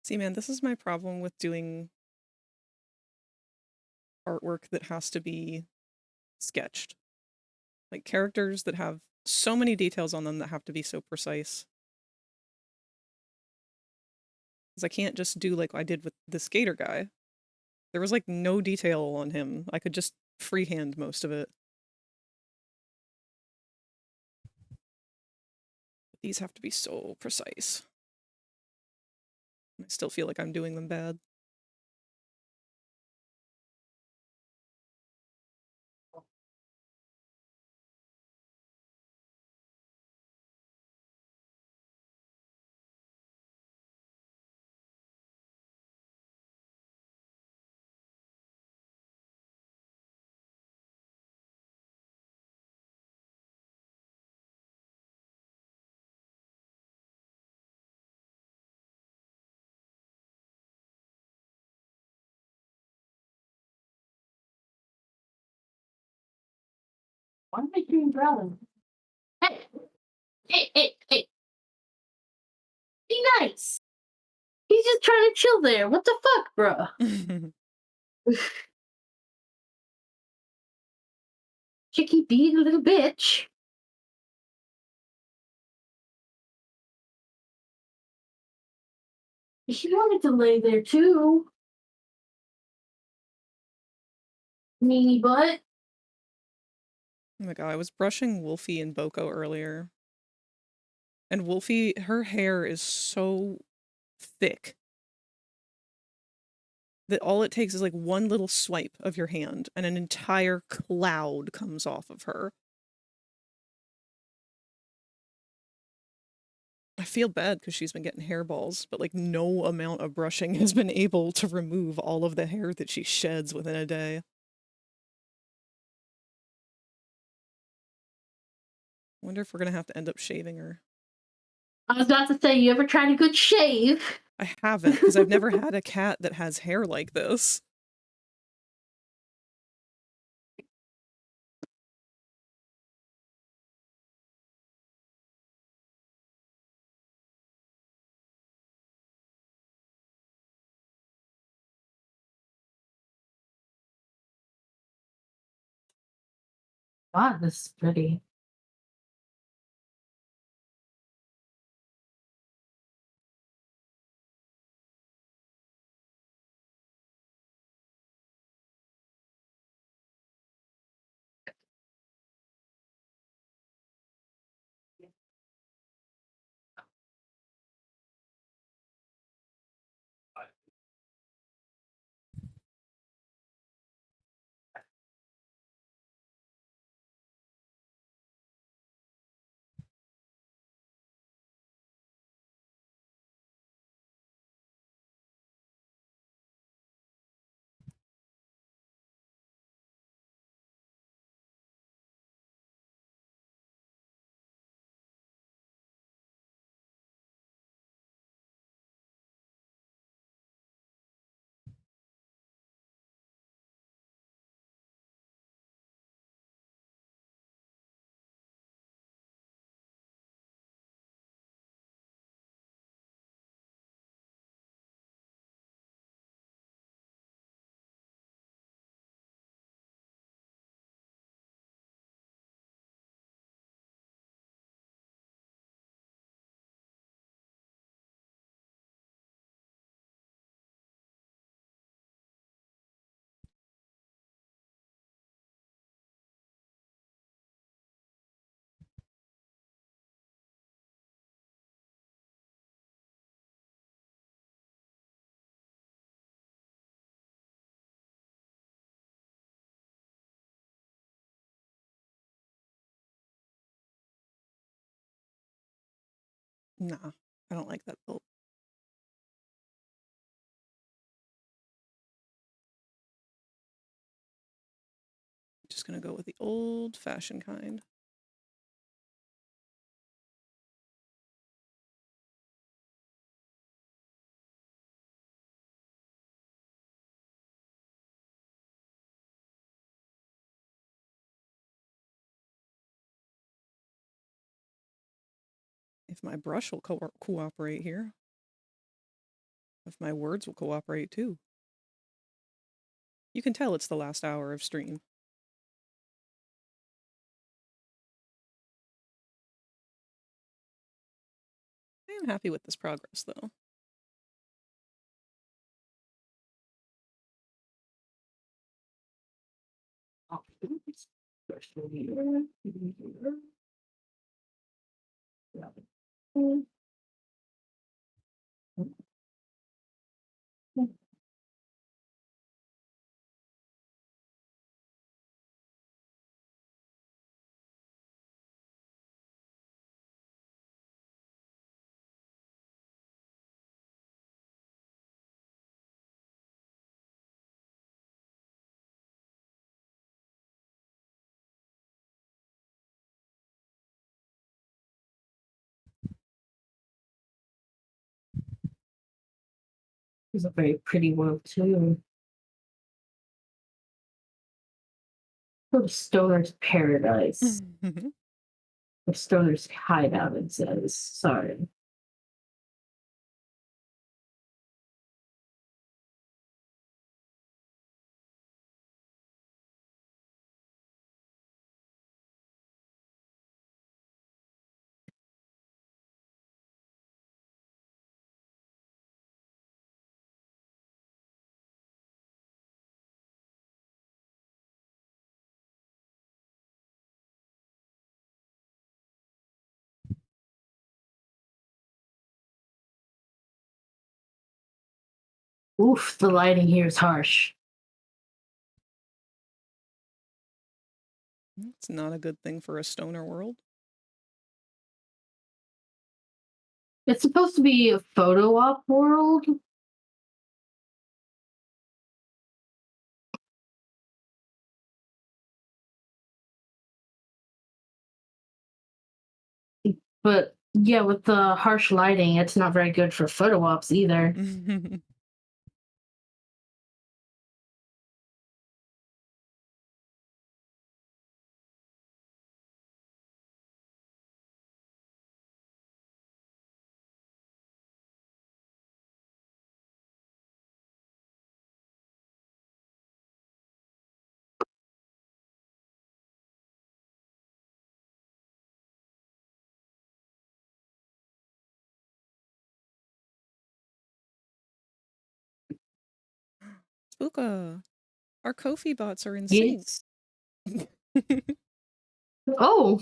See, man, this is my problem with doing artwork that has to be sketched. Like characters that have so many details on them that have to be so precise. Because I can't just do like I did with the skater guy. There was like no detail on him. I could just freehand most of it. But these have to be so precise. I still feel like I'm doing them bad. Why am I doing growling? Hey. Be nice. He's just trying to chill there. What the fuck, bruh? Chicky being a little bitch. She wanted to lay there too. Meanie butt. Oh my god, I was brushing Wolfie and Boko earlier. And Wolfie, her hair is so thick that all it takes is like one little swipe of your hand and an entire cloud comes off of her. I feel bad because she's been getting hairballs, but like no amount of brushing has been able to remove all of the hair that she sheds within a day. Wonder if we're gonna have to end up shaving her. I was about to say, you ever tried a good shave? I haven't, because I've never had a cat that has hair like this. Wow, this is pretty. Nah, I don't like that build. Just gonna go with the old-fashioned kind. If my brush will cooperate here. If my words will cooperate too. You can tell it's the last hour of stream. I am happy with this progress, though. It's a very pretty world too. Oh, Stoner's Paradise. Or Stoner's Hideout, it says. Sorry. Oof, the lighting here is harsh. It's not a good thing for a stoner world. It's supposed to be a photo op world. But Yeah, with the harsh lighting, it's not very good for photo ops either. Spooka, our Kofi bots are in Yes. sync. Oh.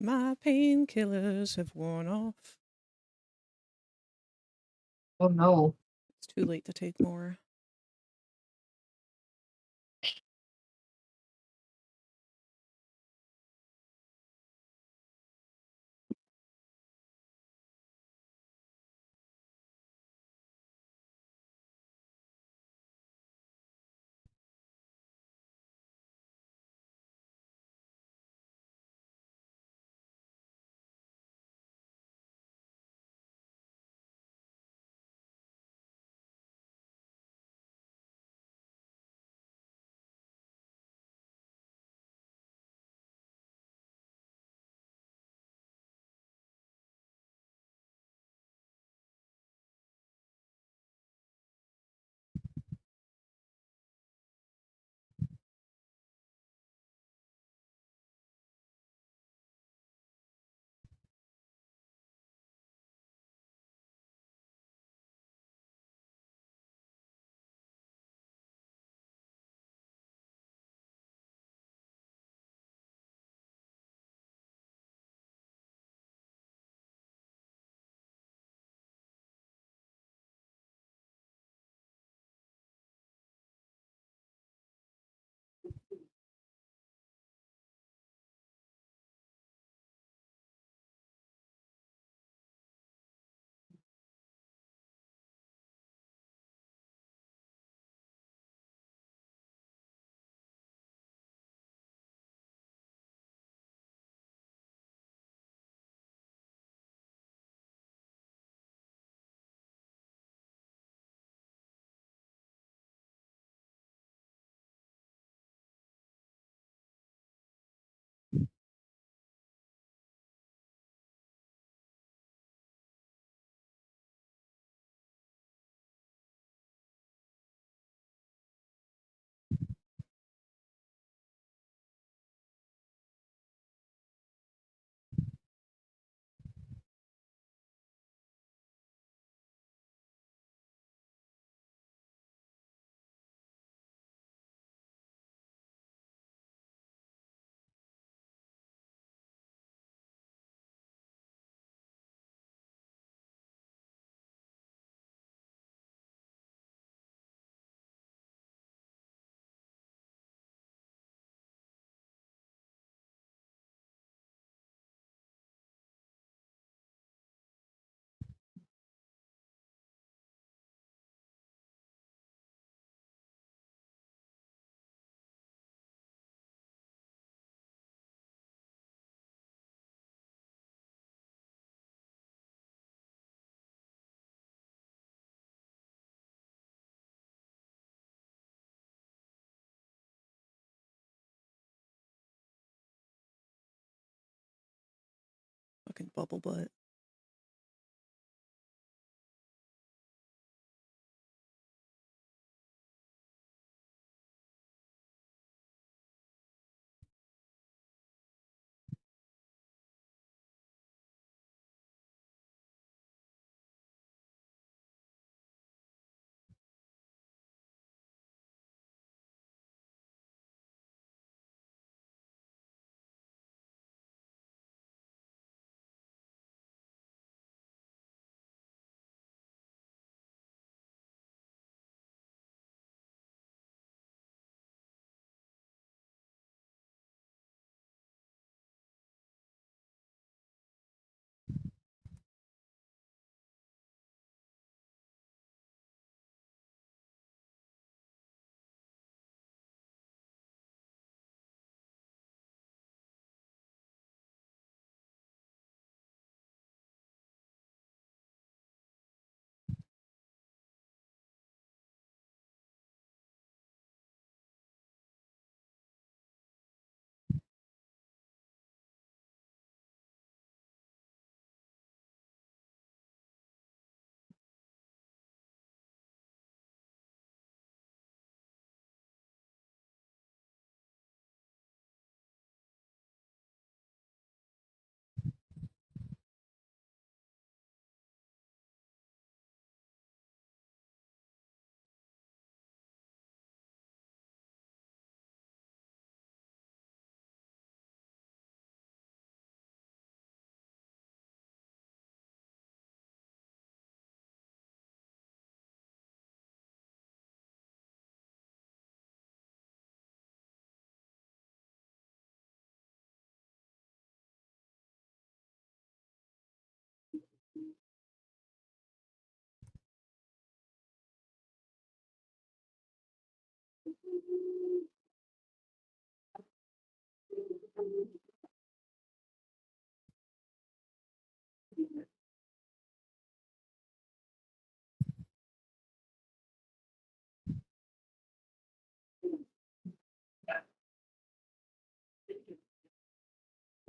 My painkillers have worn off. Oh no. It's too late to take more. Fucking bubble butt.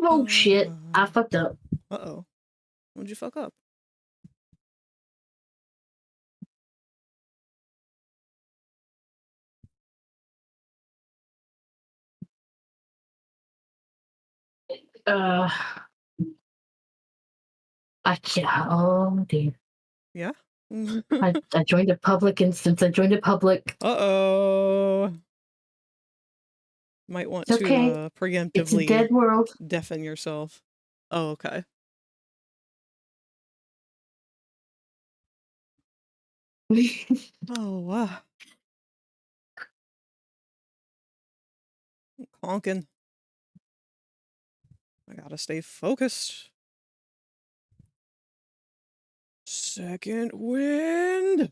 Oh shit! I fucked up. Uh-oh. What'd you fuck up? Uh, oh dear. Yeah? I joined a public instance. I joined a public. Uh-oh. Might want It's to okay. It's a preemptively dead world. deafen yourself. Oh, okay. Oh, wow. Conking. I gotta stay focused. Second wind.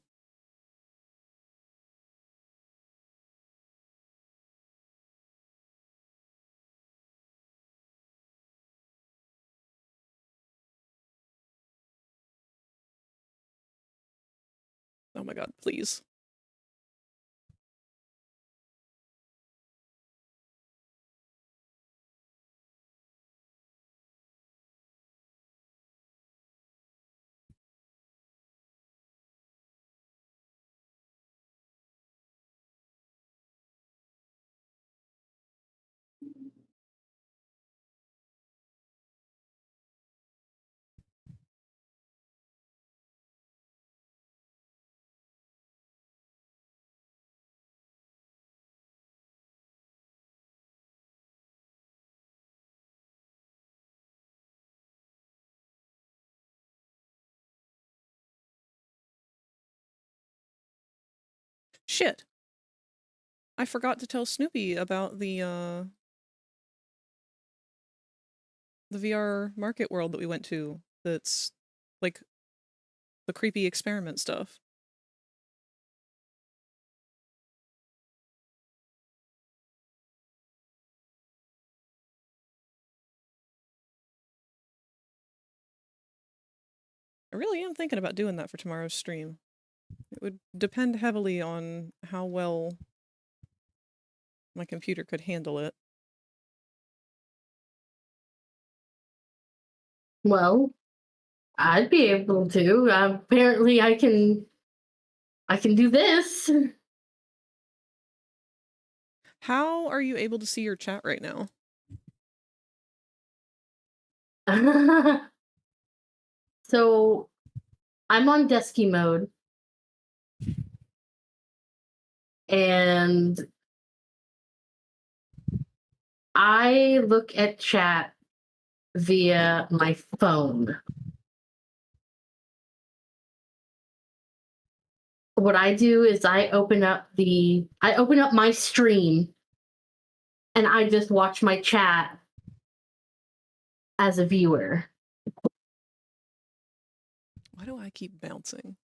Oh my god, please. Shit. I forgot to tell Snoopy about the VR market world that we went to. That's like the creepy experiment stuff. I really am thinking about doing that for tomorrow's stream. It would depend heavily on how well my computer could handle it. Well, I'd be able to. Apparently, I can do this. How are you able to see your chat right now? So, I'm on desky mode, and I look at chat via my phone. What I do is I open up my stream, and I just watch my chat as a viewer. Why do I keep bouncing?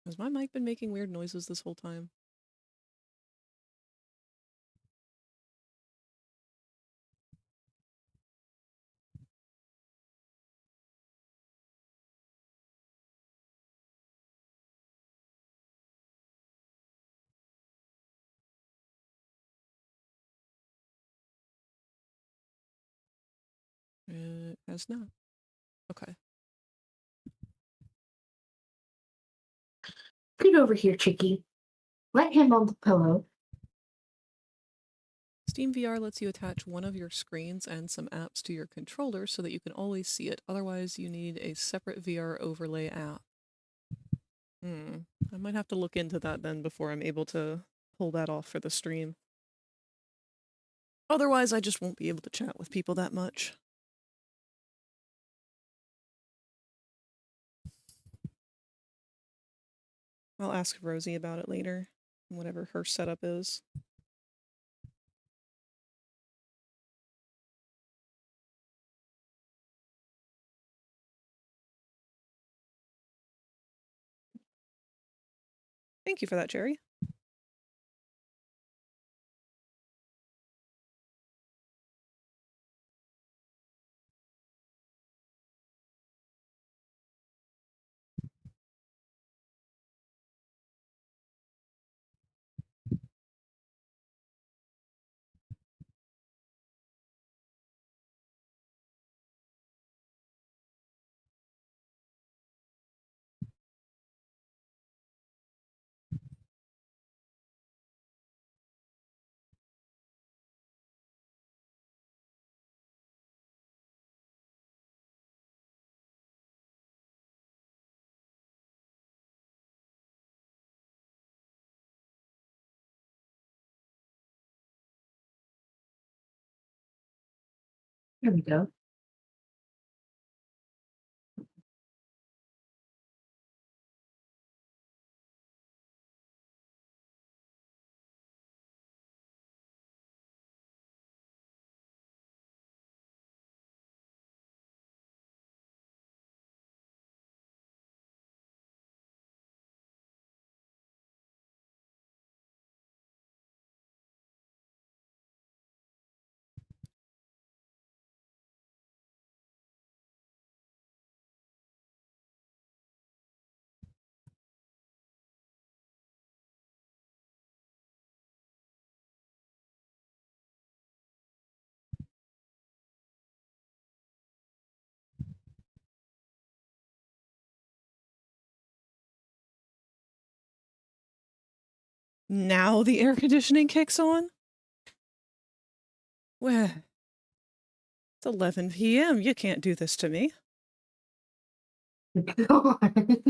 Has my mic been making weird noises this whole time? It has not. Okay. Get over here, Chicky. Let him on the pillow. Steam VR lets you attach one of your screens and some apps to your controller so that you can always see it. Otherwise, you need a separate VR overlay app. I might have to look into that then before I'm able to pull that off for the stream. Otherwise, I just won't be able to chat with people that much. I'll ask Rosie about it later, whatever her setup is. Thank you for that, Jerry. Here we go. Now the air conditioning kicks on? Well, it's 11 p.m. You can't do this to me. God.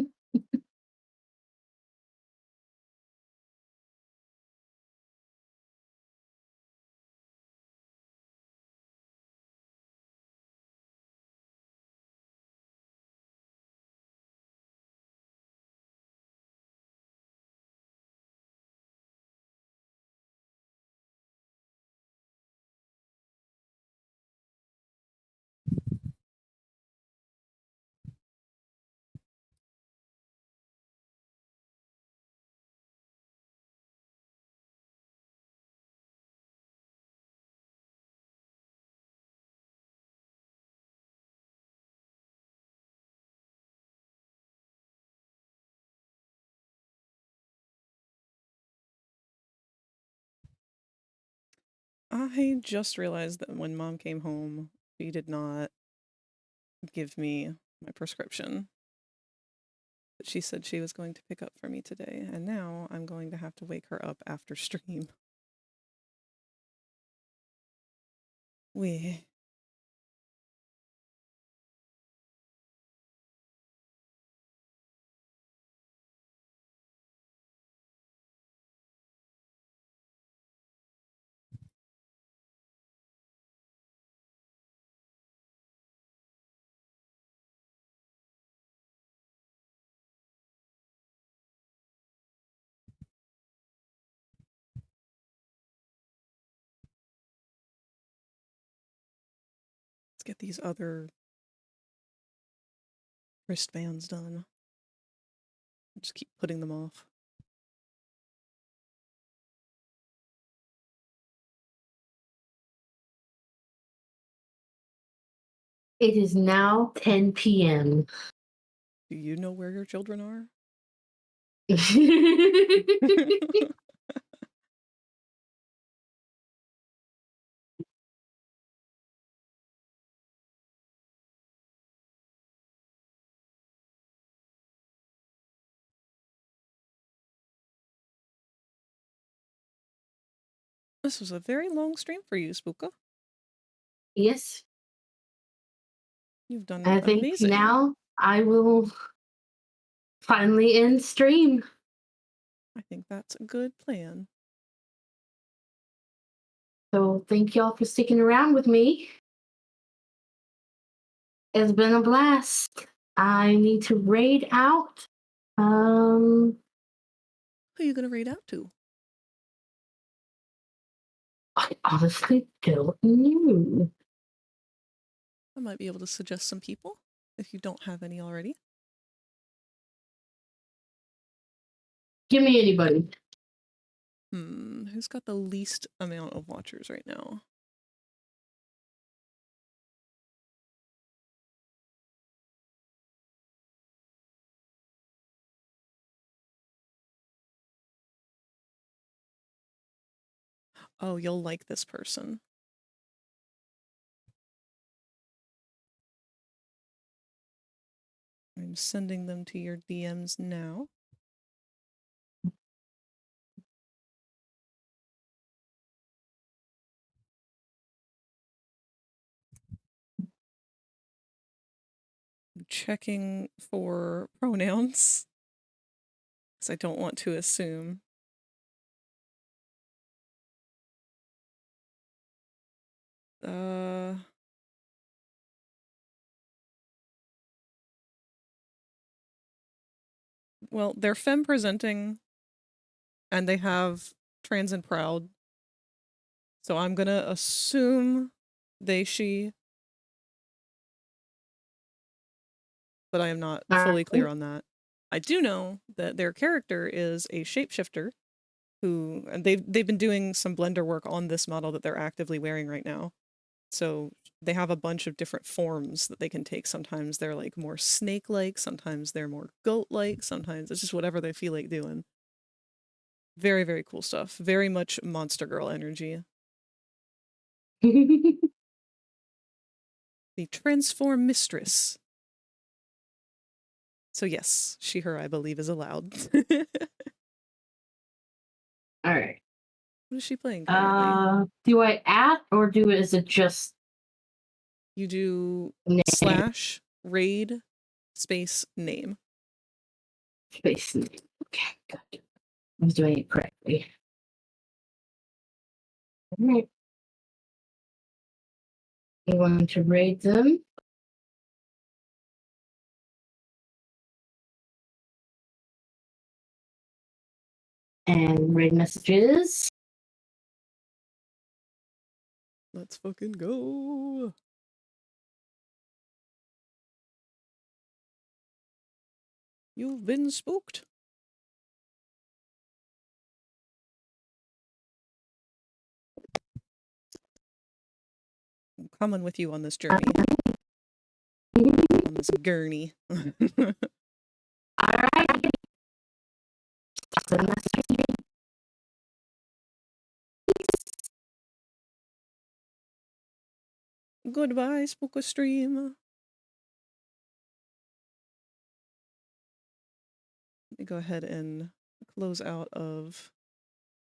I just realized that when Mom came home, she did not give me my prescription that she said she was going to pick up for me today, and now I'm going to have to wake her up after stream. We. Let's get these other wristbands done. Just keep putting them off. It is now 10 p.m. Do you know where your children are? This was a very long stream for you, Spooka. Yes. You've done I think amazing. now I will finally end stream. I think that's a good plan. So thank y'all for sticking around with me. It's been a blast. I need to raid out. Who are you gonna raid out to? I honestly don't know. I might be able to suggest some people if you don't have any already. Give me anybody. Who's got the least amount of watchers right now? Oh, you'll like this person. I'm sending them to your DMs now. I'm checking for pronouns because I don't want to assume. Well, they're femme presenting, and they have trans and proud. So I'm gonna assume they, she, but I am not fully clear on that. I do know that their character is a shapeshifter who, and they've been doing some Blender work on this model that they're actively wearing right now. So they have a bunch of different forms that they can take. Sometimes they're like more snake-like, sometimes they're more goat-like, sometimes it's just whatever they feel like doing. Very, very cool stuff. Very much Monster Girl energy. The Transform Mistress. So yes, she, her, I believe, is allowed. All right. What is she playing currently? Do I at or is it just? You do name. / raid space name. Space name. Okay, good. I was doing it correctly. All right. I'm going to raid them. And raid messages. Let's fucking go. You've been spooked. I'm coming with you on this journey. On this gurney. Alright. Goodbye, Spooka Stream. Let me go ahead and close out of,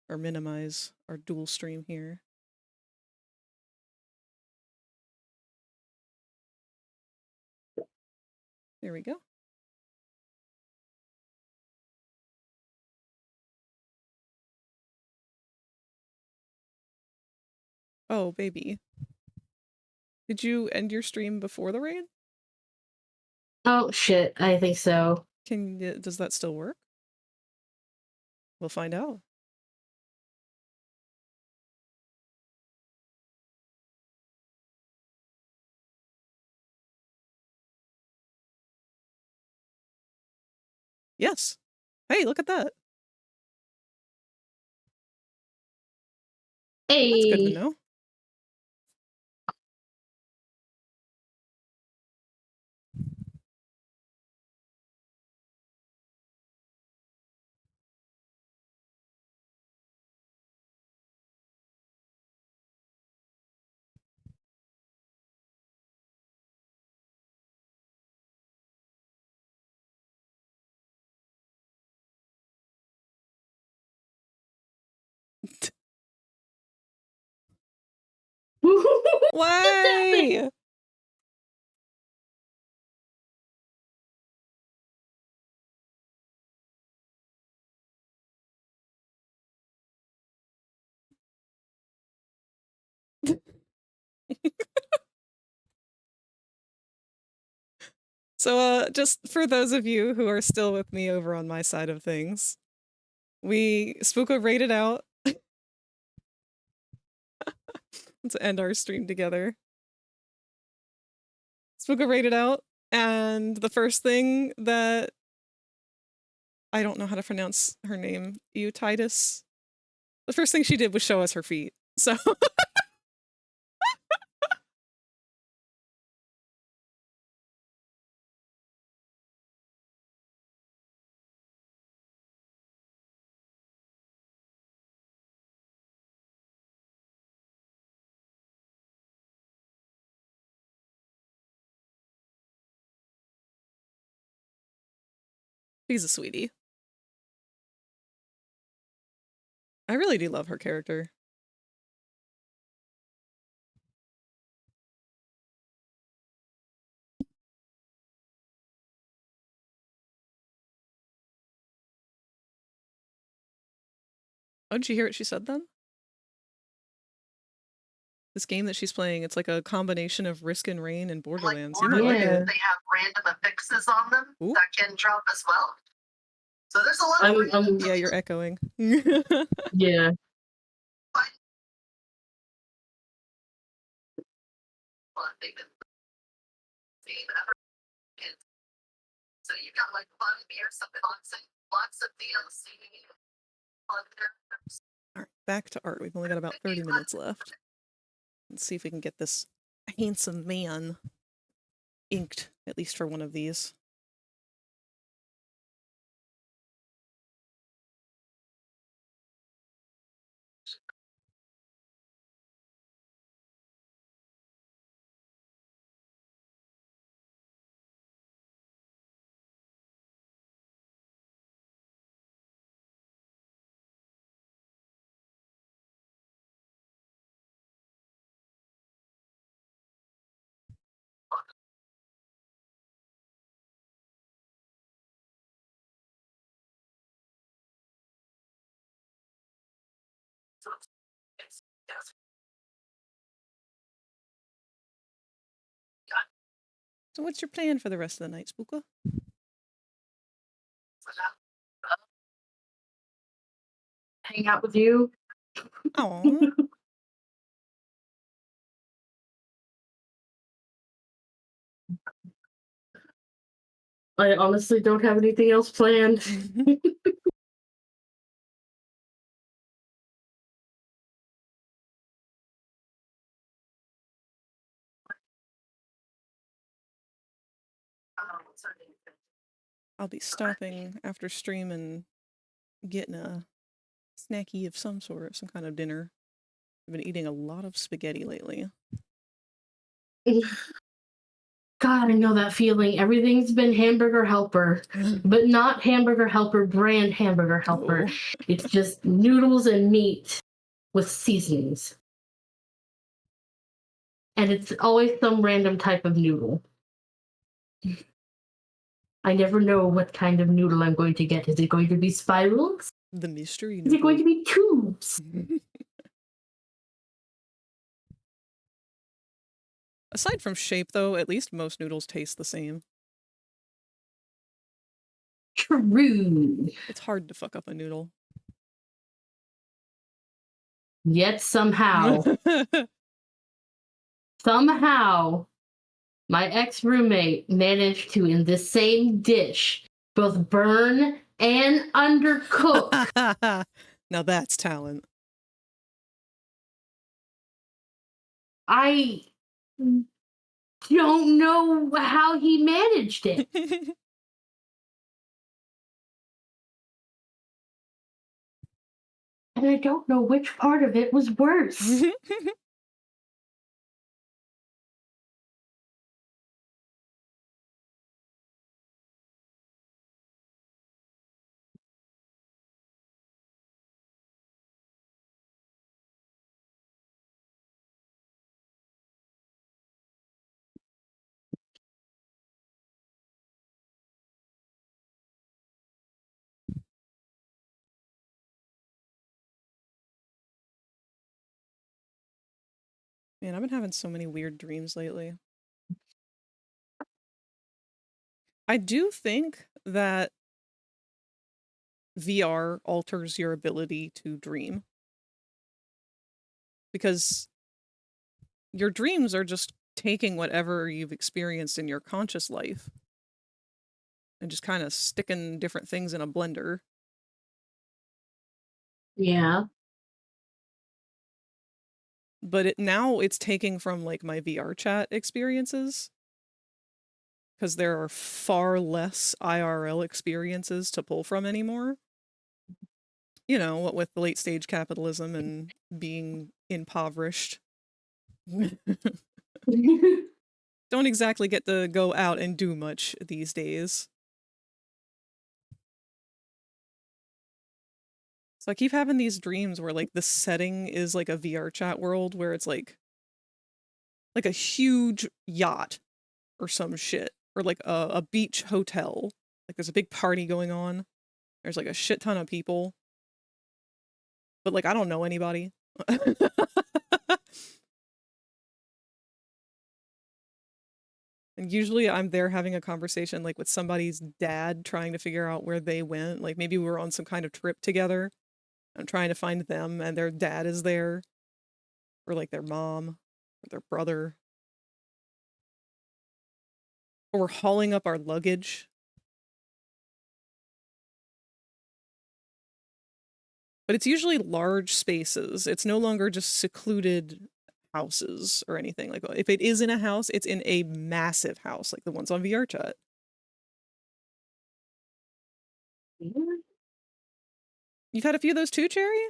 or minimize our dual stream here. There we go. Oh, baby. Did you end your stream before the raid? Oh, shit. I think so. Does that still work? We'll find out. Yes. Hey, look at that. Hey. That's good to know. Why? So, just for those of you who are still with me over on my side of things, Spooka raided out. Let's end our stream together. Spooka raided out, and the first thing that I don't know how to pronounce her name, Eutitis. The first thing she did was show us her feet. So she's a sweetie. I really do love her character. Oh, did you hear what she said then? This game that she's playing, it's like a combination of Risk and Rain and Borderlands. You might like it. They have random affixes on them that can drop as well. So there's a lot of Yeah, you're echoing. yeah. So you got like fun beer, something lots of DLC on there. Alright, back to art. We've only got about 30 minutes left. Let's see if we can get this handsome man inked, at least for one of these. So what's your plan for the rest of the night, Spooka? Hang out with you. Oh. I honestly don't have anything else planned. I'll be stopping after stream and getting a snacky of some sort, some kind of dinner. I've been eating a lot of spaghetti lately. God, I know that feeling. Everything's been Hamburger Helper, but not Hamburger Helper brand Hamburger Helper. Oh. It's just noodles and meat with seasonings. And it's always some random type of noodle. I never know what kind of noodle I'm going to get. Is it going to be spirals? The mystery noodle. Is it going to be tubes? Aside from shape, though, at least most noodles taste the same. True. It's hard to fuck up a noodle. Yet somehow, my ex-roommate managed to, in the same dish, both burn and undercook. Now that's talent. I don't know how he managed it. And I don't know which part of it was worse. Man, I've been having so many weird dreams lately. I do think that VR alters your ability to dream. Because your dreams are just taking whatever you've experienced in your conscious life and just kind of sticking different things in a blender. Yeah. But now it's taking from like my VR chat experiences, because there are far less IRL experiences to pull from anymore. You know, what with the late stage capitalism and being impoverished. Don't exactly get to go out and do much these days. So I keep having these dreams where like the setting is like a VR chat world where it's like a huge yacht or some shit, or like a beach hotel. Like there's a big party going on. There's like a shit ton of people. But like I don't know anybody. And usually I'm there having a conversation like with somebody's dad trying to figure out where they went. Like maybe we were on some kind of trip together. I'm trying to find them and their dad is there. Or like their mom or their brother. Or we're hauling up our luggage. But it's usually large spaces. It's no longer just secluded houses or anything. Like if it is in a house, it's in a massive house, like the ones on VR chat. You've had a few of those too, Cherry?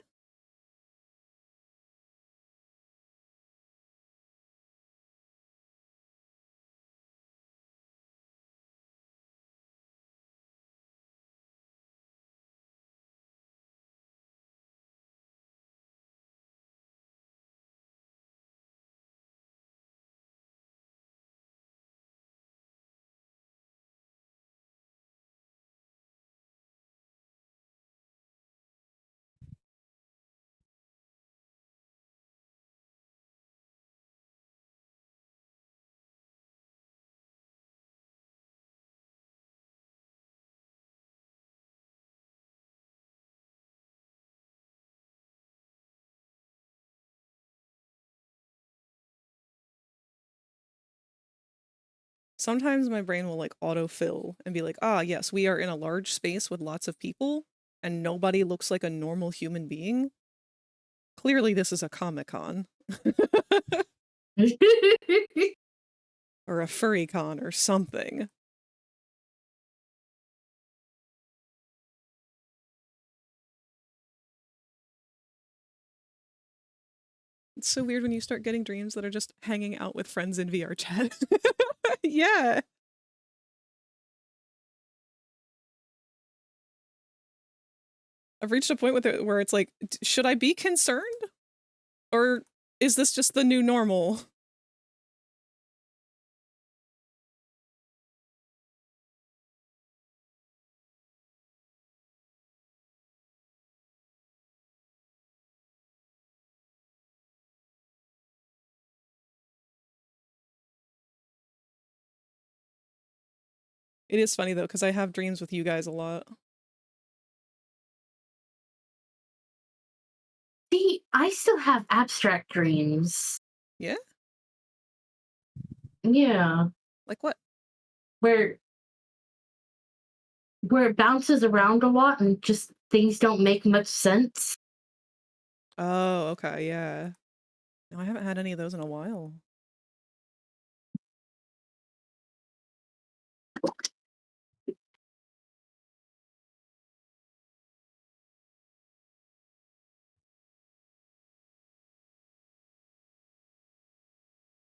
Sometimes my brain will like autofill and be like, ah, yes, we are in a large space with lots of people and nobody looks like a normal human being. Clearly this is a Comic-Con. Or a furry con or something. It's so weird when you start getting dreams that are just hanging out with friends in VR chat. Yeah. I've reached a point with it where it's like, should I be concerned? Or is this just the new normal? It is funny though, because I have dreams with you guys a lot. See, I still have abstract dreams. Yeah? Yeah. Like what? Where it bounces around a lot and just things don't make much sense. Oh, okay, yeah. No, I haven't had any of those in a while.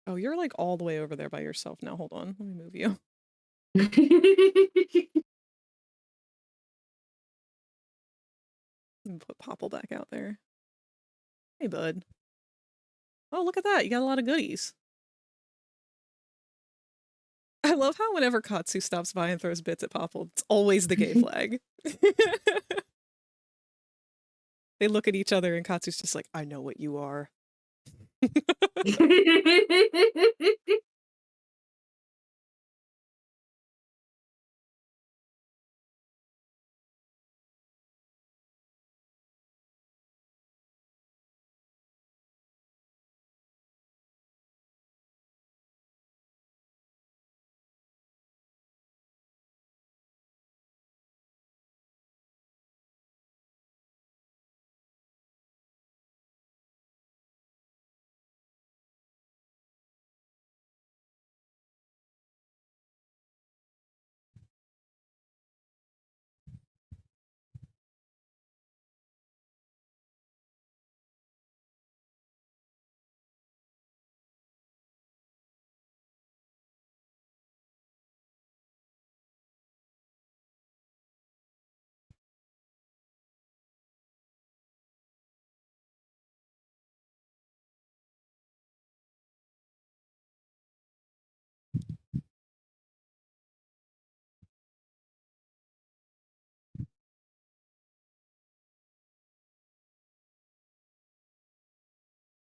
Oh, you're like all the way over there by yourself now. Hold on, let me move you. Let me put Popple back out there. Hey, bud. Oh, look at that. You got a lot of goodies. I love how whenever Katsu stops by and throws bits at Popple, it's always the gay flag. They look at each other and Katsu's just like, I know what you are.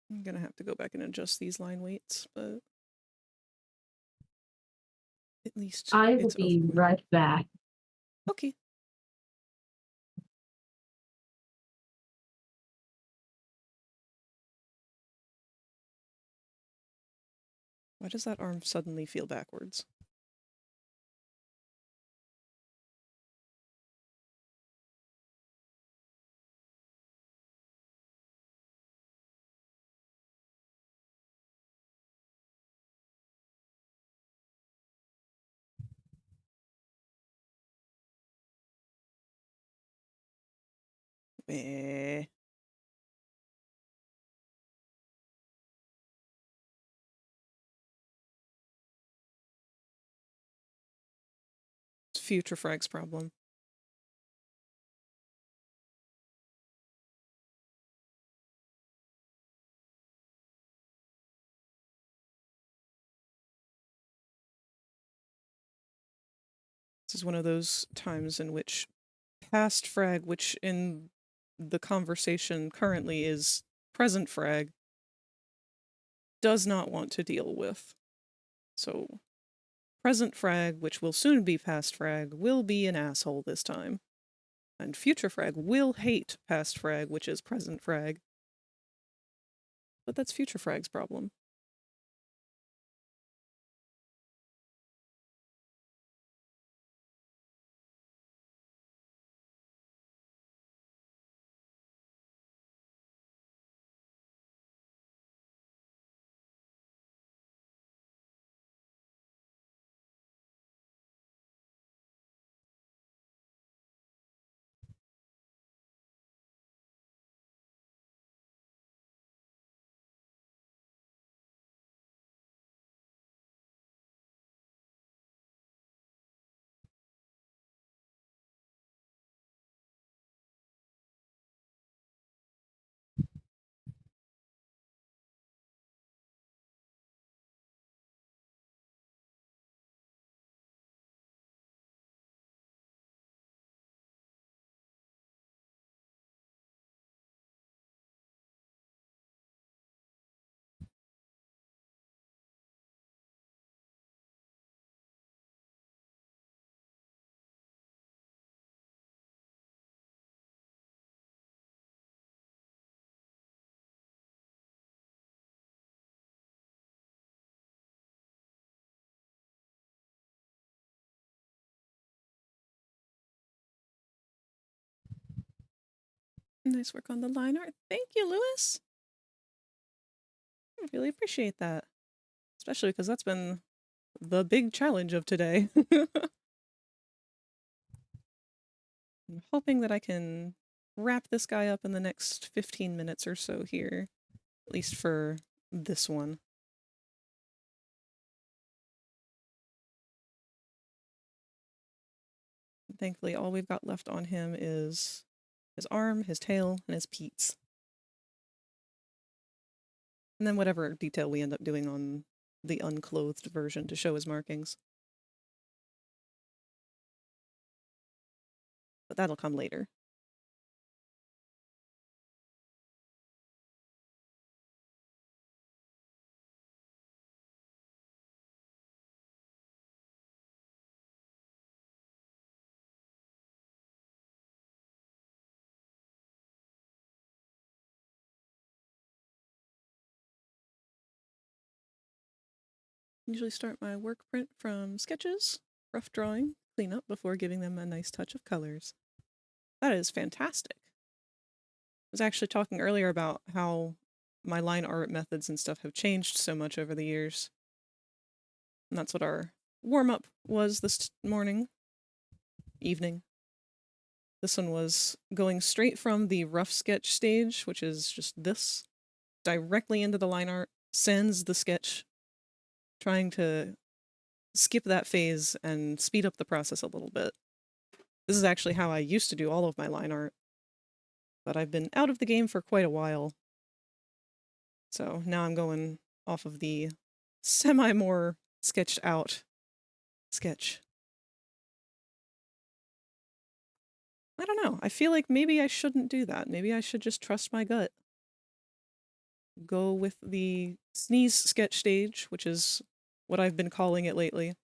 I'm gonna have to go back and adjust these line weights, but At least I will it's be over with. right back. Okay. Why does that arm suddenly feel backwards? Eh. It's Future Frag's problem. This is one of those times in which past frag, which in the conversation currently is present frag, does not want to deal with. So, present frag, which will soon be past frag, will be an asshole this time. And future frag will hate past frag, which is present frag. But that's future frag's problem. Nice work on the line art. Thank you, Lewis. I really appreciate that. Especially because that's been the big challenge of today. I'm hoping that I can wrap this guy up in the next 15 minutes or so here. At least for this one. Thankfully, all we've got left on him is his arm, his tail, and his peats. And then whatever detail we end up doing on the unclothed version to show his markings. But that'll come later. Usually start my work print from sketches, rough drawing, clean up before giving them a nice touch of colors. That is fantastic. I was actually talking earlier about how my line art methods and stuff have changed so much over the years. And that's what our warm-up was this evening. This one was going straight from the rough sketch stage, which is just this, directly into the line art, sans the sketch, trying to skip that phase and speed up the process a little bit. This is actually how I used to do all of my line art, but I've been out of the game for quite a while. So now I'm going off of the semi-more sketched out sketch. I don't know. I feel like maybe I shouldn't do that. Maybe I should just trust my gut. Go with the sneeze sketch stage, which is what I've been calling it lately.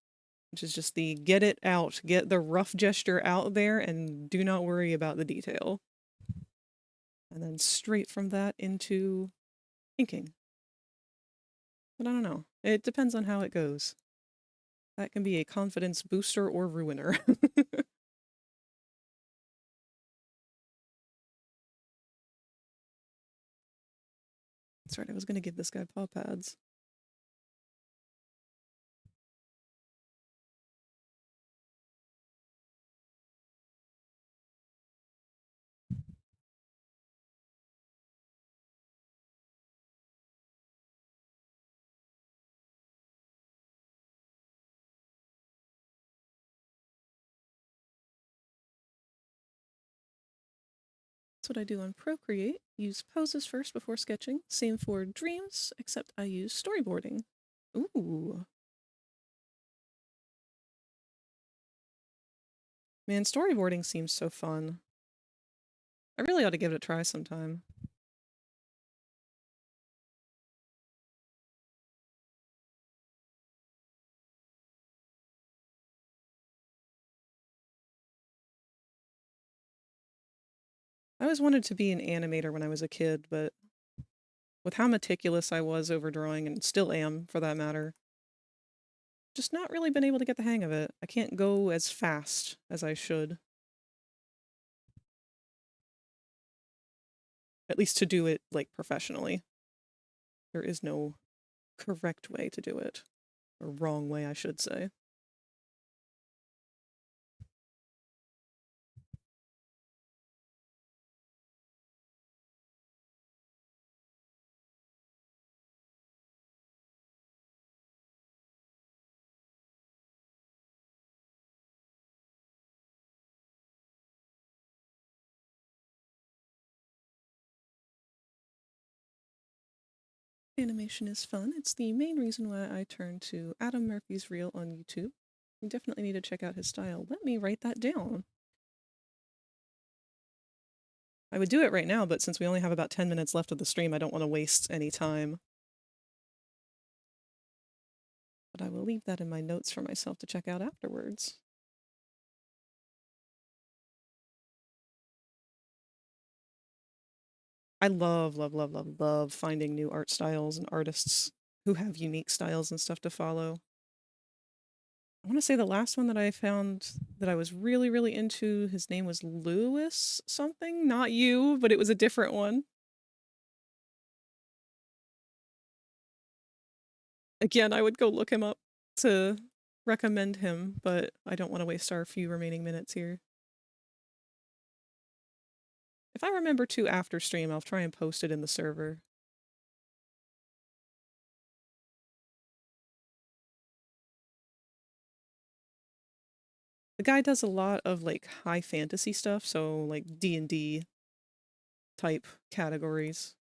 which is just the get it out, get the rough gesture out there, and do not worry about the detail. And then straight from that into inking. But I don't know. It depends on how it goes. That can be a confidence booster or ruiner. That's right, I was going to give this guy paw pads. That's what I do on Procreate. Use poses first before sketching. Same for dreams, except I use storyboarding. Ooh. Man, storyboarding seems so fun. I really ought to give it a try sometime. I always wanted to be an animator when I was a kid, but with how meticulous I was over drawing, and still am for that matter, just not really been able to get the hang of it. I can't go as fast as I should. At least to do it, like, professionally. There is no correct way to do it. Or wrong way, I should say. Animation is fun. It's the main reason why I turned to Adam Murphy's Reel on YouTube. You definitely need to check out his style. Let me write that down. I would do it right now, but since we only have about 10 minutes left of the stream, I don't want to waste any time. But I will leave that in my notes for myself to check out afterwards. I love, love, love, love, love finding new art styles and artists who have unique styles and stuff to follow. I want to say the last one that I found that I was really, really into, his name was Lewis something. Not you, but it was a different one. Again, I would go look him up to recommend him, but I don't want to waste our few remaining minutes here. If I remember to after stream, I'll try and post it in the server. The guy does a lot of, like, high fantasy stuff, so, like, D&D type categories,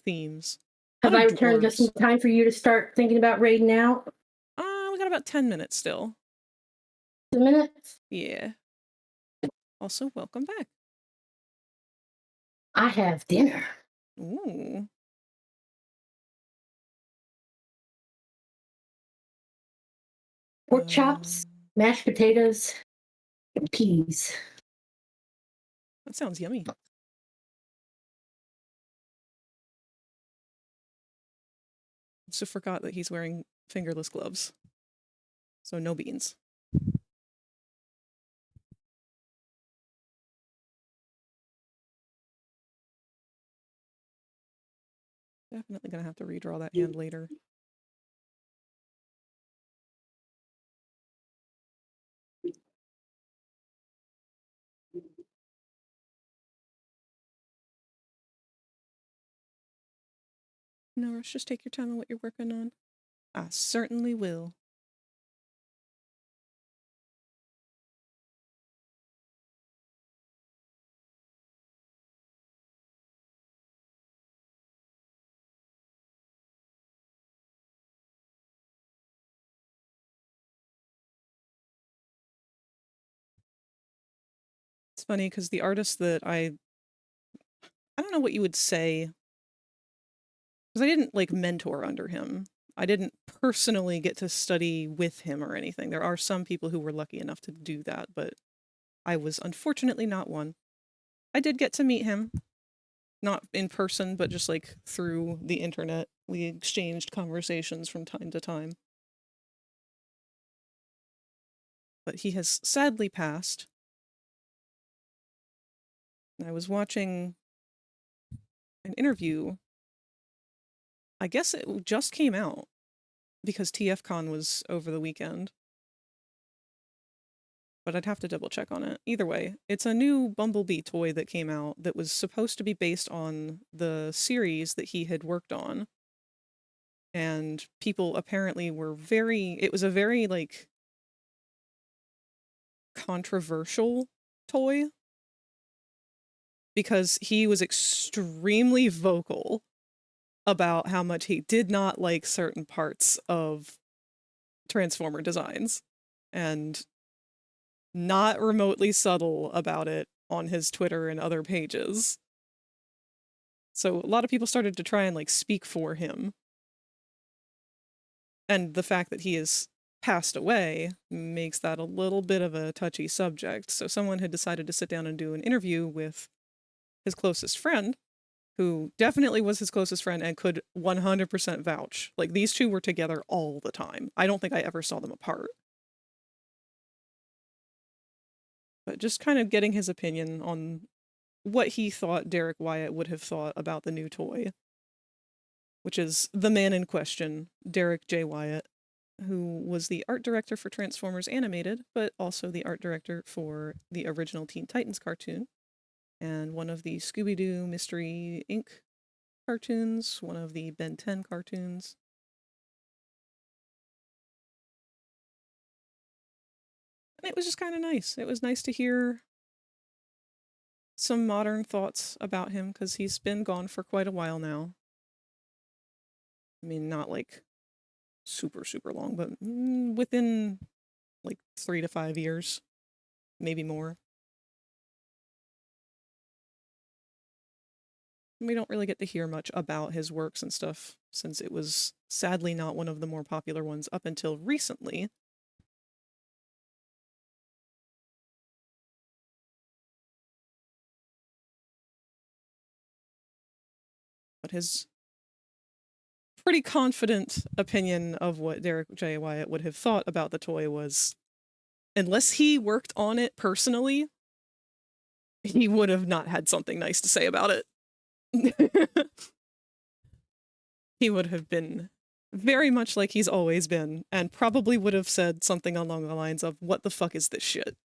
themes. Have I returned just in time for you to start thinking about raiding out? We got about 10 minutes still. 10 minutes? Yeah. Also, welcome back. I have dinner. Ooh. Pork chops, mashed potatoes, and peas. That sounds yummy. Also forgot that he's wearing fingerless gloves. So no beans. Definitely gonna have to redraw that hand later. No rush, just take your time on what you're working on. I certainly will. It's funny because the artist that I don't know what you would say, because I didn't, like, mentor under him. I didn't personally get to study with him or anything. There are some people who were lucky enough to do that, but I was unfortunately not one. I did get to meet him, not in person, but just like through the internet. We exchanged conversations from time to time. But he has sadly passed. I was watching an interview. I guess it just came out because TFCon was over the weekend. But I'd have to double check on it. Either way, it's a new Bumblebee toy that came out that was supposed to be based on the series that he had worked on. And people apparently were it was a very, like, controversial toy. Because he was extremely vocal about how much he did not like certain parts of Transformer designs. And not remotely subtle about it on his Twitter and other pages. So a lot of people started to try and, like, speak for him. And the fact that he has passed away makes that a little bit of a touchy subject. So someone had decided to sit down and do an interview with his closest friend, who definitely was his closest friend and could 100% vouch. Like, these two were together all the time. I don't think I ever saw them apart. But just kind of getting his opinion on what he thought Derek Wyatt would have thought about the new toy. Which is the man in question, Derek J. Wyatt, who was the art director for Transformers Animated, but also the art director for the original Teen Titans cartoon, and one of the Scooby-Doo Mystery Inc. cartoons, one of the Ben 10 cartoons. And it was just kind of nice. It was nice to hear some modern thoughts about him, because he's been gone for quite a while now. I mean, not like super, super long, but within like 3 to 5 years, maybe more. We don't really get to hear much about his works and stuff, since it was sadly not one of the more popular ones up until recently. But his pretty confident opinion of what Derek J. Wyatt would have thought about the toy was, unless he worked on it personally, he would have not had something nice to say about it. He would have been very much like he's always been, and probably would have said something along the lines of, "What the fuck is this shit?"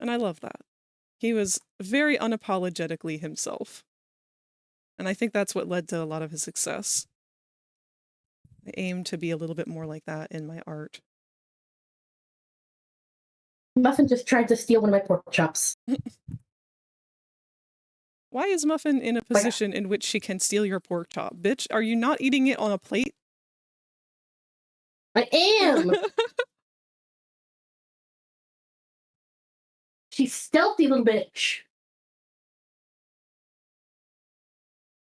And I love that. He was very unapologetically himself. And I think that's what led to a lot of his success. I aim to be a little bit more like that in my art. Muffin just tried to steal one of my pork chops. Why is Muffin in a position in which she can steal your pork chop? Bitch, are you not eating it on a plate? I am! She's stealthy little bitch.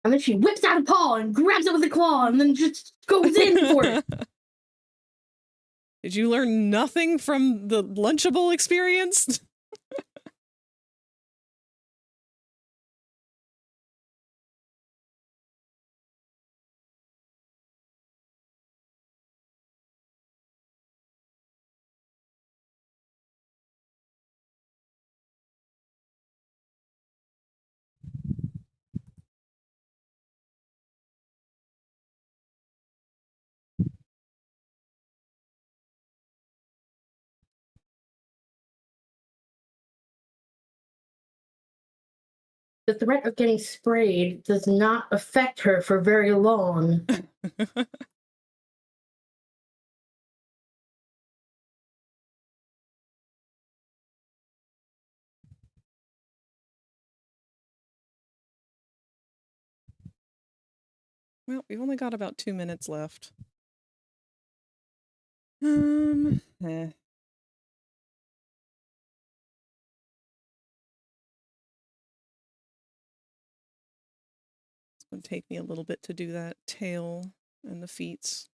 And then she whips out a paw and grabs it with a claw and then just goes in for it. Did you learn nothing from the Lunchable experience? The threat of getting sprayed does not affect her for very long. Well, we've only got about 2 minutes left. Eh. It'll take me a little bit to do that tail and the feet.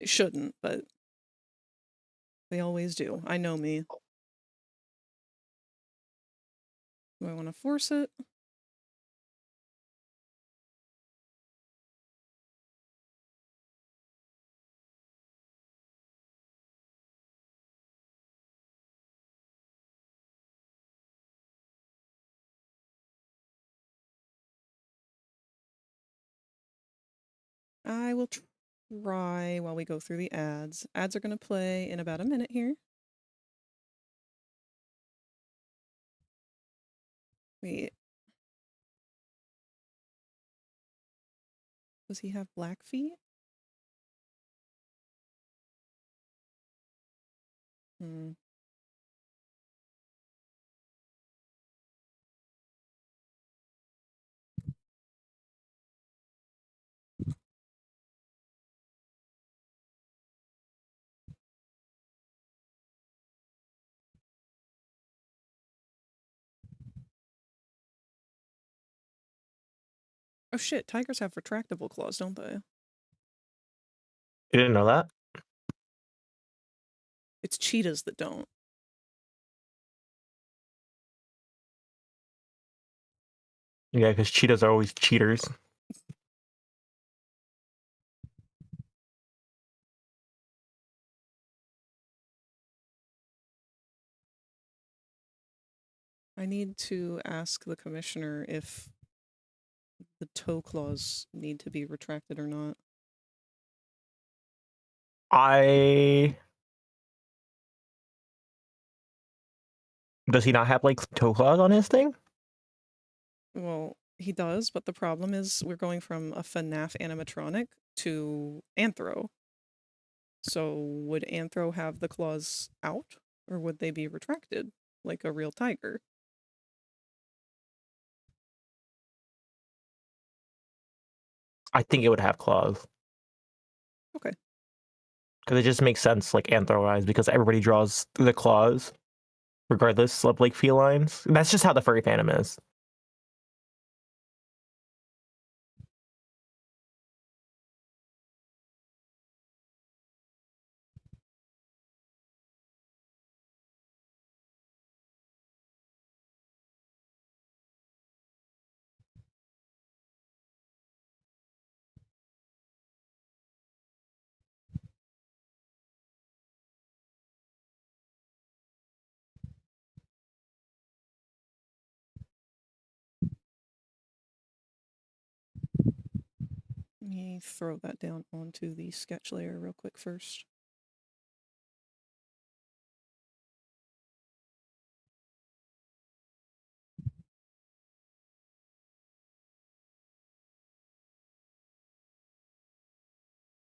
It shouldn't, but they always do. I know me. Do I want to force it? I will try while we go through the ads. Ads are going to play in about a minute here. Wait. Does he have black feet? Hmm. Oh shit, tigers have retractable claws, don't they? You didn't know that? It's cheetahs that don't. Yeah, because cheetahs are always cheaters. I need to ask the commissioner if the toe claws need to be retracted or not. Does he not have, like, toe claws on his thing? Well, he does, but the problem is we're going from a FNAF animatronic to Anthro. So would Anthro have the claws out, or would they be retracted, like a real tiger? I think it would have claws. Okay. Because it just makes sense, like, anthro-wise, because everybody draws the claws, regardless of, like, felines. That's just how the furry fandom is. Let me throw that down onto the sketch layer real quick first.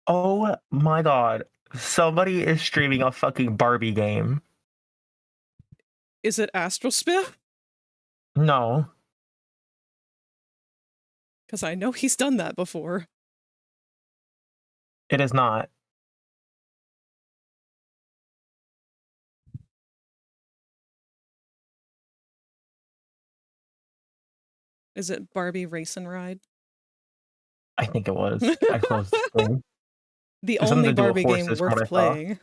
Oh my god. Somebody is streaming a fucking Barbie game. Is it Astral Spiff? No. Because I know he's done that before. It is not. Is it Barbie Race and Ride? I think it was. I closed the screen. The It's something only to do with Barbie game horses from what worth I saw. playing.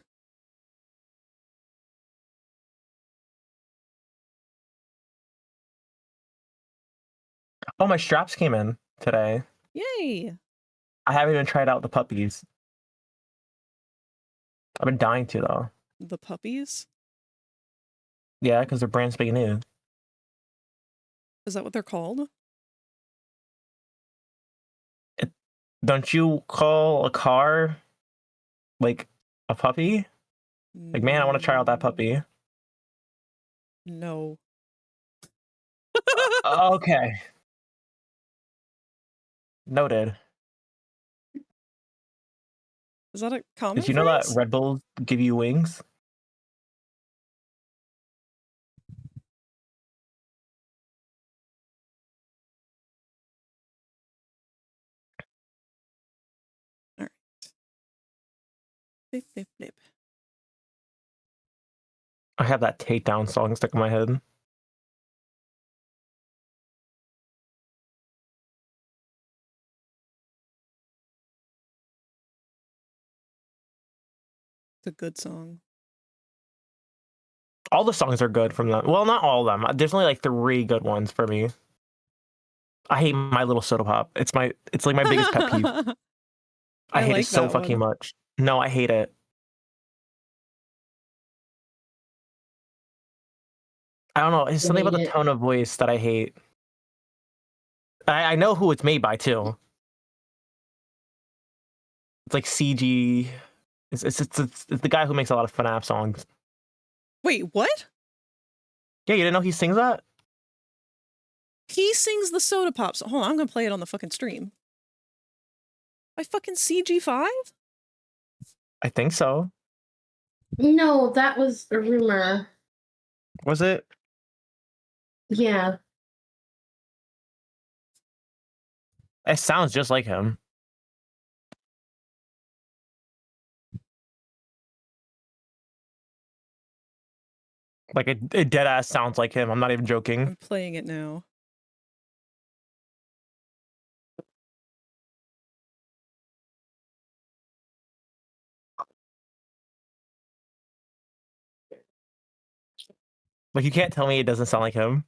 Oh, my straps came in today. Yay! I haven't even tried out the puppies. I've been dying to, though. The puppies? Yeah, because they're brand spanking new. Is that what they're called? Don't you call a car like a puppy? Like, man, I want to try out that puppy. No. Okay. Noted. Is that a common Did you know that phrase? Red Bulls give you wings? All right. Blip, blip, blip. I have that takedown song stuck in my head. It's a good song. All the songs are good from them. Well, not all of them. There's only like 3 good ones for me. I hate My Little Soda Pop. It's like my biggest pet peeve. I hate like it so that fucking one. much. No, I hate it. I don't know. It's something about the tone of voice that I hate. I know who it's made by too. It's like CG. It's the guy who makes a lot of FNAF songs. Wait, what? Yeah, you didn't know he sings that? He sings the Soda Pop song. Hold on, I'm gonna play it on the fucking stream. By fucking CG5? I think so. No, that was a rumor. Was it? Yeah. It sounds just like him. Like it dead ass sounds like him. I'm not even joking. I'm playing it now. Like you can't tell me it doesn't sound like him.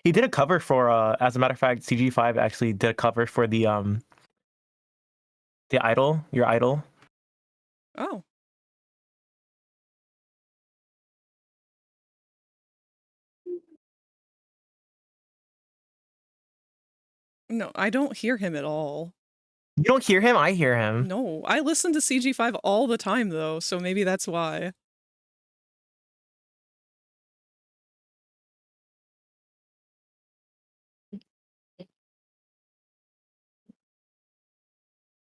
He did a cover for as a matter of fact, CG5 actually did a cover for the Idol, Your Idol. Oh. No, I don't hear him at all. You don't hear him? I hear him. No, I listen to CG5 all the time though, so maybe that's why.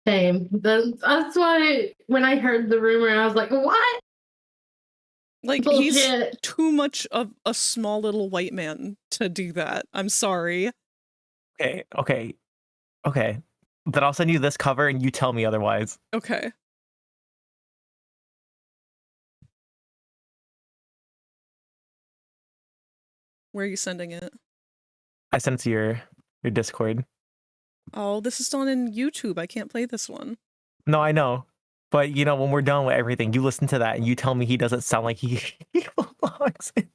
Same. That's why when I heard the rumor, I was like, what? Like, Bullshit. he's too much of a small little white man to do that. I'm sorry. Okay. Then I'll send you this cover and you tell me otherwise. Okay. Where are you sending it? I sent it to your Discord. Oh, this is on in YouTube. I can't play this one. No, I know. But you know, when we're done with everything, you listen to that and you tell me he doesn't sound like he belongs in.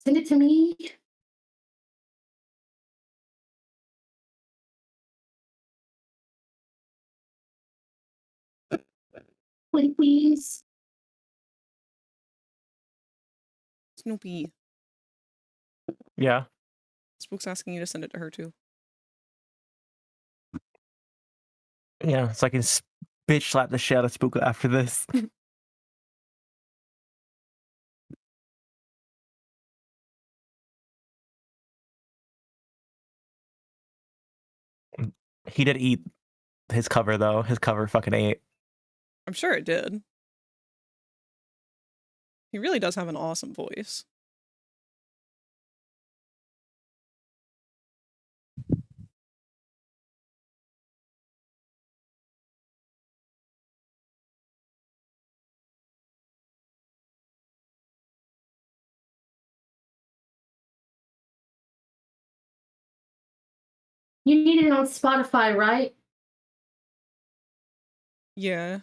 Send it to me. Please. Snoopy. Yeah. Spook's asking you to send it to her too. Yeah, so I can bitch slap the shit out of Spook after this. He did eat his cover though. His cover fucking ate. I'm sure it did. He really does have an awesome voice. You need it on Spotify, right? Yeah.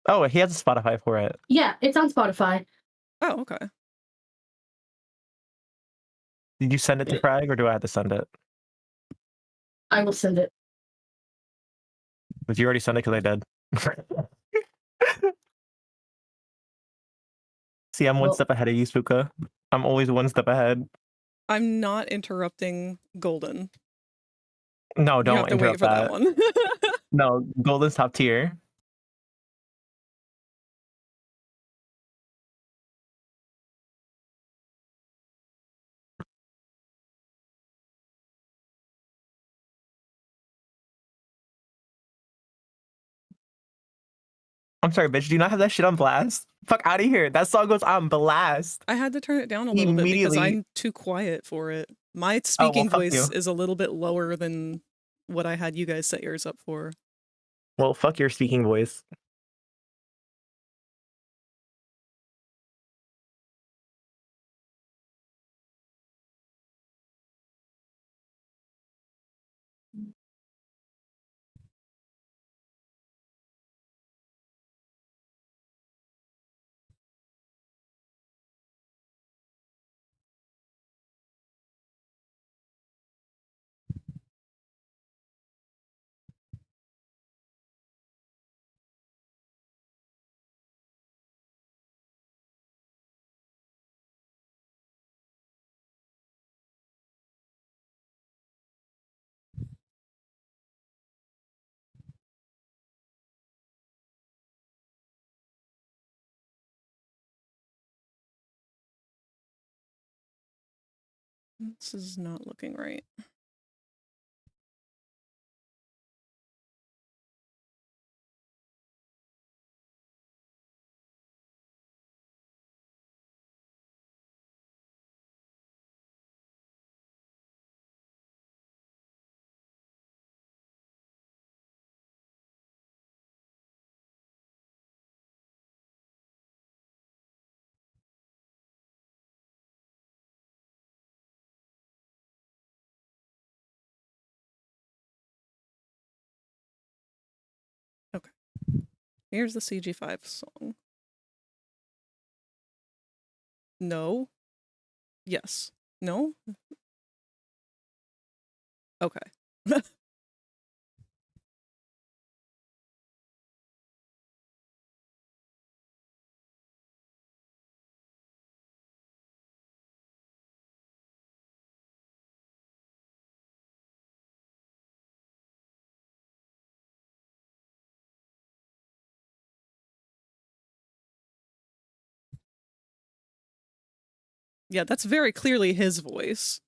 Oh, he has a Spotify for it. Yeah, it's on Spotify. Oh, okay. Did you send it to Craig or do I have to send it? I will send it. Did you already send it? Because I did. See, I'm one step ahead of you, Spooka. I'm always one step ahead. I'm not interrupting Golden. No, You don't have to interrupt wait for that one. No, Golden's top tier. I'm sorry, bitch. Do you not have that shit on blast? Fuck out of here. That song goes on blast. I had to turn it down a little bit because I'm too quiet for it. My speaking voice is a little bit lower than what I had you guys set yours up for. Well, fuck your speaking voice. This is not looking right. Okay. Here's the CG5 song. No. Yes. No? Okay. Yeah, that's very clearly his voice.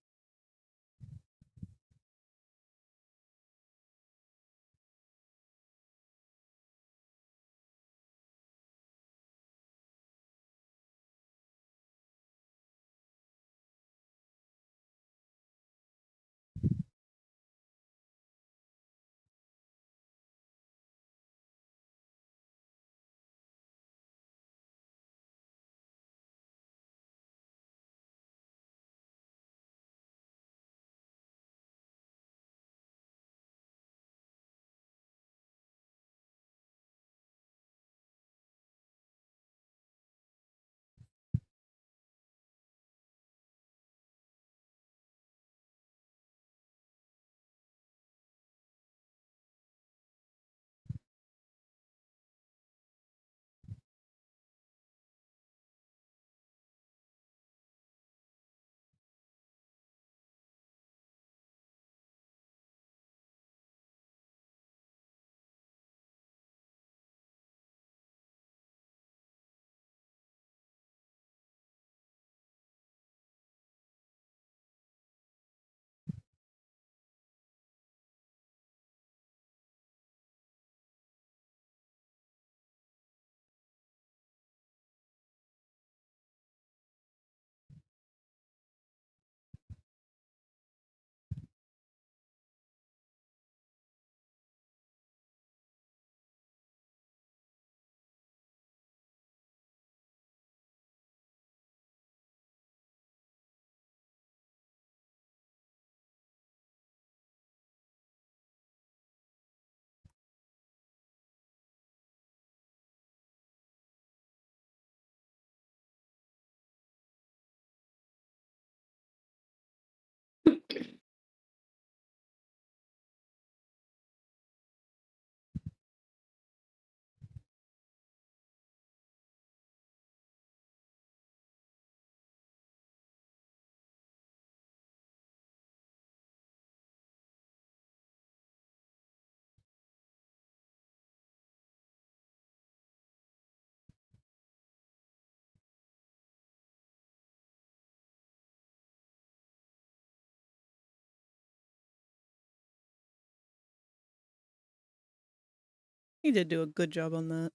He did do a good job on that.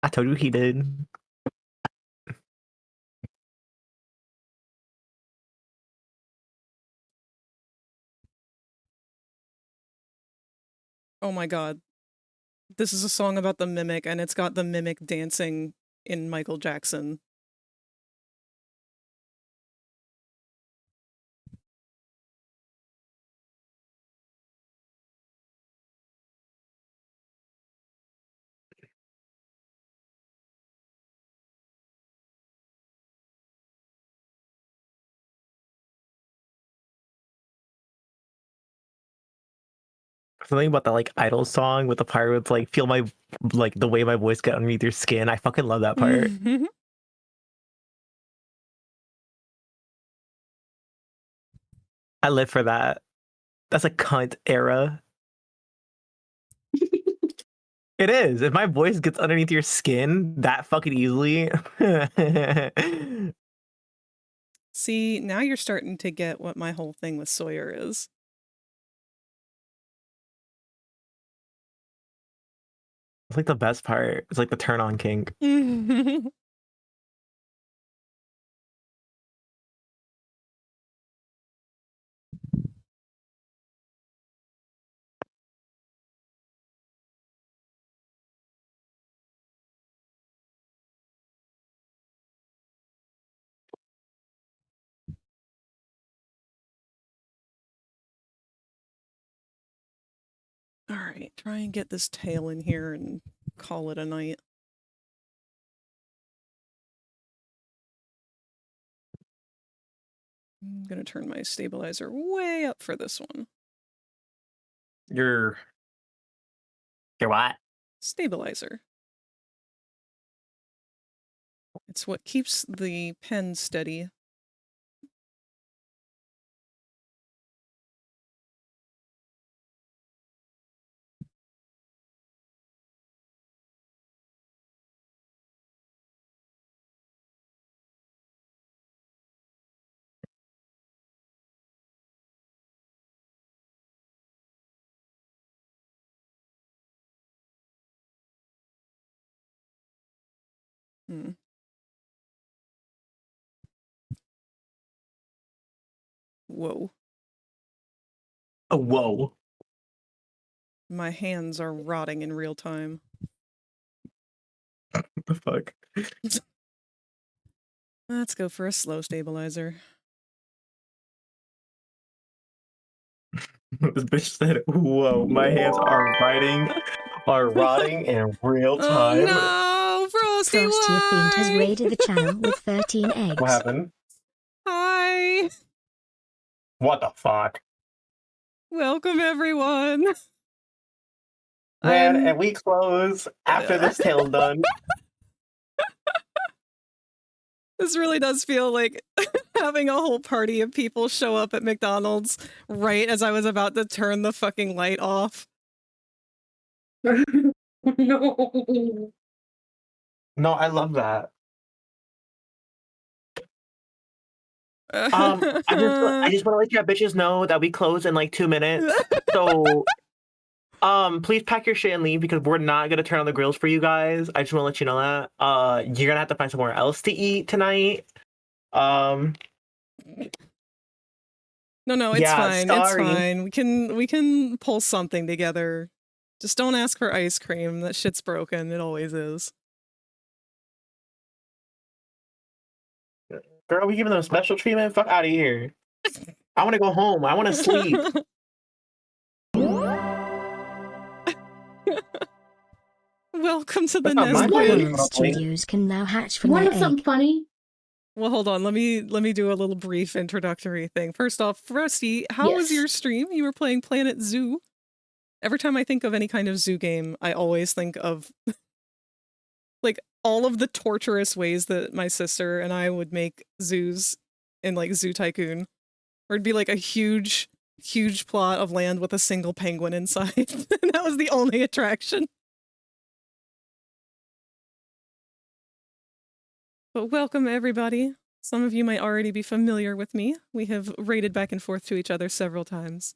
I told you he did. Oh my god. This is a song about the Mimic, and it's got the Mimic dancing in Michael Jackson. Something about that like idol song with the pirates like feel my like the way my voice get underneath your skin. I fucking love that part. I live for that. That's a cunt era. It is. If my voice gets underneath your skin that fucking easily. See, now you're starting to get what my whole thing with Sawyer is. It's like the best part. It's like the turn on kink. Alright, try and get this tail in here and call it a night. I'm gonna turn my stabilizer way up for this one. Your what? Stabilizer. It's what keeps the pen steady. Hmm. Whoa. Oh, whoa. My hands are rotting in real time. What the fuck? Let's go for a slow stabilizer. This bitch said, whoa, my hands are rotting in real time. Oh no! Frosty, Frosty a Fiend has why? raided the channel with 13 eggs. What happened? Hi! What the fuck? Welcome, everyone! Man, and we close after this tale's done. This really does feel like having a whole party of people show up at McDonald's right as I was about to turn the fucking light off. No. No, I love that. I just want to let you bitches know that we close in like 2 minutes. So, please pack your shit and leave because we're not gonna turn on the grills for you guys. I just want to let you know that. You're gonna have to find somewhere else to eat tonight. No, it's yeah, fine. sorry. It's fine. We can pull something together. Just don't ask for ice cream. That shit's broken. It always is. Girl, we giving them special treatment? Fuck out of here. I want to go home. I want to sleep. Welcome to the That's not my nest point. win. Studios can now hatch from Want their to know something egg. funny? Well, hold on. Let me do a little brief introductory thing. First off, Frosty, how was Yes. your stream? You were playing Planet Zoo. Every time I think of any kind of zoo game, I always think of like all of the torturous ways that my sister and I would make zoos in like Zoo Tycoon. Where it'd be like a huge plot of land with a single penguin inside. And that was the only attraction. But welcome, everybody. Some of you might already be familiar with me. We have raided back and forth to each other several times.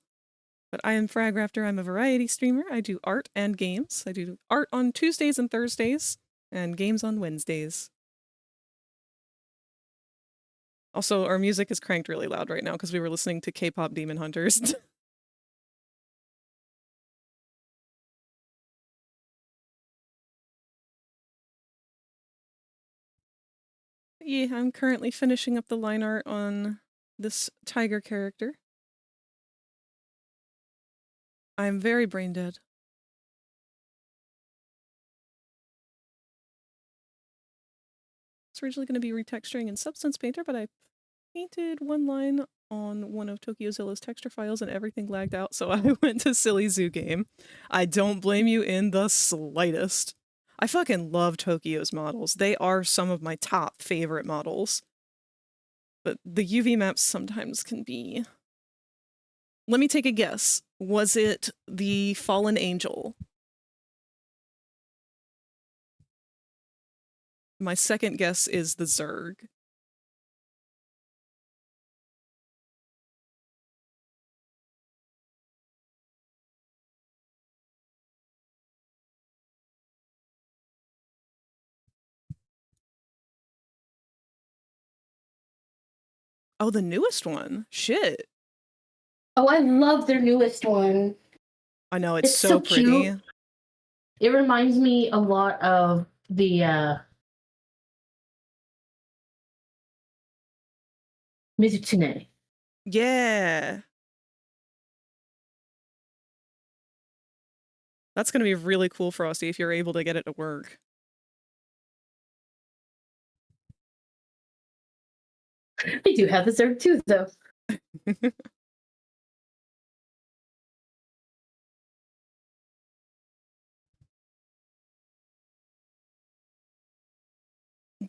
But I am Fragrafter. I'm a variety streamer. I do art and games. I do art on Tuesdays and Thursdays. And games on Wednesdays. Also, our music is cranked really loud right now because we were listening to K-pop Demon Hunters. Yeah, I'm currently finishing up the line art on this tiger character. I'm very brain dead. It's originally going to be retexturing in Substance Painter, but I painted one line on one of TokyoZilla's texture files and everything lagged out, so I went to Silly Zoo Game. I don't blame you in the slightest. I fucking love Tokyo's models. They are some of my top favorite models. But the UV maps sometimes can be... Let me take a guess. Was it the Fallen Angel? My second guess is the Zerg. Oh, the newest one? Shit. Oh, I love their newest one. I know, it's so pretty. Cute. It reminds me a lot of the Mizutune. Yeah. That's going to be really cool, Frosty, if you're able to get it to work. I do have the Zerg too, though.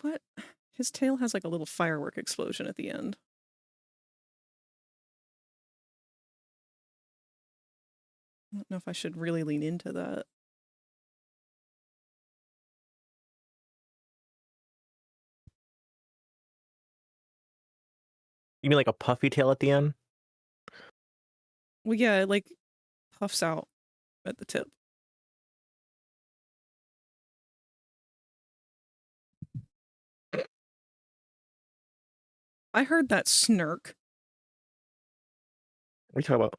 What? His tail has like a little firework explosion at the end. I don't know if I should really lean into that. You mean like a puffy tail at the end? Well, yeah, it like puffs out at the tip. I heard that snark. What are you talking about?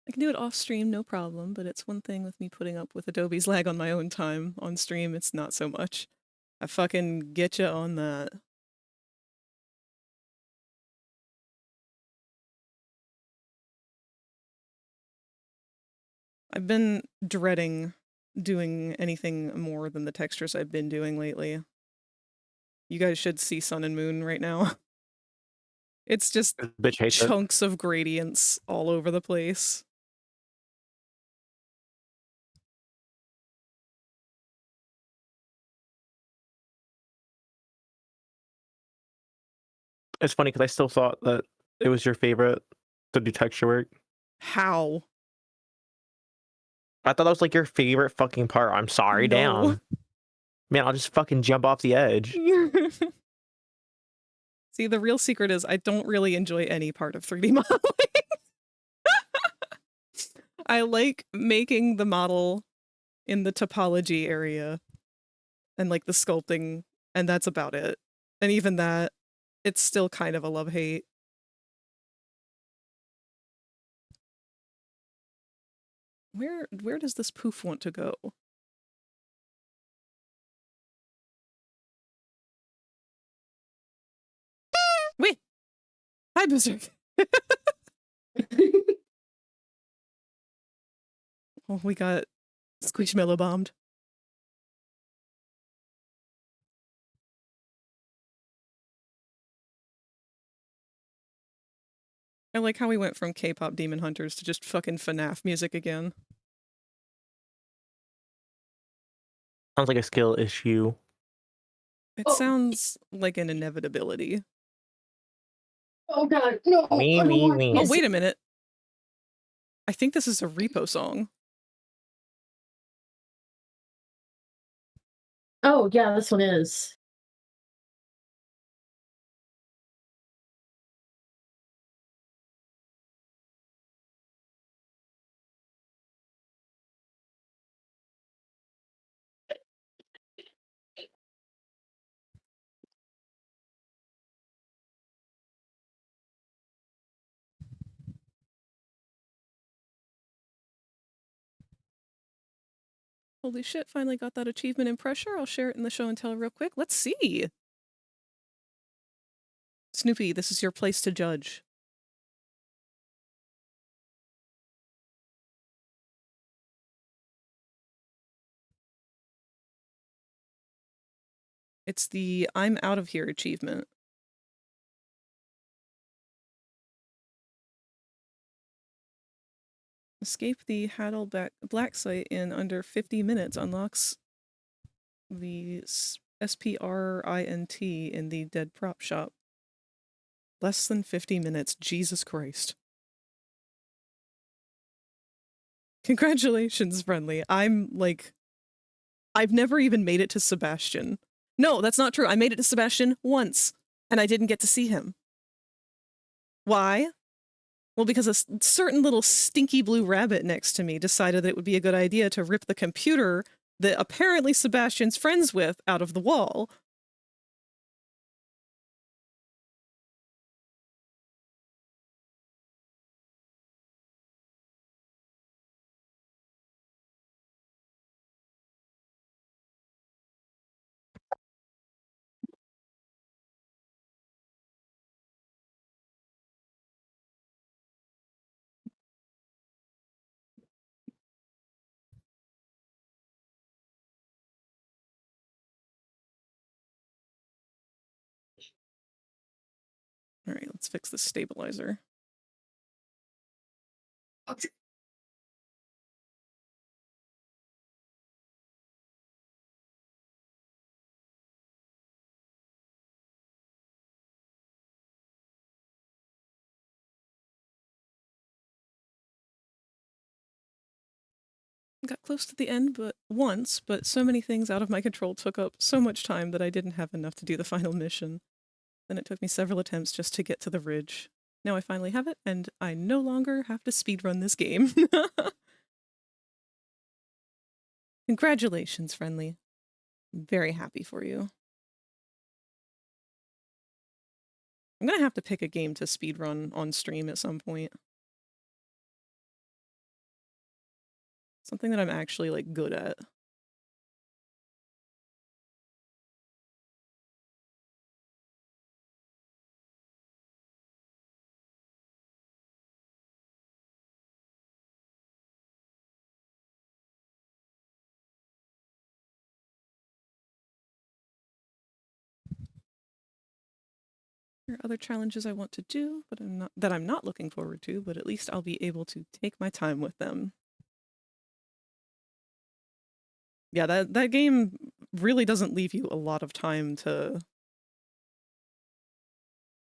I can do it off stream, no problem, but it's one thing with me putting up with Adobe's lag on my own time. On stream, it's not so much. I fucking get you on that. I've been dreading doing anything more than the textures I've been doing lately. You guys should see Sun and Moon right now. It's just Bitch hates it. chunks of gradients all over the place. It's funny because I still thought that it was your favorite to do texture work. How? I thought that was like your favorite fucking part. I'm sorry, No. damn. Man, I'll just fucking jump off the edge. See, the real secret is I don't really enjoy any part of 3D modeling. I like making the model in the topology area and like the sculpting, and that's about it. And even that, it's still kind of a love-hate. Where does this poof want to go? Wait! Hi, Berserk! Oh, we got Squishmallow bombed. I like how we went from K-pop Demon Hunters to just fucking FNAF music again. Sounds like a skill issue. It sounds like an inevitability. Oh god, no! Me. Oh, wait a minute. I think this is a repo song. Oh yeah, this one is. Holy shit, finally got that achievement in pressure. I'll share it in the show and tell real quick. Let's see. Snoopy, this is your place to judge. It's the I'm out of here achievement. Escape the Haddle Black site in under 50 minutes unlocks the SPRINT in the dead prop shop. Less than 50 minutes, Jesus Christ. Congratulations, friendly. I've never even made it to Sebastian. No, that's not true. I made it to Sebastian once, and I didn't get to see him. Why? Well, because a certain little stinky blue rabbit next to me decided that it would be a good idea to rip the computer that apparently Sebastian's friends with out of the wall. All right, let's fix the stabilizer. Got close to the end, but so many things out of my control took up so much time that I didn't have enough to do the final mission. Then it took me several attempts just to get to the ridge. Now I finally have it, and I no longer have to speedrun this game. Congratulations, friendly. I'm very happy for you. I'm gonna have to pick a game to speedrun on stream at some point. Something that I'm actually, like, good at. There are other challenges I want to do, but I'm not looking forward to, but at least I'll be able to take my time with them. Yeah, that game really doesn't leave you a lot of time to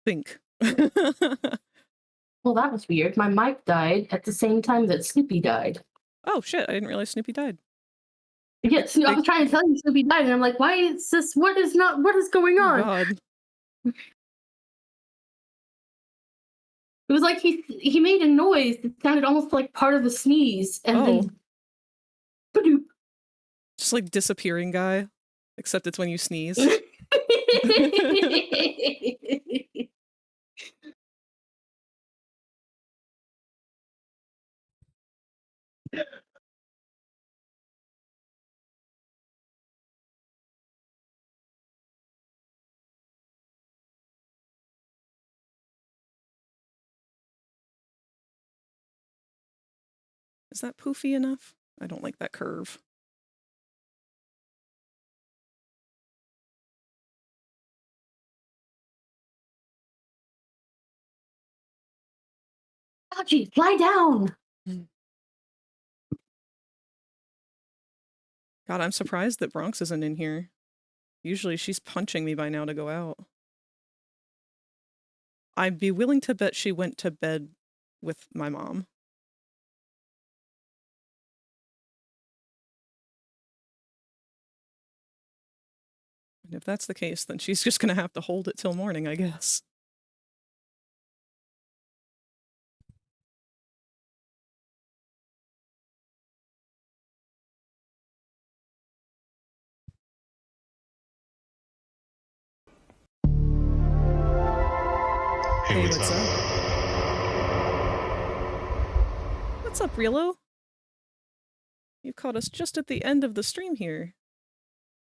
think. Well, that was weird. My mic died at the same time that Snoopy died. Oh shit, I didn't realize Snoopy died. Yeah, I was trying to tell you Snoopy died, and I'm like, why is this? What is going on? Oh God. It was like he made a noise that sounded almost like part of a sneeze, and then ba-doop. Just like disappearing guy, except it's when you sneeze. Is that poofy enough? I don't like that curve. Dodgy, lie down! God, I'm surprised that Bronx isn't in here. Usually she's punching me by now to go out. I'd be willing to bet she went to bed with my mom. And if that's the case, then she's just gonna have to hold it till morning, I guess. Hey, what's up? What's up, Relo? You caught us just at the end of the stream here.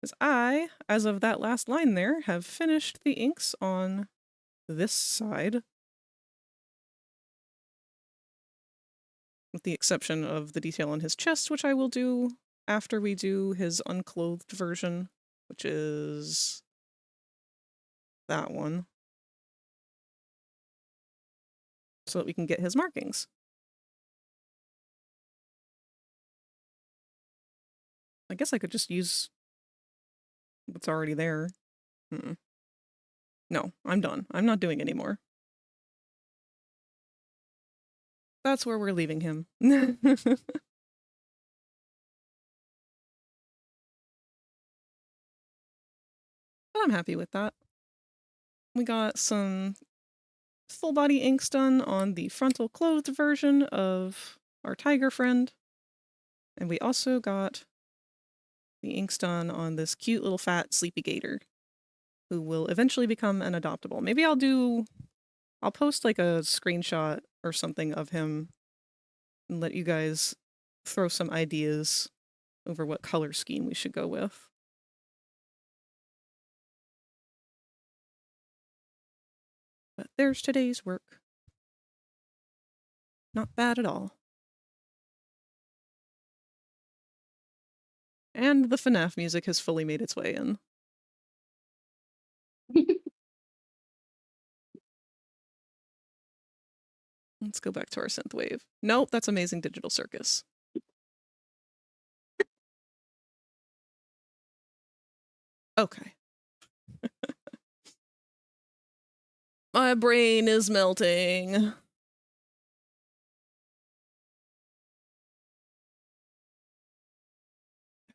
Because I, as of that last line there, have finished the inks on this side. With the exception of the detail on his chest, which I will do after we do his unclothed version, which is that one. So that we can get his markings. I guess I could just use what's already there. No, I'm done. I'm not doing anymore. That's where we're leaving him. But I'm happy with that. We got some full body inks done on the frontal clothed version of our tiger friend. And we also got the inks done on this cute little fat sleepy gator who will eventually become an adoptable. Maybe I'll post like a screenshot or something of him and let you guys throw some ideas over what color scheme we should go with. But there's today's work. Not bad at all. And the FNAF music has fully made its way in. Let's go back to our synthwave. Nope, that's Amazing Digital Circus. Okay. My brain is melting.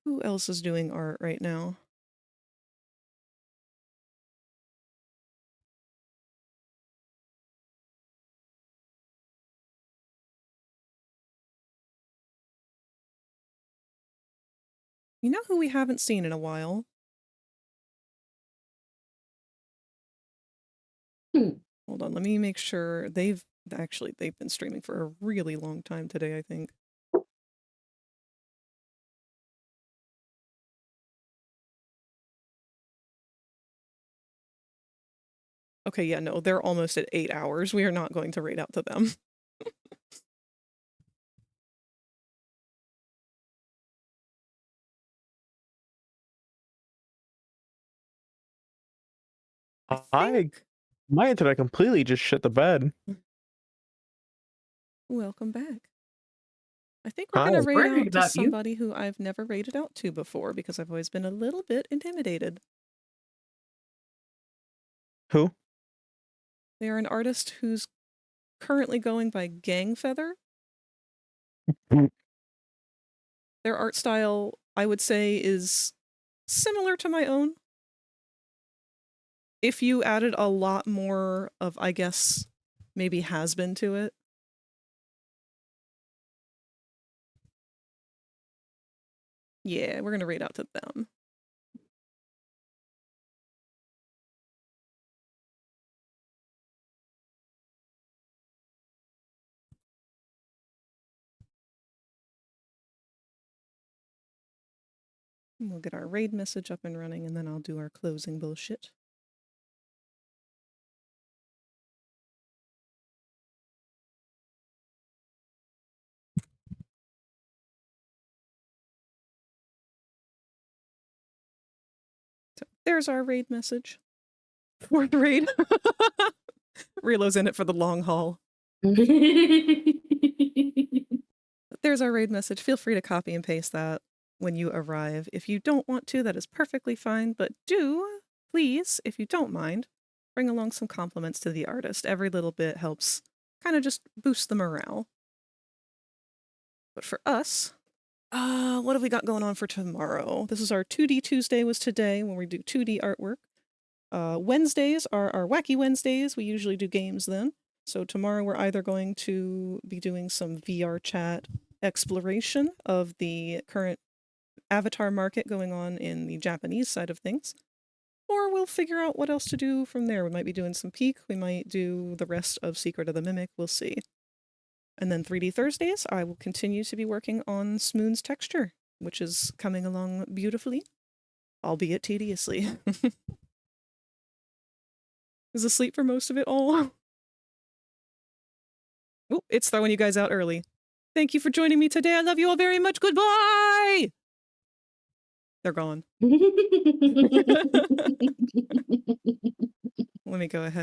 Who else is doing art right now? You know who we haven't seen in a while? Hold on, let me make sure. They've been streaming for a really long time today, I think. Okay, yeah, no, they're almost at 8 hours. We are not going to raid out to them. My internet completely just shit the bed. Welcome back. I think we're going to raid out to somebody who I've never raided out to before because I've always been a little bit intimidated. Who? They are an artist who's currently going by Gang Feather. Their art style, I would say, is similar to my own. If you added a lot more of, I guess, maybe has-been to it. Yeah, we're going to raid out to them. And we'll get our raid message up and running, and then I'll do our closing bullshit. So there's our raid message. Fourth raid. Relo's in it for the long haul. There's our raid message. Feel free to copy and paste that when you arrive. If you don't want to, that is perfectly fine, but do, please, if you don't mind, bring along some compliments to the artist. Every little bit helps kind of just boost the morale. But for us, what have we got going on for tomorrow? This is our 2D Tuesday was today when we do 2D artwork. Wednesdays are our Wacky Wednesdays. We usually do games then. So tomorrow we're either going to be doing some VR chat exploration of the current avatar market going on in the Japanese side of things, or we'll figure out what else to do from there. We might be doing some Peak, we might do the rest of Secret of the Mimic, we'll see. And then 3D Thursdays, I will continue to be working on Smoon's texture, which is coming along beautifully, albeit tediously. Was asleep for most of it all. Oh, it's throwing you guys out early. Thank you for joining me today. I love you all very much. Goodbye! They're gone. Let me go ahead and